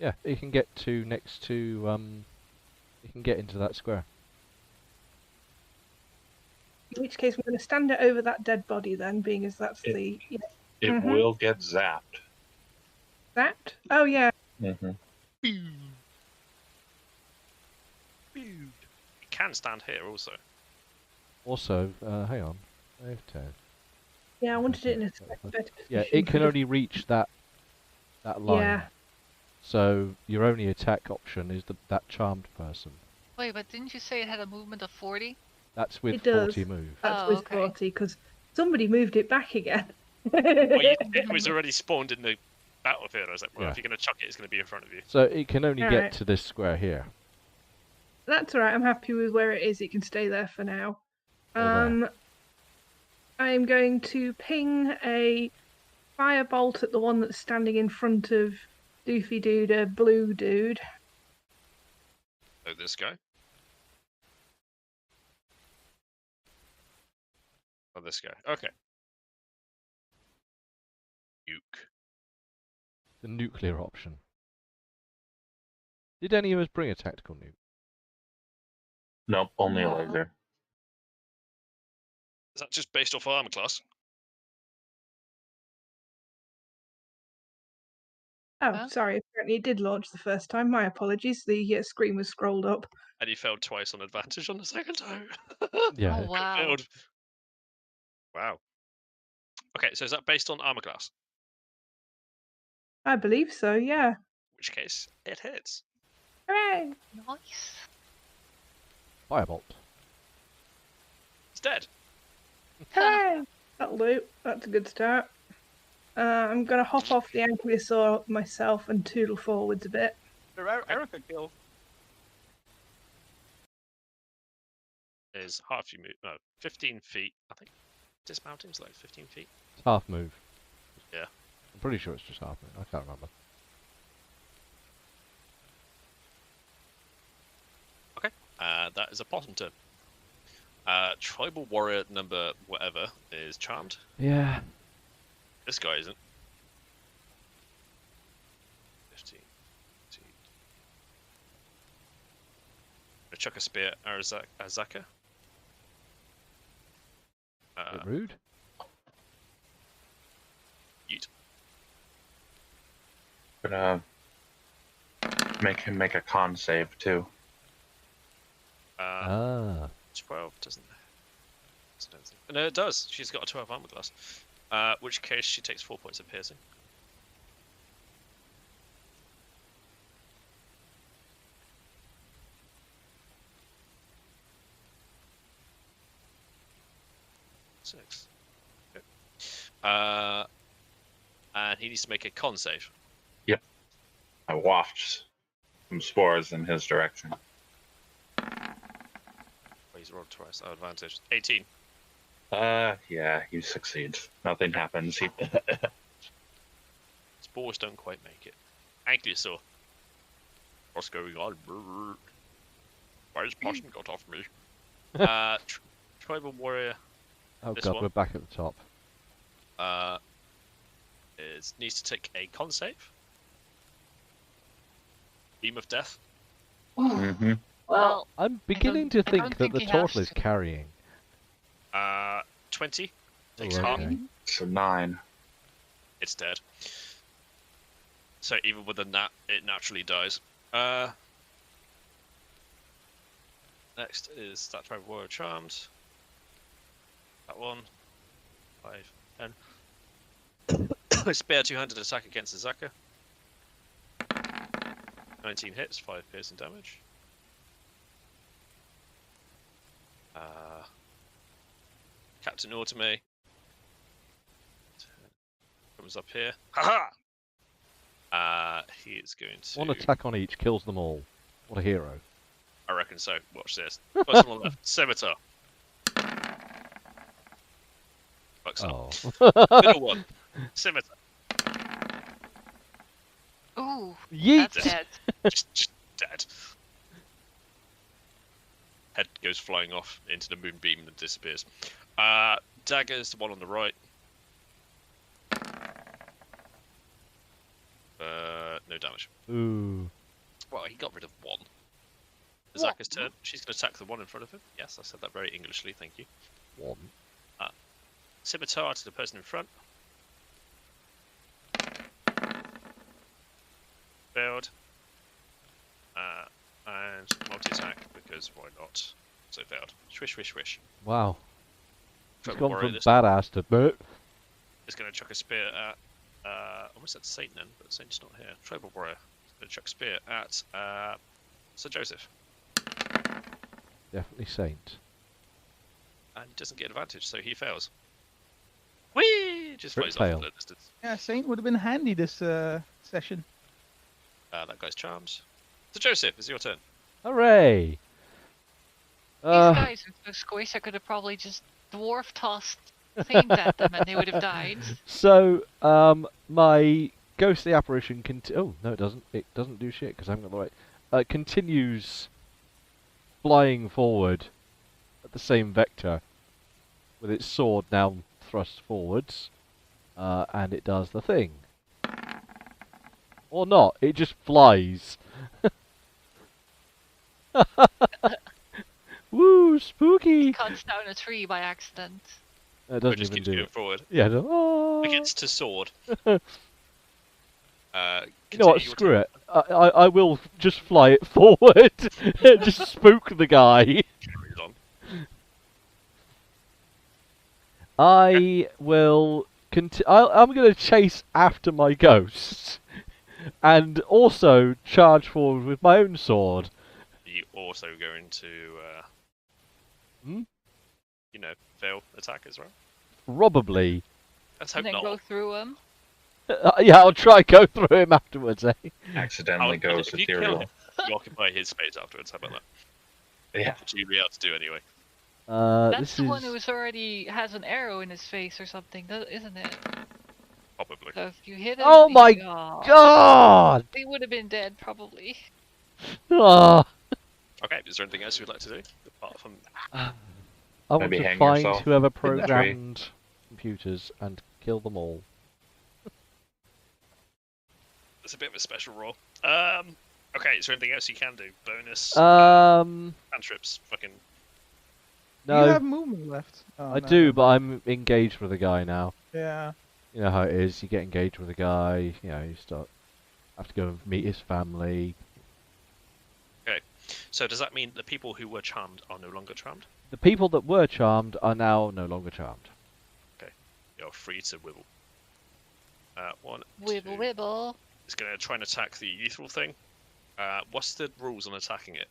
S2: Yeah, you can get to next to, you can get into that square.
S3: In which case, we're going to stand it over that dead body then, being as that's the. Yeah.
S4: It will get zapped.
S3: That? Oh, yeah.
S4: Mm-hmm.
S1: It can stand here also.
S2: Also, hang on.
S3: Yeah, I wanted it in a slightly better position.
S2: Yeah, it can only reach that line.
S3: Yeah.
S2: So your only attack option is that charmed person.
S5: Wait, but didn't you say it had a movement of 40?
S2: That's with
S3: It does.
S2: 40 move.
S3: That's
S5: Oh,
S3: with
S5: okay.
S3: 40, because somebody moved it back again.
S1: Well, it was already spawned in the battlefield. I was like, well,
S2: Yeah.
S1: if you're going to chuck it, it's going to be in front of you.
S2: So it can only get
S3: Alright.
S2: to this square here.
S3: That's alright, I'm happy with where it is. It can stay there for now.
S2: Or there.
S3: I'm going to ping a firebolt at the one that's standing in front of Doofy Dude, a blue dude.
S1: Oh, this guy? Oh, this guy. Okay. Nuke.
S2: The nuclear option. Did any of us bring a tactical nuke?
S4: Nope, only a
S5: No.
S4: laser.
S1: Is that just based off armor class?
S3: Oh,
S5: Huh?
S3: sorry, apparently it did launch the first time. My apologies, the screen was scrolled up.
S1: And he failed twice on advantage on the second time.
S2: Yeah.
S5: Oh, wow.
S1: Failed. Wow. Okay, so is that based on armor class?
S3: I believe so, yeah.
S1: In which case, it hits.
S3: Hooray!
S5: Nice.
S2: Firebolt.
S1: It's dead.
S3: Hooray! That'll do. That's a good start. I'm going to hop off the ankylosaur myself and toodle forwards a bit.
S8: Erica kill.
S1: Is half you move. No, 15 feet. I think dismounting's like 15 feet.
S2: It's half move.
S1: Yeah.
S2: I'm pretty sure it's just half move. I can't remember.
S1: Okay. That is a possum turn. Tribal warrior number whatever is charmed.
S2: Yeah.
S1: This guy isn't. 15. 18. Gonna chuck a spear at Azaka.
S2: Bit rude.
S1: Yeet.
S4: Gonna make him make a con save too.
S1: 12 doesn't. No, it does. She's got a 12 armor class. Which case she takes 4 points of piercing. Six. Okay. And he needs to make a con save.
S4: I waft some spores in his direction.
S1: Oh, he's rolled twice. Oh, advantage. 18.
S4: Yeah, he succeeds. Nothing happens. He...
S1: Spores don't quite make it. Ankylosaur. What's going on? Brrr. Why has Potion got off me? Tribal warrior.
S2: Oh
S1: This
S2: god,
S1: one.
S2: we're back at the top.
S1: Needs to take a con save. Beam of death.
S4: Mm-hmm.
S7: Well,
S2: I'm beginning to
S5: I don't
S2: think that
S5: think
S2: the
S5: he
S2: turtle
S5: has
S2: is
S5: to.
S2: carrying.
S1: 20.
S2: Oh,
S1: Takes half.
S2: okay.
S4: So 9.
S1: It's dead. So even with a nat, it naturally dies. Next is that tribal warrior charmed. That one. 5, 10. Spare two-handed attack against Azaka. 19 hits, 5 piercing damage. Captain Autome comes up here. Haha! He is going to.
S2: One attack on each kills them all. What a hero.
S1: I reckon so. Watch this. First one on the left. Scimitar. Fucks up.
S2: Oh.
S1: Middle one. Scimitar.
S5: Ooh,
S2: Yeet!
S5: that's dead.
S1: Just dead. Head goes flying off into the moonbeam and disappears. Daggers, the one on the right. No damage.
S2: Ooh.
S1: Well, he got rid of one. Azaka's turn. She's going to attack the one in front of him. Yes, I said that very Englishly, thank you.
S2: One.
S1: Scimitar to the person in front. Failed. And multi-attack, because why not? So failed. Swish, swish, swish.
S2: Wow. He's
S1: Tribal
S2: gone
S1: warrior
S2: from
S1: this
S2: badass to bert.
S1: is going to chuck a spear at... I almost said Saint then, but Saint's not here. Tribal warrior is going to chuck a spear at Sir Joseph.
S2: Definitely Saint.
S1: And he doesn't get advantage, so he fails. Whee! Just
S2: Crit
S1: flies off
S2: fail.
S1: the distance.
S6: Yeah, Saint would have been handy this session.
S1: That guy's charms. Sir Joseph, it's your turn.
S2: Hooray!
S5: These
S2: Uh,
S5: guys are so squishy, I could have probably just dwarf tossed things at them and they would have died.
S2: so, my ghostly apparition oh, no, it doesn't. It doesn't do shit because I haven't got the right. Continues flying forward at the same vector with its sword now thrust forwards, and it does the thing. Or not, it just flies. Woo, spooky!
S5: Cuts down a tree by accident.
S2: It
S1: It
S2: doesn't
S1: just
S2: even
S1: keeps
S2: do
S1: going
S2: it.
S1: forward.
S2: Yeah, it does. Oh.
S1: It gets to sword.
S2: You know what? Screw it. I will just fly it forward. Just spook the guy. I will. I'm going to chase after my ghost, and also charge forward with my own sword.
S1: Are you also going to,
S2: Hmm?
S1: fail attack as well?
S2: Probably.
S1: Let's
S5: And
S1: hope
S5: then
S1: not.
S5: go through them.
S2: Yeah, I'll try go through him afterwards. Eh?
S4: Accidentally goes
S1: if you kill
S4: ethereal.
S1: him, you occupy his space afterwards. How about that?
S4: Yeah.
S1: Which you'll be able to do anyway.
S5: That's
S2: This
S5: the
S2: is.
S5: one who's already has an arrow in his face or something, isn't it?
S1: Probably.
S5: So if you hit him,
S2: Oh my God!
S5: He would have been dead probably.
S2: Ah.
S1: Okay, is there anything else you'd like to do? Apart from...
S2: I want
S4: Maybe
S2: to
S4: hang
S2: find
S4: yourself
S2: whoever
S4: in the tree.
S2: programmed computers and kill them all.
S1: It's a bit of a special roll. Okay, is there anything else you can do? Bonus? Cantrips? Fucking...
S2: No,
S6: You have movement left. Oh,
S2: I
S6: no.
S2: do, but I'm engaged with a guy now.
S6: Yeah.
S2: You know how it is. You get engaged with a guy. You know, you have to go and meet his family.
S1: So does that mean the people who were charmed are no longer charmed?
S2: The people that were charmed are now no longer charmed.
S1: You're free to wibble. One,
S5: Wibble
S1: two.
S5: wibble.
S1: It's going to try and attack the ethereal thing. What's the rules on attacking it?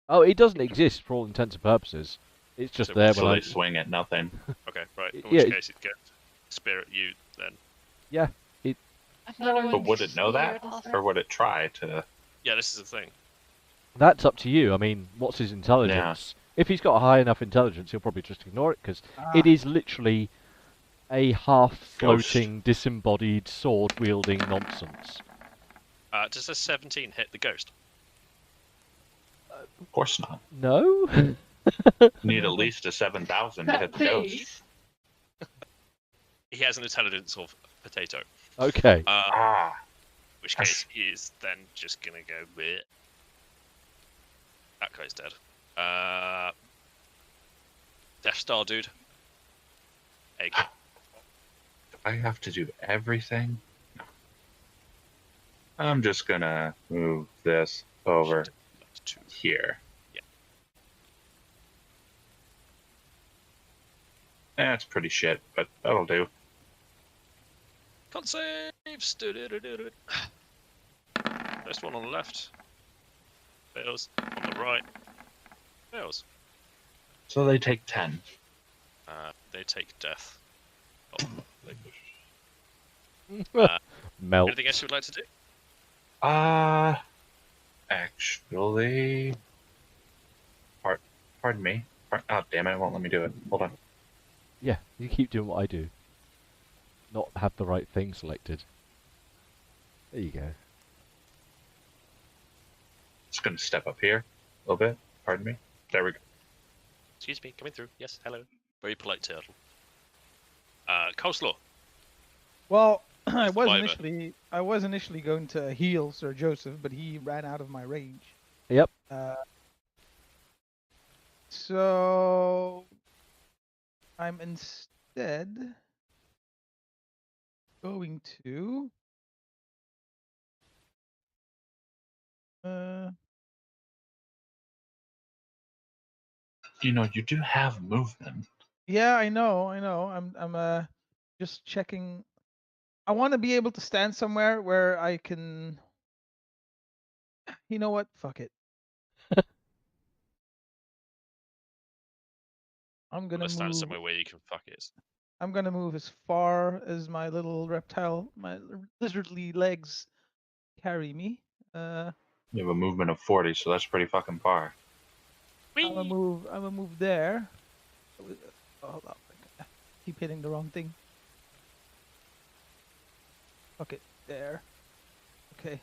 S2: Oh, it doesn't exist for all intents and purposes. It's just
S1: So
S2: there
S4: So
S2: when
S4: they
S2: I.
S4: swing at nothing.
S1: Okay, right. In
S2: Yeah,
S1: which case, it'd get spirit you then.
S4: But would it know that, or would it try to?
S1: Yeah, this is the thing.
S2: That's up to you. I mean, what's his intelligence? If he's got a high enough intelligence, he'll probably just ignore it, because it is literally a half-floating, disembodied, sword-wielding nonsense.
S1: Does a 17 hit the ghost?
S4: Of course not.
S2: No?
S4: Need at least a 7,000 to hit the ghost.
S1: He has an intelligence of potato.
S2: Okay.
S1: In which case he is then just gonna go bleh. That guy's dead. Death Star dude. Egg.
S4: Do I have to do everything? No. I'm just gonna move this over here.
S1: Yeah.
S4: That's pretty shit, but that'll do.
S1: Con saves. First one on the left. Fails. On the right. Fails.
S4: So they take 10.
S1: They take death.
S2: Melt.
S1: Anything else you would like to do?
S4: Actually, pardon me. Oh, damn it! It won't let me do it. Hold on.
S2: Yeah, you keep doing what I do. Not have the right thing selected. There you go.
S4: Just gonna step up here a little bit. Pardon me. There we go.
S1: Excuse me, coming through. Yes, hello. Very polite turtle. Coleslaw.
S6: Well, I was
S1: Survivor.
S6: initially going to heal Sir Joseph, but he ran out of my range.
S2: Yep.
S6: So I'm instead going to
S4: You know, you do have movement.
S6: yeah, I know. I'm just checking. I want to be able to stand somewhere where I can. You know what? Fuck it. I'm gonna
S1: Let's stand
S6: move.
S1: somewhere where you can fuck it.
S6: I'm gonna move as far as my little reptile, my lizardly legs carry me.
S4: You have a movement of 40, so that's pretty fucking far.
S6: I'm gonna move there. Oh, hold on. I keep hitting the wrong thing. Okay, there. Okay.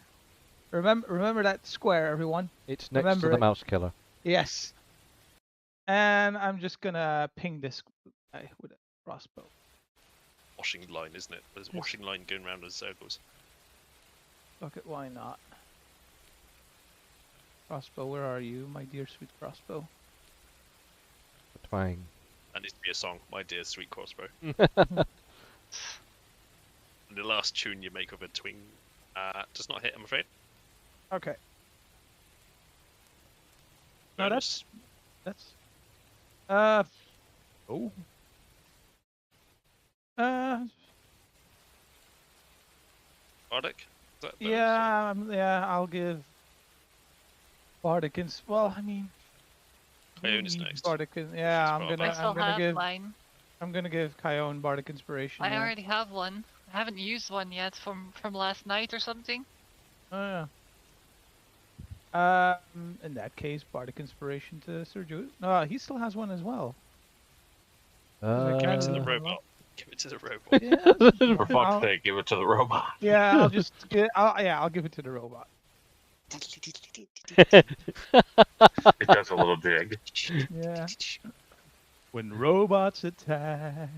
S6: Remember that square, everyone.
S2: It's next
S6: Remember
S2: to the
S6: it.
S2: mouse killer.
S6: Yes. And I'm just gonna ping this guy with a crossbow.
S1: Washing line, isn't it? There's a
S6: Yes.
S1: washing line going round in circles.
S6: Fuck it, why not? Crossbow, where are you, my dear sweet crossbow?
S2: Twang.
S1: That needs to be a song. My dear sweet crossbow. And the last tune you make of a twing does not hit, I'm afraid.
S6: Okay. No,
S1: Bonus.
S6: that's oh.
S1: Bardic? Is that bonus?
S6: Yeah, I'll give Bardic well, I mean,
S1: Coyote
S6: who
S1: is
S6: needs
S1: next.
S6: Bardic yeah, I'm
S1: She's
S6: gonna
S5: I still have
S6: give
S5: mine.
S6: I'm gonna give Kyone Bardic Inspiration.
S5: I
S6: yeah.
S5: already have one. I haven't used one yet from last night or something.
S6: Oh yeah. In that case, Bardic Inspiration to Sir Jude. No, he still has one as well.
S1: Give it to the
S2: Uh,
S1: robot. Give it to the robot.
S6: Yeah,
S4: For fuck's sake, give it to the robot.
S6: yeah, I'll give it to the robot.
S4: It does a little jig.
S6: Yeah. When robots attack.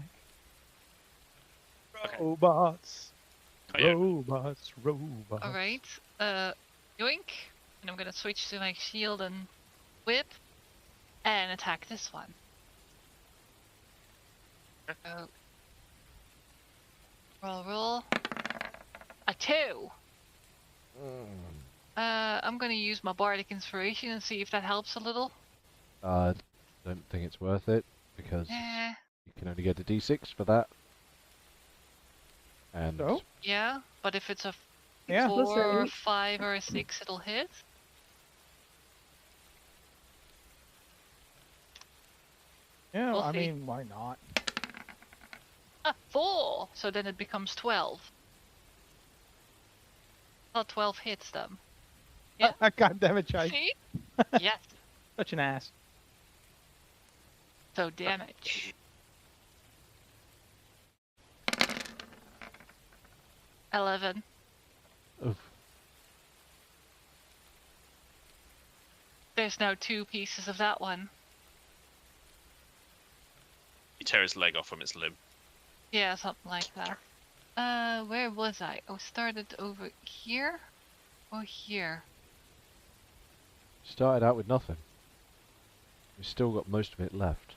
S1: Okay.
S6: Robots.
S1: Coyote.
S6: Robots.
S5: Alright. Yoink. And I'm gonna switch to my shield and whip. And attack this one. Oh. Roll. A 2. I'm gonna use my Bardic Inspiration and see if that helps a little.
S2: I don't think it's worth it, because
S5: Eh,
S2: you can only get a d6 for that. And
S6: So?
S5: yeah, but if it's a
S6: Yeah.
S5: 4, 5, or a 6, it'll hit.
S6: Yeah,
S5: We'll
S6: I
S5: see.
S6: mean, why not?
S5: Ah, 4! So then it becomes 12. Oh, 12 hits them.
S6: God damn it, Chai.
S5: See? Yes.
S6: Such an ass.
S5: So damage. 11.
S2: Oof.
S5: There's now 2 pieces of that one.
S1: You tear his leg off from its limb.
S5: Yeah, something like that. Where was I? I started over here? Or here?
S2: Started out with nothing. We've still got most of it left.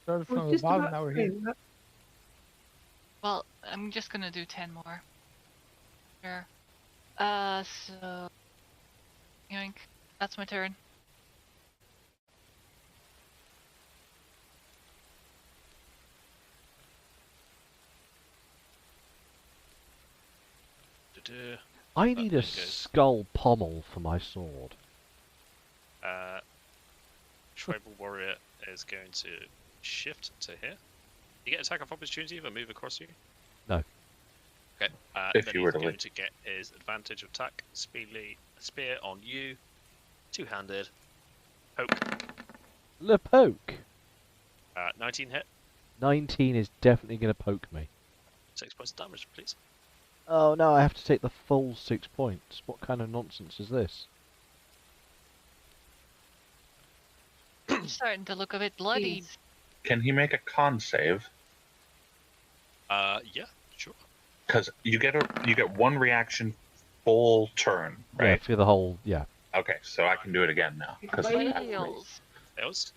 S6: Started
S3: I was
S6: from the
S3: just
S6: bottom,
S3: about
S6: now we're
S3: to say
S6: here.
S3: that.
S5: Well, I'm just gonna do 10 more. Sure. So... Yoink. That's my turn.
S1: Du-du.
S2: I need a
S1: there it goes.
S2: skull pommel for my sword.
S1: Tribal warrior is going to shift to here. You get attack of opportunity if I move across you?
S2: No.
S1: Okay.
S4: If
S1: then
S4: you
S1: he's
S4: were to
S1: going
S4: leave.
S1: to get his advantage of attack, spear on you, two-handed, poke.
S2: Le poke!
S1: 19 hit,
S2: 19 is definitely going to poke me.
S1: 6 points of damage, please.
S2: Oh no, I have to take the full 6 points. What kind of nonsense is this?
S5: I'm starting to look a bit bloodied.
S4: Can he make a con save?
S1: Yeah, sure.
S4: Because you get one reaction full turn,
S2: Yeah,
S4: right?
S2: for the whole, yeah.
S4: Okay, so I can do it again now. 'cause I have three.
S5: Fails.
S1: Fails.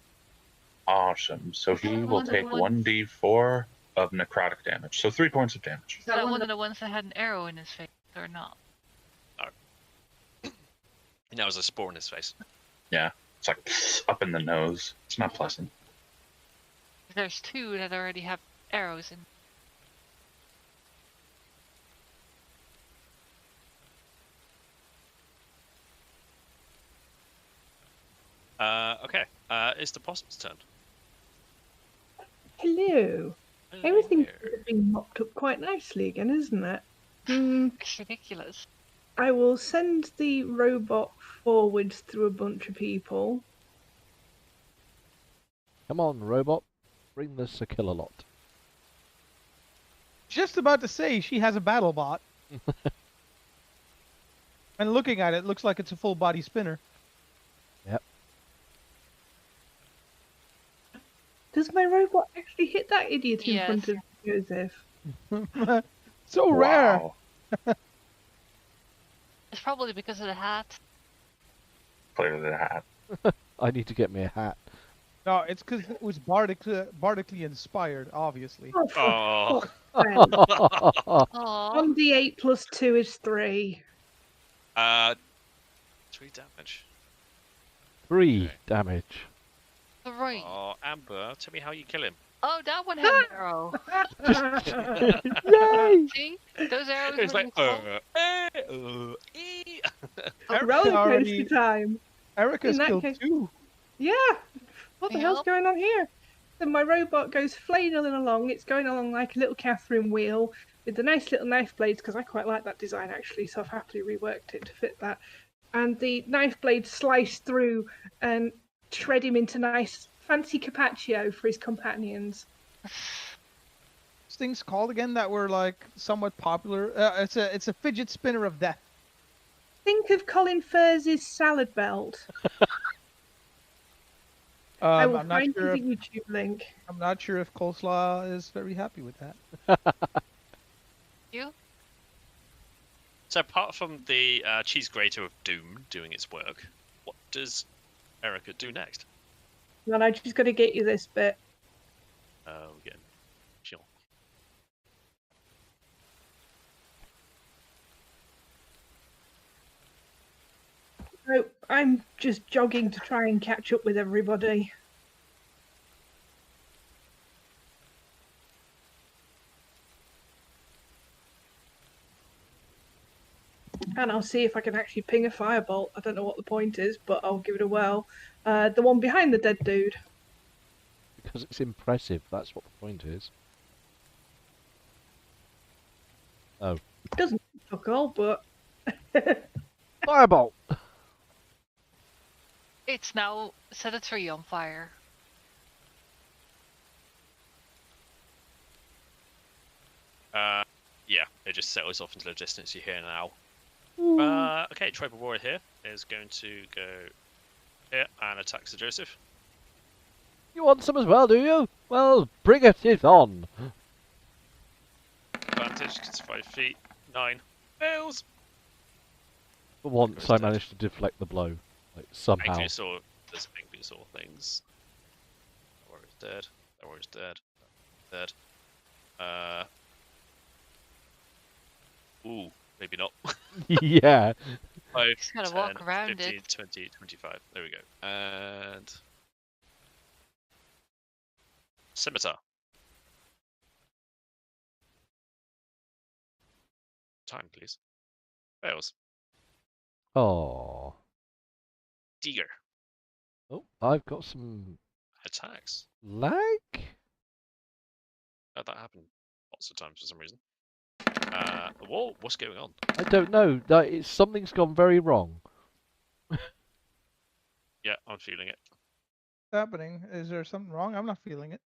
S4: Awesome. So he will take 1d4 of necrotic damage. So 3 points of damage.
S5: Is that one of the ones that had an arrow in his face, or not?
S1: And that was a spore in his face.
S4: Yeah. It's like up in the nose. It's not pleasant.
S5: There's 2 that already have arrows in.
S1: Okay. It's the possum's turn.
S3: Hello. Everything's
S1: Hello.
S3: being mopped up quite nicely again, isn't it? Hmm.
S5: It's ridiculous.
S3: I will send the robot forwards through a bunch of people.
S2: Come on, robot. Bring this a killer lot.
S6: Just about to say she has a battle bot. And looking at it, looks like it's a full body spinner.
S2: Yep.
S3: Does my robot actually hit that idiot in
S5: Yes.
S3: front of Joseph?
S6: So rare.
S4: Wow.
S5: It's probably because of the hat.
S4: Clearly the hat.
S2: I need to get me a hat.
S6: No, it's because it was bardically inspired, obviously.
S3: Oh, for
S1: Oh,
S3: fuck's sake.
S5: Aww.
S3: 1d8 plus 2 is 3.
S1: 3 damage.
S2: 3
S1: Okay.
S2: damage.
S5: 3.
S1: Oh, Amber, tell me how you kill him.
S5: Oh, that one had an arrow.
S2: Yay!
S5: See? Those arrows
S1: It's
S5: were
S1: like,
S5: useful.
S3: Roller
S6: already-
S3: coaster time.
S6: Erica's
S3: In that
S6: killed
S3: case-
S6: 2.
S3: Yeah. What the hell's
S5: Yep.
S3: going on here? Then my robot goes flailing along. It's going along like a little Catherine wheel with the nice little knife blades, because I quite like that design actually, so I've happily reworked it to fit that. And the knife blades slice through and shred him into nice fancy carpaccio for his companions.
S6: These things called again that were like somewhat popular. It's a fidget spinner of death.
S3: Think of Colin Firth's salad belt. I will
S6: I'm not
S3: find
S6: sure.
S3: you the YouTube link.
S6: I'm not sure if Coleslaw is very happy with that.
S5: You?
S1: So apart from the cheese grater of doom doing its work, what does Erica do next?
S3: Well, I just got to get you this bit.
S1: Oh, again. Sure.
S3: So I'm just jogging to try and catch up with everybody. And I'll see if I can actually ping a firebolt. I don't know what the point is, but I'll give it a whirl. The one behind the dead dude.
S2: Because it's impressive, that's what the point is. Oh.
S3: Doesn't fuck all, but
S2: Fireball!
S5: It's now set a tree on fire.
S1: Yeah, it just settles off into the distance you hear now. Okay, Tribal Warrior here is going to go here and attack Sir Joseph.
S2: You want some as well, do you? Well, bring it on!
S1: Advantage, 'cause it's 5 feet. 9. Fails!
S2: For once, I managed to deflect the blow. Like, somehow.
S1: There's Ankylosaur things. That warrior's dead. That warrior's dead. Dead. Ooh, maybe not.
S2: Yeah.
S1: 5,
S5: Just gotta
S1: 10,
S5: walk around
S1: 15,
S5: it.
S1: 20, 25. There we go. And... Scimitar. Time, please. Fails.
S2: Oh.
S1: Deer.
S2: Oh, I've got some
S1: Attacks.
S2: lag?
S1: That happened lots of times for some reason. Whoa, what's going on?
S2: I don't know. Something's gone very wrong.
S1: Yeah, I'm feeling it.
S6: What's happening? Is there something wrong? I'm not feeling it.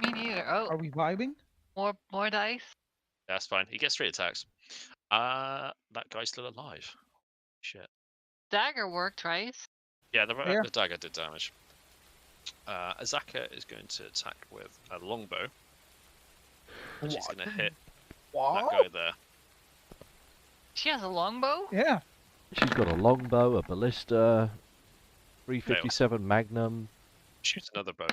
S5: Me neither. Oh,
S6: Are we vibing?
S5: more dice.
S1: That's fine. He gets 3 attacks. That guy's still alive. Shit.
S5: Dagger worked, right?
S1: Yeah,
S6: Here.
S1: the dagger did damage. Azaka is going to attack with a longbow. And she's going to hit that guy there.
S5: She has a longbow?
S6: Yeah.
S2: She's got a longbow, a ballista, 357 Magnum.
S1: Shoots another bow.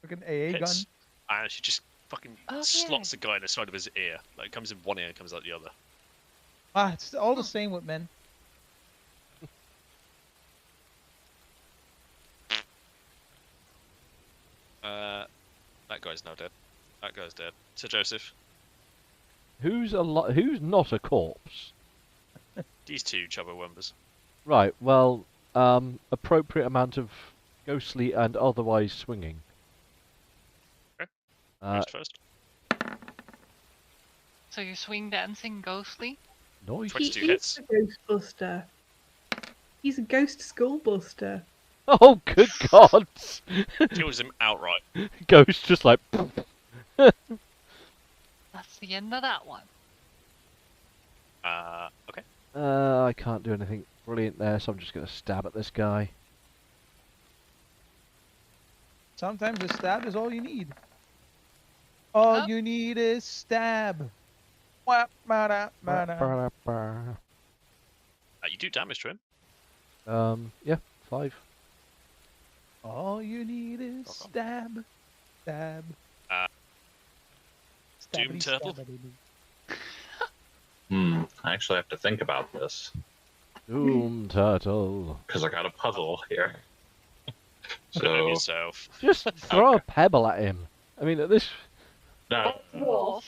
S6: Freaking AA gun.
S1: Hits. And she just fucking
S5: Oh,
S1: slots the guy in the side of his ear. Like, it comes in one ear and comes out the other.
S6: Ah, it's all the same with men.
S1: That guy's now dead. That guy's dead. Sir Joseph.
S2: Who's not a corpse?
S1: These two Chubbawumbas.
S2: Right, well, appropriate amount of ghostly and otherwise swinging.
S1: Okay.
S2: Uh,
S1: Who's first?
S5: So you're swing dancing ghostly?
S2: Noise.
S1: 22
S3: He's
S1: hits.
S3: a ghostbuster. He's a ghost schoolbuster.
S2: Oh, good God!
S1: Kills him outright.
S2: Ghost just like...
S5: That's the end of that one.
S1: Okay.
S2: I can't do anything brilliant there, so I'm just going to stab at this guy.
S6: Sometimes a stab is all you need. All
S5: Oh.
S6: you need is stab. Wap, ba-da, ba-da.
S1: You do damage to him.
S2: Yeah, 5.
S6: All you need is stab. Stab.
S1: Doom Turtle?
S6: Stabbity-stabbity.
S4: I actually have to think about this
S2: Doom Turtle.
S4: because I got a puzzle here.
S1: Know
S4: So
S1: yourself.
S2: Just throw a pebble at him. I mean, at this...
S4: no,
S5: Dwarf.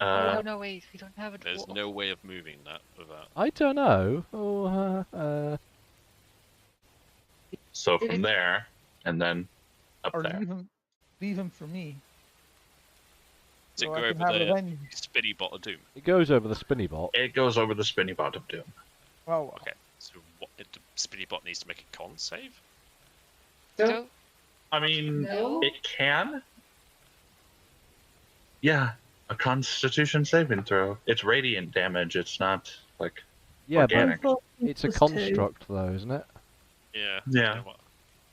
S4: uh,
S5: Oh no, wait, we don't have a dwarf.
S1: There's no way of moving that without.
S2: I don't know. Oh,
S4: so from there and then up
S6: Or
S4: there.
S6: leave him for me.
S1: Does it
S6: So
S1: go
S6: I can
S1: over
S6: have
S1: the
S6: revenge.
S1: spinny bot of doom?
S2: it goes over the spinny bot.
S4: It goes over the spinny bot of doom.
S6: Oh,
S1: Okay. So what? The spinny bot needs to make a con save.
S5: So,
S4: I mean,
S7: No.
S4: it can. Yeah, a Constitution saving throw. It's radiant damage. It's not like
S2: Yeah,
S4: Organic.
S2: but it's a
S3: Plus two.
S2: construct, though, isn't it?
S1: Yeah.
S4: Yeah.
S1: I don't know what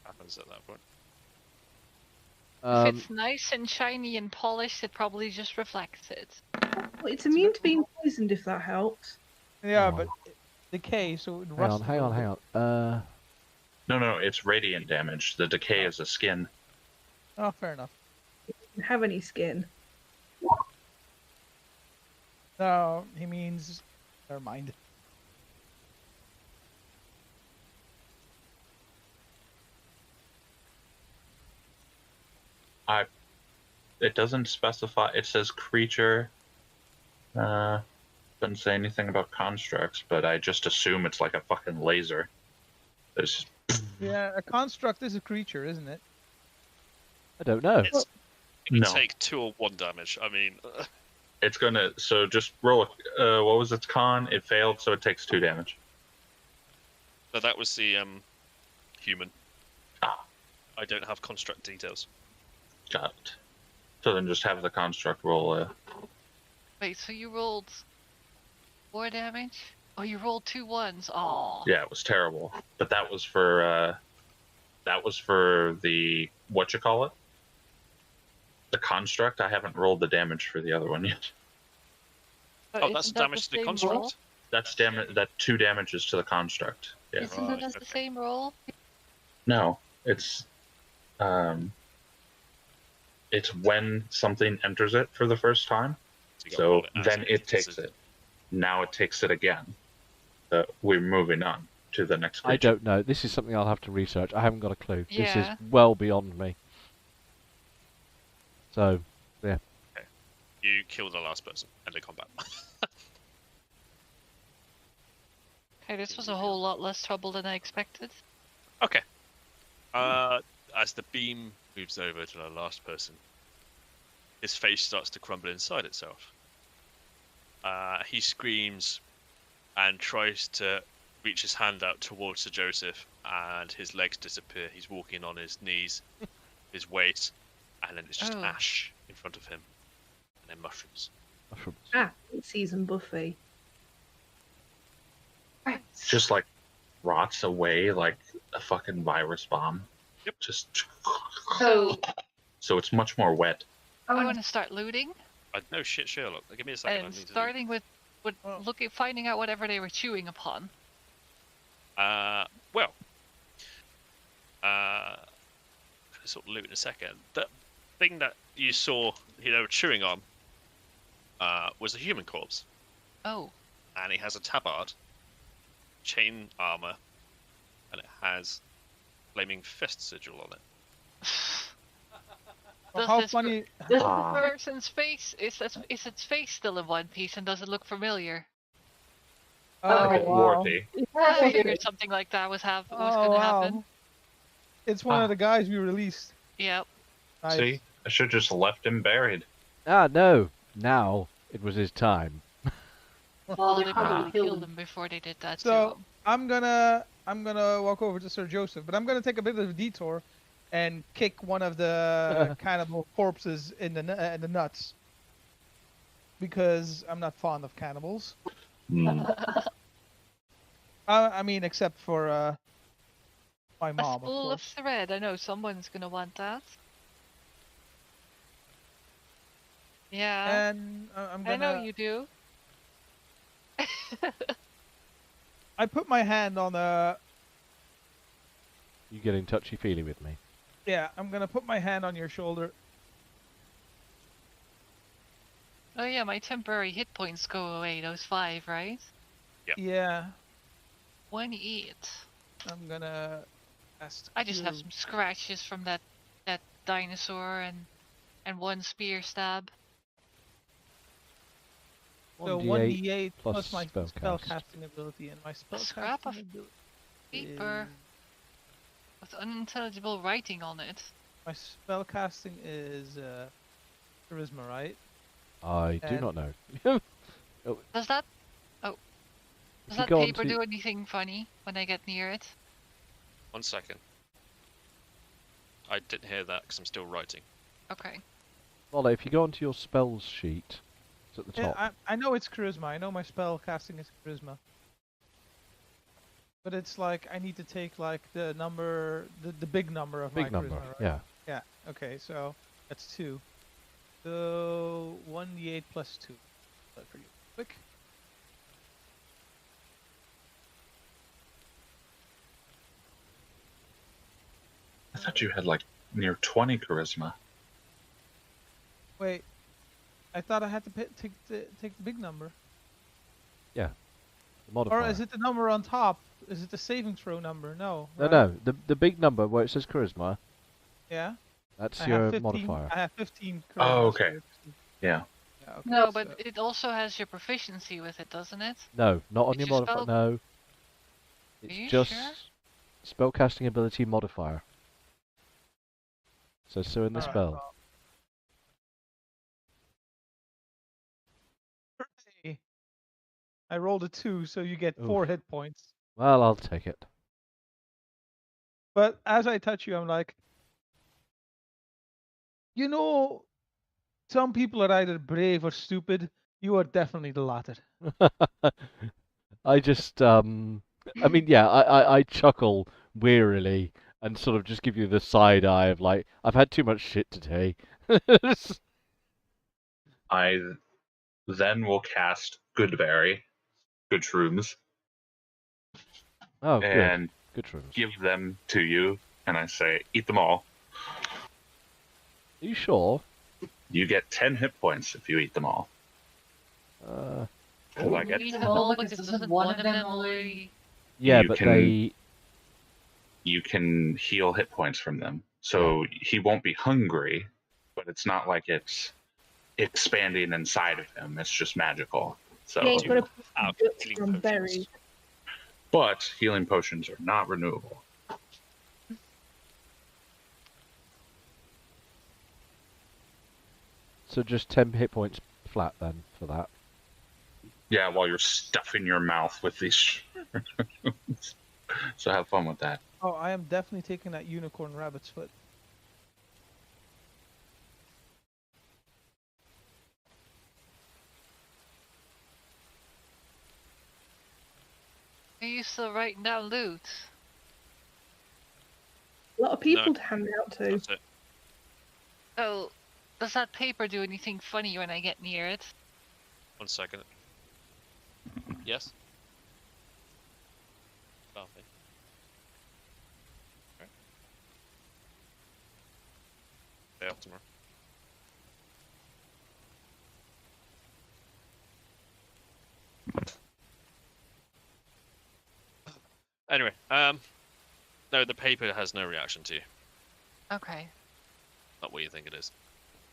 S1: happens at that point?
S5: if it's nice and shiny and polished, it probably just reflects it.
S3: Well, it's immune to being poisoned if that helps.
S6: yeah,
S2: Oh.
S6: but decay, so it
S2: Hang
S6: rusts
S2: on,
S6: a
S2: hang on,
S6: little
S2: hang on.
S4: no, it's radiant damage. The decay is the skin.
S6: bit. Oh, fair enough.
S3: Doesn't have any skin.
S6: No, he means. Never mind.
S4: It doesn't specify. It says creature. Doesn't say anything about constructs, but I just assume it's like a fucking laser. There's
S6: Yeah, a construct is a creature, isn't it?
S2: I don't know.
S1: It's, you
S4: No.
S1: take 2 or 1 damage. I mean,
S4: It's gonna. So just roll. What was its con? It failed, so it takes 2 damage.
S1: So that was the human.
S4: Ah,
S1: I don't have construct details.
S4: got it. So then just have the construct roll.
S5: Wait, so you rolled 4 damage? Oh, you rolled 2 ones. Oh.
S4: Yeah, it was terrible. But that was for the whatchamacallit? The construct. I haven't rolled the damage for the other one yet.
S1: Oh, that's damage to the construct.
S4: That's damage. That 2 damages to the construct. Yeah.
S5: Isn't
S1: Right,
S5: that the
S1: okay.
S5: same roll?
S4: No, it's when something enters it for the first time.
S1: you gotta
S4: So
S1: roll it as
S4: then
S1: makes
S4: it
S1: a
S4: takes
S1: decision.
S4: it. Now it takes it again. We're moving on to the next creature.
S2: I don't know. This is something I'll have to research. I haven't got a clue. This is
S5: Yeah.
S2: well beyond me. So, yeah.
S1: You kill the last person. End of combat.
S5: Okay, this was a whole lot less trouble than I expected.
S1: Okay. As the beam moves over to the last person, his face starts to crumble inside itself. He screams and tries to reach his hand out towards Sir Joseph, and his legs disappear. He's walking on his knees, his weight, and then it's just
S5: Oh.
S1: ash in front of him, and then mushrooms.
S2: Mushrooms.
S3: Season Buffy.
S4: Just like rots away like a fucking virus bomb.
S1: Yep.
S4: Just
S5: So,
S4: so it's much more wet.
S5: I want to start looting,
S1: No shit, Sherlock. Give me a second. I
S5: and
S1: need to do-
S5: starting with finding out whatever they were chewing upon.
S1: Well, sort of loot in a second. The thing that you saw, they were chewing on, was a human corpse,
S5: Oh,
S1: and it has a tabard, chain armor, and it has flaming fist sigil on it.
S5: does
S6: How
S5: this
S6: funny?
S5: person's face is its face still in one piece, and does it look familiar?
S6: Oh,
S4: Like
S6: wow.
S4: warty.
S5: I figured something like that was
S6: Oh,
S5: gonna happen.
S6: wow. It's one of the guys we released.
S5: Yep.
S6: Nice.
S4: See, I should just left him buried.
S2: Ah, no. Now it was his time.
S5: Well, they probably killed him before they did that
S6: So-
S5: to him.
S6: I'm gonna walk over to Sir Joseph, but I'm gonna take a bit of a detour and kick one of the cannibal corpses in the nuts because I'm not fond of cannibals.
S4: Hmm.
S6: I mean, except for my
S5: A
S6: mom, of
S5: spool of
S6: course.
S5: thread. I know someone's gonna want that. Yeah,
S6: And I'm
S5: I know
S6: gonna.
S5: you do.
S6: I put my hand on a.
S2: You getting touchy-feely with me?
S6: Yeah, I'm gonna put my hand on your shoulder.
S5: Oh yeah, my temporary hit points go away. Those 5, right?
S1: Yep.
S6: Yeah,
S5: 28.
S6: I'm gonna. Ask
S5: I just have
S6: you-
S5: some scratches from that dinosaur and 1 spear stab.
S6: So
S2: 1d8
S6: 1d8 plus my
S2: spellcast.
S6: spellcasting ability, and my
S5: scrap
S6: spellcasting
S5: of
S6: ability.
S5: Paper
S6: is-
S5: with unintelligible writing on it.
S6: My spellcasting is charisma, right?
S2: I do
S6: And-
S2: not know.
S5: Does that
S2: you
S5: does that
S2: go on
S5: paper
S2: to-
S5: do anything funny when I get near it?
S1: 1 second. I didn't hear that because I'm still writing.
S5: Okay.
S2: Well, if you go onto your spells sheet, it's at the top.
S6: Yeah, I know it's charisma. I know my spellcasting is charisma. But it's like I need to take like the number, the big number of
S2: Big
S6: my
S2: number,
S6: charisma, right?
S2: yeah.
S6: Yeah. Okay, so that's 2. So 1d8 plus 2. That for you. Quick.
S4: I thought you had like near 20 charisma.
S6: Wait. I thought I had to take the big number.
S2: The modifier.
S6: Or is it the number on top? Is it the saving throw number? No.
S2: No,
S6: right?
S2: no. The big number where it says charisma,
S6: Yeah.
S2: that's
S6: I
S2: your
S6: have 15,
S2: modifier.
S6: I have 15 charisma.
S4: Oh,
S6: so
S4: okay.
S6: it's-
S4: Yeah.
S6: Yeah, okay,
S5: No, but
S6: so-
S5: it also has your proficiency with it, doesn't it?
S2: No, not on
S5: It's
S2: your
S5: your
S2: modifier.
S5: spell-
S2: No.
S5: you
S2: It's just
S5: sure?
S2: spellcasting ability modifier. So in the
S6: Alright,
S2: spell.
S6: well, I rolled a 2, so you get 4
S2: Oof.
S6: hit points.
S2: Well, I'll take it.
S6: But as I touch you, I'm like, some people are either brave or stupid. You are definitely the latter.
S2: I just, I mean, yeah, I chuckle wearily and sort of just give you the side eye of like, I've had too much shit today.
S4: I then will cast Goodberry, Good Shrooms,
S2: Oh, good.
S4: and
S2: Good shrooms.
S4: give them to you, and I say, eat them all.
S2: Are you sure?
S4: You get 10 hit points if you eat them all.
S5: Do
S4: I get
S5: we eat them all because doesn't one of them already?
S2: Yeah,
S4: You
S2: but
S4: can- you can heal hit points from them. So he won't be hungry, but it's not like it's expanding inside of him. It's just magical. So,
S3: Yeah, you've got to
S1: Out
S3: guts
S1: healing
S3: from
S1: potions.
S3: berries.
S4: but healing potions are not renewable.
S2: So just 10 hit points flat then for that.
S4: Yeah, while you're stuffing your mouth with these shrooms. So have fun with that.
S6: Oh, I am definitely taking that unicorn rabbit's foot.
S5: Are you still writing down loot?
S3: A lot of people
S1: No.
S3: to hand out to.
S1: That's it.
S5: Oh, does that paper do anything funny when I get near it?
S1: 1 second. Yes. Nothing. Okay. Day off tomorrow. Anyway, no, the paper has no reaction to you.
S5: Okay.
S1: Not what you think it is.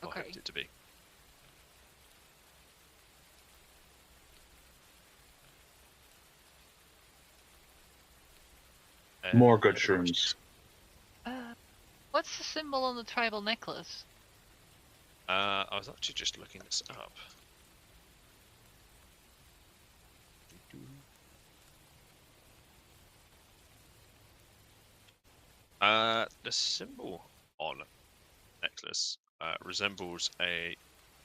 S1: Or
S5: Okay.
S1: hoped it to be.
S4: More good shrooms.
S5: What's the symbol on the tribal necklace?
S1: I was actually just looking this up. The symbol on necklace resembles a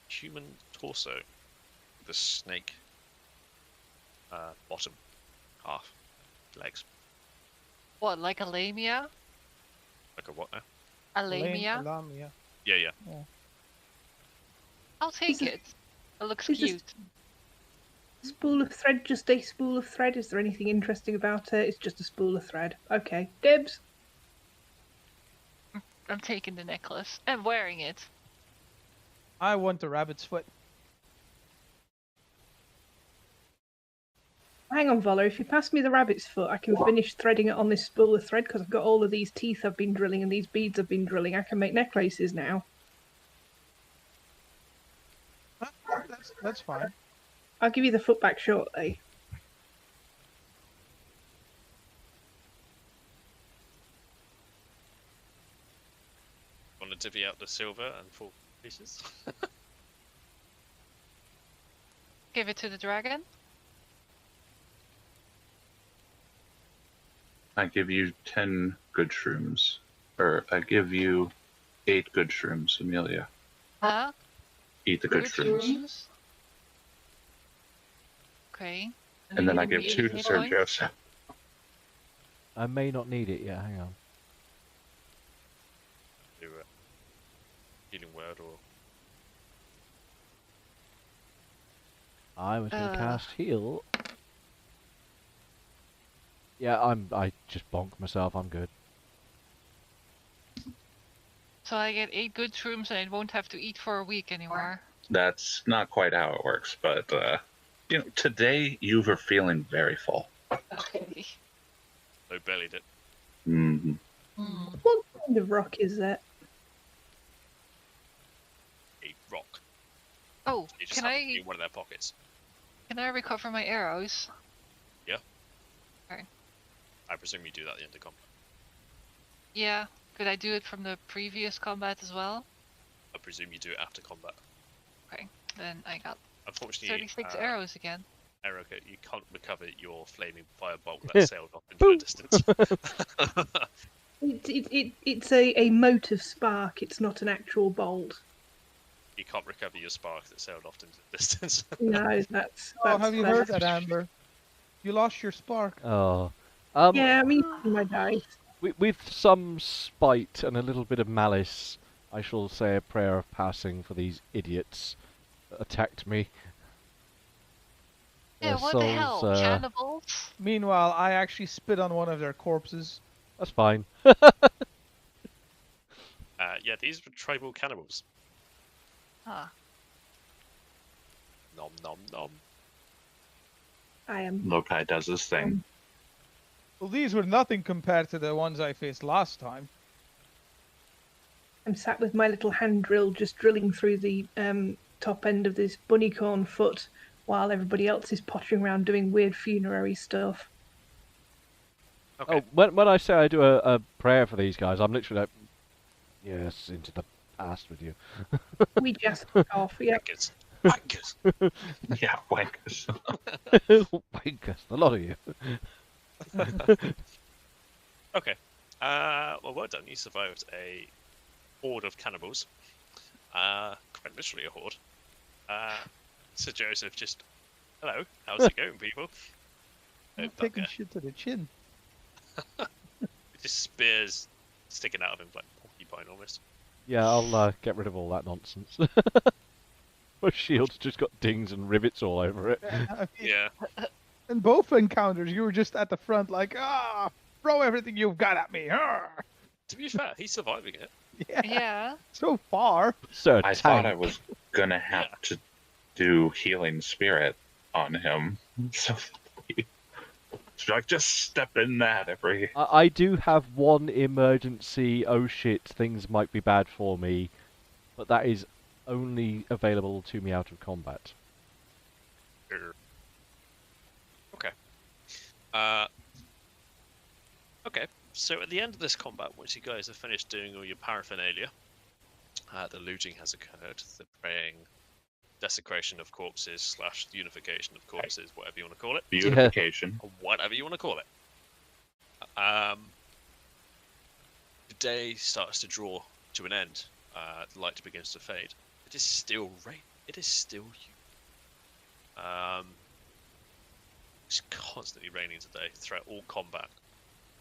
S1: human torso with a snake bottom half, legs.
S5: What, like a lamia?
S1: Like a what now?
S5: A lamia?
S6: Lamia.
S1: Yeah, yeah.
S5: I'll take
S3: Is it-
S5: it. It looks
S3: is this-
S5: cute.
S3: Spool of thread, just a spool of thread. Is there anything interesting about it? It's just a spool of thread. Okay. Dibs.
S5: I'm taking the necklace. I'm wearing it.
S6: I want the rabbit's foot.
S3: Hang on, Voller. If you pass me the rabbit's foot, I can finish threading it on this spool of thread because I've got all of these teeth I've been drilling and these beads I've been drilling. I can make necklaces now.
S6: That's fine.
S3: I'll give you the foot back shortly.
S1: Want to divvy out the silver and 4 pieces?
S5: Give it to the dragon.
S4: I give you 10 good shrooms. Or I give you 8 good shrooms, Amelia.
S5: Huh?
S4: Eat the good shrooms.
S5: Okay.
S4: And then I give
S5: you
S4: 2 to
S5: hit
S4: Sir
S5: points?
S4: Joseph.
S2: I may not need it yet, hang on.
S1: Do a healing word or
S2: I was going to
S5: Uh.
S2: cast heal. Yeah, I just bonked myself, I'm good.
S5: So I get 8 good shrooms and I won't have to eat for a week anymore.
S4: That's not quite how it works, but today you were feeling very full.
S5: Okay.
S1: no bellied it.
S4: Mm-hmm.
S5: Hmm.
S3: What kind of rock is that?
S1: A rock.
S5: Oh,
S1: You just
S5: can
S1: have it
S5: I
S1: in one of their pockets.
S5: recover my arrows?
S1: I presume you do that at the end of combat.
S5: Yeah. Could I do it from the previous combat as well?
S1: I presume you do it after combat.
S5: Okay. Then I got
S1: Unfortunately,
S5: 36 arrows again.
S1: Erica, you can't recover your flaming firebolt that sailed off into the distance.
S3: It's a motive spark. It's not an actual bolt.
S1: You can't recover your spark that sailed off into the distance.
S3: No, that's.
S6: Oh, have you
S3: that's-
S6: heard that, Amber? You lost your spark.
S2: Oh.
S3: Yeah, I'm using my dice.
S2: With some spite and a little bit of malice, I shall say a prayer of passing for these idiots that attacked me.
S5: Yeah,
S2: Their
S5: what the hell?
S2: souls,
S5: Cannibals?
S6: Meanwhile, I actually spit on one of their corpses.
S2: That's fine.
S1: Yeah, these were tribal cannibals.
S5: Huh.
S1: Nom nom nom.
S3: I am.
S4: Lokai does his thing.
S6: Well, these were nothing compared to the ones I faced last time.
S3: I'm sat with my little hand drill, just drilling through the top end of this bunnycorn foot, while everybody else is pottering around doing weird funerary stuff.
S1: Okay.
S2: Oh, when I say I do a prayer for these guys, I'm literally like, yes, into the past with you.
S3: We just off. Yeah.
S1: Wankers. Wankers.
S4: Yeah, wankers.
S2: Wankers, a lot of you.
S1: Okay. Well done. You survived a horde of cannibals. Quite literally a horde. Sir Joseph just, hello, how's it going, people?
S6: I'm
S1: Oh,
S6: taking
S1: bugger.
S6: shit to the chin.
S1: Just spears sticking out of him like porcupine almost.
S2: Yeah, I'll get rid of all that nonsense. My shield's just got dings and rivets all over it.
S1: Yeah.
S6: In both encounters, you were just at the front like, throw everything you've got at me. Arr!
S1: To be fair, he's surviving it.
S6: Yeah,
S5: Yeah.
S6: so far.
S2: Sir,
S4: I
S2: tank.
S4: thought I was gonna have to do healing spirit on him. So I just step in that every.
S2: I do have one emergency, oh shit, things might be bad for me, but that is only available to me out of combat.
S1: Okay. Okay. So at the end of this combat, once you guys have finished doing all your paraphernalia, the looting has occurred, the praying, desecration of corpses / unification of corpses, whatever you want to call it,
S4: Beautification.
S1: or whatever you want to call it. The day starts to draw to an end. The light begins to fade. It is still rain. It is still you. It's constantly raining today throughout all combat.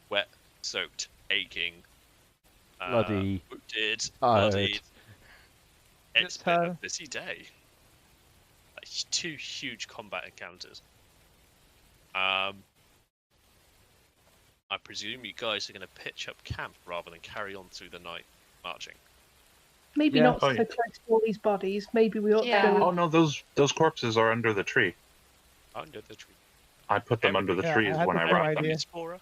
S1: Wet, soaked, aching,
S2: Bloody
S1: wounded,
S2: tired.
S1: bloodied. It's
S6: Just
S1: been a
S6: tired.
S1: busy day. Like, 2 huge combat encounters. I presume you guys are going to pitch up camp rather than carry on through the night marching.
S3: Maybe
S2: Yeah.
S3: not
S4: Oh,
S3: so
S4: yeah.
S3: close to all these bodies. Maybe we ought
S5: Yeah.
S3: to go.
S4: Oh no, those corpses are under the tree.
S1: Under the tree.
S4: I put them under the
S6: Yeah,
S4: trees
S6: I had
S4: when
S6: the
S4: I
S6: same
S4: rocked them.
S6: idea.
S1: Explorer.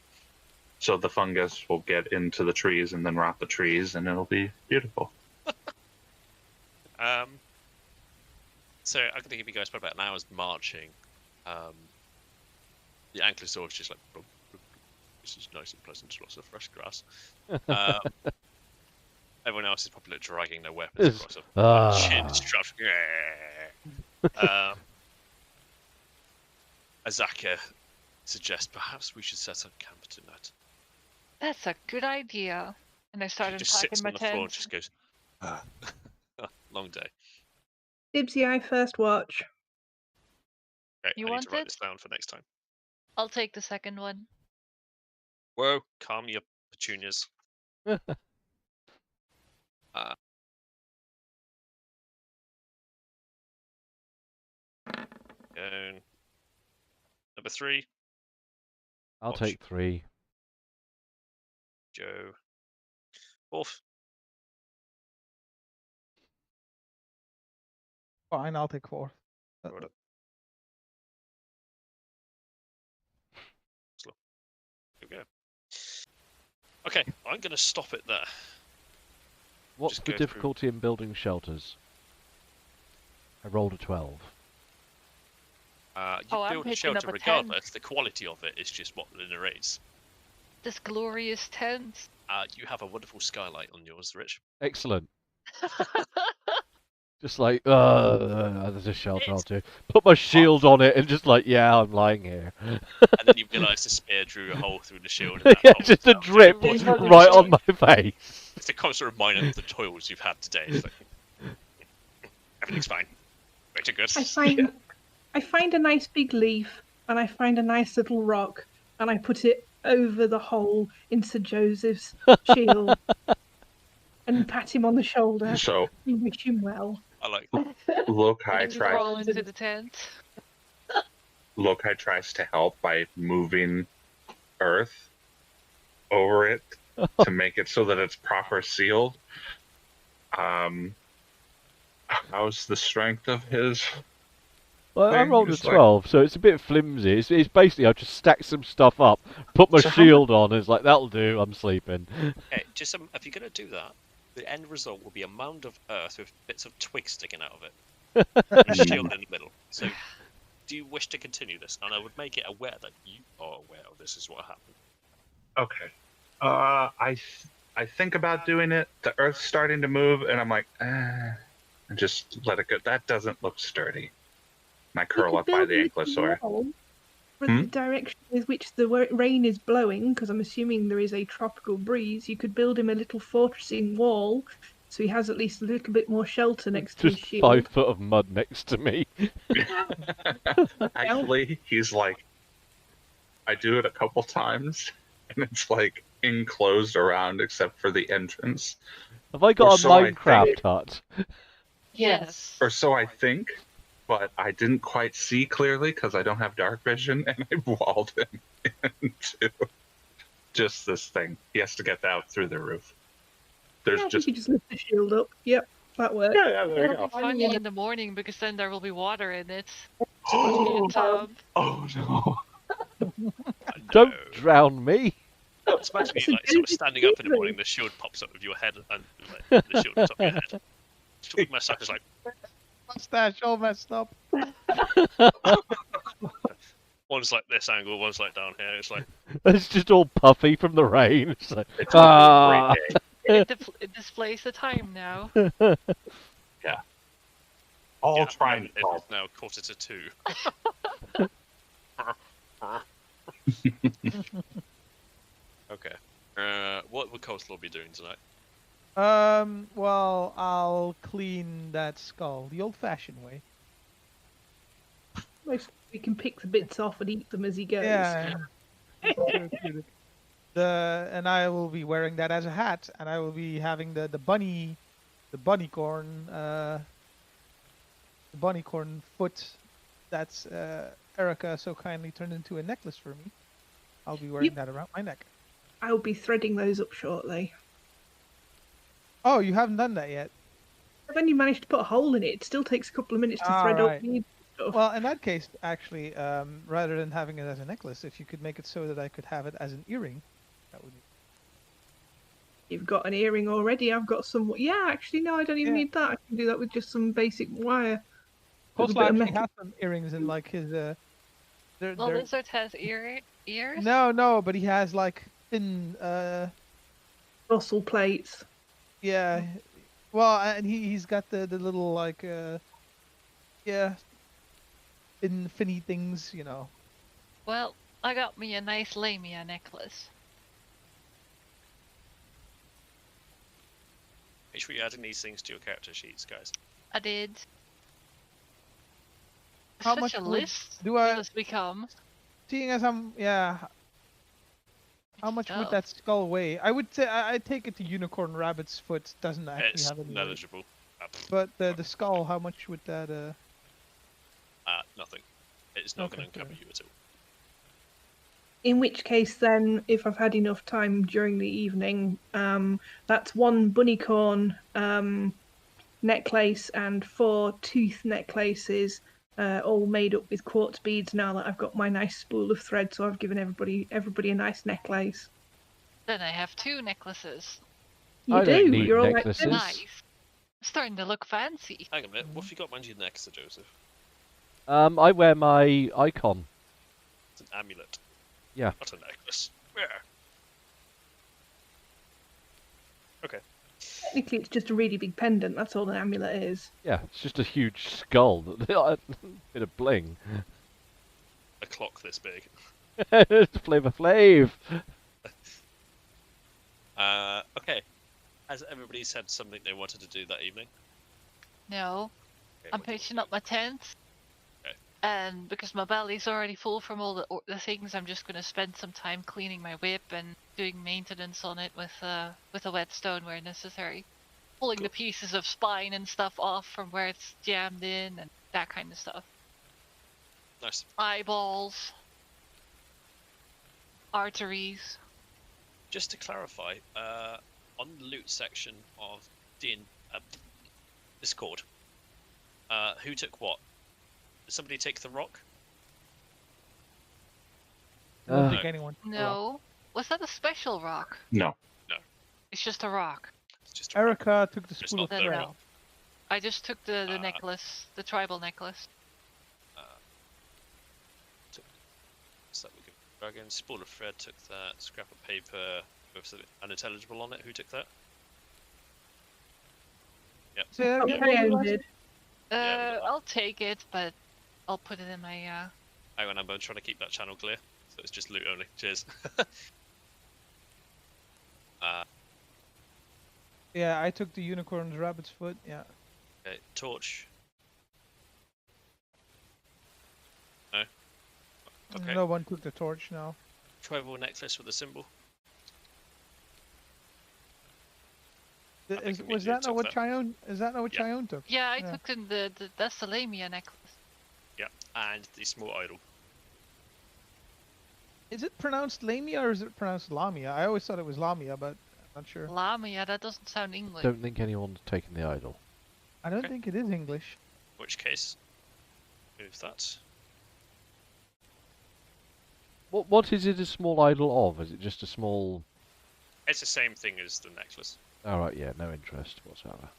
S4: So the fungus will get into the trees and then rot the trees, and it'll be beautiful.
S1: So I'm going to give you guys probably about an hour's marching. The ankylosaur is just like, "Blub, blub, blub. This is nice and pleasant, lots of fresh grass." Everyone else is probably like, dragging their weapons across a chin straps. Azaka suggests perhaps we should set up camp tonight.
S5: That's a good idea. And I
S1: She
S5: started
S1: just
S5: packing
S1: sits
S5: my
S1: on the floor and
S5: tent.
S1: just goes, long day.
S3: Dibsy, I first watch.
S1: Okay,
S5: You
S1: I need to
S5: want
S1: write
S5: it?
S1: this down for next time.
S5: I'll take the second one.
S1: Whoa, calm your petunias. Going. Number 3,
S2: I'll
S1: Watch.
S2: take 3.
S1: Joe. 4th,
S6: Fine, I'll take 4.
S1: Rhoda. Slow. Here we go. Okay, I'm going to stop it there.
S2: What's
S1: Just
S2: the
S1: go through-
S2: difficulty in building shelters? I rolled a 12.
S1: You
S5: Oh, I'm
S1: build a
S5: picking
S1: shelter
S5: up a tent.
S1: regardless. The quality of it is just what Lina is.
S5: This glorious tent.
S1: You have a wonderful skylight on yours, Rich.
S2: Excellent. Just like, there's a shelter I'll do. Put my shield on it and just like, yeah, I'm lying here.
S8: And then you realise the spear drew a hole through the shield. And that
S2: Yeah,
S8: hole
S2: just a
S8: fell
S2: drip
S8: through.
S2: right on my face.
S8: It's a constant reminder of the toils you've had today. It's like, everything's fine. Very good.
S3: I find a nice big leaf, and I find a nice little rock, and I put it over the hole in Sir Joseph's shield, and pat him on the shoulder
S4: So
S3: and wish him well.
S8: I like
S4: Lokai
S5: And crawl
S4: tries.
S5: into the tent.
S4: Lokai tries to help by moving earth over it to make it so that it's proper sealed. How's the strength of his?
S2: Well, I
S4: thing?
S2: rolled a
S4: Just like-
S2: 12, so it's a bit flimsy. It's basically I just stacked some stuff up, put my
S4: So how
S2: shield on, and it's like, that'll do, I'm sleeping.
S8: Okay, just if you're gonna do that, the end result will be a mound of earth with bits of twigs sticking out of it, and a shield in the middle. So, do you wish to continue this? And I would make it aware that you are aware of this is what happened.
S4: Okay. I think about doing it. The earth's starting to move, and I'm like, and just let it go. That doesn't look sturdy. And I curl up by the ankylosaur.
S3: For the direction with which the rain is blowing, because I'm assuming there is a tropical breeze, you could build him a little fortressing wall, so he has at least a little bit more shelter next to his
S2: Just
S3: shield.
S2: 5 foot of mud next to me.
S4: Actually, he's like, I do it a couple times, and it's like enclosed around except for the entrance.
S2: Have I
S4: Or
S2: got a
S4: so I
S2: Minecraft
S4: think.
S2: hut?
S5: Yes.
S4: Or so I think, but I didn't quite see clearly because I don't have dark vision, and I walled him into just this thing. He has to get out through the roof. There's
S3: Yeah,
S4: just
S3: you could just lift the shield up. Yep, that works.
S4: yeah, there you
S5: It'll
S4: go.
S5: be funny in the morning because then there will be water in it.
S4: Oh,
S5: Tub.
S4: oh no!
S2: Don't drown me!
S8: Just imagine you like sort of standing up in the morning, the shield pops up with your head and like, the shield on top of your head. Just my sucker's like
S6: Mustache all messed up.
S8: one's like this angle, one's like down here. It's like
S2: It's just all puffy from the rain. It's like,
S4: It's gonna
S2: ah.
S4: be a great day.
S5: It displays the time now.
S4: All
S8: yeah,
S4: trying
S8: and
S4: to help.
S8: it's now 2:45. Okay. What would Coastal be doing tonight?
S6: Well, I'll clean that skull the old-fashioned way.
S3: Most we can pick the bits off and eat them as he goes.
S6: Yeah. And I will be wearing that as a hat, and I will be having the bunny corn foot that's Erica so kindly turned into a necklace for me. I'll be wearing
S3: Yep.
S6: that around my neck.
S3: I'll be threading those up shortly.
S6: Oh, you haven't done that yet.
S3: I've only managed to put a hole in it. It still takes a couple of minutes to thread
S6: Alright.
S3: up the stuff.
S6: Well, in that case, actually, rather than having it as a necklace, if you could make it so that I could have it as an earring, that would be.
S3: You've got an earring already. I've got some. Yeah, actually, no, I don't even
S6: Yeah.
S3: need that. I can do that with just some basic wire. With a
S6: Coastal
S3: bit of
S6: actually
S3: metal.
S6: has some earrings in like his.
S5: The
S6: They're...
S5: lizard has ears?
S6: No, but he has like thin.
S3: Fossil plates.
S6: Yeah. Well, and he's got the little like yeah, finny things, you know.
S5: Well, I got me a nice lamia necklace.
S8: Make sure you're adding these things to your character sheets, guys.
S5: I did.
S6: How
S5: Such
S6: much
S5: a
S6: would-
S5: list
S6: do I-
S5: will this become?
S6: Seeing as I'm how much would
S5: Oh.
S6: that skull weigh? I would say I take it the unicorn rabbit's foot doesn't actually
S8: It's
S6: have any weight.
S8: negligible.
S6: But the skull, how much would that
S8: Nothing. It's not going
S6: Okay,
S8: to encumber
S6: fair.
S8: you at all.
S3: In which case, then, if I've had enough time during the evening, that's one bunnycorn necklace and 4 tooth necklaces, all made up with quartz beads. Now that I've got my nice spool of thread, so I've given everybody a nice necklace.
S5: Then I have 2 necklaces.
S3: You
S2: I don't
S3: do.
S2: need
S3: You're all
S2: necklaces.
S3: like,
S5: Nice. Starting to look fancy.
S8: Hang on a minute. What have you got behind you next, Sir Joseph?
S2: I wear my icon.
S8: It's an amulet.
S2: Yeah.
S8: Not a necklace. Yeah. Okay.
S3: Technically, it's just a really big pendant. That's all an amulet is.
S2: Yeah, it's just a huge skull. Bit of bling.
S1: A clock this big.
S2: It's Flavor Flav.
S8: Okay. Has everybody said something they wanted to do that evening?
S5: No,
S8: Okay,
S5: I'm
S8: what do you
S5: pitching
S8: want
S5: up my tent.
S8: Okay.
S5: And because my belly's already full from all the things, I'm just gonna spend some time cleaning my whip and doing maintenance on it with a whetstone where necessary, pulling the pieces of spine and stuff off from where it's jammed in and that kind of stuff.
S8: Nice.
S5: Eyeballs, arteries.
S8: Just to clarify, on the loot section of Discord, who took what? Did somebody take the rock?
S6: I don't
S2: Uh,
S6: think anyone.
S5: No, was that a special rock?
S4: No.
S5: It's just a rock.
S8: It's just a rock.
S6: Erica took the
S8: It's
S6: spool
S8: not
S6: of
S5: Then
S8: the
S6: thread.
S5: no. I just took the
S8: Uh,
S5: necklace, the tribal necklace.
S8: So we could dragon, spool of thread took that, scrap of paper with something unintelligible on it. Who took that? Yep.
S6: Say that
S3: Oh,
S6: again,
S3: Carrie
S6: what
S3: Ann
S6: was it?
S3: did.
S8: Yeah, we got that.
S5: I'll take it, but I'll put it in my
S8: Hang on, I'm trying to keep that channel clear, so it's just loot only. Cheers.
S6: Yeah, I took the unicorn's rabbit's foot. Yeah.
S8: Okay, torch. No. Okay.
S6: No one took the torch now.
S8: Tribal necklace with a symbol.
S6: Th-
S8: I think
S6: Is,
S8: Amelia
S6: was that not
S8: took
S6: what
S8: that.
S6: Cheyenne? Is that not what
S8: Yeah.
S6: Cheyenne took?
S5: Yeah, I
S6: Yeah.
S5: took in that's the Lamia necklace.
S8: Yeah, and the small idol.
S6: Is it pronounced Lamia or is it pronounced Lamia? I always thought it was Lamia, but I'm not sure.
S5: Lamia, that doesn't sound English.
S2: Don't think anyone's taken the idol.
S6: I don't
S8: Okay.
S6: think it is English.
S8: In which case, move that.
S2: What is it a small idol of? Is it just a small...
S8: It's the same thing as the necklace.
S2: Alright, yeah, no interest whatsoever.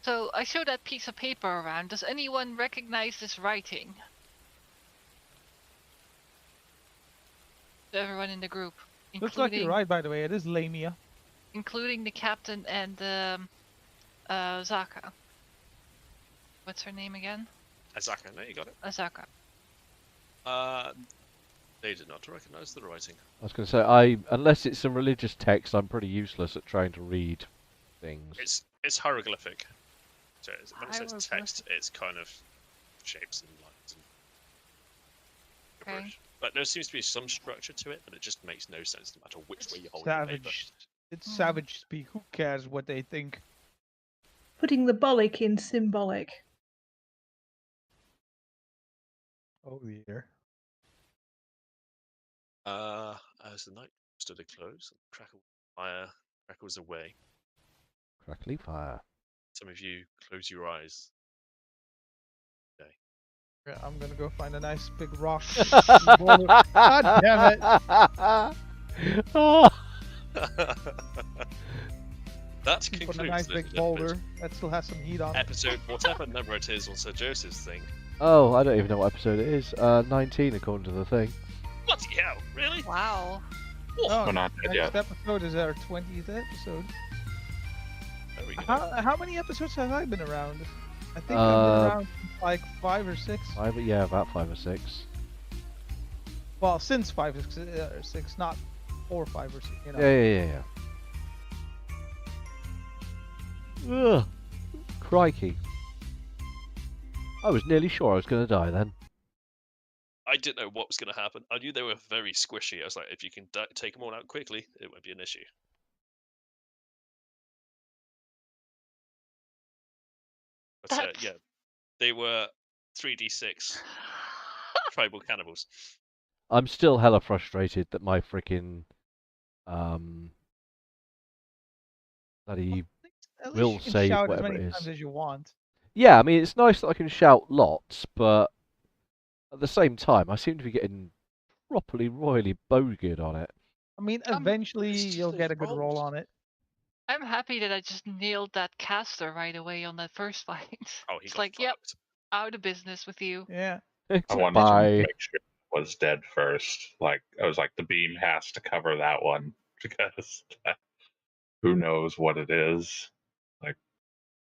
S5: So I show that piece of paper around. Does anyone recognize this writing? Everyone in the group,
S6: Looks like you're right, by the way. It is Lamia.
S5: including the captain and Zaka. What's her name again?
S8: Azaka, no, you got it.
S5: Azaka.
S8: They did not recognize the writing.
S2: I was going to say, unless it's some religious text, I'm pretty useless at trying to read things.
S8: It's hieroglyphic. So when it says
S5: Hieroglyphic.
S8: text, it's kind of shapes and lines and
S5: Okay.
S8: gibberish. But there seems to be some structure to it, but it just makes no sense no matter which way you hold the paper.
S6: Savage. It's savage speak. Who cares what they think?
S3: Putting the bollock in symbolic.
S6: Oh dear.
S8: As the night stood a close, fire crackles away.
S2: Crackly fire.
S8: Some of you close your eyes.
S6: Yeah, I'm gonna go find a nice big rock. God damn it!
S8: That
S6: Keep on
S8: concludes
S6: a nice
S8: this
S6: big boulder that still has some heat on it.
S8: episode, whatever number it is on Sir Joseph's thing.
S2: Oh, I don't even know what episode it is. 19 according to the thing.
S8: Bloody hell, really?
S5: Wow.
S6: Oh,
S4: We're not dead
S6: next
S4: yet.
S6: episode is our 20th episode.
S8: There we go.
S6: How many episodes have I been around? I think I've been around since like 5 or 6.
S2: Yeah, about 5 or 6.
S6: Well, since 5 or 6, not 4 or 5 or 6. You know.
S2: Yeah. Ugh. Crikey. I was nearly sure I was going to die then.
S8: I didn't know what was going to happen. I knew they were very squishy. I was like, if you can take them all out quickly, it won't be an issue. But
S5: That's-
S8: yeah, they were 3d6 tribal cannibals.
S2: I'm still hella frustrated that my freaking bloody
S6: At
S2: will
S6: least you can
S2: save
S6: shout as
S2: whatever
S6: many
S2: it is.
S6: times as you want.
S2: Yeah, I mean it's nice that I can shout lots, but at the same time I seem to be getting properly royally bogeyed on it.
S6: I mean,
S5: Um,
S6: eventually
S8: it's just
S6: you'll
S8: a
S6: get a good
S8: roll.
S6: roll on it.
S5: I'm happy that I just nailed that caster right away on that first fight.
S8: Oh, he
S5: It's
S8: got
S5: like, yep,
S8: fucked.
S5: out of business with you.
S6: Yeah.
S4: I wanted to
S2: Bye.
S4: make sure it was dead first. Like I was like, the beam has to cover that one because who knows what it is.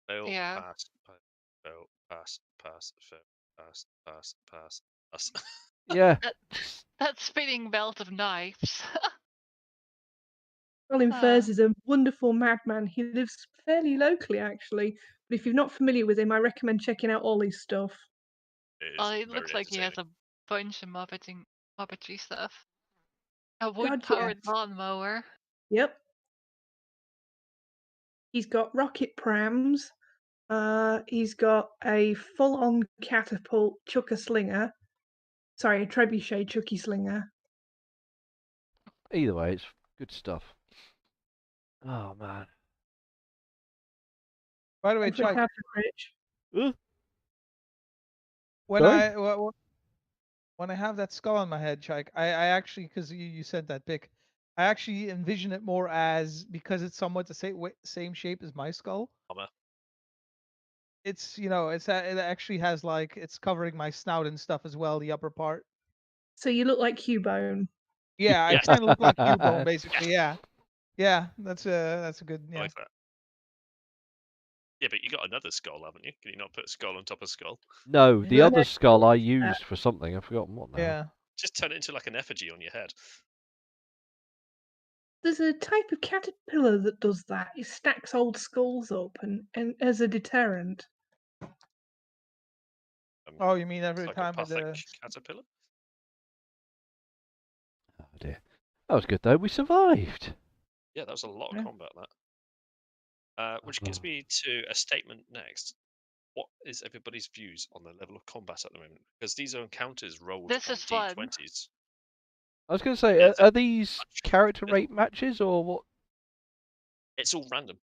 S8: Fail,
S5: Yeah.
S8: pass, fail, pass, fail, pass.
S2: Yeah.
S5: That spinning belt of knives.
S3: Colin
S5: Ah.
S3: Furs is a wonderful madman. He lives fairly locally, actually. But if you're not familiar with him, I recommend checking out all his stuff.
S5: Well,
S8: It is
S5: it
S8: very
S5: looks like he has
S8: entertaining.
S5: a bunch of Muppetry stuff. A
S3: God,
S5: wood-powered
S3: yes.
S5: lawnmower.
S3: Yep. He's got rocket prams. He's got a full-on catapult chucker slinger. Sorry, a trebuchet chucky slinger.
S2: Either way, it's good stuff. Oh man.
S6: By the way,
S3: And for
S6: Chike,
S3: Rich.
S6: when
S2: Sorry?
S6: when I have that skull on my head, Chike, I actually, because you sent that pic, I actually envision it more as, because it's somewhat the same shape as my skull.
S8: Armor.
S6: It's it actually has like, it's covering my snout and stuff as well, the upper part.
S3: So you look like Cubone.
S6: Yeah, I
S8: Yes.
S6: kind of look like Cubone, basically. Yeah, yeah, that's a good.
S8: I
S6: Yeah,
S8: like that. Yeah, but you got another skull, haven't you? Can you not put a skull on top of skull?
S2: No, the
S3: Yeah.
S2: other skull I used for something. I've forgotten what now.
S6: yeah.
S8: Just turn it into like an effigy on your head.
S3: There's a type of caterpillar that does that. It stacks old skulls up and as a deterrent.
S6: Oh, you mean every time with
S8: Psychopathic
S6: the?
S8: caterpillar?
S2: Oh dear. That was good though. We survived.
S8: Yeah, that was a lot of
S3: Yeah.
S8: combat, that. Which gets me to a statement next. What is everybody's views on the level of combat at the moment? Because these are encounters rolled
S5: This
S8: on
S5: is fun.
S8: D20s.
S2: I was going to say,
S8: Yeah,
S2: are these
S8: much
S2: character
S8: middle.
S2: rate matches or what?
S8: It's all random.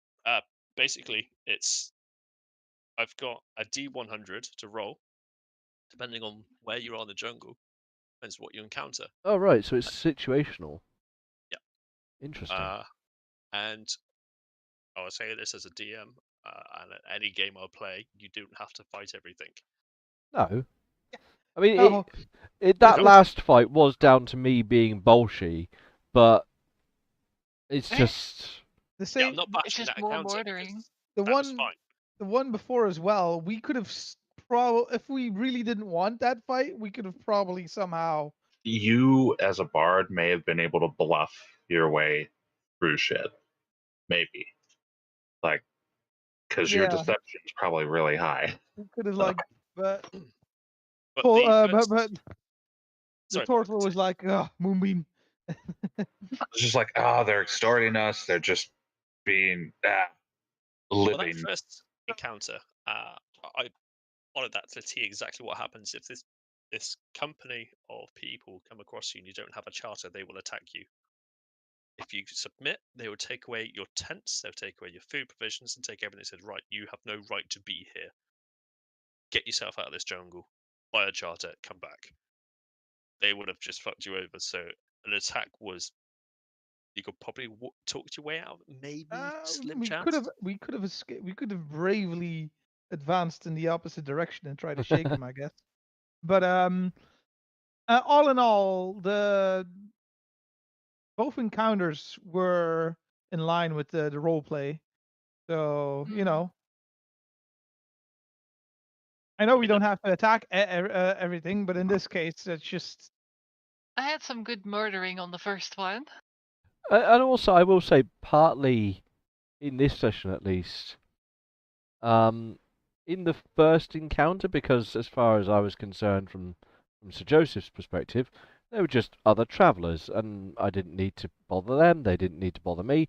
S8: Basically, I've got a D100 to roll, depending on where you are in the jungle, depends what you encounter.
S2: Oh right, so it's situational.
S8: Yeah.
S2: Interesting.
S8: And I will say this as a DM, and at any game I play, you don't have to fight everything.
S2: No. I mean,
S6: No,
S2: that
S6: Because-
S2: last fight was down to me being bolshy, but it's
S5: Eh?
S2: just
S6: the
S8: Yeah,
S6: same.
S8: I'm not
S5: It's
S8: bashing
S5: just
S8: that
S5: more
S8: encounter
S5: murdering.
S8: because
S6: The
S8: that was
S6: one,
S8: fine.
S6: the one before as well. We could have probably, if we really didn't want that fight, we could have probably somehow.
S4: You, as a bard, may have been able to bluff your way through shit. Maybe. Like, because your
S6: Yeah,
S4: deception's probably really high.
S6: we could have
S4: So-
S6: like, but
S8: But
S6: well,
S8: the
S6: but
S8: first...
S6: the
S8: Sorry,
S6: tortle was like, Moonbeam.
S4: It's just like, they're extorting us. They're just being
S8: Well, that
S4: living.
S8: first encounter, I followed that to the T exactly what happens if this company of people come across you and you don't have a charter, they will attack you. If you submit, they will take away your tents, they'll take away your food provisions, and take everything. They said, right, you have no right to be here. Get yourself out of this jungle. Buy a charter, come back. They would have just fucked you over. So an attack was, you could probably talk your way out. Maybe slim
S6: We
S8: chance.
S6: could have escaped. We could have bravely advanced in the opposite direction and tried to shake him, I guess. But all in all, both encounters were in line with the role play. So
S5: Mm.
S6: I know we
S8: mean,
S6: don't have to attack everything, but in this case, it's just
S5: I had some good murdering on the first one.
S2: and also I will say partly in this session at least, in the first encounter, because as far as I was concerned from Sir Joseph's perspective, they were just other travellers, and I didn't need to bother them. They didn't need to bother me,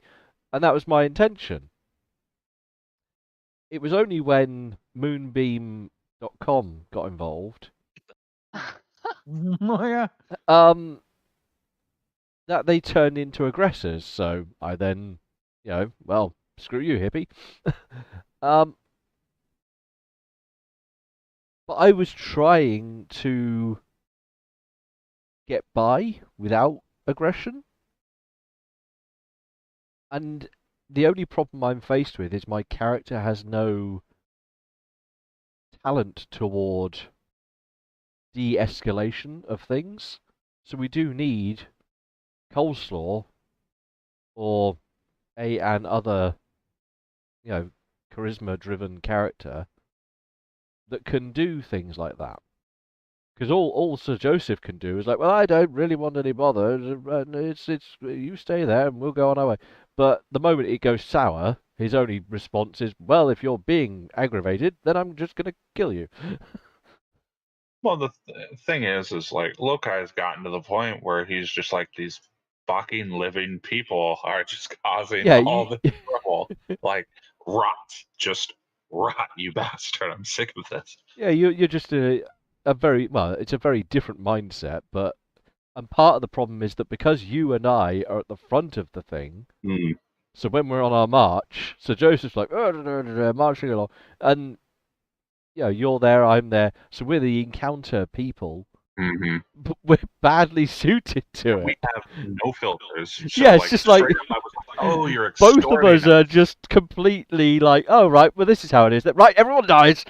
S2: and that was my intention. It was only when Moonbeam.com got involved,
S6: oh yeah.
S2: that they turned into aggressors. So I then, well, screw you, hippie. But I was trying to get by without aggression. And the only problem I'm faced with is my character has no talent toward de-escalation of things. So we do need coleslaw or an other, charisma-driven character that can do things like that. Because all Sir Joseph can do is like, well, I don't really want any bother. It's you stay there and we'll go on our way. But the moment it goes sour, his only response is, well, if you're being aggravated, then I'm just gonna kill you.
S4: Well, the thing is like Lokai's gotten to the point where he's just like, these fucking living people are just causing
S2: Yeah,
S4: all the trouble. Like, just rot, you bastard! I'm sick of this.
S2: yeah, you're just a very it's a very different mindset, but and part of the problem is that because you and I are at the front of the thing,
S4: Mm.
S2: so when we're on our march, Sir Joseph's like marching along, and you're there, I'm there, so we're the encounter people,
S4: Mm-hmm.
S2: but we're badly suited to
S4: We
S2: it.
S4: have no filters. So,
S2: Yeah, it's just like
S4: straight up, I was like, oh, you're
S2: both of
S4: extorting
S2: us are just completely like, oh right, well this is how it is. Right, everyone dies.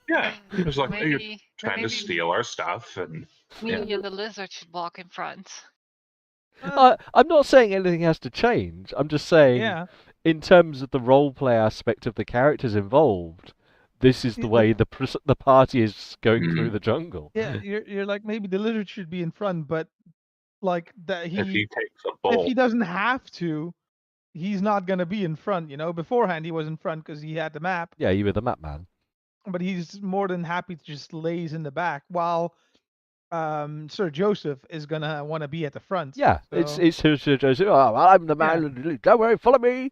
S4: Yeah, it was like, hey, you're
S5: Maybe
S4: trying to steal our stuff, and
S5: me and the lizard should walk in front.
S2: I'm not saying anything has to change. I'm just saying,
S6: Yeah.
S2: in terms of the role play aspect of the characters involved, this is the
S6: Yeah,
S2: way the party is going through
S4: Mhm.
S2: the jungle.
S6: Yeah, you're like, maybe the lizard should be in front, but like that
S4: if he takes a
S6: if
S4: bolt,
S6: he doesn't have to, he's not gonna be in front. Beforehand he was in front because he had the map,
S2: Yeah, you were the map man.
S6: but he's more than happy to just lays in the back while Sir Joseph is gonna want to be at the front.
S2: Yeah,
S6: So,
S2: it's Sir Joseph. Oh, I'm the
S6: Yeah.
S2: man. Don't worry, follow me.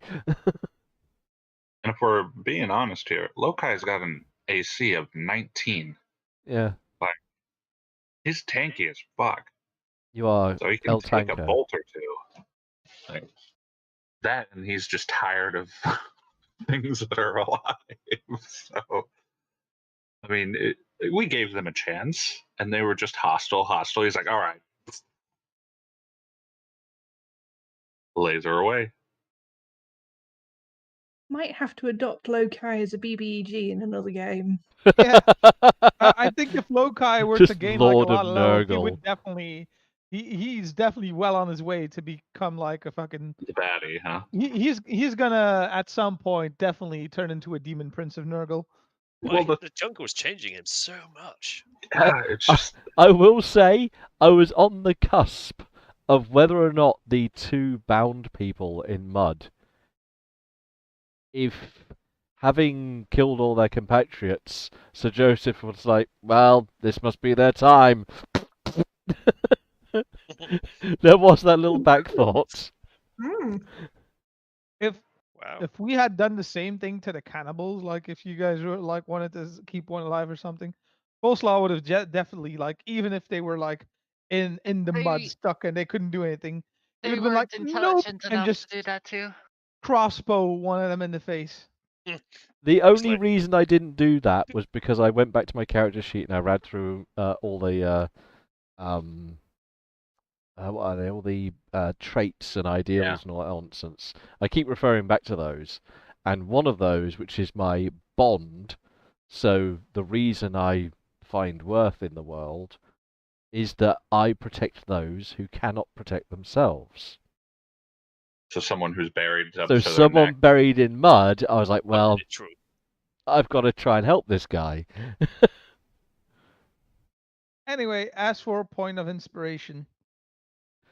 S4: and if we're being honest here, Lokai's got an AC of 19.
S2: Yeah,
S4: He's tanky as fuck,
S2: you are
S4: so he can
S2: El
S4: take a
S2: Tanker.
S4: bolt or two. Like that, and he's just tired of things that are alive. So, I mean, we gave them a chance, and they were just hostile. He's like, all right, laser away.
S3: Might have to adopt Lokai as a BBEG in another game.
S6: Yeah. I think if Lokai were to
S2: Just
S6: gain
S2: Lord
S6: like a lot
S2: of
S6: of levels, he
S2: Nurgle.
S6: would definitely. He's definitely well on his way to become like a fucking.
S4: The baddie, huh?
S6: He's gonna at some point definitely turn into a demon prince of Nurgle.
S4: Well,
S8: the jungle is changing him so much.
S4: Yeah, it's just
S2: I will say I was on the cusp of whether or not the two bound people in mud, if having killed all their compatriots, Sir Joseph was like, well, this must be their time. There was that little back thought.
S3: Hmm.
S6: If
S8: Wow.
S6: if we had done the same thing to the cannibals, like if you guys were like wanted to keep one alive or something, Coleslaw would have definitely like, even if they were like in the mud
S5: They-
S6: stuck and they couldn't do anything, he
S5: They
S6: would have been
S5: weren't
S6: like, nope,
S5: intelligent
S6: and
S5: enough
S6: just
S5: to do that too.
S6: crossbow one of them in the face.
S2: The only
S8: like-
S2: reason I didn't do that was because I went back to my character sheet and I read through all the what are they? All the traits and ideals and all that nonsense. I keep referring back to those, and one of those, which is my bond, so the reason I find worth in the world, is that I protect those who cannot protect themselves.
S4: so someone who's buried up
S2: So
S4: to their
S2: someone
S4: neck.
S2: buried in mud, I was like, well,
S8: True.
S2: I've got to try and help this guy.
S6: Anyway, as for a point of inspiration,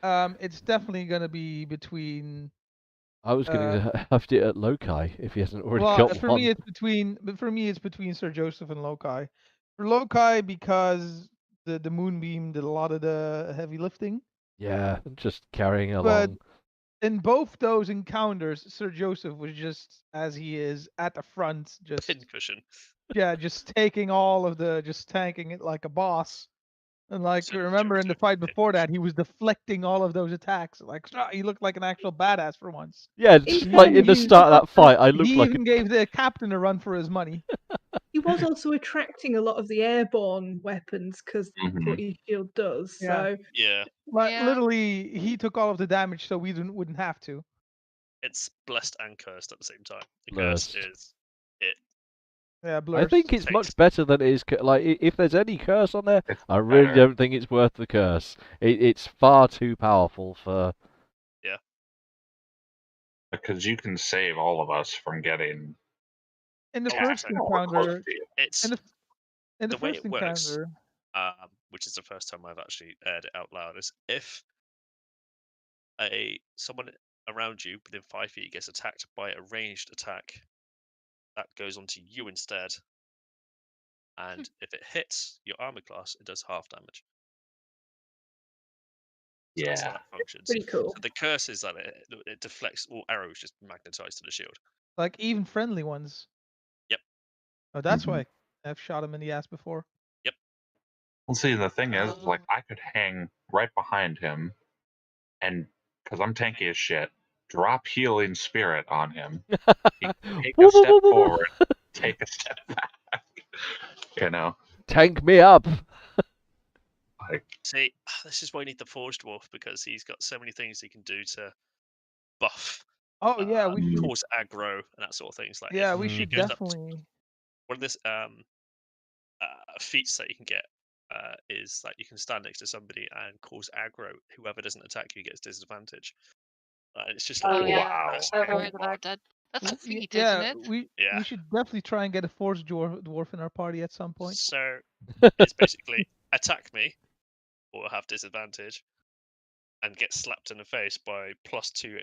S6: it's definitely gonna be between.
S2: I was going to have it at Lokai if he hasn't already
S6: Well,
S2: got
S6: for
S2: one.
S6: me it's between. But for me, it's between Sir Joseph and Lokai. For Lokai, because the moonbeam did a lot of the heavy lifting.
S2: Yeah, just carrying
S6: But
S2: along.
S6: in both those encounters, Sir Joseph was just as he is at the front, just
S8: Pincushion.
S6: just taking all of just tanking it like a boss. And like,
S8: So
S6: remember in the
S8: Joseph
S6: fight before that,
S8: pincushion.
S6: he was deflecting all of those attacks. Like, he looked like an actual badass for once.
S2: Yeah, just like in the
S3: fairness,
S2: start of that fight, I looked
S6: He
S2: like
S6: even gave the captain a run for his money.
S3: He was also attracting a lot of the airborne weapons because that's what his shield does.
S6: Yeah.
S3: So
S8: Yeah,
S6: Like,
S5: Yeah.
S6: literally, he took all of the damage, so we wouldn't have to.
S8: it's blessed and cursed at the same time. The
S2: Blessed.
S8: curse is it.
S6: Yeah,
S2: I
S6: blurs.
S2: think it's much
S8: Takes-
S2: better than it is. Like, if there's any curse on there,
S4: It's
S2: I really
S4: better.
S2: don't think it's worth the curse. It's far too powerful for.
S4: Because you can save all of us from getting
S6: In the
S8: Oh,
S6: first
S8: okay.
S4: more close
S6: encounter,
S4: to you.
S8: It's
S6: in the
S8: the way
S6: first
S8: it works,
S6: encounter,
S8: which is the first time I've actually aired it out loud, is if someone around you within 5 feet gets attacked by a ranged attack, that goes onto you instead. And if it hits your armor class, it does half damage. So that's how
S4: Yeah.
S8: that functions.
S3: Pretty cool.
S8: So the curse is that it deflects all arrows just magnetized to the shield.
S6: like even friendly ones.
S8: Yep.
S6: Oh, that's
S4: Mhm.
S6: why I've shot him in the ass before.
S4: Well, see, the thing is,
S5: Oh.
S4: like, I could hang right behind him, and because I'm tanky as shit, drop healing spirit on him. He can take a step forward, take a step back. You know,
S2: Tank me up.
S4: like,
S8: See, this is why you need the Forged Dwarf, because he's got so many things he can do to buff,
S6: Oh yeah, we should.
S8: cause aggro, and that sort of things. Like
S6: Yeah,
S8: if
S6: we
S2: Mm.
S8: he
S6: should
S8: goes up to
S6: definitely.
S8: one of this feats that you can get is that you can stand next to somebody and cause aggro. Whoever doesn't attack you gets disadvantage. It's just like
S5: Oh, yeah.
S4: wow.
S5: I heard about that. That's a feat, isn't it?
S8: Yeah.
S6: We should definitely try and get a force dwarf in our party at some point.
S8: So it's basically attack me or have disadvantage and get slapped in the face by +2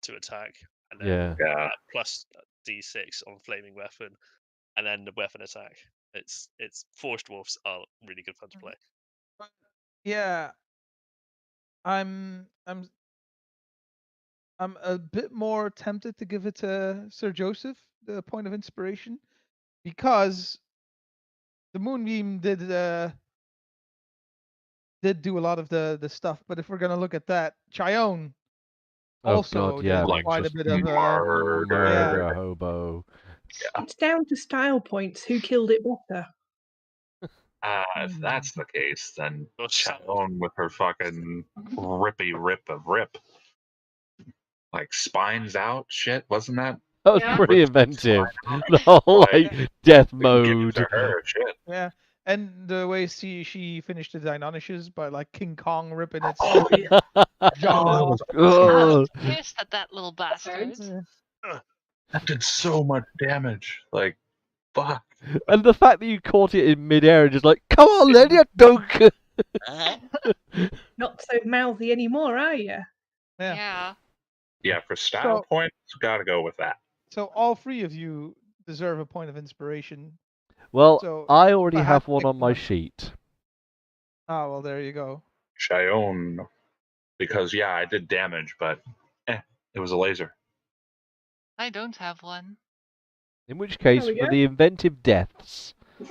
S8: to attack, and then
S2: Yeah.
S4: Yeah.
S8: plus D6 on flaming weapon, and then the weapon attack. It's Forged Dwarfs are really good fun to play.
S6: Yeah, I'm a bit more tempted to give it to Sir Joseph, the point of inspiration, because the Moonbeam did do a lot of the stuff. But if we're gonna look at that, Chione
S2: Oh
S6: also
S2: god, yeah.
S6: did
S4: Like,
S6: quite a
S2: just
S6: bit of
S2: murder hobo.
S3: It's down to style points. Who killed it better?
S4: If that's the case, then
S8: Well,
S4: Challone with her fucking rippy rip of rip. Like, spines out shit, wasn't that?
S2: That was
S5: Yeah.
S2: pretty inventive. The whole like death
S4: We can give it
S2: mode.
S4: to her, shit.
S6: Yeah, and the way she finished the Deinonychus by like King Kong ripping its
S4: Oh, yeah.
S6: jaw off.
S5: I
S2: Ugh.
S5: was pissed at that little bastard.
S6: Yeah.
S4: That did so much damage. Like, fuck.
S2: And the fact that you caught it in midair and just like, come on then, you dunk.
S3: Not so mouthy anymore, are you?
S6: Yeah.
S5: Yeah.
S4: Yeah, for style
S6: So-
S4: points, gotta go with that.
S6: So all three of you deserve a point of inspiration.
S2: Well,
S6: So
S2: I already
S6: I had
S2: have
S6: to
S2: one
S6: pick
S2: on my
S6: one.
S2: sheet.
S6: Oh well, there you go.
S4: Chione. Because, yeah, I did damage, but it was a laser.
S5: I don't have one.
S2: In which case,
S3: we
S2: for
S3: go.
S2: the inventive deaths,
S4: For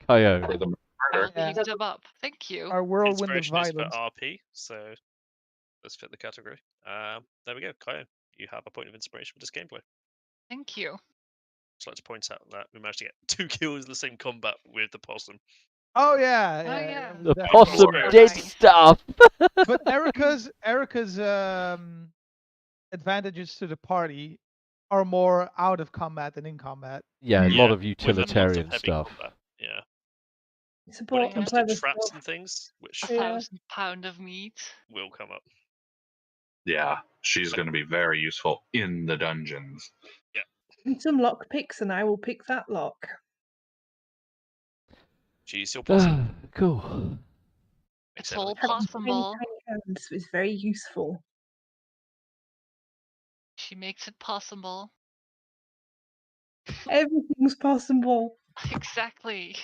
S2: Coyote.
S4: the
S5: I will
S4: murder.
S6: Yeah.
S5: leave them up. Thank you.
S6: Our whirlwind of
S8: Inspiration is for
S6: violence.
S8: RP, so let's fit the category. There we go, Kyle. You have a point of inspiration for this gameplay.
S5: Thank you.
S8: Just like to point out that we managed to get 2 kills in the same combat with the possum.
S6: Oh yeah,
S5: Oh,
S6: yeah.
S5: yeah.
S6: it was
S2: The
S6: definitely-
S2: possum
S8: Right.
S2: did stuff.
S6: But Erica's advantages to the party are more out of combat than in combat.
S2: Yeah, a
S4: Yeah,
S2: lot of
S8: With a lot
S2: utilitarian
S8: of heavy
S2: stuff.
S8: combat. Yeah. When it
S3: Support and
S8: comes to
S3: clever
S8: traps
S3: stuff.
S8: and things, which
S5: A
S3: Yeah.
S5: 1,000 pound of meat.
S8: will come up.
S4: Yeah, she's going to be very useful in the dungeons.
S3: And some lock picks, and I will pick that lock.
S8: She's your possum.
S2: Cool.
S5: It's
S8: Except
S5: all
S8: with-
S3: Having
S5: possum
S3: tiny,
S5: ball.
S3: tiny hands is very useful.
S5: She makes it possible.
S3: Everything's possible.
S5: Exactly.